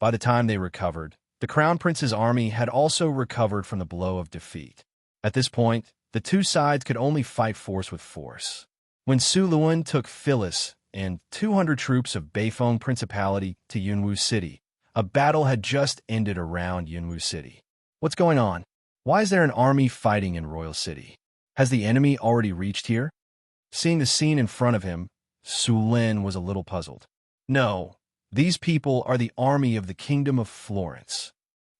By the time they recovered, the crown prince's army had also recovered from the blow of defeat. At this point, the two sides could only fight force with force. When Su Luan took Phyllis and 200 troops of Beifeng Principality to Yunwu City, a battle had just ended around Yunwu City. What's going on? Why is there an army fighting in Royal City? Has the enemy already reached here? Seeing the scene in front of him, Su Lin was a little puzzled. No, these people are the army of the Kingdom of Florence.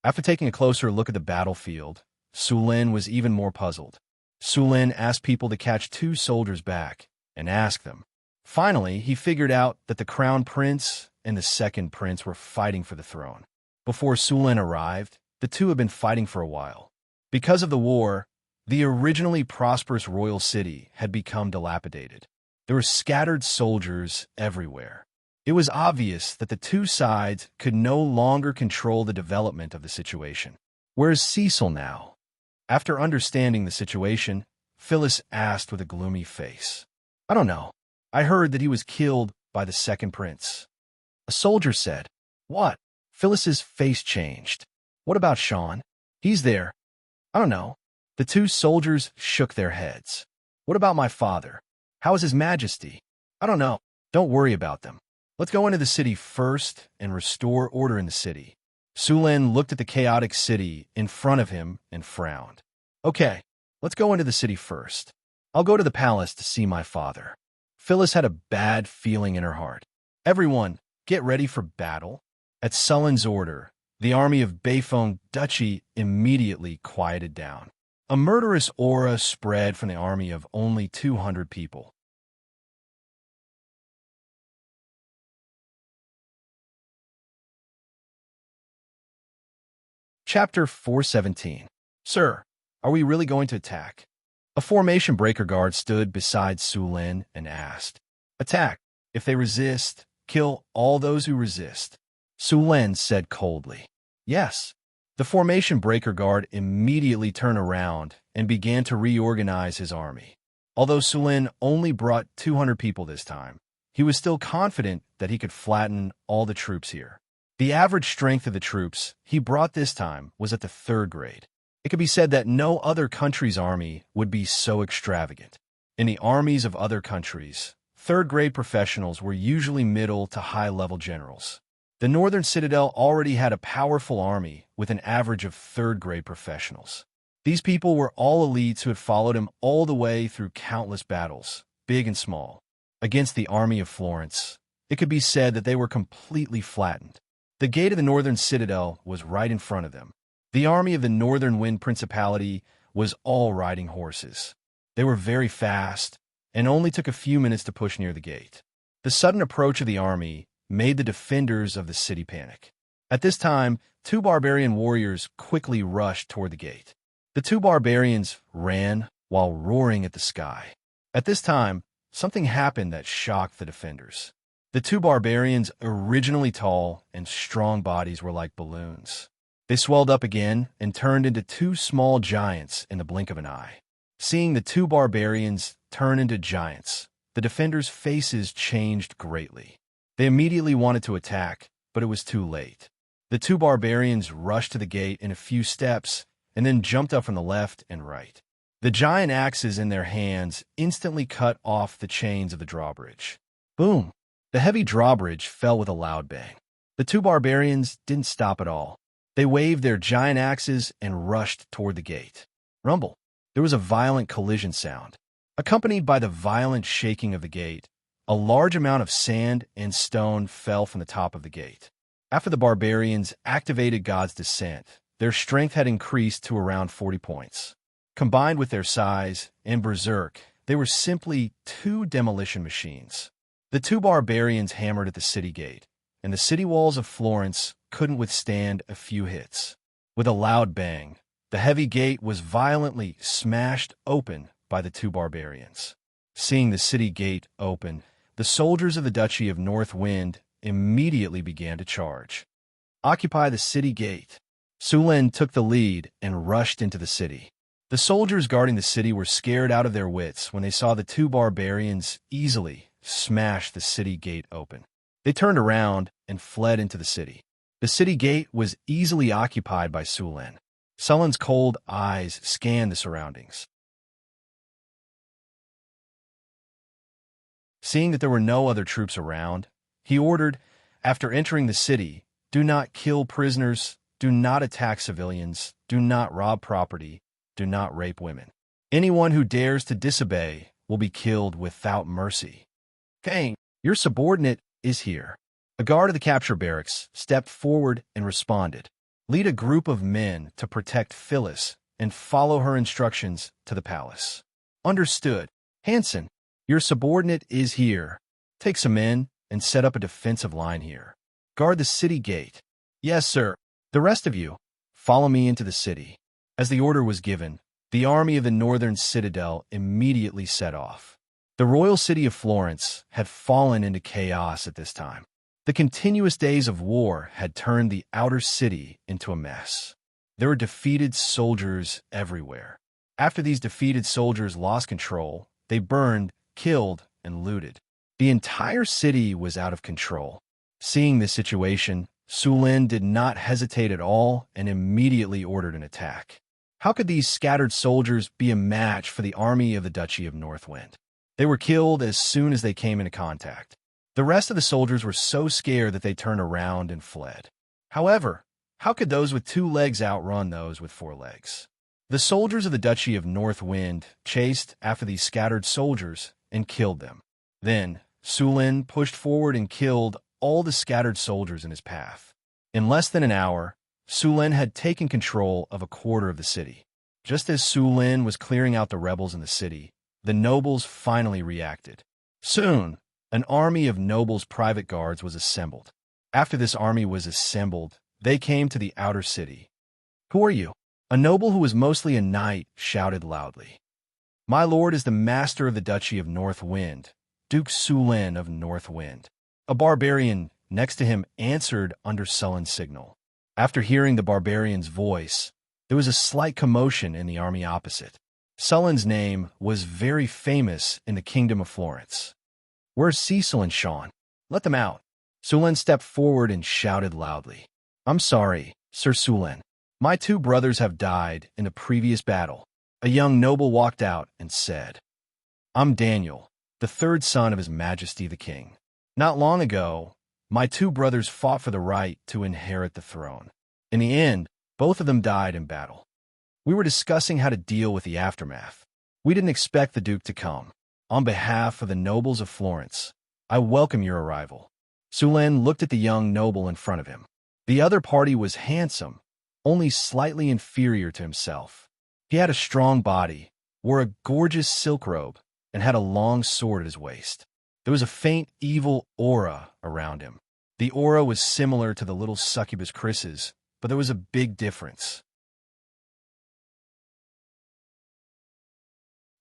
After taking a closer look at the battlefield, Su Lin was even more puzzled. Su Lin asked people to catch 2 soldiers back and ask them. Finally, he figured out that the crown prince and the second prince were fighting for the throne. Before Su Lin arrived, the two had been fighting for a while. Because of the war, the originally prosperous royal city had become dilapidated. There were scattered soldiers everywhere. It was obvious that the two sides could no longer control the development of the situation. Where is Cecil now? After understanding the situation, Phyllis asked with a gloomy face. I don't know. I heard that he was killed by the second prince. A soldier said. What? Phyllis's face changed. What about Sean? He's there. I don't know. The two soldiers shook their heads. What about my father? How is His Majesty? I don't know. Don't worry about them. Let's go into the city first and restore order in the city. Su Lin looked at the chaotic city in front of him and frowned. Okay, let's go into the city first. I'll go to the palace to see my father. Phyllis had a bad feeling in her heart. Everyone, get ready for battle. At Sullen's order, the army of Beifeng Duchy immediately quieted down. A murderous aura spread from the army of only 200 people. Chapter 417. Sir, are we really going to attack? A formation breaker guard stood beside Su Lin and asked. Attack. If they resist, kill all those who resist. Su Lin said coldly. Yes. The formation breaker guard immediately turned around and began to reorganize his army. Although Su Lin only brought 200 people this time, he was still confident that he could flatten all the troops here. The average strength of the troops he brought this time was at the 3rd grade. It could be said that no other country's army would be so extravagant. In the armies of other countries, 3rd grade professionals were usually middle to high-level generals. The Northern Citadel already had a powerful army with an average of 3rd grade professionals. These people were all elites who had followed him all the way through countless battles, big and small. Against the army of Florence, it could be said that they were completely flattened. The gate of the Northern Citadel was right in front of them. The army of the Northern Wind Principality was all riding horses. They were very fast and only took a few minutes to push near the gate. The sudden approach of the army made the defenders of the city panic. At this time, 2 barbarian warriors quickly rushed toward the gate. The 2 barbarians ran while roaring at the sky. At this time, something happened that shocked the defenders. The 2 barbarians, originally tall and strong bodies, were like balloons. They swelled up again and turned into 2 small giants in the blink of an eye. Seeing the 2 barbarians turn into giants, the defenders' faces changed greatly. They immediately wanted to attack, but it was too late. The 2 barbarians rushed to the gate in a few steps and then jumped up from the left and right. The giant axes in their hands instantly cut off the chains of the drawbridge. Boom! The heavy drawbridge fell with a loud bang. The 2 barbarians didn't stop at all. They waved their giant axes and rushed toward the gate. Rumble! There was a violent collision sound. Accompanied by the violent shaking of the gate, a large amount of sand and stone fell from the top of the gate. After the barbarians activated God's descent, their strength had increased to around 40 points. Combined with their size and berserk, they were simply two demolition machines. The two barbarians hammered at the city gate, and the city walls of Florence couldn't withstand a few hits. With a loud bang, the heavy gate was violently smashed open by the two barbarians. Seeing the city gate open, the soldiers of the Duchy of North Wind immediately began to charge. Occupy the city gate. Sulin took the lead and rushed into the city. The soldiers guarding the city were scared out of their wits when they saw the two barbarians easily smash the city gate open. They turned around and fled into the city. The city gate was easily occupied by Sulin. Sulin's cold eyes scanned the surroundings. Seeing that there were no other troops around, he ordered, after entering the city, "Do not kill prisoners, do not attack civilians, do not rob property, do not rape women. Anyone who dares to disobey will be killed without mercy. Kang, your subordinate is here." A guard of the capture barracks stepped forward and responded, "Lead a group of men to protect Phyllis and follow her instructions to the palace." "Understood. Hanson, your subordinate is here. Take some men and set up a defensive line here. Guard the city gate." "Yes, sir. The rest of you, follow me into the city." As the order was given, the army of the northern citadel immediately set off. The royal city of Florence had fallen into chaos at this time. The continuous days of war had turned the outer city into a mess. There were defeated soldiers everywhere. After these defeated soldiers lost control, they burned, killed, and looted. The entire city was out of control. Seeing this situation, Sulin did not hesitate at all and immediately ordered an attack. How could these scattered soldiers be a match for the army of the Duchy of Northwind? They were killed as soon as they came into contact. The rest of the soldiers were so scared that they turned around and fled. However, how could those with 2 legs outrun those with 4 legs? The soldiers of the Duchy of Northwind chased after these scattered soldiers and killed them. Then, Sulin pushed forward and killed all the scattered soldiers in his path. In less than an hour, Sulin had taken control of a quarter of the city. Just as Sulin was clearing out the rebels in the city, the nobles finally reacted. Soon, an army of nobles' private guards was assembled. After this army was assembled, they came to the outer city. "Who are you?" A noble who was mostly a knight shouted loudly. "My lord is the master of the Duchy of Northwind, Duke Sulin of Northwind." A barbarian next to him answered under sullen signal. After hearing the barbarian's voice, there was a slight commotion in the army opposite. Sulin's name was very famous in the kingdom of Florence. "Where's Cecil and Sean? Let them out." Sulin stepped forward and shouted loudly. "I'm sorry, Sir Sulin. My 2 brothers have died in the previous battle." A young noble walked out and said, "I'm Daniel, the 3rd son of His Majesty the King. Not long ago, my 2 brothers fought for the right to inherit the throne. In the end, both of them died in battle. We were discussing how to deal with the aftermath. We didn't expect the Duke to come. On behalf of the nobles of Florence, I welcome your arrival." Sulin looked at the young noble in front of him. The other party was handsome, only slightly inferior to himself. He had a strong body, wore a gorgeous silk robe, and had a long sword at his waist. There was a faint evil aura around him. The aura was similar to the little succubus Chris's, but there was a big difference.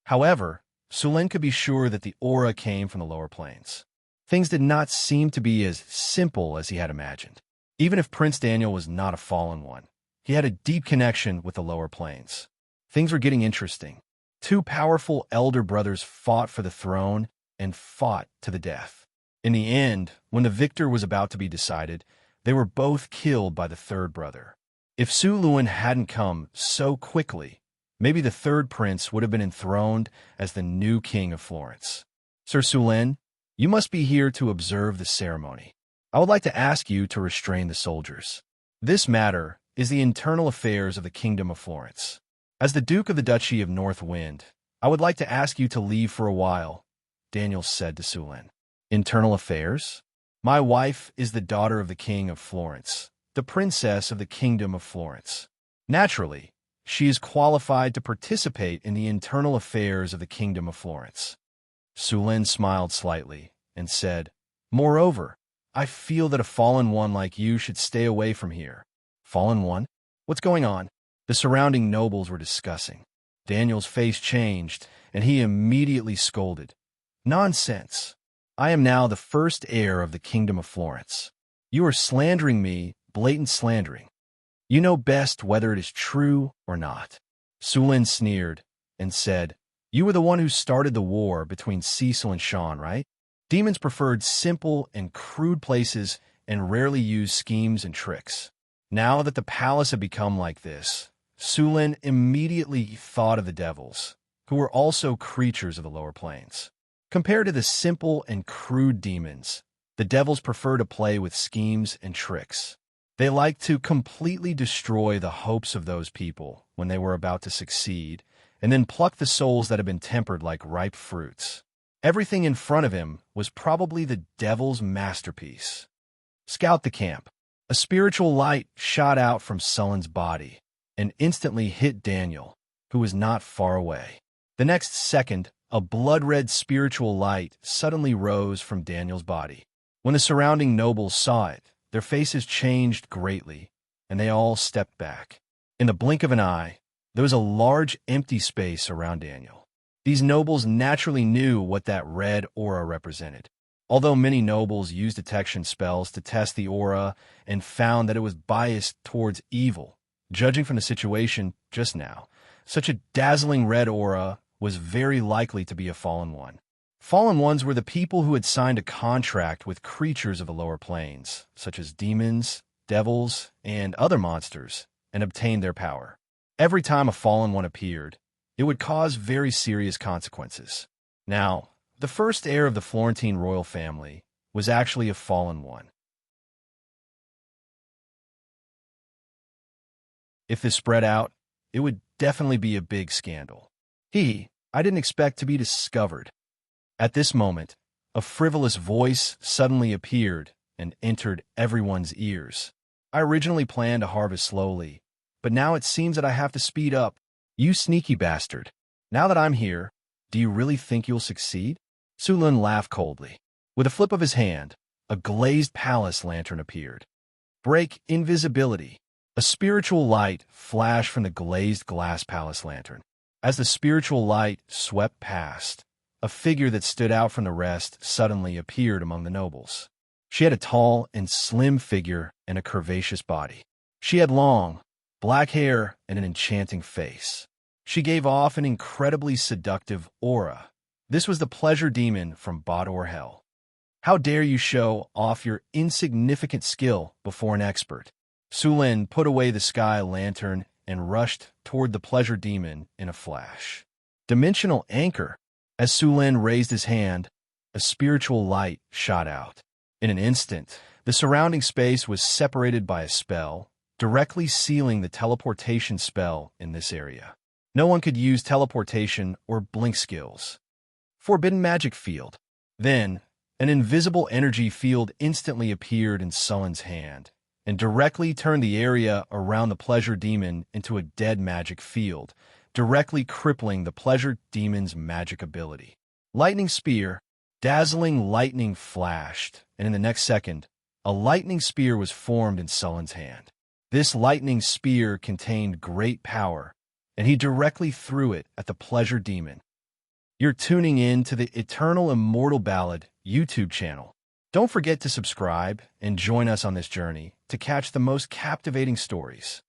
However, Sulin could be sure that the aura came from the lower planes. Things did not seem to be as simple as he had imagined. Even if Prince Daniel was not a fallen one, he had a deep connection with the lower planes. Things were getting interesting. 2 powerful elder brothers fought for the throne and fought to the death. In the end, when the victor was about to be decided, they were both killed by the 3rd brother. If Sulin hadn't come so quickly, maybe the 3rd prince would have been enthroned as the new king of Florence. "Sir Sulin, you must be here to observe the ceremony. I would like to ask you to restrain the soldiers. This matter is the internal affairs of the kingdom of Florence. As the Duke of the Duchy of Northwind, I would like to ask you to leave for a while," Daniel said to Sulin. "Internal affairs? My wife is the daughter of the king of Florence, the princess of the kingdom of Florence. Naturally, she is qualified to participate in the internal affairs of the Kingdom of Florence. Sulin smiled slightly and said, "Moreover, I feel that a fallen one like you should stay away from here." Fallen one? What's going on? The surrounding nobles were discussing. Daniel's face changed, and he immediately scolded. "Nonsense! I am now the first heir of the Kingdom of Florence. You are slandering me, blatant slandering. You know best whether it is true or not." Sulin sneered and said, "You were the one who started the war between Cecil and Sean, right? Demons preferred simple and crude places and rarely used schemes and tricks. Now that the palace had become like this, Sulin immediately thought of the devils, who were also creatures of the lower planes. Compared to the simple and crude demons, the devils prefer to play with schemes and tricks. They like to completely destroy the hopes of those people when they were about to succeed, and then pluck the souls that had been tempered like ripe fruits. Everything in front of him was probably the devil's masterpiece. Scout the camp. A spiritual light shot out from Sulin's body and instantly hit Daniel, who was not far away. The next second, a blood-red spiritual light suddenly rose from Daniel's body. When the surrounding nobles saw it, their faces changed greatly, and they all stepped back. In the blink of an eye, there was a large empty space around Daniel. These nobles naturally knew what that red aura represented. Although many nobles used detection spells to test the aura and found that it was biased towards evil, judging from the situation just now, such a dazzling red aura was very likely to be a fallen one. Fallen ones were the people who had signed a contract with creatures of the lower planes, such as demons, devils, and other monsters, and obtained their power. Every time a fallen one appeared, it would cause very serious consequences. Now, the first heir of the Florentine royal family was actually a fallen one. If this spread out, it would definitely be a big scandal. I didn't expect to be discovered. At this moment, a frivolous voice suddenly appeared and entered everyone's ears. I originally planned to harvest slowly, but now it seems that I have to speed up. You sneaky bastard. Now that I'm here, do you really think you'll succeed? Sulin laughed coldly. With a flip of his hand, a glazed palace lantern appeared. Break invisibility. A spiritual light flashed from the glazed glass palace lantern. As the spiritual light swept past, a figure that stood out from the rest suddenly appeared among the nobles. She had a tall and slim figure and a curvaceous body. She had long, black hair and an enchanting face. She gave off an incredibly seductive aura. This was the pleasure demon from Bot or Hell. How dare you show off your insignificant skill before an expert? Sulin put away the sky lantern and rushed toward the pleasure demon in a flash. Dimensional anchor. As Sulin raised his hand, a spiritual light shot out. In an instant, the surrounding space was separated by a spell, directly sealing the teleportation spell in this area. No one could use teleportation or blink skills. Forbidden magic field. Then, an invisible energy field instantly appeared in Sulin's hand and directly turned the area around the pleasure demon into a dead magic field, directly crippling the pleasure demon's magic ability. Lightning spear. Dazzling lightning flashed, and in the next second, a lightning spear was formed in Sulin's hand. This lightning spear contained great power, and he directly threw it at the pleasure demon. You're tuning in to the Eternal Immortal Ballad YouTube channel. Don't forget to subscribe and join us on this journey to catch the most captivating stories.